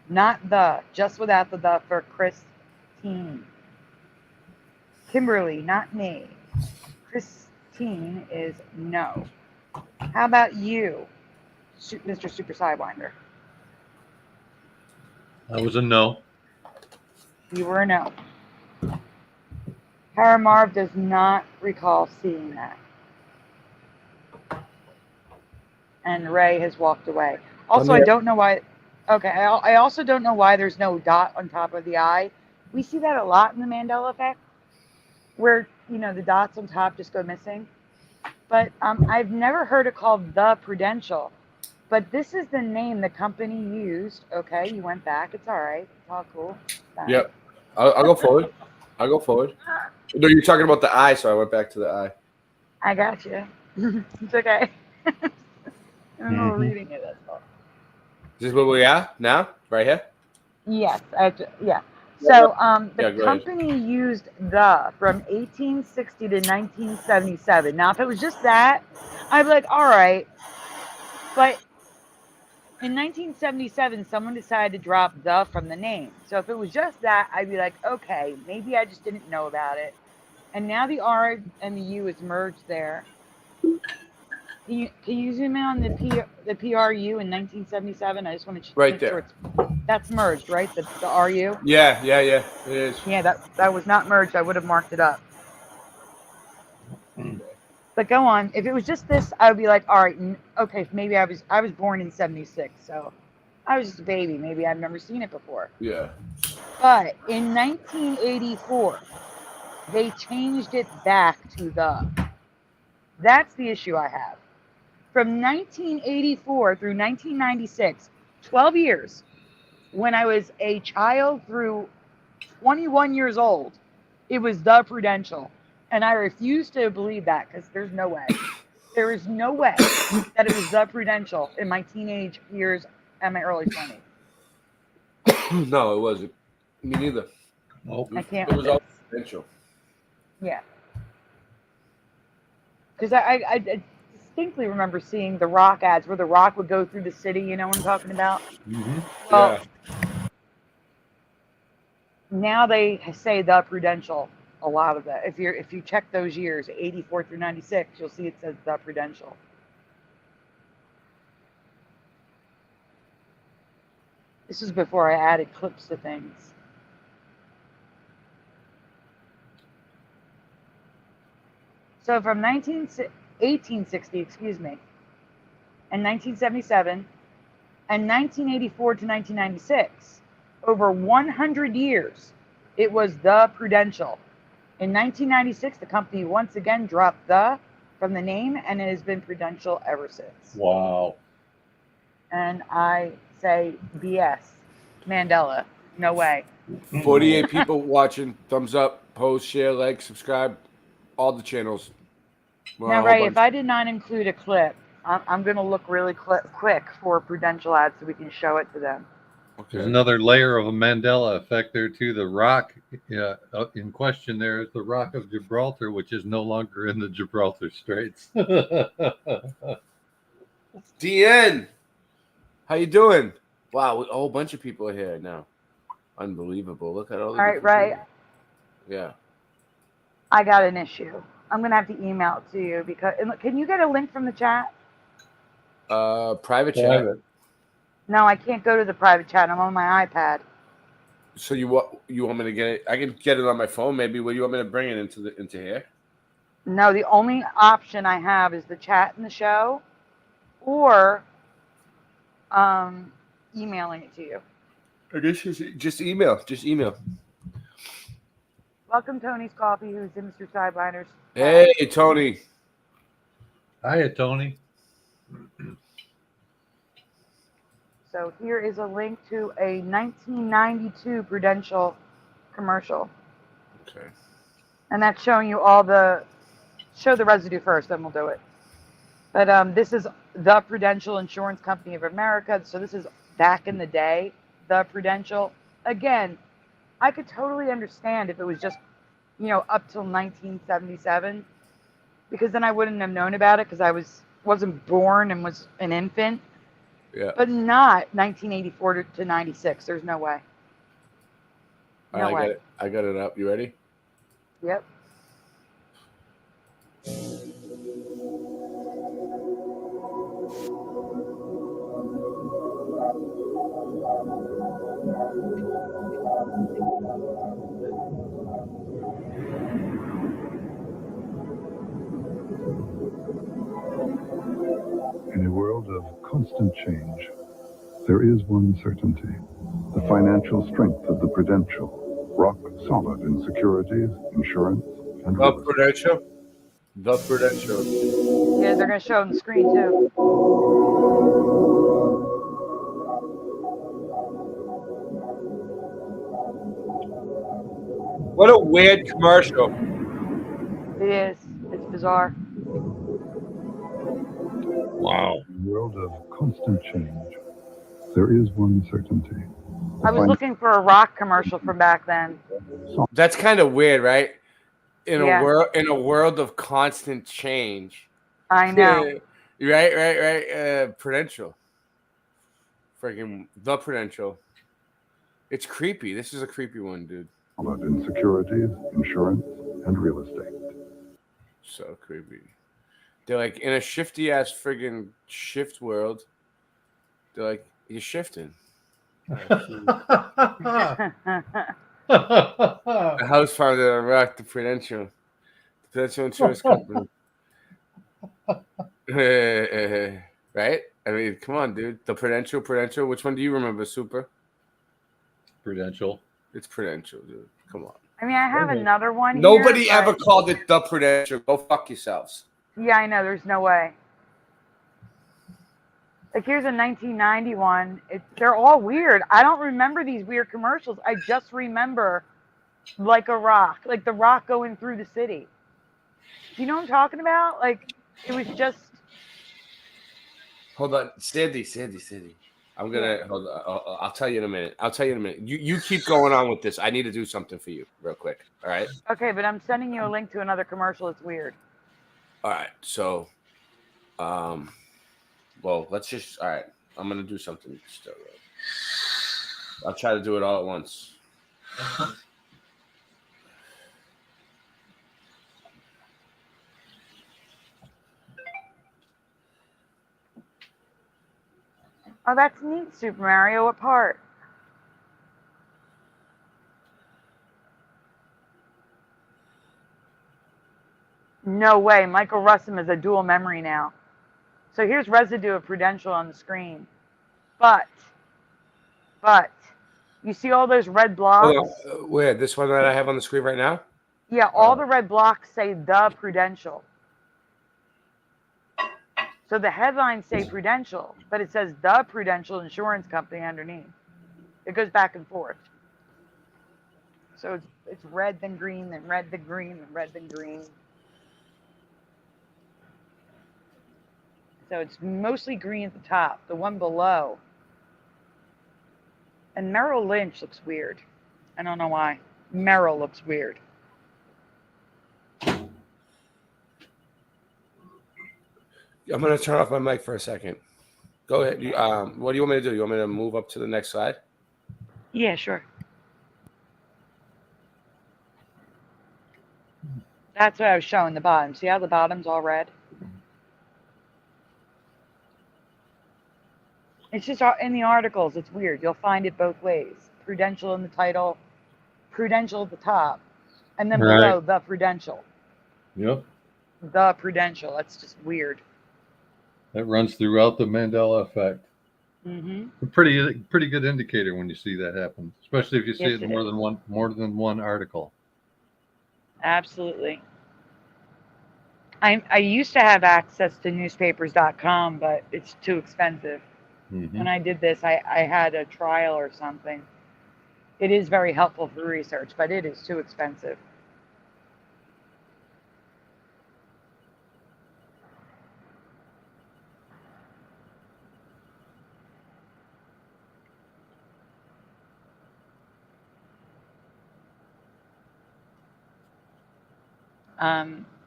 Not the, just without the for Christine. Kimberly, not me. Christine is no. How about you, Mr. Super Sidewinder? I was a no. You were a no. Paramarv does not recall seeing that. And Ray has walked away. Also, I don't know why. Okay, I also don't know why there's no dot on top of the eye. We see that a lot in the Mandela effect, where, you know, the dots on top just go missing. But I've never heard it called The Prudential. But this is the name the company used. Okay, you went back. It's all right. It's all cool. Fine. Yep. I'll go forward. I'll go forward. No, you're talking about the eye, so I went back to the eye. I got you. It's okay. I'm not reading it, that's all. Is this where we are now? Right here? Yes. Yeah. So the go company used the from 1860 to 1977. Now, if it was just that, I'd be like, all right. But in 1977, someone decided to drop the from the name. So if it was just that, I'd be like, okay, maybe I just didn't know about it. And now the R and the U is merged there. Can you zoom in on the PRU in 1977? I just want to right make there. Sure that's merged, right? The RU? Yeah. It is. Yeah, that was not merged. I would have marked it up. But go on. If it was just this, I would be like, all right, okay, maybe I was born in 76, so I was just a baby. Maybe I've never seen it before. Yeah. But in 1984, they changed it back to the. That's the issue I have. From 1984 through 1996, 12 years, when I was a child through 21 years old, it was The Prudential. And I refuse to believe that because there's no way. There is no way that it was The Prudential in my teenage years and my early 20s. No, it wasn't. Me neither. Nope. I can't. It was all Prudential. Yeah. Because I distinctly remember seeing the Rock ads where the Rock would go through the city. You know what I'm talking about? Mm-hmm. Well, now they say The Prudential. A lot of that. If you check those years, 84 through 96, you'll see it says The Prudential. This is before I added clips to things. So from 1860, excuse me, and 1977, and 1984 to 1996, over 100 years, it was The Prudential. In 1996, the company once again dropped the from the name, and it has been Prudential ever since. Wow. And I say BS. Mandela. No way. 48 people watching. Thumbs up, post, share, like, subscribe. All the channels. Now, Ray, if I did not include a clip, I'm going to look really quick for Prudential ads so we can show it to them. Okay. There's another layer of a Mandela effect there too. The rock in question there is the Rock of Gibraltar, which is no longer in the Gibraltar Straits. DN, how you doing? Wow, a whole bunch of people are here now. Unbelievable. Look at all the All right, Ray. Yeah. I got an issue. I'm going to have to email it to you because can you get a link from the chat? Private chat. No, I can't go to the private chat. I'm on my iPad. So you want me to get it? I can get it on my phone. Maybe. What do you want me to bring it into here? No, the only option I have is the chat in the show, or emailing it to you. I guess just email. Just email. Welcome, Tony's Coffee, who's in Mr. Sideliner's. Hey, Tony. Hiya, Tony. So here is a link to a 1992 Prudential commercial. Okay. And that's showing you all show the residue first, then we'll do it. But this is the Prudential Insurance Company of America. So this is back in the day, the Prudential. Again, I could totally understand if it was just, up till 1977, because then I wouldn't have known about it because I wasn't born and was an infant. Yeah. But not 1984 to 96. There's no way. No way. I got it up. You ready? Yep. In a world of constant change, there is one certainty: the financial strength of the Prudential, rock solid in securities, insurance, and The Prudential. The Prudential. Yeah, they're going to show on the screen too. What a weird commercial. It is. It's bizarre. Wow. In a world of constant change, there is one certainty. I was looking for a rock commercial from back then. That's kind of weird, right? In Yeah. a world of constant change. I know. Right. Prudential. Freaking the Prudential. It's creepy. This is a creepy one, dude. Solid in securities, insurance, and real estate. So creepy. They're like in a shifty ass friggin' shift world. They're like, you're shifting. The house founded on rock, the Prudential Insurance Company. Right? I mean, come on, dude. The Prudential. Which one do you remember, Super? Prudential. It's Prudential, dude. Come on. I mean, I have another one. Nobody here, ever but... called it the Prudential. Go fuck yourselves. Yeah, I know. There's no way. Like, here's a 1991. They're all weird. I don't remember these weird commercials. I just remember like a rock, like the rock going through the city. Do you know what I'm talking about? Like, it was just. Hold on, Sandy. I'm gonna hold on. I'll tell you in a minute. You keep going on with this. I need to do something for you real quick. All right. Okay, but I'm sending you a link to another commercial. It's weird. All right. So, well, let's just. All right. I'm gonna do something. Still, I'll try to do it all at once. Oh, that's neat, Super Mario. What part? No way. Michael Russum is a dual memory now. So here's residue of Prudential on the screen. But, you see all those red blocks? Where? This one that I have on the screen right now? Yeah, all the red blocks say the Prudential. So the headlines say Prudential, but it says the Prudential Insurance Company underneath. It goes back and forth. So it's red, then green, then red, then green, then red, then green. So it's mostly green at the top. The one below. And Merrill Lynch looks weird. I don't know why. Merrill looks weird. I'm going to turn off my mic for a second. Go ahead. What do you want me to do? You want me to move up to the next slide? Yeah, sure. That's what I was showing the bottom. See how the bottom's all red? It's just in the articles. It's weird. You'll find it both ways. Prudential in the title, Prudential at the top, and then Right. below the Prudential. Yep. The Prudential. That's just weird. That runs throughout the Mandela effect. Mm-hmm. A pretty good indicator when you see that happen, especially if you see Yes, it in it more than one article. Absolutely. I used to have access to newspapers.com, but it's too expensive. Mm-hmm. When I did this, I had a trial or something. It is very helpful for research, but it is too expensive.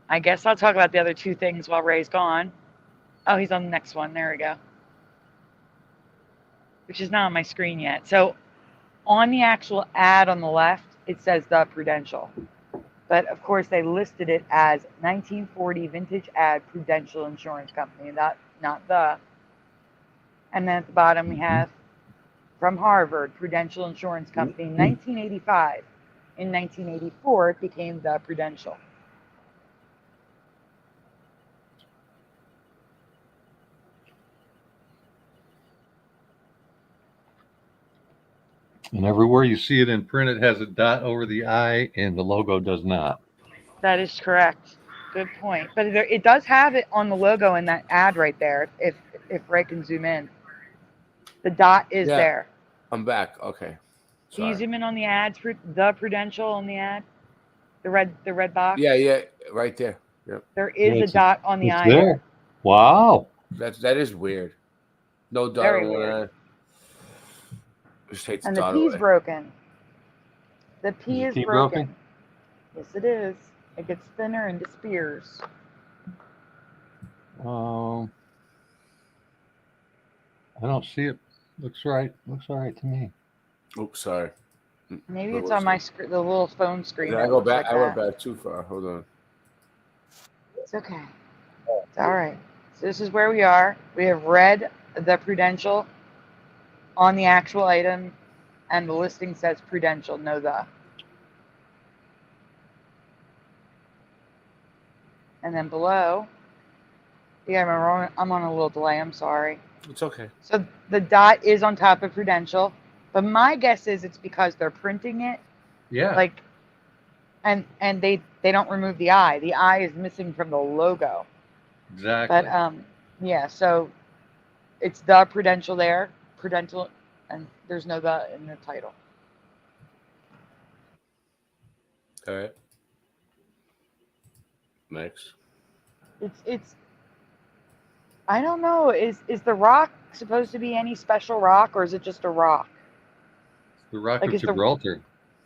I guess I'll talk about the other two things while Ray's gone. Oh, he's on the next one. There we go. Which is not on my screen yet. So on the actual ad on the left, it says the Prudential. But of course, they listed it as 1940 vintage ad Prudential Insurance Company, not the. And then at the bottom, we have from Harvard, Prudential Insurance Company, 1985. In 1984, it became the Prudential. And everywhere you see it in print, it has a dot over the I, and the logo does not. That is correct. Good point. But it does have it on the logo in that ad right there. If Ray can zoom in, the dot is there. I'm back. Okay. Can you zoom in on the ads for the Prudential on the ad? The red box. Yeah, right there. Yep. There is a dot on the I. There. Wow. That is weird. No dot Very on one weird. eye. Just take the And the dot P's away. broken. The P Is is the P broken. broken? Yes, it is. It gets thinner and disappears. I don't see it. Looks right. Looks all right to me. Oops, sorry. Maybe Where it's was on my the little phone screen. Did I that go looks back? like I went that. back too far. Hold on. It's okay. It's all right. So this is where we are. We have read the Prudential on the actual item, and the listing says Prudential, no the. And then below, yeah, I'm on a little delay. I'm sorry. It's okay. So the dot is on top of Prudential, but my guess is it's because they're printing it. Yeah. Like, and they don't remove the I. The I is missing from the logo. Exactly. But yeah. So it's the Prudential there, Prudential, and there's no the in the title. All right. Next. It's. I don't know. Is the rock supposed to be any special rock, or is it just a rock? The Rock Like, of Gibraltar.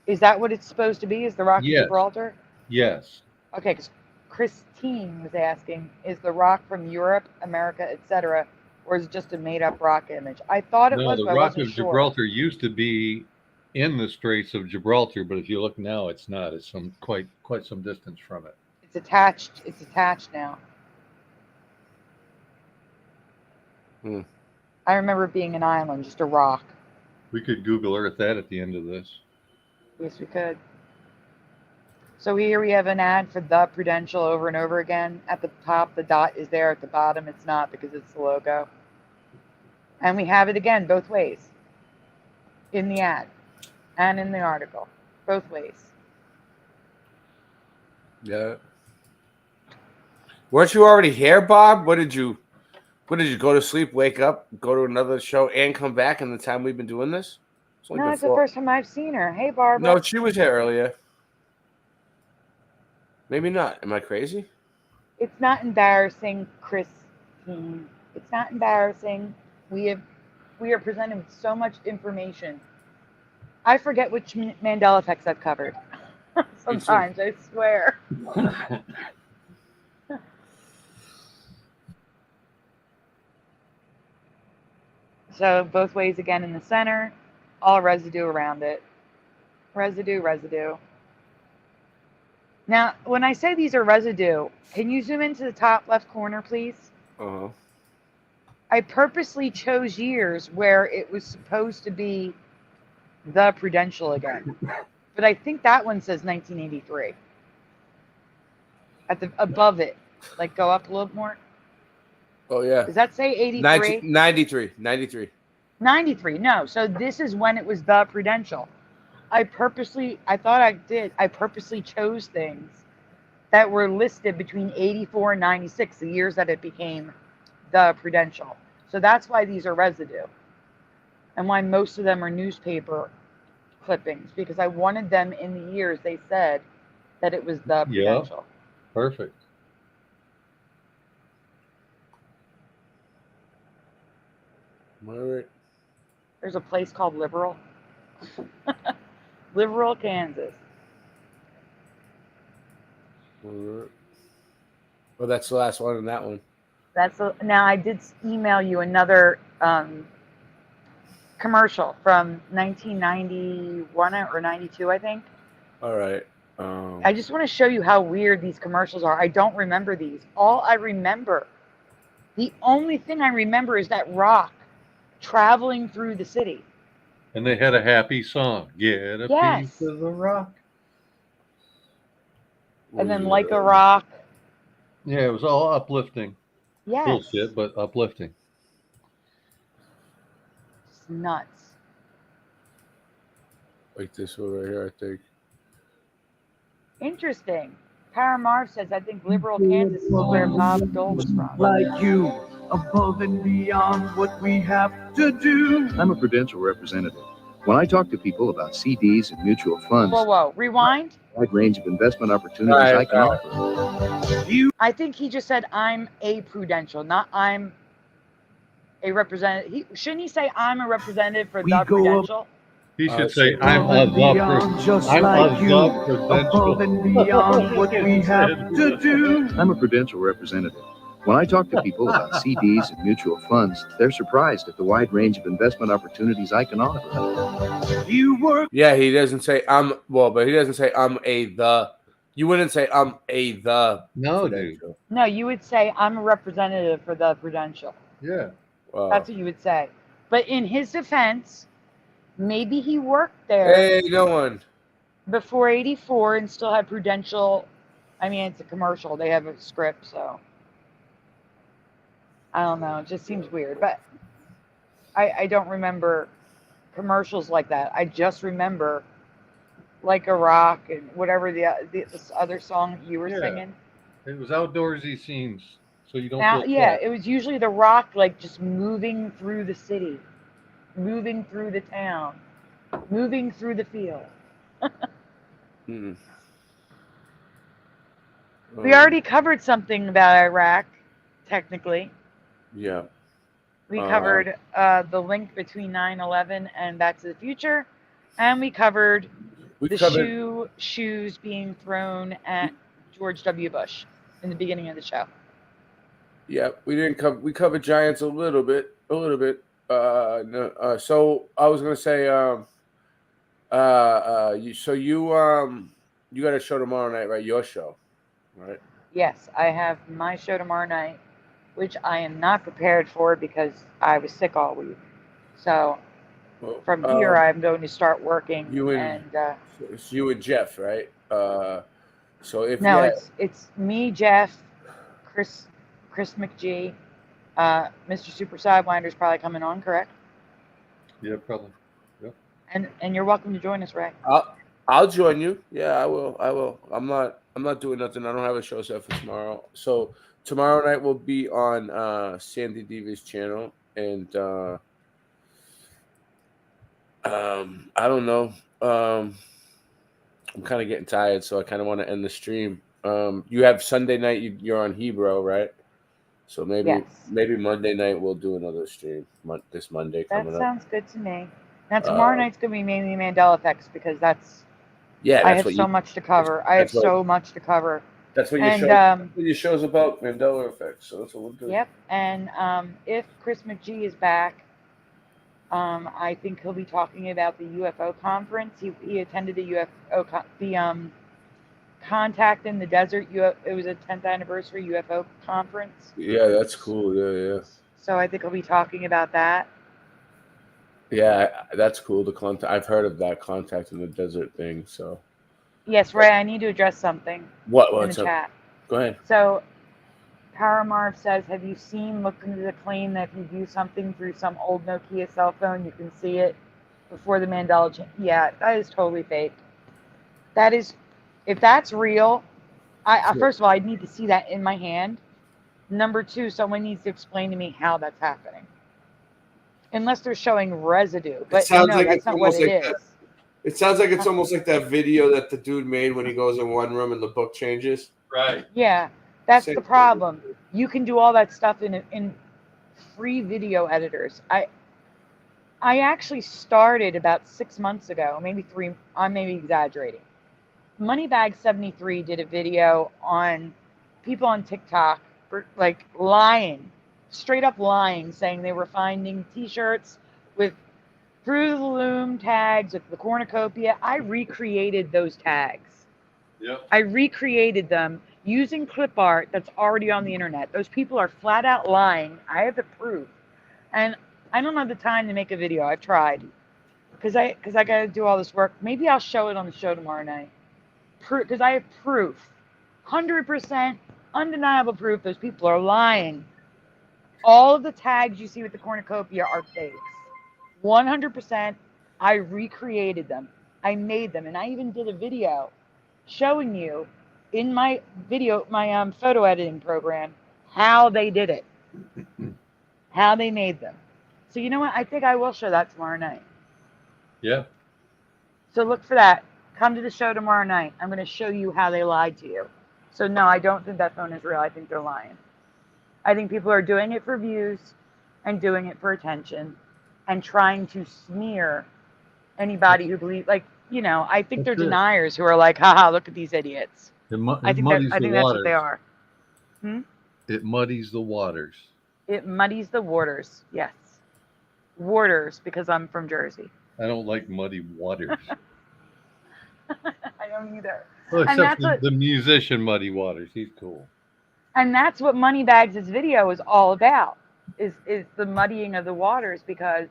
Is that what it's supposed to be? Is the Rock Yes. of Gibraltar? Yes. Okay, because Christine was asking, is the rock from Europe, America, etc., or is it just a made-up rock image? I thought it No, was, the but I Rock wasn't of sure. Gibraltar used to be in the Straits of Gibraltar, but if you look now, it's not. It's quite some distance from it. It's attached. It's attached now. I remember it being an island, just a rock. We could Google Earth that at the end of this. Yes, we could. So here we have an ad for the Prudential over and over again. At the top, the dot is there. At the bottom, it's not because it's the logo. And we have it again both ways. In the ad and in the article. Both ways. Yeah. Weren't you already here, Bob? What did you go to sleep, wake up, go to another show, and come back in the time we've been doing this? No, it's the first time I've seen her. Hey, Barbara. No, she was here earlier. Maybe not. Am I crazy? It's not embarrassing, Christine. It's not embarrassing. We are presented with so much information. I forget which Mandela effects I've covered. Sometimes, I swear. So both ways again in the center, all residue around it. Residue. Now, when I say these are residue, can you zoom into the top left corner, please? Uh-huh. I purposely chose years where it was supposed to be the Prudential again. But I think that one says 1983. At the above it. Like go up a little more. Oh, yeah. Does that say 83? 93. 93. No. So this is when it was the Prudential. I purposely chose things that were listed between 84 and 96, the years that it became the Prudential. So that's why these are residue. And why most of them are newspaper clippings, because I wanted them in the years they said that it was the Prudential. Perfect. All right. There's a place called Liberal. Liberal, Kansas. Well, that's the last one in that one. Now I did email you another commercial from 1991 or 92, I think. All right. I just want to show you how weird these commercials are. I don't remember these. The only thing I remember is that rock traveling through the city. And they had a happy song. Get a piece of the rock. And then Like a Rock. Yeah, it was all uplifting. Yes. Bullshit, but uplifting. It's nuts. Like this one right here, I think. Interesting. Paramar says, I think Liberal, Kansas is where Bob Dole was from. Like you, above and beyond what we have to do. I'm a Prudential representative. When I talk to people about CDs and mutual funds, Whoa. Rewind. a wide range of investment opportunities I can offer. I think he just said, I'm a Prudential, not I'm a representative. Shouldn't he say, I'm a representative for the Prudential? He should say, I'm a Prudential. Above and beyond what we have to do. I'm a Prudential representative. When I talk to people about CDs and mutual funds, they're surprised at the wide range of investment opportunities I can offer. Yeah, he doesn't say but he doesn't say I'm a the. You wouldn't say I'm a the. No, dude. No, you would say, I'm a representative for the Prudential. Yeah. That's what you would say. But in his defense, maybe he worked there. Hey, no one. Before 84 and still had Prudential. I mean, it's a commercial. They have a script, so. I don't know. It just seems weird. But I don't remember commercials like that. I just remember Like a Rock and whatever this other song you were singing. It was outdoorsy scenes, so you don't feel it was usually the rock like just moving through the city, moving through the town, moving through the field. We already covered something about Iraq, technically. Yeah. We covered the link between 9/11 and Back to the Future, and we covered shoes being thrown at George W. Bush in the beginning of the show. Yeah, we didn't cover. We covered Giants a little bit. So I was gonna say, you got a show tomorrow night, right? Your show, right? Yes, I have my show tomorrow night, which I am not prepared for because I was sick all week. So from here, I'm going to start working. It's you and Jeff, right? It's me, Jeff, Chris McGee, Mr. Super Sidewinder's probably coming on, correct? Yeah, probably. Yep. And you're welcome to join us, Ray. I'll join you. Yeah, I will. I'm not doing nothing. I don't have a show set for tomorrow. So tomorrow night will be on SandyDiVa's channel, and I don't know. I'm kind of getting tired, so I kind of want to end the stream. You have Sunday night. You're on Hebrew, right? So maybe Monday night we'll do another stream. This Monday coming up. That sounds good to me. Now tomorrow night's gonna be mainly Mandela effects because that's I have so much to cover. That's what your show's about, Mandela effects. So that's what we'll do. Yep. And if Chris McGee is back, I think he'll be talking about the UFO conference. He attended the UFO Contact in the Desert. It was a 10th anniversary UFO conference. Yeah, that's cool. Yeah. So I think I'll be talking about that. Yeah, that's cool. The contact. I've heard of that Contact in the Desert thing. So. Yes, Ray, I need to address something in the What's up? chat. Go ahead. So Paramarv says, have you looked into the claim that if you view something through some old Nokia cell phone, you can see it before the Mandela change? Yeah, that is totally fake. That is, if that's real, first of all, I need to see that in my hand. Number two, someone needs to explain to me how that's happening. Unless they're showing residue. But no, that's not what it is. It sounds like it's almost like that video that the dude made when he goes in one room and the book changes. Right. Yeah, that's the problem. You can do all that stuff in free video editors. I actually started about 6 months ago, maybe 3. I'm maybe exaggerating. Moneybag73 did a video on people on TikTok like lying, straight up lying, saying they were finding T-shirts with Through the Loom tags with the cornucopia. I recreated those tags. Yep. I recreated them using clip art that's already on the internet. Those people are flat out lying. I have the proof. And I don't have the time to make a video. I've tried. Because I got to do all this work. Maybe I'll show it on the show tomorrow night. Because I have proof. 100% undeniable proof those people are lying. All of the tags you see with the cornucopia are fakes. 100%. I recreated them. I made them. And I even did a video showing you in my video, my photo editing program, how they did it. How they made them. So you know what? I think I will show that tomorrow night. Yeah. So look for that. Come to the show tomorrow night. I'm going to show you how they lied to you. So no, I don't think that phone is real. I think they're lying. I think people are doing it for views and doing it for attention and trying to smear anybody who believes, like, you know, I think they're deniers who are like, haha, look at these idiots. I think that's what they are. It muddies the waters. It muddies the waters. Yes. Waters, because I'm from Jersey. I don't like muddy waters. I don't either. Well, And except that's the musician Muddy Waters. He's cool. And that's what Moneybags' video is all about, is the muddying of the waters, because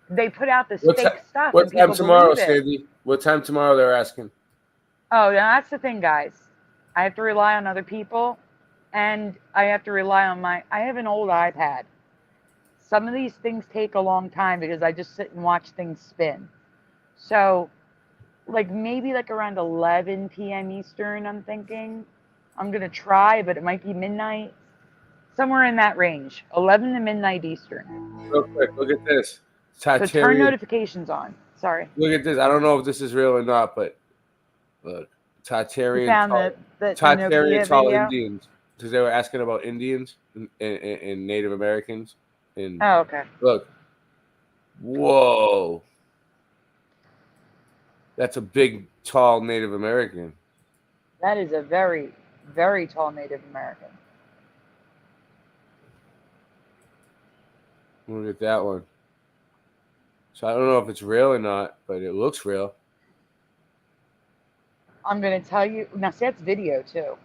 they put out this fake stuff. What and people time tomorrow, believe it. Sandy? What time tomorrow they're asking? Oh, now that's the thing, guys. I have to rely on other people, and I have to rely on I have an old iPad. Some of these things take a long time because I just sit and watch things spin. So, like maybe like around 11 p.m. Eastern, I'm thinking. I'm going to try, but it might be midnight. Somewhere in that range. 11 to midnight Eastern. Real quick, look at this. So turn notifications on. Sorry. Look at this. I don't know if this is real or not, but look. Tatarian Nokia tall video? Indians. Because they were asking about Indians and Native Americans. And Oh, okay. look. Whoa. That's a big, tall Native American. That is a very, very tall Native American. Look at that one. So I don't know if it's real or not, but it looks real. I'm going to tell you. Now, see, that's video, too.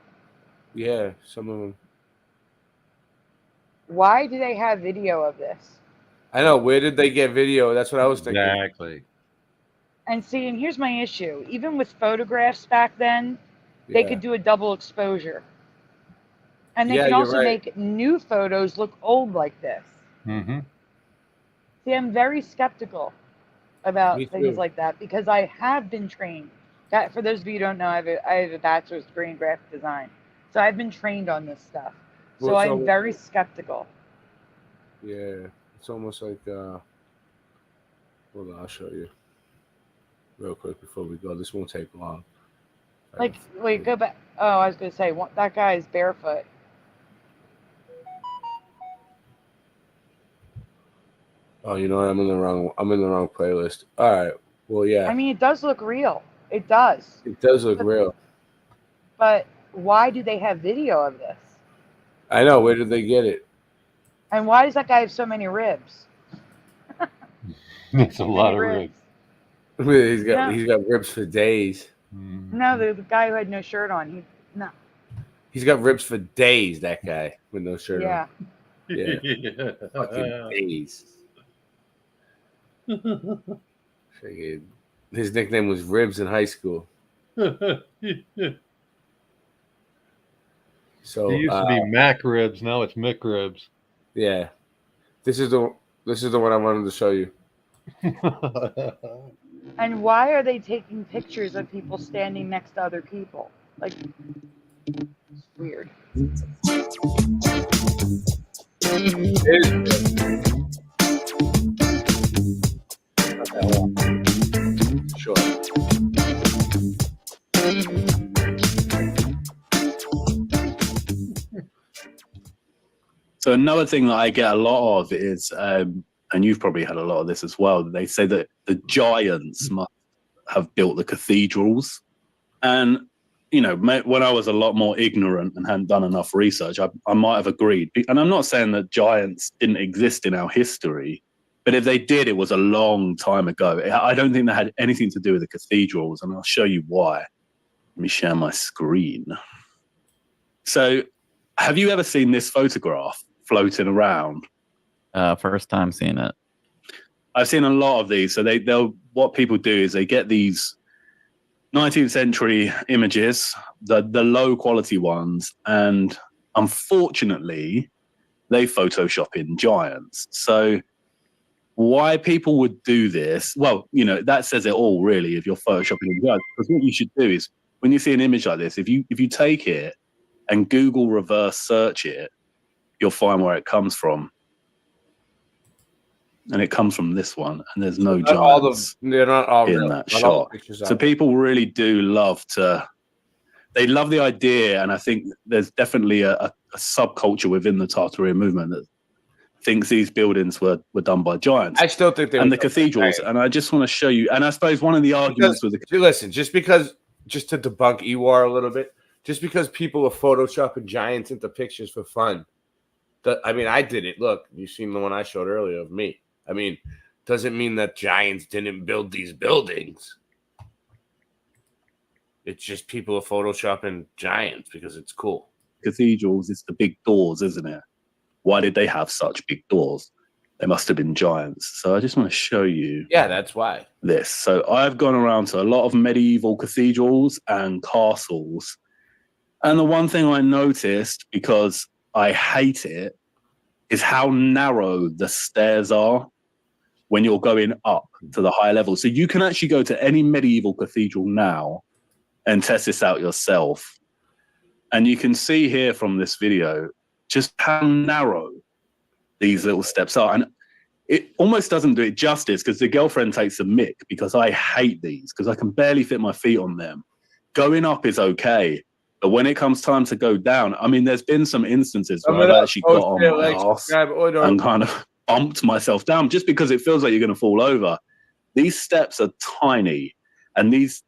Yeah, some of them. Why do they have video of this? I know. Where did they get video? That's what I was thinking. Exactly. And see, and here's my issue. Even with photographs back then, they could do a double exposure. And they can also make new photos look old like this. Mm-hmm. See, I'm very skeptical about things like that because I have been trained. That, for those of you who don't know, I have a bachelor's degree in graphic design. So I've been trained on this stuff. So I'm very skeptical. Yeah, it's almost like, hold on, I'll show you real quick before we go. This won't take long. Like, wait, go back. Oh, I was going to say, that guy is barefoot. Oh, you know what? I'm in the wrong playlist. All right. Well, yeah. I mean, it does look real. It does. It does look real. But why do they have video of this? I know. Where did they get it? And why does that guy have so many ribs? It's a lot of ribs. He's got ribs for days. No, the guy who had no shirt on. No. He's got ribs for days. That guy with no shirt Yeah. on. Yeah. Fucking days. His nickname was Ribs in high school. So it used to be Mac Ribs. Now it's Mick Ribs. Yeah. This is the one I wanted to show you. And why are they taking pictures of people standing next to other people? Like, it's weird. Sure. So another thing that I get a lot of is, and you've probably had a lot of this as well, they say that the giants must have built the cathedrals. And, you know, when I was a lot more ignorant and hadn't done enough research, I might have agreed. And I'm not saying that giants didn't exist in our history, but if they did, it was a long time ago. I don't think that had anything to do with the cathedrals, and I'll show you why. Let me share my screen. So have you ever seen this photograph floating around? First time seeing it. I've seen a lot of these. So they'll what people do is they get these 19th century images, the low quality ones, and unfortunately they Photoshop in giants. So why people would do this, well, you know, that says it all really if you're Photoshopping in giants. Because what you should do is when you see an image like this, if you take it and Google reverse search it, you'll find where it comes from. And it comes from this one, and there's no giants they're not all in real. that Not all shot. pictures So are. people really do love they love the idea, and I think there's definitely a subculture within the Tartaria movement that thinks these buildings were done by giants. I still think they and were the cathedrals, and I just want to show you, and I suppose one of the arguments with the listen, just to debunk Ewar a little bit, just because people are photoshopping giants into pictures for fun. I mean, I did it. Look, you've seen the one I showed earlier of me. I mean, doesn't mean that giants didn't build these buildings. It's just people are photoshopping giants because it's cool. cathedrals, it's the big doors, isn't it? Why did they have such big doors? They must have been giants. So I just want to show you. Yeah, that's why. This. So I've gone around to a lot of medieval cathedrals and castles. And the one thing I noticed, because I hate it, is how narrow the stairs are when you're going up to the high level. So you can actually go to any medieval cathedral now and test this out yourself. And you can see here from this video just how narrow these little steps are. And it almost doesn't do it justice, because the girlfriend takes a mick, because I hate these, because I can barely fit my feet on them. Going up is okay, but when it comes time to go down, I mean, there's been some instances where I've actually got on my ass and kind of bumped myself down just because it feels like you're going to fall over. These steps are tiny, and these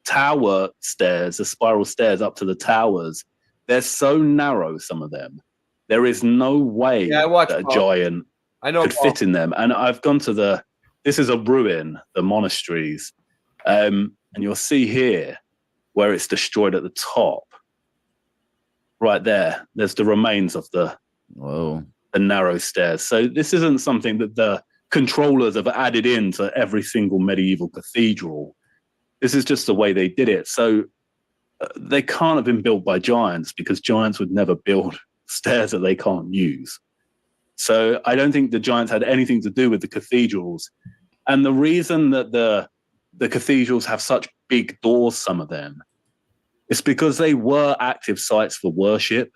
tower stairs, the spiral stairs up to the towers, they're so narrow, some of them. There is no way that a giant could fit in them. And I've gone to this is a ruin, the monasteries. And you'll see here where it's destroyed at the top. Right there, there's the remains of the narrow stairs. So this isn't something that the controllers have added into every single medieval cathedral. This is just the way they did it. So they can't have been built by giants, because giants would never build stairs that they can't use. So I don't think the giants had anything to do with the cathedrals. And the reason that the cathedrals have such big doors, some of them, is because they were active sites for worship.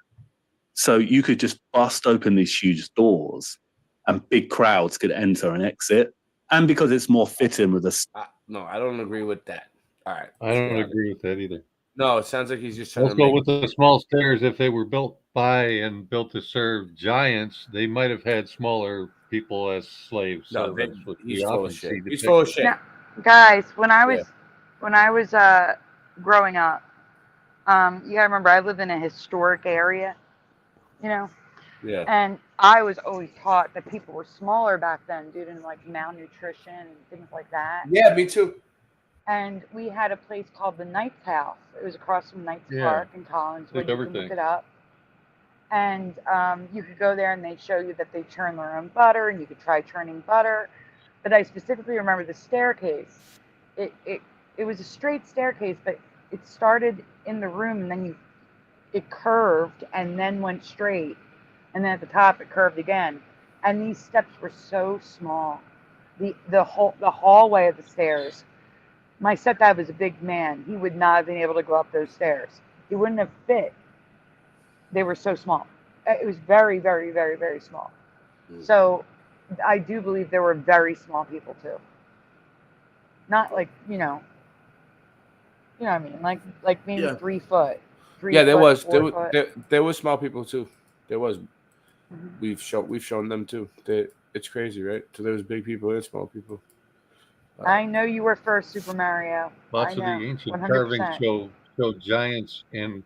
So you could just bust open these huge doors and big crowds could enter and exit. And because it's more fitting with a... No, I don't agree with that. All right. I don't agree with that either. No, it sounds like he's just trying Let's to go make... with the small stairs. If they were built by and built to serve giants, they might have had smaller people as slaves. No, so that's what he's we full often of shit. see He's depicted. full of shit. Now, guys, when I was growing up, you gotta remember I live in a historic area, you know. Yeah. And I was always taught that people were smaller back then due to like malnutrition and things like that. Yeah, me too. And we had a place called the Knight's House. It was across from Knight's Park in Collinswood. You can look it up. And you could go there and they show you that they churn their own butter, and you could try churning butter. But I specifically remember the staircase. It was a straight staircase, but it started in the room, and then it curved and then went straight, and then at the top it curved again. And these steps were so small. The hallway of the stairs. My stepdad was a big man. He would not have been able to go up those stairs. He wouldn't have fit. They were so small. It was very, very, very, very small. So I do believe there were very small people too. Not like, you know what I mean? Like maybe 3 foot. There was small people too. There was. We've shown them too. It's crazy, right? So there was big people and small people. I know you were first, Super Mario. Lots of the ancient 100%. carvings show giants and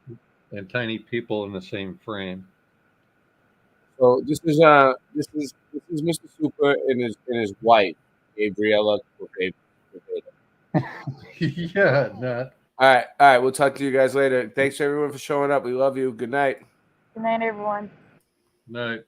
tiny people in the same frame. So this is Mr. Super and his wife, Gabriella. Yeah, not. All right. We'll talk to you guys later. Thanks everyone for showing up. We love you. Good night. Good night, everyone. Night.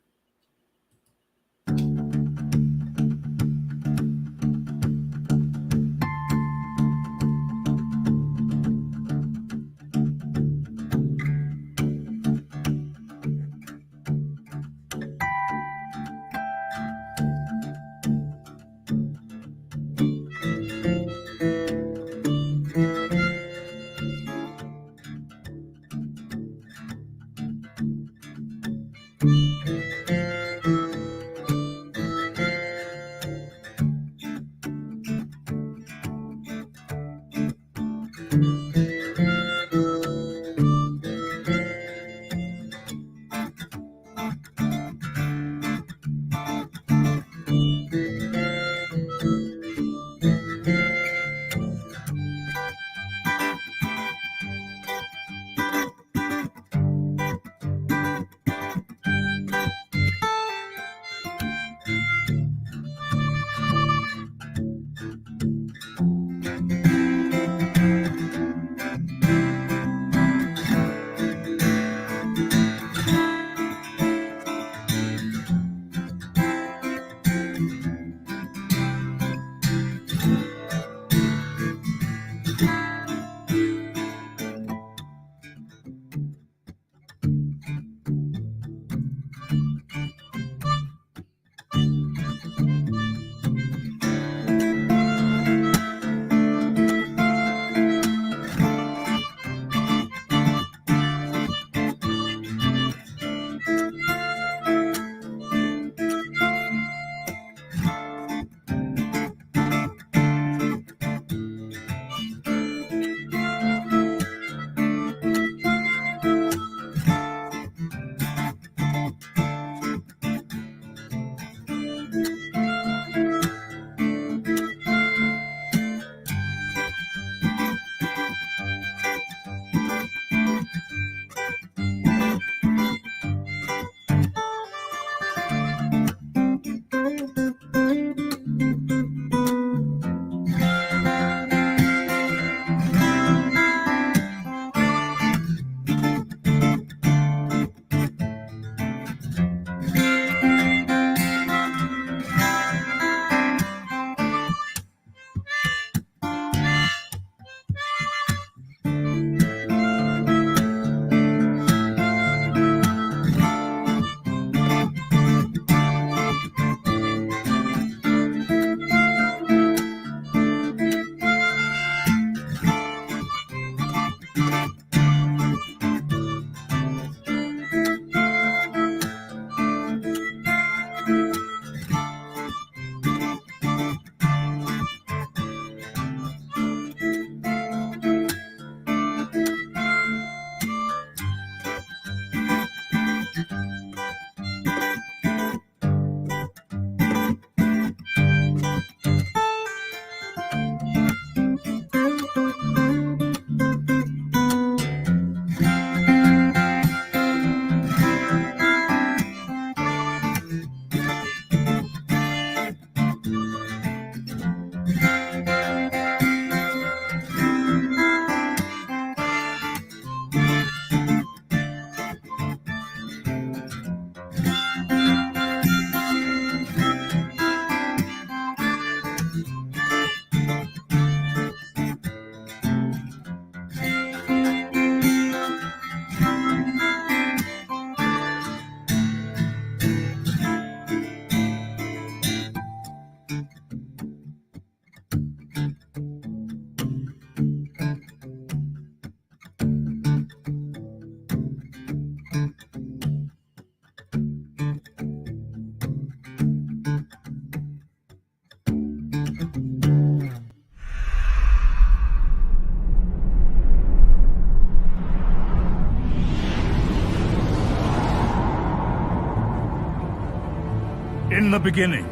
In the beginning,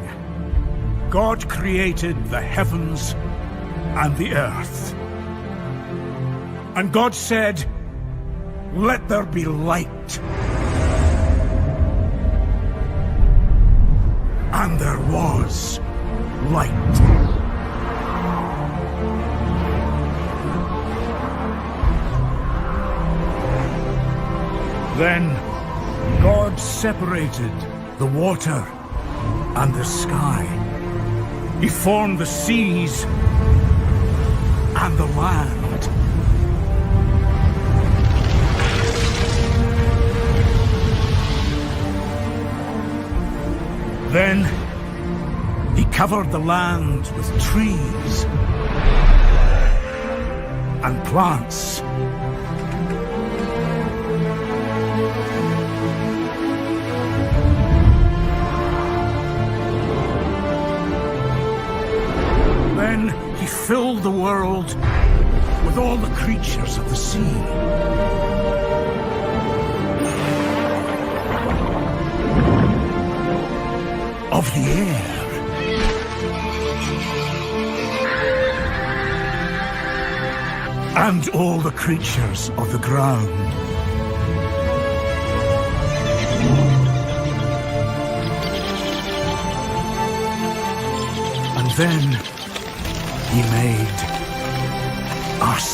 God created the heavens and the earth. And God said, "Let there be light." And there was light. Then God separated the water and the sky. He formed the seas and the land. Then he covered the land with trees and plants. Then he filled the world with all the creatures of the sea. Of the air. And all the creatures of the ground. And then he made us.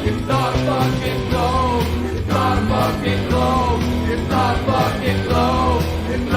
It's not a fucking globe. It's not a fucking globe. It's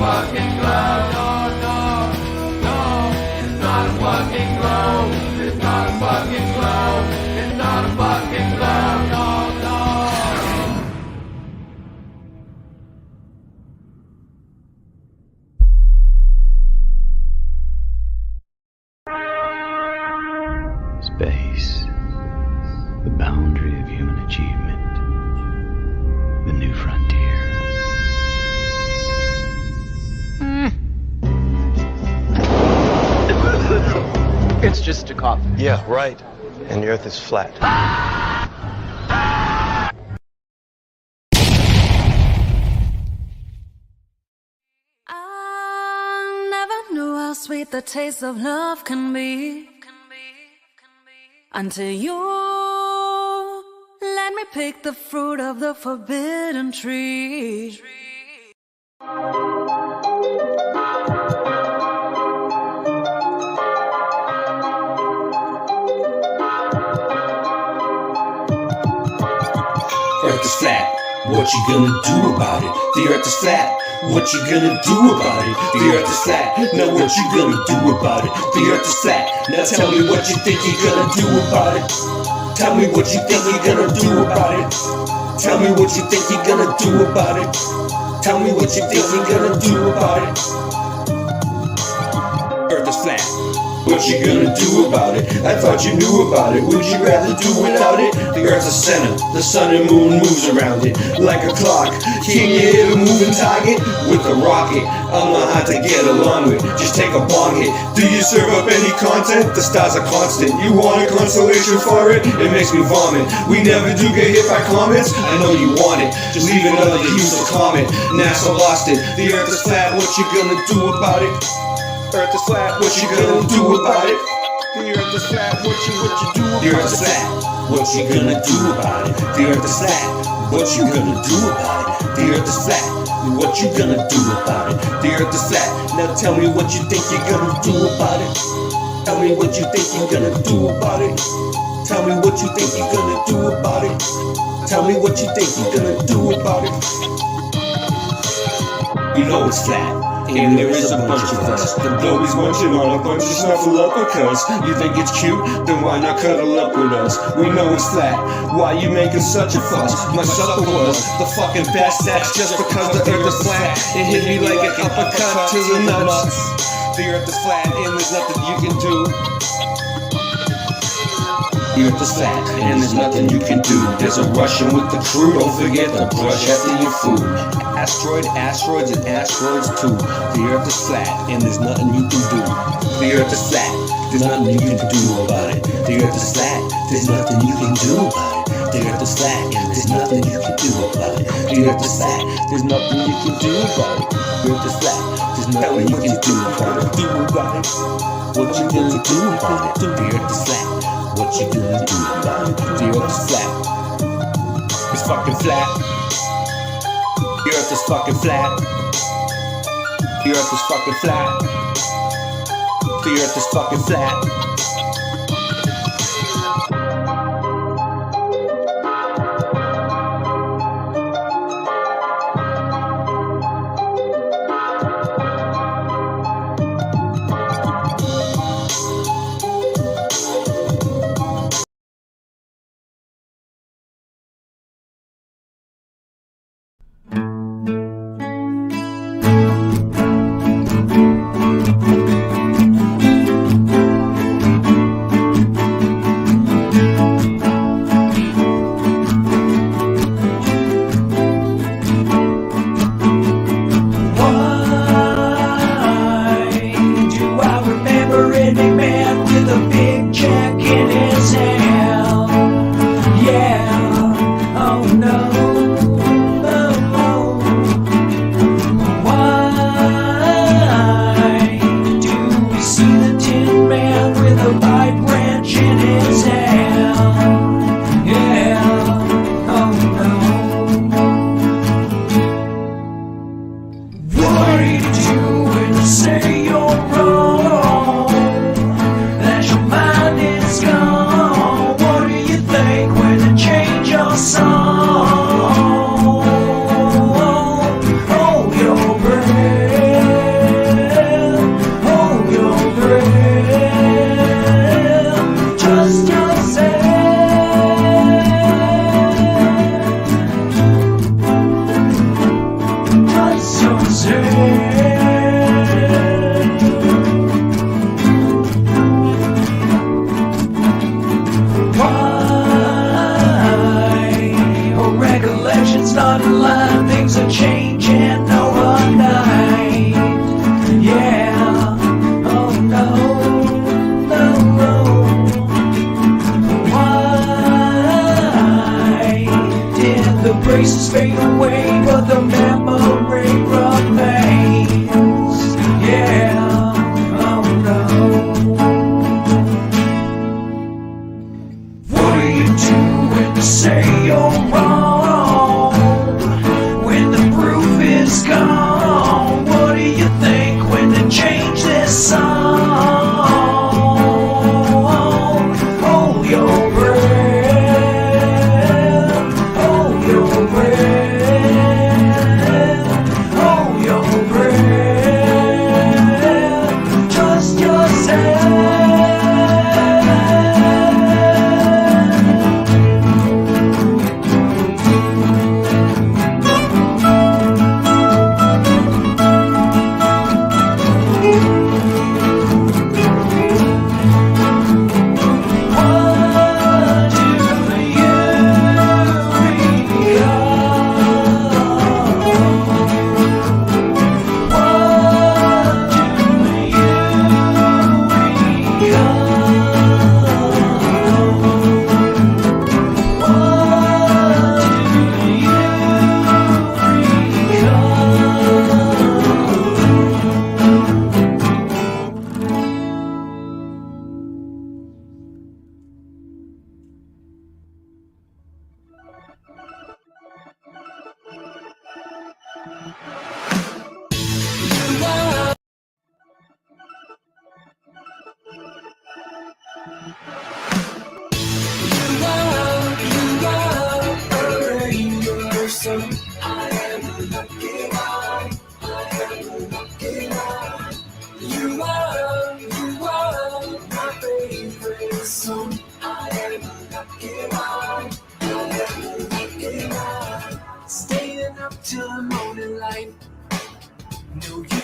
fucking globe. No, it's not a fucking globe. It's not a fucking globe. It's not a fucking globe. No. Space, the boundary of human achievement, the new frontier. It's just a coffin. Yeah, right. And the Earth is flat. I never knew how sweet the taste of love can be until you let me pick the fruit of the forbidden tree. Earth is flat, what you gonna do about it? The earth is flat, what you gonna do about it? The earth is flat, now what you gonna do about it? The earth is flat, now tell me what you think you're gonna do about it. Tell me what you think you're gonna do about it. Tell me what you think you're gonna do about it. Tell me what you think you're gonna do about it. Earth is flat, what you gonna do about it? I thought you knew about it, would you rather do without it? The earth's a center, the sun and moon moves around it like a clock. Can you hit a moving target with a rocket? I'm not hard to get along with, just take a bong hit. Do you serve up any content? The stars are constant. You want a consolation for it? It makes me vomit. We never do get hit by comets. I know you want it, just leave another useless comment. NASA lost it. The earth is flat, what you gonna do about it? Earth is flat, what you gonna do about it? The earth is flat, what you do about it? The earth is flat, what you gonna do about it? The earth is flat, what you gonna do about it? The earth is flat, what you gonna do about it? The earth is flat, now tell me what you think you're gonna do about it. Tell me what you think you're gonna do about it. Tell me what you think you're gonna do about it. Tell me what you think you're gonna do about it. You know it's flat. And there is a bunch of us. The globe is munching on a bunch of snuffleupagus. You think it's cute? Then why not cuddle up with us? We know it's flat. Why you making such a fuss? My supper was the fucking best. That's just because the earth is flat. It hit me like an uppercut to the nuts. The earth is flat and there's nothing you can do. The earth is flat and there's nothing you can do. There's a Russian with the crew. Don't forget to brush after your food. Asteroids and asteroids too. The earth is flat and there's nothing you can do. The earth is flat, there's nothing you can do about it. The earth is flat, there's nothing you can do about it. The earth is flat and there's nothing you can do about it. The earth is flat, there's nothing you can do about it. The earth is flat, there's nothing you can do about it. What you gonna do about it? The earth is flat, what you gonna do about it? The earth is flat, it's fucking flat. The earth is fucking flat. The earth is fucking flat. The earth is fucking flat.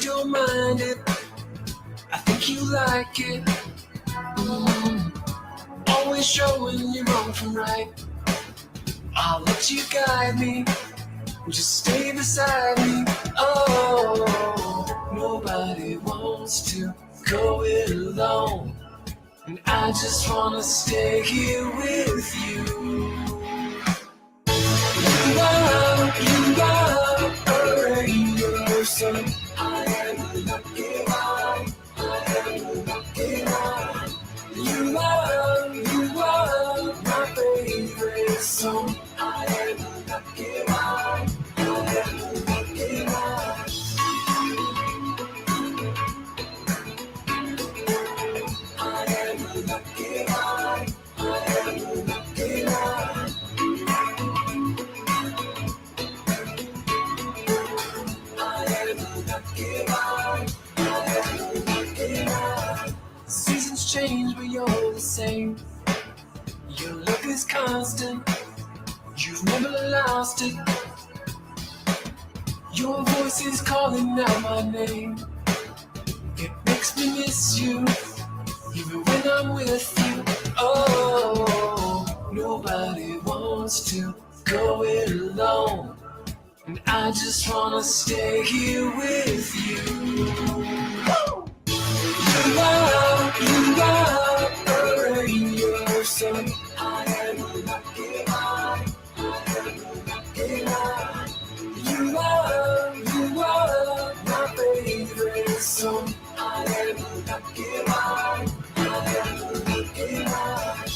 don't mind it. I think you like it. Always showing you wrong from right. I'll let you guide me. Just stay beside me. Oh, nobody wants to go it alone. And I just wanna stay here with you. You are a rainbow sun. I am a lucky one. I am a lucky one. You are my favorite song. I am a lucky one. I am a lucky one. I am a lucky one. I am a lucky one. Seasons change, but you're the same. Your love is constant. You've never lost it. Your voice is calling out my name. It makes me miss you, even when I'm with you. Oh, nobody wants to go it alone. And I just wanna stay here with you. You are a rainbow sun. I am a lucky one. I am a lucky one. You are my favorite song. I am a lucky one. I am a lucky one.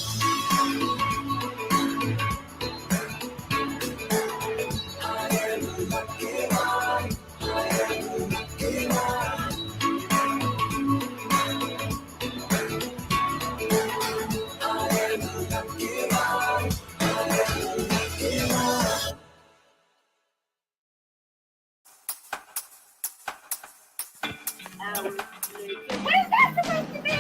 I am a lucky one. I am a lucky one. What is that supposed to be?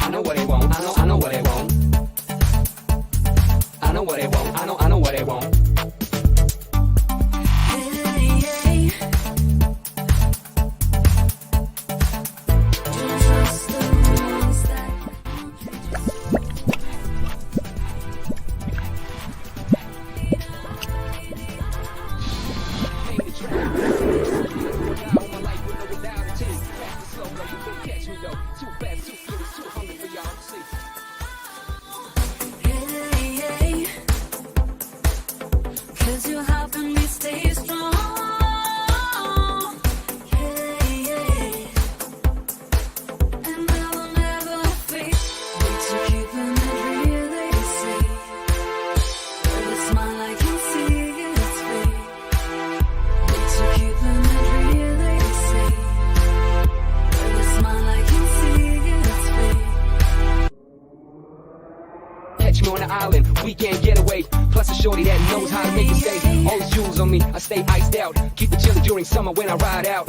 I know what they want. I know what they want. I know what they want. I know what they want. On the island, weekend getaway. Plus a shorty that knows how to make it stay. All the jewels on me, I stay iced out. Keep it chilly during summer when I ride out.